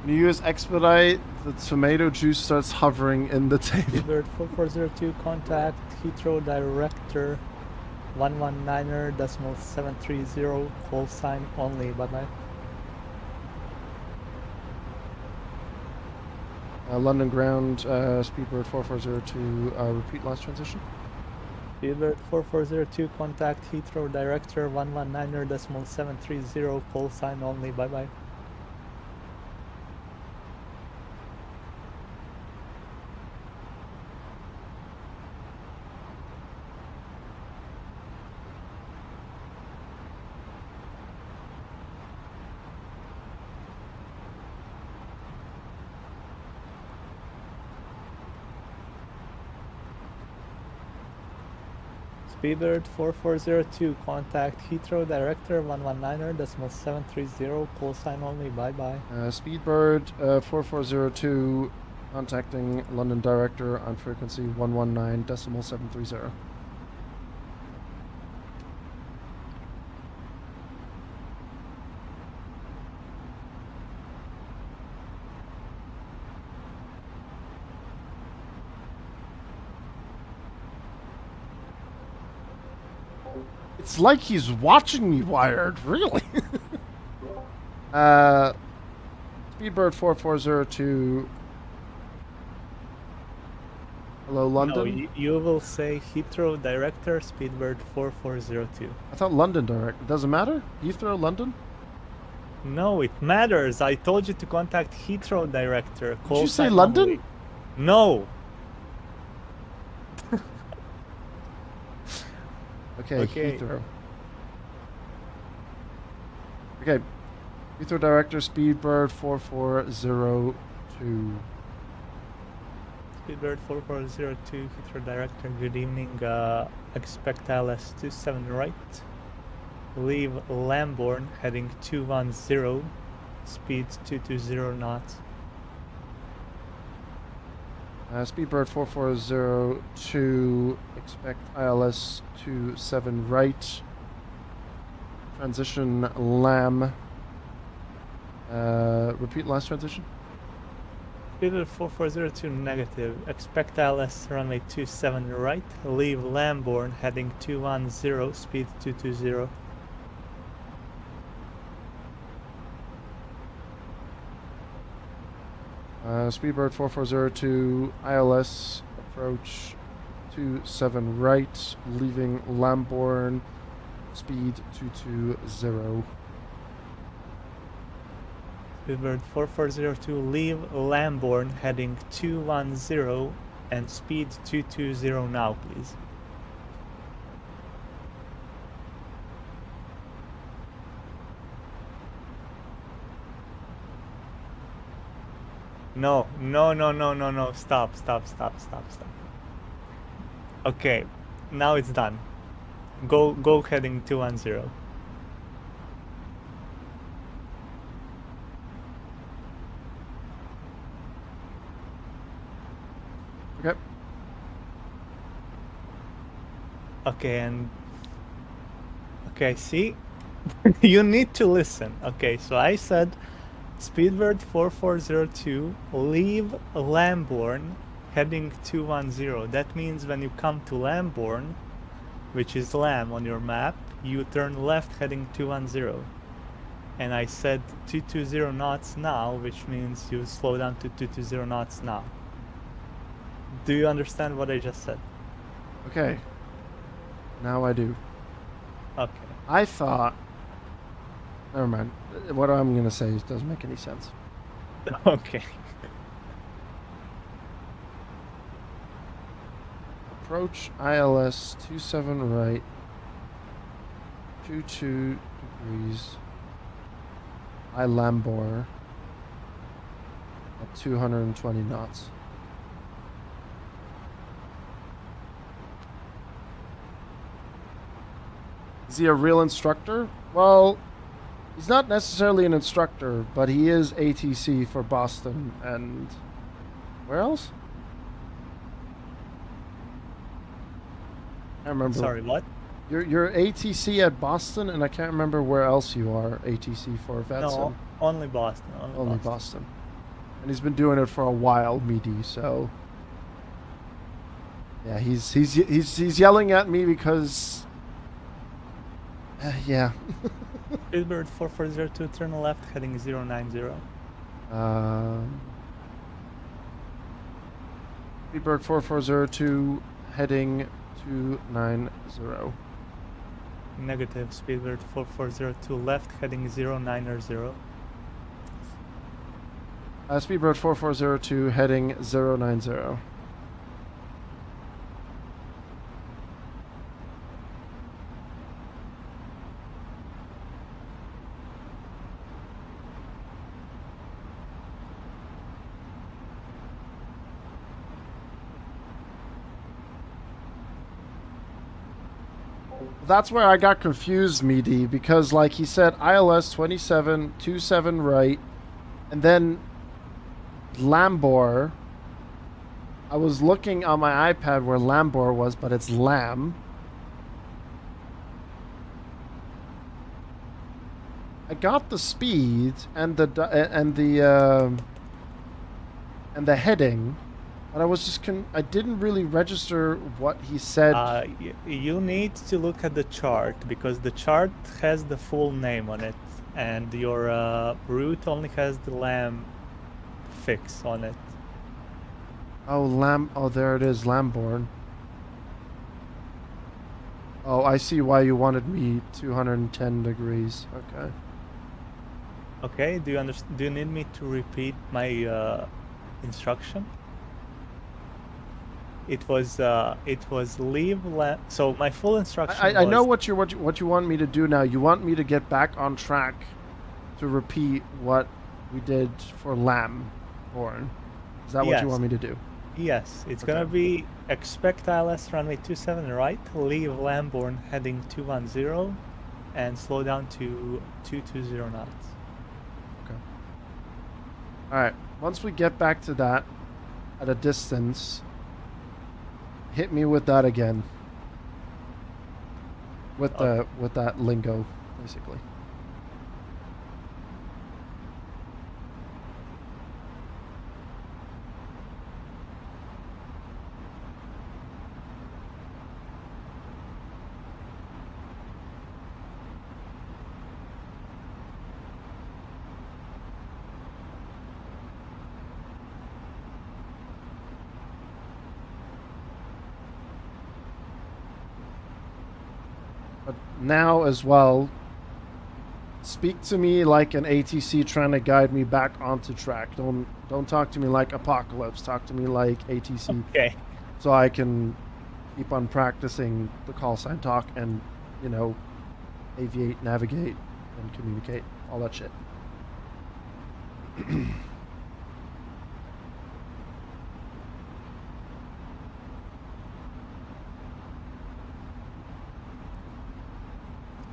When you use expedite, the tomato juice starts hovering in the table. Speedbird 4402, contact Heathrow Director 119.730, call sign only, bye-bye. London ground, Speedbird 4402, repeat last transition. Speedbird 4402, contact Heathrow Director 119.730, call sign only, bye-bye. Speedbird 4402, contact Heathrow Director 119.730, call sign only, bye-bye. Speedbird 4402, contacting London Director on frequency 119.730. It's like he's watching me wired, really. Speedbird 4402. Hello, London? No, you will say Heathrow Director, Speedbird 4402. I thought London Direct. It doesn't matter? Heathrow, London? No, it matters. I told you to contact Heathrow Director. Did you say London? Only. No. Okay, Heathrow. Okay. Heathrow Director, Speedbird 4402. Speedbird 4402, Heathrow Director, good evening. Expect ILS 27 right. Leave Lambourne, heading 210, speed 220 knots. Speedbird 4402, expect ILS 27 right. Transition LAM. Repeat last transition. Speedbird 4402 negative. Expect ILS runway 27 right. Leave Lambourne heading 210, speed 220. Speedbird 4402, ILS approach 27 right, leaving Lambourne, speed 220. Speedbird 4402, leave Lambourne heading 210 and speed 220 now, please. No, stop. Okay, now it's done. Go heading 210. Okay. Okay, and okay, see, you need to listen. Okay, so I said Speedbird 4402, leave Lambourne heading 210. That means when you come to Lambourne, which is Lam on your map, you turn left heading 210. And I said 220 knots now, which means you slow down to 220 knots now. Do you understand what I just said? Okay. Now I do. Okay. I thought... Never mind. What I'm going to say doesn't make any sense. Okay. Approach ILS 27 right, 22 degrees, I Lambourne at 220 knots. Is he a real instructor? Well, he's not necessarily an instructor, but he is ATC for Boston and... Where else? I remember. Sorry, what? You're ATC at Boston, and I can't remember where else you are ATC for VATSIM. No, only Boston. Only Boston. And he's been doing it for a while, Meaty, so... Yeah, he's yelling at me because... yeah. Speedbird 4402, turn left, heading 090. Speedbird 4402, heading 290. Negative, Speedbird 4402, left, heading 090. Speedbird 4402, heading 090. That's where I got confused, Meaty, because like he said ILS 27 right, and then Lambourne. I was looking on my iPad where Lambourne was, but it's Lam. I got the speed and the heading. But I was just I didn't really register what he said. You need to look at the chart, because the chart has the full name on it, and your route only has the Lam fix on it. Oh, Lam. Oh, there it is, Lambourne. Oh, I see why you wanted me 210 degrees. Okay. Okay. Do you understand? Do you need me to repeat my instruction? It was leave so my full instruction I know what you want me to do now. You want me to get back on track to repeat what we did for Lambourne. Is that what you want me to do? Yes, it's Okay. gonna be expect ILS runway 27 right, leave Lambourne heading 210, and slow down to 220 knots. Okay. Alright, once we get back to that, at a distance, hit me with that again. With that lingo, basically. But now as well, speak to me like an ATC trying to guide me back onto track. Don't talk to me like Apocalypse. Talk to me like ATC. Okay. So I can keep on practicing the call sign talk and, you know, aviate, navigate, and communicate. All that shit.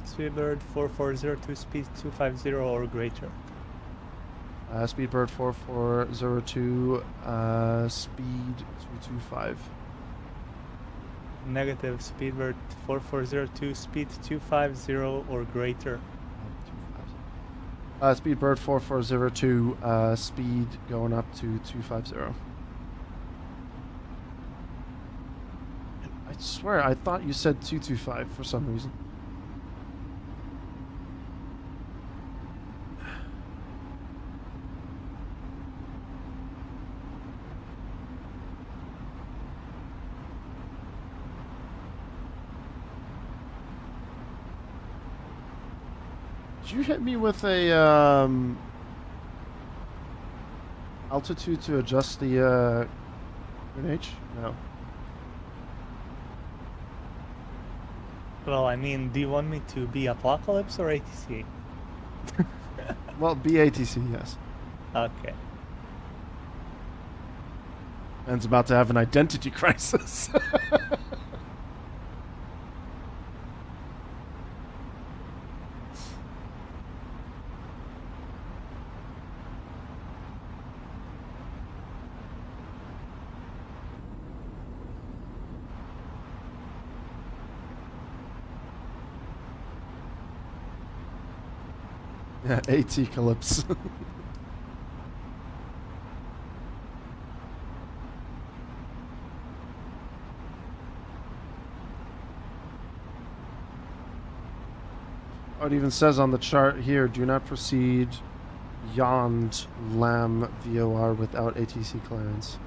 Speedbird 4402, speed 250 or greater. Speedbird 4402, speed 225. Negative, Speedbird 4402, speed 250 or greater. Speedbird 4402, speed going up to 250. I swear, I thought you said 225 for some reason. Did you hit me with a altitude to adjust the grenade? No. Well, I mean, do you want me to be Apocalypse or ATC? Well, BATC, yes. Okay. Man's about to have an identity crisis. Yeah, AT Calypse. Oh, it even says on the chart here, do not proceed beyond LAM VOR without ATC clearance.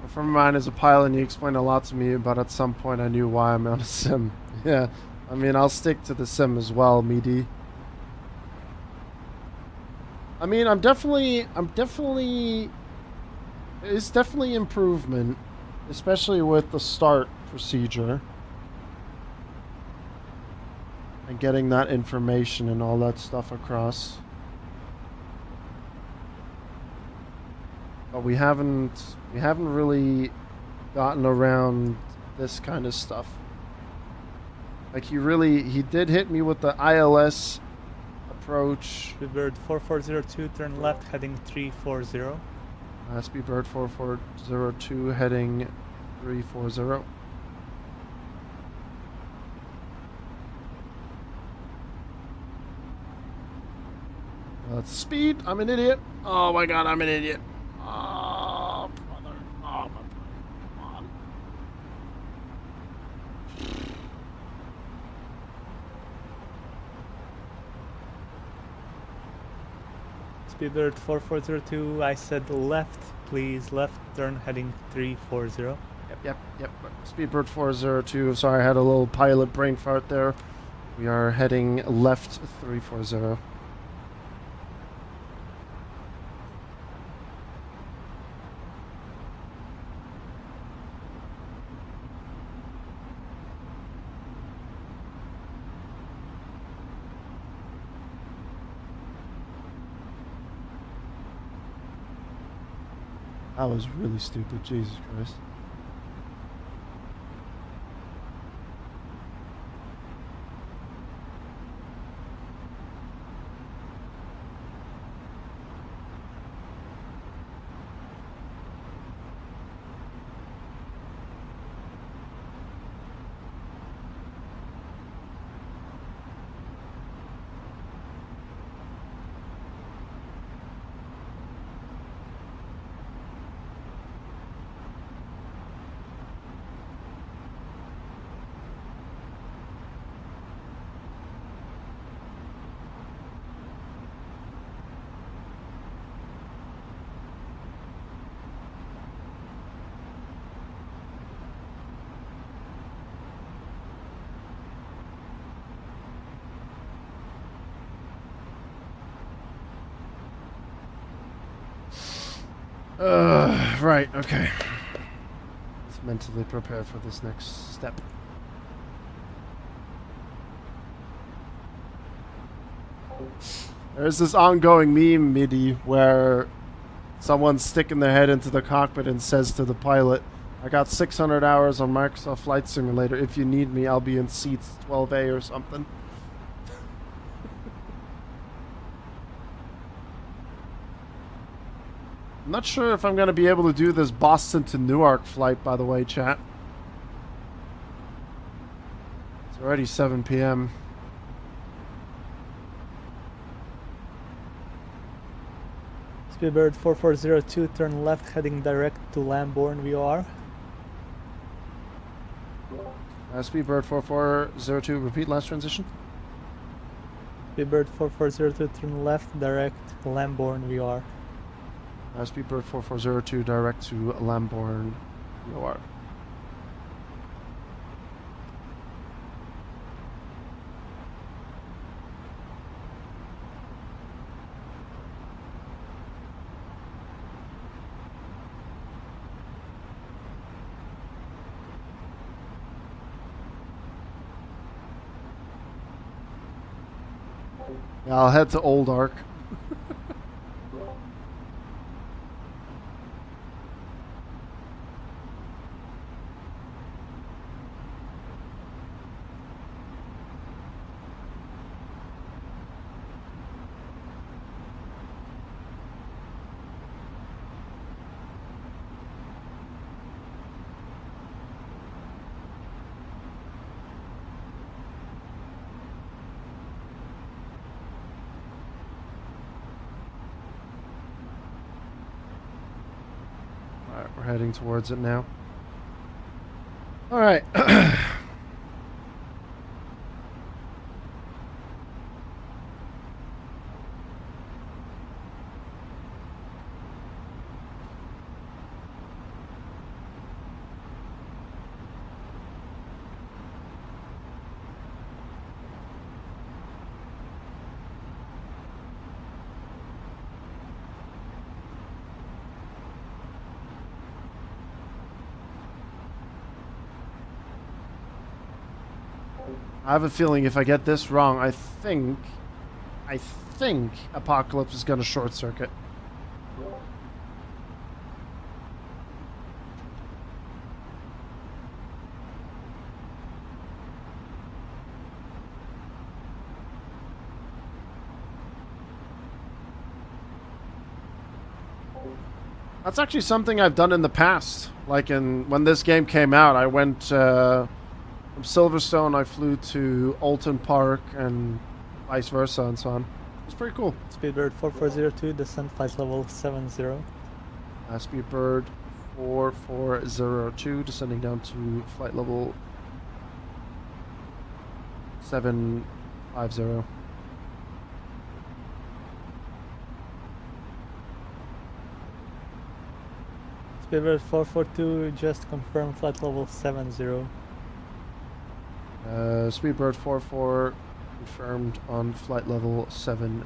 A friend of mine is a pilot and he explained a lot to me, but at some point I knew why I'm on a sim. Yeah, I mean, I'll stick to the sim as well, meaty. I mean, it's definitely improvement, especially with the start procedure. And getting that information and all that stuff across. But we haven't really gotten around this kind of stuff. Like he did hit me with the ILS approach. Speedbird 4402, turn left, heading 340. Speedbird 4402, heading 340. That's speed. I'm an idiot. Oh my god, I'm an idiot. Oh, brother. Oh, my brother. Come on. Speedbird 4402, I said left, please. Left, turn, heading 340. Yep. Speedbird 402. Sorry, I had a little pilot brain fart there. We are heading left 340. That was really stupid. Jesus Christ. Right, okay. Let's mentally prepare for this next step. There's this ongoing meme, MIDI, where someone's sticking their head into the cockpit and says to the pilot, I got 600 hours on Microsoft Flight Simulator. If you need me, I'll be in seats 12A or something. I'm not sure if I'm going to be able to do this Boston to Newark flight, by the way, chat. It's already 7 p.m. Speedbird 4402, turn left, heading direct to Lambourne VOR. Speedbird 4402, repeat last transition. Speedbird 4402, turn left, direct, Lambourne VOR. Speedbird 4402, direct to Lambourne VOR. Yeah, I'll head to Old Ark. We're heading towards it now. All right. I have a feeling if I get this wrong, I think Apocalypse is going to short circuit. That's actually something I've done in the past. Like when this game came out, I went from Silverstone, I flew to Alton Park and vice versa and so on. It's pretty cool. Speedbird 4402, descent flight level 70. Speedbird 4402, descending down to flight level 750. Speedbird 442, just confirm flight level 70. Speedbird 44 confirmed on flight level 70.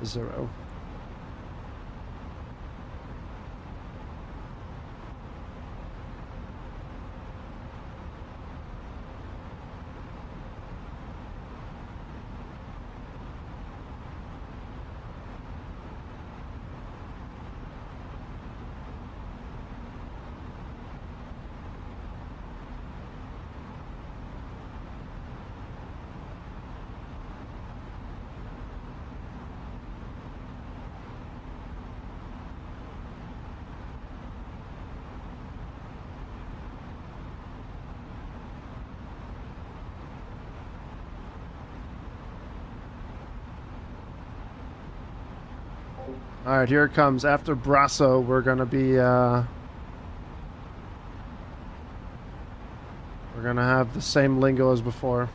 All right, here it comes. After Brasso, we're gonna be we're gonna have the same lingo as before.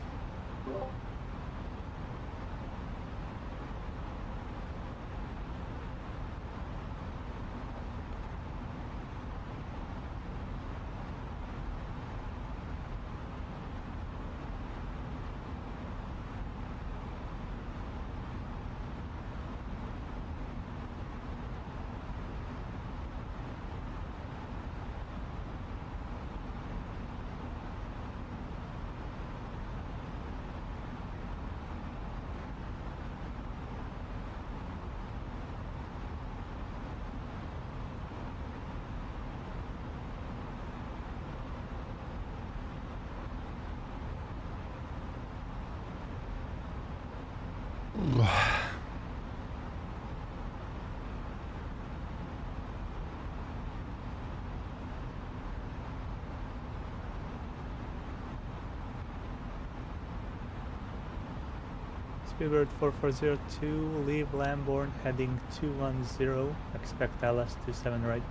Speedbird 4402, leave Lambourne heading 210, expect LS 27 right.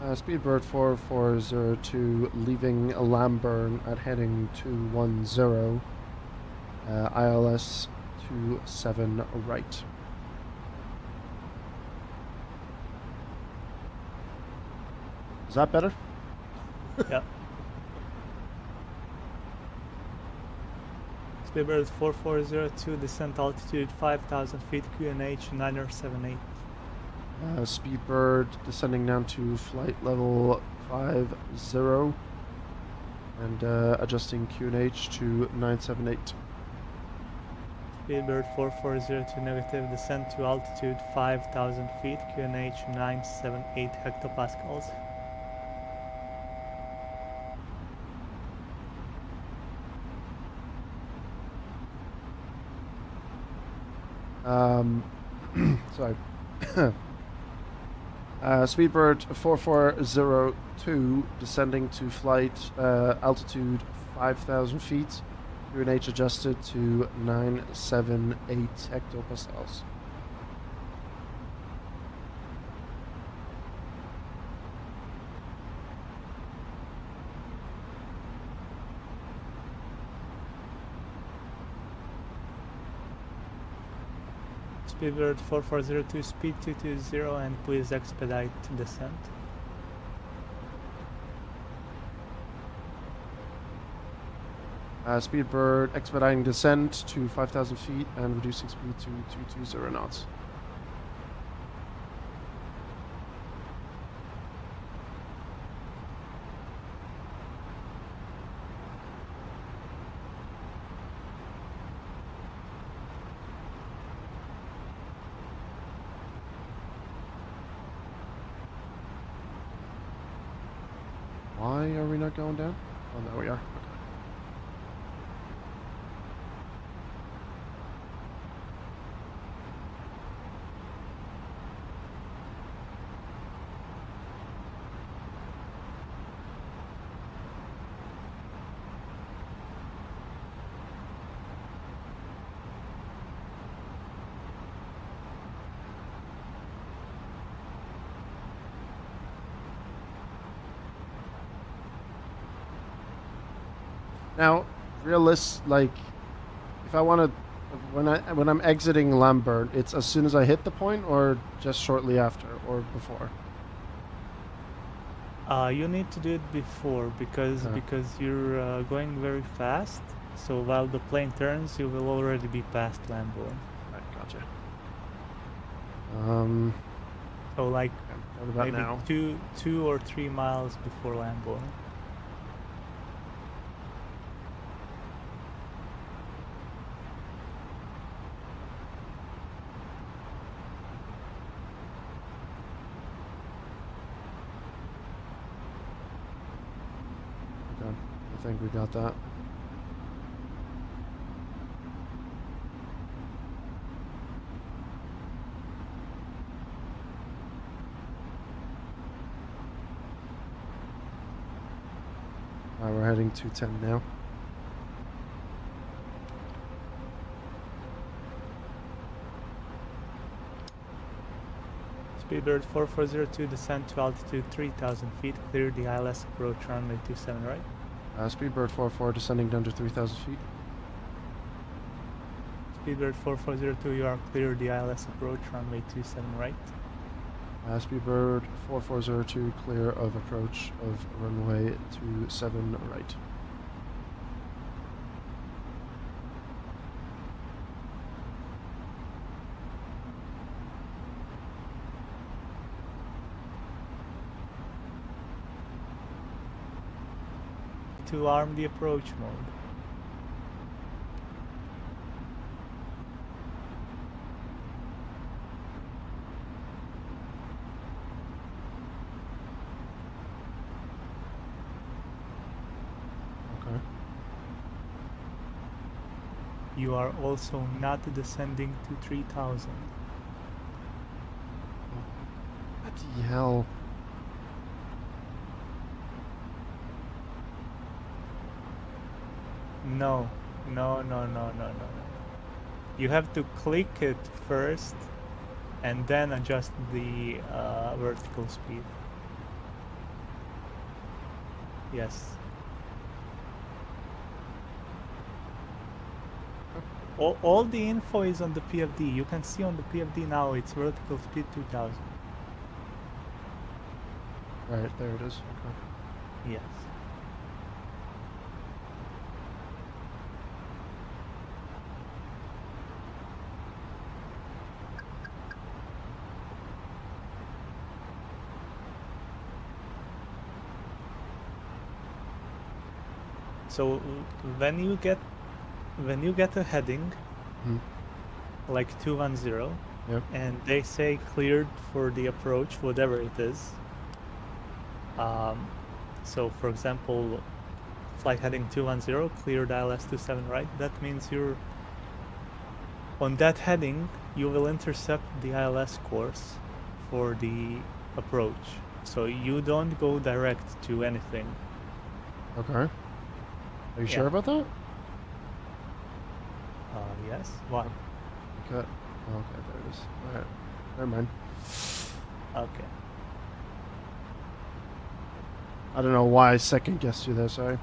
Speedbird 4402 leaving Lambourne at heading 210, ILS 27 right. Is that better? Yeah. Speedbird 4402, descent altitude 5,000 feet, QNH 9078. Speedbird descending down to flight level 50 and adjusting QNH to 978. Speedbird 4402, negative, descent to altitude 5,000 feet, QNH 978 hectopascals. Sorry. Speedbird 4402 descending to flight altitude 5,000 feet, QNH adjusted to 978 hectopascals. Speedbird 4402, speed 220, and please expedite descent. Speedbird expediting descent to 5,000 feet and reducing speed to 220 knots. Why are we not going down? Oh, there we are. Now, like, if I want to, when I'm exiting Lambourne, it's as soon as I hit the point, or just shortly after, or before. You need to do it before because you're going very fast. So while the plane turns, you will already be past Lambourne. Right, gotcha. So like what about maybe now? 2 or 3 miles before Lambourne. I think we got that. Alright, we're heading 210 now. Speedbird 4402, descend to altitude 3,000 feet, clear the ILS approach runway 27 right. Speedbird 44 descending down to 3,000 feet. Speedbird 4402, you are clear the ILS approach runway 27 right. Speedbird 4402, clear of approach of runway 27 right. To arm the approach mode. Okay. You are also not descending to 3,000. What the hell? No. You have to click it first and then adjust the vertical speed. Yes. All the info is on the PFD. You can see on the PFD now it's vertical speed 2000. Right, there it is. Okay. Yes. So when you get a heading like 210 Yep. and they say cleared for the approach, whatever it is. So for example, flight heading 210, cleared ILS 27 right. That means you're on that heading. You will intercept the ILS course for the approach. So you don't go direct to anything. Okay. Are you sure about that? Yes. Why? Okay. Okay, there it is. Alright. Never mind. Okay. I don't know why I second guessed you there, sorry.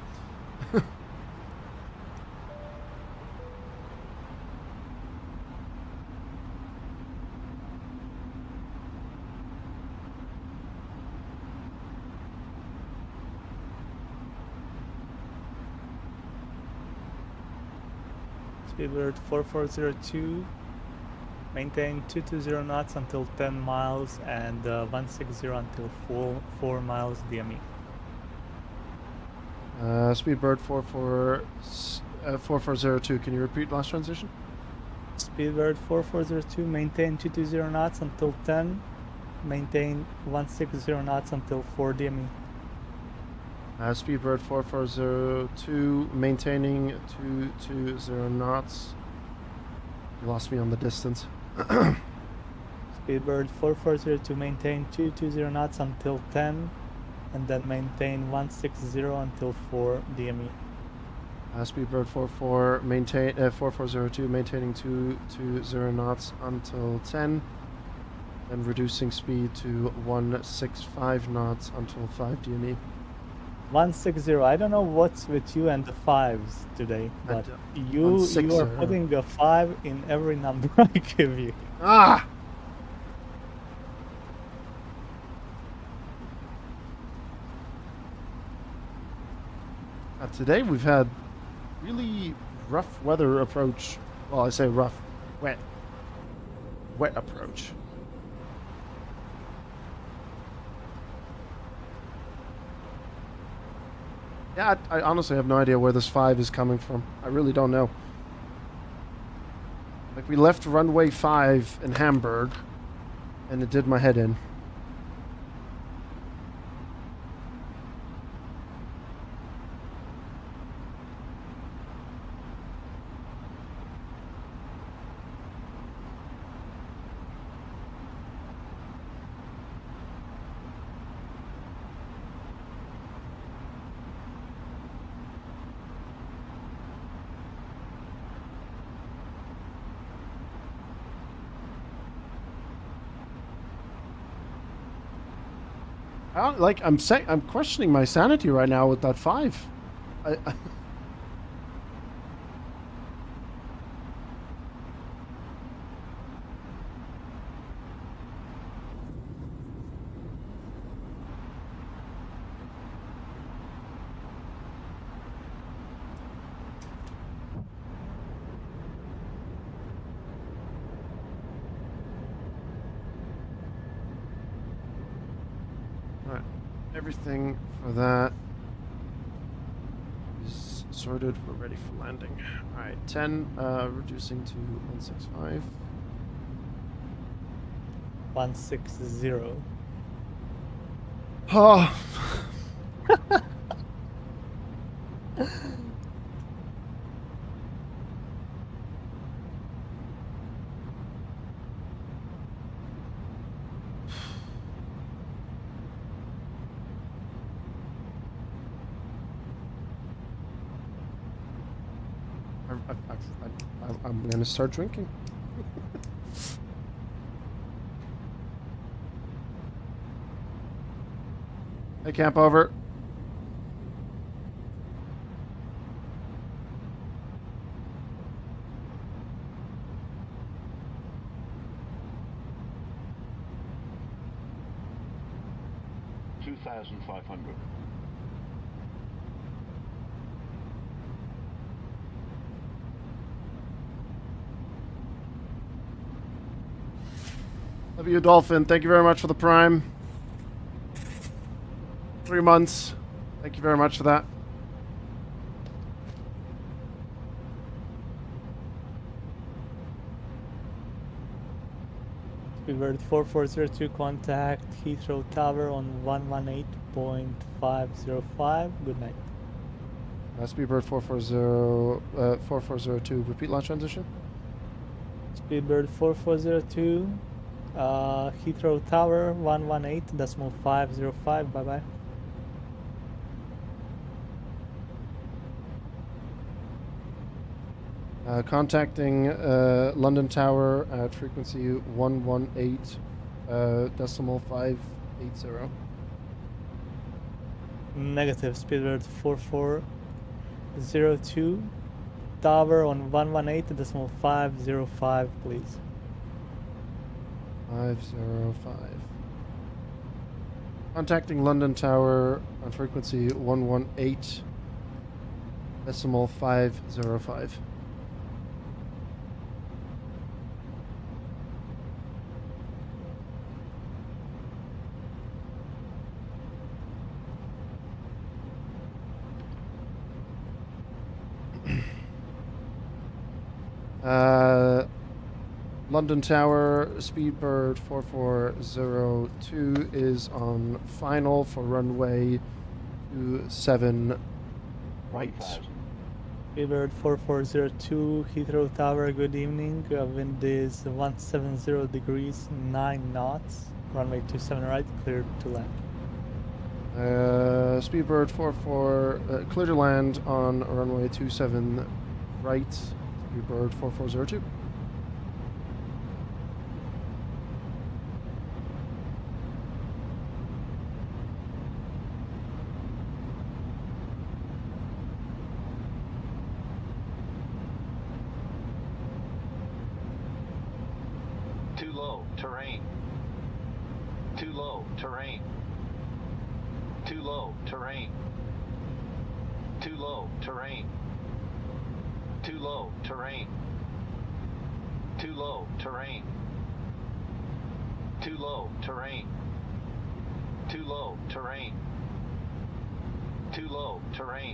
Speedbird 4402, maintain 220 knots until 10 miles and 160 until 4 miles DME. Speedbird 4402, can you repeat last transition? Speedbird 4402, maintain 220 knots until 10, maintain 160 knots until 4 DME. Speedbird 4402, maintaining 220 knots. You lost me on the distance. Speedbird 4402, maintain 220 knots until 10, and then maintain 160 until 4 DME. Speedbird 4402, maintaining 220 knots until 10, and reducing speed to 165 knots until 5 DME. 160. I don't know what's with you and the fives today, but you are putting a 5 in every number I give you. Ah! Today we've had really rough weather approach. Well, I say rough, wet approach. Yeah, I honestly have no idea where this 5 is coming from. I really don't know. Like, we left runway 5 in Hamburg, and it did my head in. I'm questioning my sanity right now with that 5. I everything for that is sorted. We're ready for landing. All right, 10, reducing to 165. 160. Oh. I'm gonna start drinking. Hey, camp over. $2,500. Love you, Dolphin. Thank you very much for the Prime. 3 months. Thank you very much for that. Speedbird 4402, contact Heathrow Tower on 118.505. Good night. Speedbird 4402. Repeat launch transition. Speedbird 4402, Heathrow Tower 118.505. Bye bye. Contacting London Tower at frequency 118.580. Negative. Speedbird 4402, Tower on 118.505, please. 505. Contacting London Tower on frequency 118.505. London Tower, Speedbird 4402 is on final for runway 27 right. Speedbird 4402, Heathrow Tower, good evening. Wind is 170 degrees, 9 knots. Runway 27 right, cleared to land. Speedbird 44, clear to land on runway 27 right. Speedbird 4402. Too low, terrain. Too low, terrain. Too low, terrain. Too low, terrain. Too low, terrain. Too low, terrain. Too low, terrain. Too low, terrain. Too low, terrain.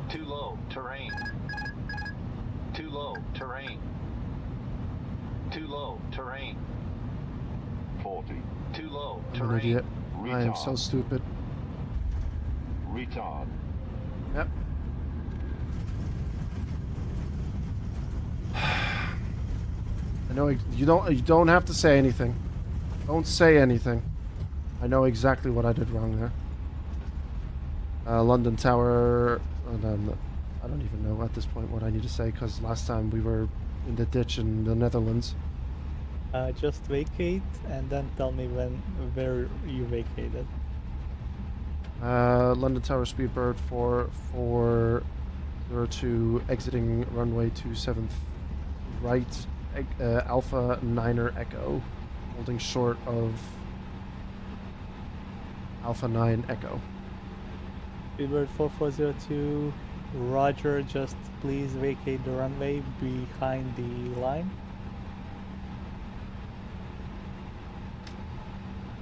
Too low, terrain. Too low, terrain. Too low, terrain. 40. Too low, I'm terrain. an idiot. I am Retard. so stupid. Retard. Yep. I know you don't have to say anything. Don't say anything. I know exactly what I did wrong there. London Tower, and then I don't even know at this point what I need to say because last time we were in the ditch in the Netherlands. Just vacate and then tell me where you vacated. London Tower Speedbird 4402 exiting runway 27 right, Alpha 9er Echo, holding short of Alpha 9 Echo. Speedbird 4402, roger, just please vacate the runway behind the line.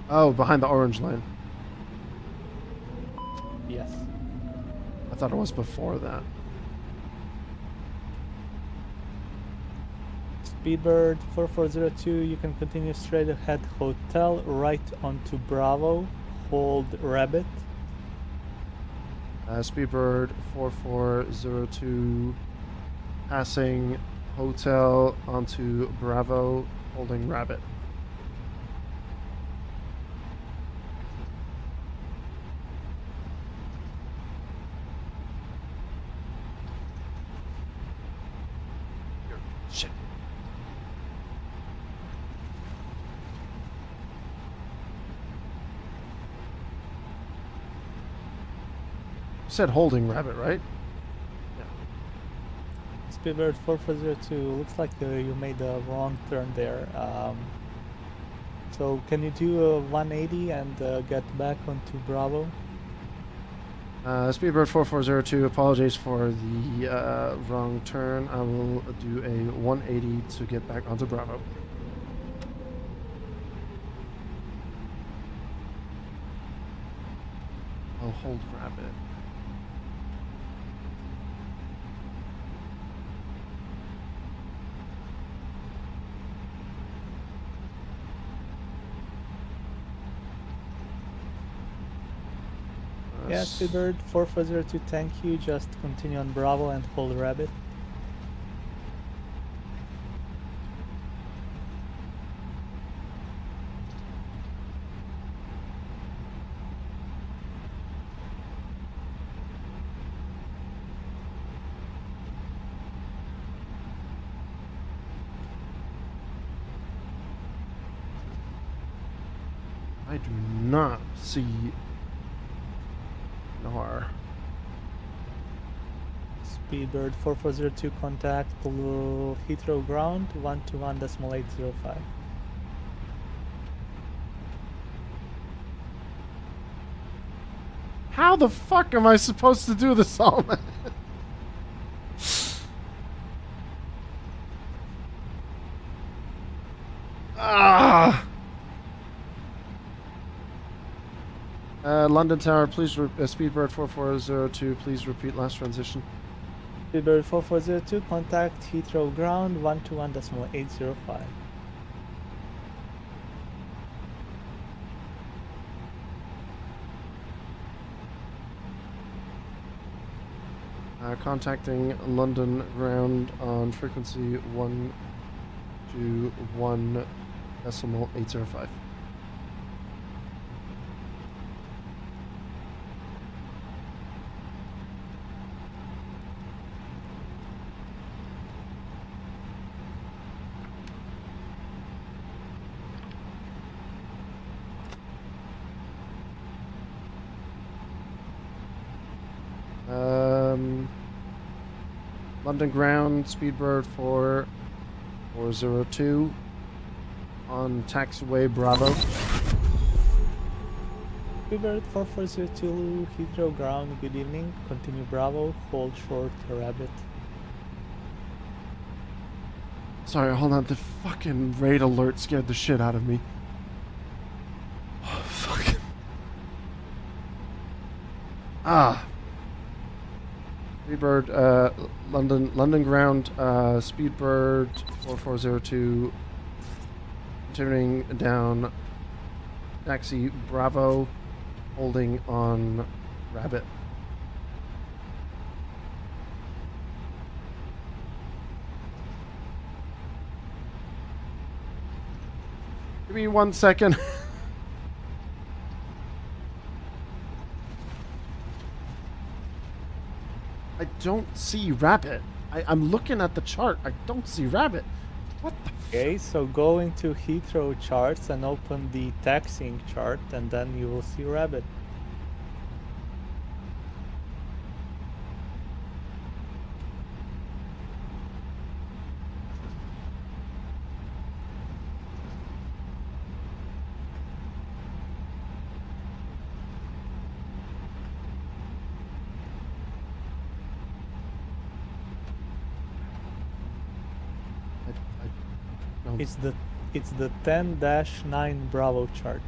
Oh, behind the orange line. Yes. I thought it was before that. Speedbird 4402, you can continue straight ahead, hotel, right onto Bravo, hold Rabbit. Speedbird 4402, passing hotel onto Bravo, holding Rabbit. Shit. Said holding Rabbit, right? Speedbird 4402, looks like you made a wrong turn there. So can you do a 180 and get back onto Bravo? Speedbird 4402, apologies for the wrong turn. I will do a 180 to get back onto Bravo. I'll hold Rabbit. Yeah, Speedbird 4402, thank you. Just continue on Bravo and hold Rabbit. I do not see Nar. Speedbird 4402, contact Heathrow ground 121.805. How the fuck am I supposed to do this all? Ah! London Tower, please, Speedbird 4402, please repeat last transition. Speedbird 4402, contact Heathrow ground 121.805. Contacting London ground on frequency 121.805. London ground, Speedbird 4402 on taxiway Bravo. Speedbird 4402, Heathrow ground, good evening. Continue Bravo, hold short Rabbit. Sorry, hold on. The fucking raid alert scared the shit out of me. Oh, fuck. Ah. Speedbird, London ground, Speedbird 4402, continuing down taxi Bravo, holding on Rabbit. Give me 1 second. I don't see Rabbit. I'm looking at the chart. I don't see Rabbit. Okay, so go into Heathrow charts and open the taxiing chart, and then you will see Rabbit. No. It's the 10-9 Bravo chart.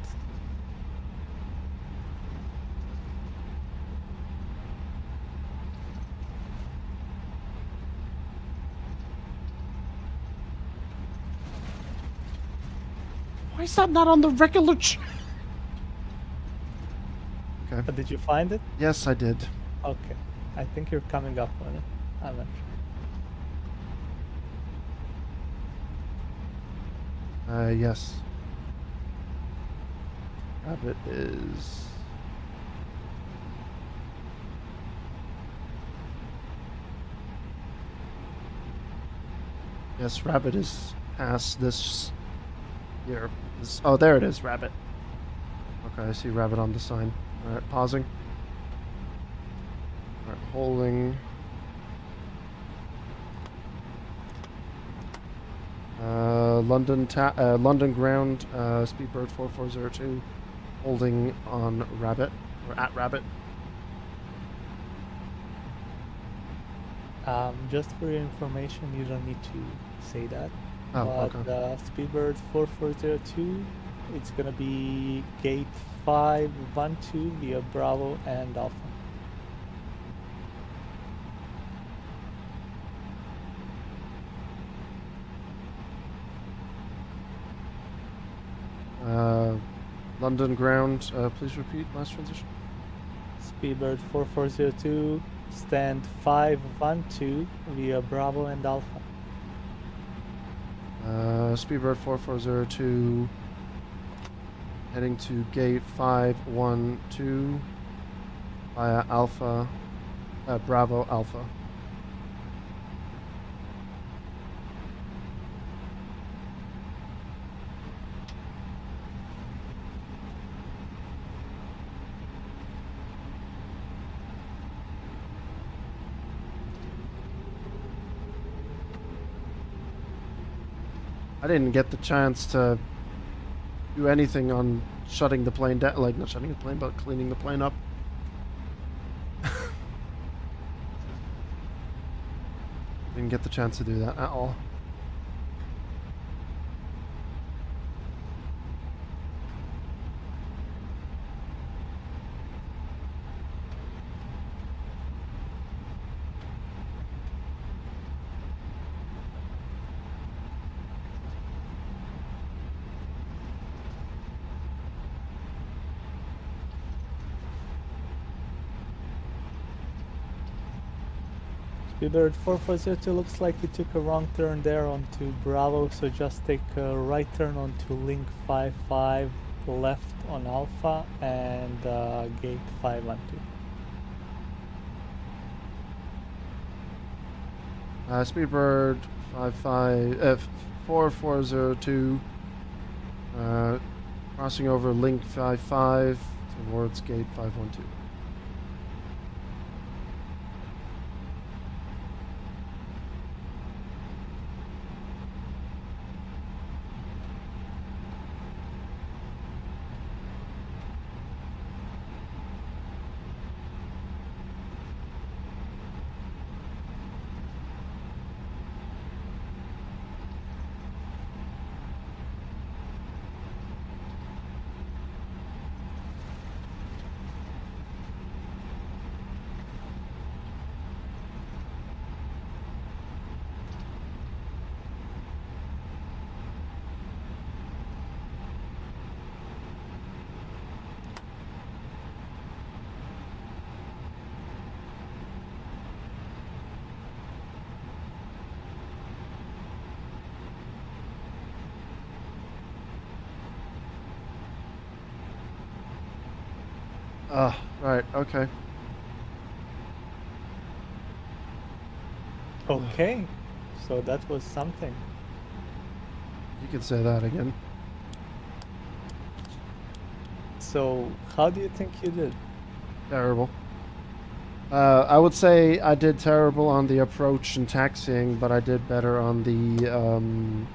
Why is that not on the regular Okay. But did you find it? Yes, I did. Okay. I think you're coming up on it. I'm not sure. Yes. Rabbit is... Yes, Rabbit is past this here. Oh, there it is, Rabbit. Okay, I see Rabbit on the sign. Alright, pausing. Alright, holding. London ground, Speedbird 4402, holding on Rabbit, or at Rabbit. Just for your information, you don't need to say that. Oh, but okay. Speedbird 4402, it's gonna be gate 512 via Bravo and Alpha. London ground, please repeat last transition. Speedbird 4402, stand 512 via Bravo and Alpha. Speedbird 4402, heading to gate 512 via Alpha, Bravo Alpha. I didn't get the chance to do anything on shutting the plane down, like not shutting the plane, but cleaning the plane up. Didn't get the chance to do that at all. Speedbird 4402 looks like you took a wrong turn there onto Bravo, so just take a right turn onto link 55 left on Alpha and gate 512. Speedbird 4402, crossing over link 55 towards gate 512. Right, okay. Okay, so that was something. You can say that again. So, how do you think you did? Terrible. I would say I did terrible on the approach and taxiing, but I did better on the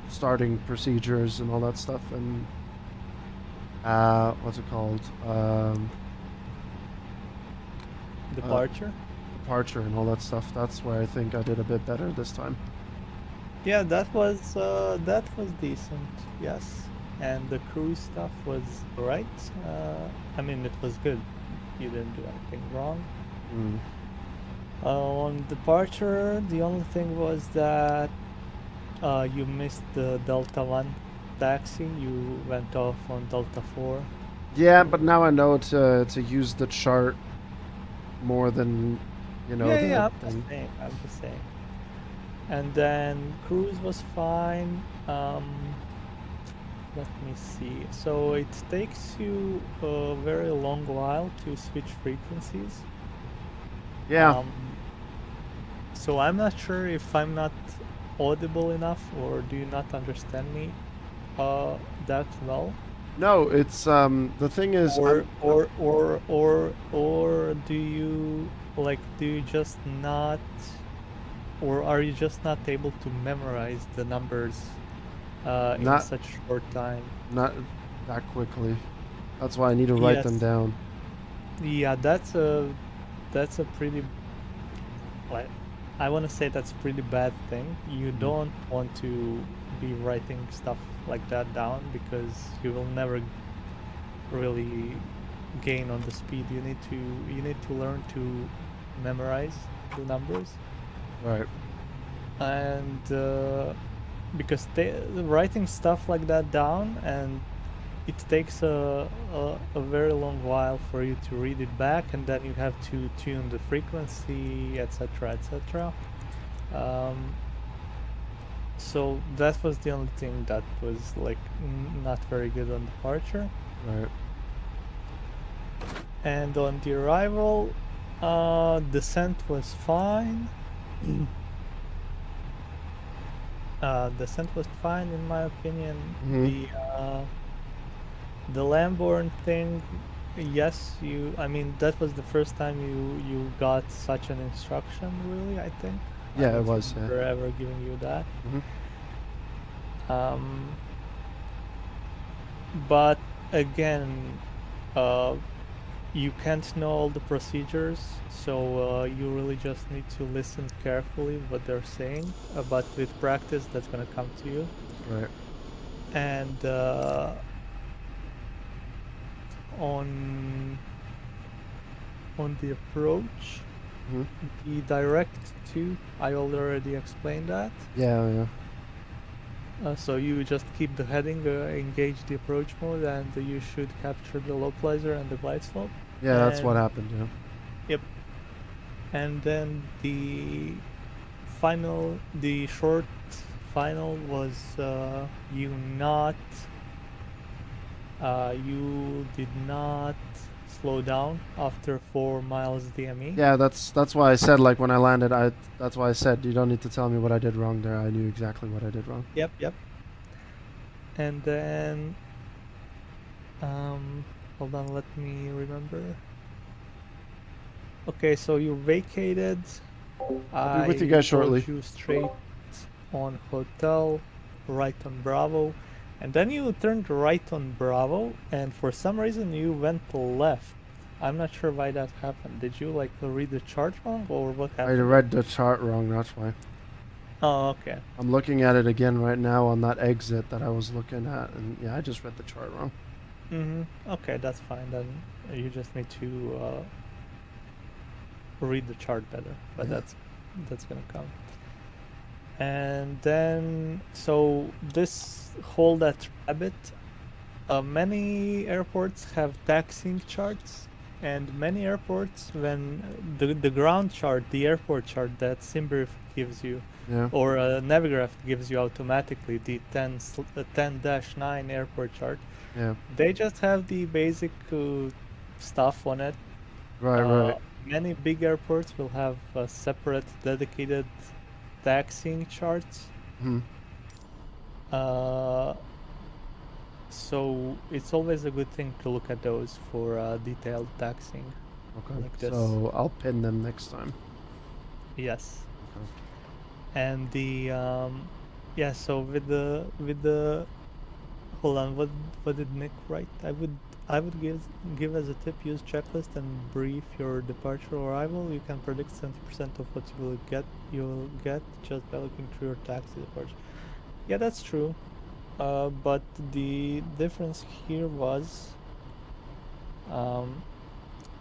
starting procedures and all that stuff. And what's it called? Departure? Departure and all that stuff. That's where I think I did a bit better this time. Yeah, that was decent. Yes, and the cruise stuff was right. I mean, it was good. You didn't do anything wrong. Mm. On departure, the only thing was that you missed the Delta 1 taxi. You went off on Delta 4. Yeah, but now I know to use the chart more than, you know. Yeah, I'm just saying. And then cruise was fine. Let me see. So it takes you a very long while to switch frequencies. Yeah. So I'm not sure if I'm not audible enough, or do you not understand me that well? No, it's the thing is, or do you just not, or are you just not able to memorize the numbers in such short time? Not that quickly. That's why I need to write them down. Yeah, that's a pretty, like, I want to say that's a pretty bad thing. You don't want to be writing stuff like that down, because you will never really gain on the speed. You need to learn to memorize the numbers. Right. And because writing stuff like that down, and it takes a very long while for you to read it back, and then you have to tune the frequency, etc., etc. So that was the only thing that was like not very good on departure. Right. And on the arrival, descent was fine. Descent was fine in my opinion. The Lamborn thing, yes, I mean that was the first time you got such an instruction, really, I think. Yeah, it was. Yeah. We're ever giving you that. But again, you can't know all the procedures, so you really just need to listen carefully what they're saying. But with practice, that's gonna come to you. Right. And on the approach, the direct to, I already explained that. Yeah. So you just keep the heading, engage the approach mode, and you should capture the localizer and the glide slope. Yeah, that's what happened. Yeah. Yep. And then the short final was you did not slow down after 4 miles DME. Yeah, that's why I said, like, when I landed, that's why I said you don't need to tell me what I did wrong there. I knew exactly what I did wrong. Yep. And then hold on, let me remember. Okay, so you vacated. I'll be with you guys shortly. You straight on hotel, right on Bravo, and then you turned right on Bravo, and for some reason you went left. I'm not sure why that happened. Did you like read the chart wrong, or what happened? I read the chart wrong, that's why. Oh, okay. I'm looking at it again right now on that exit that I was looking at, and yeah, I just read the chart wrong. Okay, that's fine. Then you just need to read the chart better, but that's gonna come. And then, so this hold that rabbit, many airports have taxiing charts, and many airports, when the ground chart, the airport chart that SimBrief gives you, or Navigraph gives you automatically, the 10-9 airport chart, they just have the basic stuff on it. Right. Many big airports will have separate dedicated taxiing charts. So it's always a good thing to look at those for detailed taxing. Okay. Like this. So I'll pin them next time. Yes. Okay. And the yeah. So with the hold on. What did Nick write? I would give as a tip, use checklist and brief your departure or arrival. You can predict 70% of what you will get just by looking through your taxi departure. Yeah, that's true. But the difference here was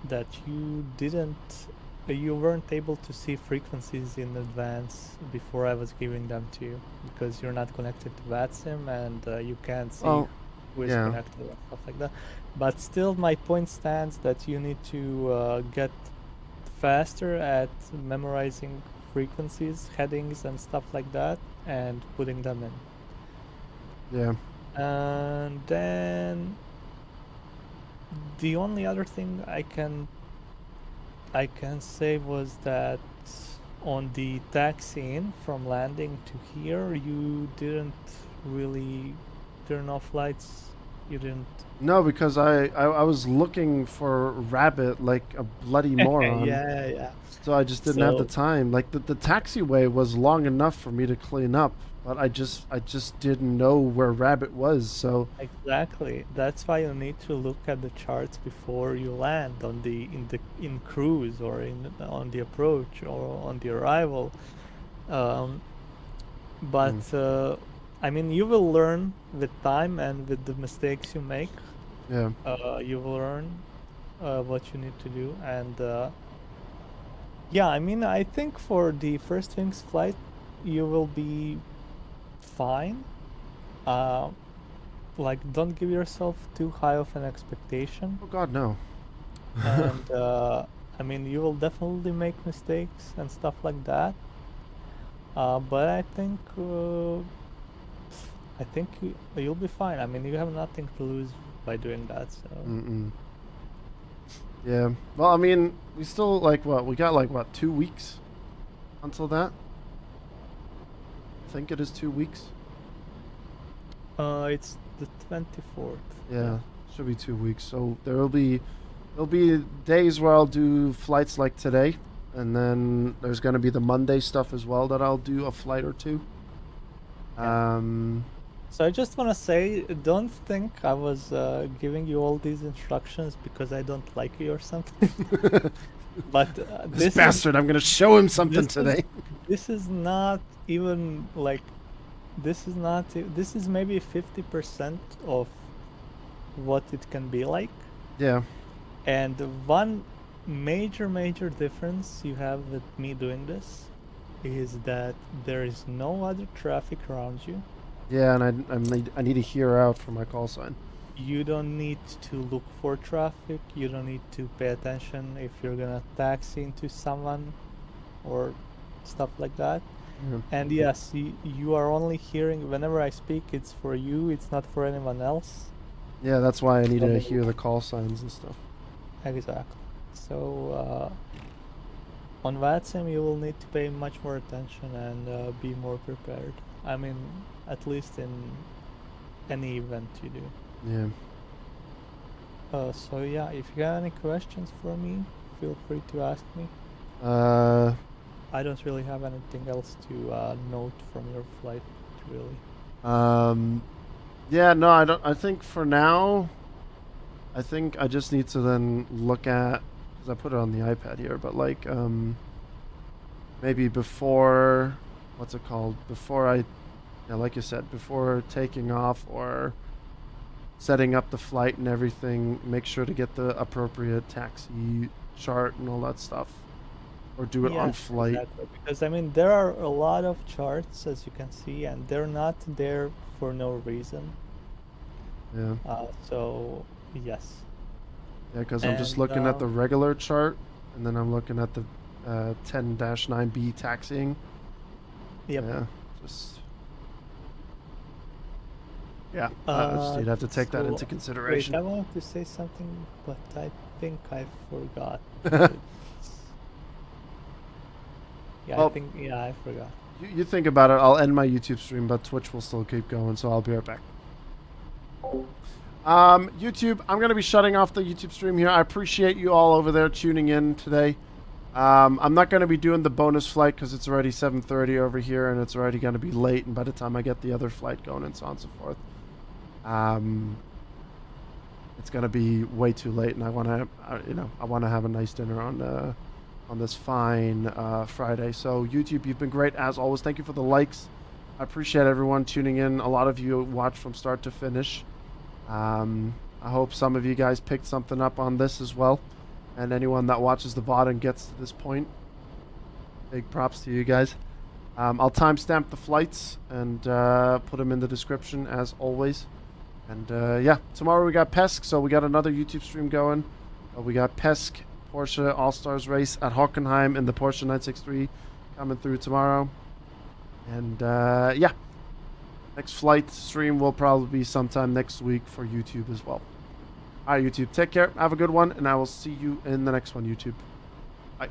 that you weren't able to see frequencies in advance before I was giving them to you because you're not connected to VATSIM and you can't see who is connected and stuff like that. But still, my point stands that you need to get faster at memorizing frequencies, headings, and stuff like that, and putting them in. Yeah. And then the only other thing I can say was that on the taxi-in from landing to here, you didn't really turn off lights. You didn't. No, because I was looking for Rabbit like a bloody moron. Yeah. So I just didn't have the time. Like the taxiway was long enough for me to clean up, but I just didn't know where Rabbit was. So exactly, that's why you need to look at the charts before you land in cruise or on the approach or on the arrival. I mean, you will learn with time and with the mistakes you make. Yeah. You will learn what you need to do, and yeah, I mean, I think for the first wings flight, you will be fine. Like, don't give yourself too high of an expectation. Oh God, no. And I mean, you will definitely make mistakes and stuff like that. But I think you'll be fine. I mean, you have nothing to lose by doing that. So. Yeah. Well, I mean, we still we got 2 weeks until that. I think it is 2 weeks. It's the 24th. Yeah, should be 2 weeks. So there'll be days where I'll do flights like today, and then there's gonna be the Monday stuff as well that I'll do a flight or two. So I just want to say, don't think I was giving you all these instructions because I don't like you or something. But this bastard, I'm gonna show him something today. This is not even like. This is maybe 50% of what it can be like. Yeah. And one major difference you have with me doing this is that there is no other traffic around you. Yeah, and I need to hear out for my call sign. You don't need to look for traffic. You don't need to pay attention if you're gonna taxi into someone or stuff like that. Yeah. And yes, you are only hearing whenever I speak. It's for you. It's not for anyone else. Yeah, that's why I need to hear the call signs and stuff. Exactly. So on VATSIM, you will need to pay much more attention and be more prepared. I mean, at least in any event you do. Yeah. So yeah, if you have any questions for me, feel free to ask me. I don't really have anything else to note from your flight, really. Yeah, no, I don't. I think for now, I think I just need to then look at, because I put it on the iPad here, but like maybe before, what's it called? Before like you said, before taking off or setting up the flight and everything, make sure to get the appropriate taxi chart and all that stuff. Or do it on flight. Exactly. Because I mean, there are a lot of charts, as you can see, and they're not there for no reason. Yeah. So yes. Yeah, because I'm just looking at the regular chart, and then I'm looking at the 10-9B taxiing. Yep. Yeah. You'd have to take that into consideration. Wait, I wanted to say something, but I think I forgot. Yeah, I forgot. you think about it. I'll end my YouTube stream, but Twitch will still keep going, so I'll be right back. YouTube, I'm going to be shutting off the YouTube stream here. I appreciate you all over there tuning in today. I'm not going to be doing the bonus flight because it's already 7:30 over here, and it's already going to be late, and by the time I get the other flight going and so on and so forth, it's going to be way too late, and I want to, I want to have a nice dinner on this fine Friday. So YouTube, you've been great as always. Thank you for the likes. I appreciate everyone tuning in. A lot of you watched from start to finish. I hope some of you guys picked something up on this as well. And anyone that watches the VOD and gets to this point, big props to you guys. I'll timestamp the flights and put them in the description as always. And yeah, tomorrow we got PESC, so we got another YouTube stream going. We got PESC Porsche All-Stars race at Hockenheim in the Porsche 963 coming through tomorrow. And yeah, next flight stream will probably be sometime next week for YouTube as well. All right, YouTube, take care. Have a good one, and I will see you in the next one, YouTube. Bye.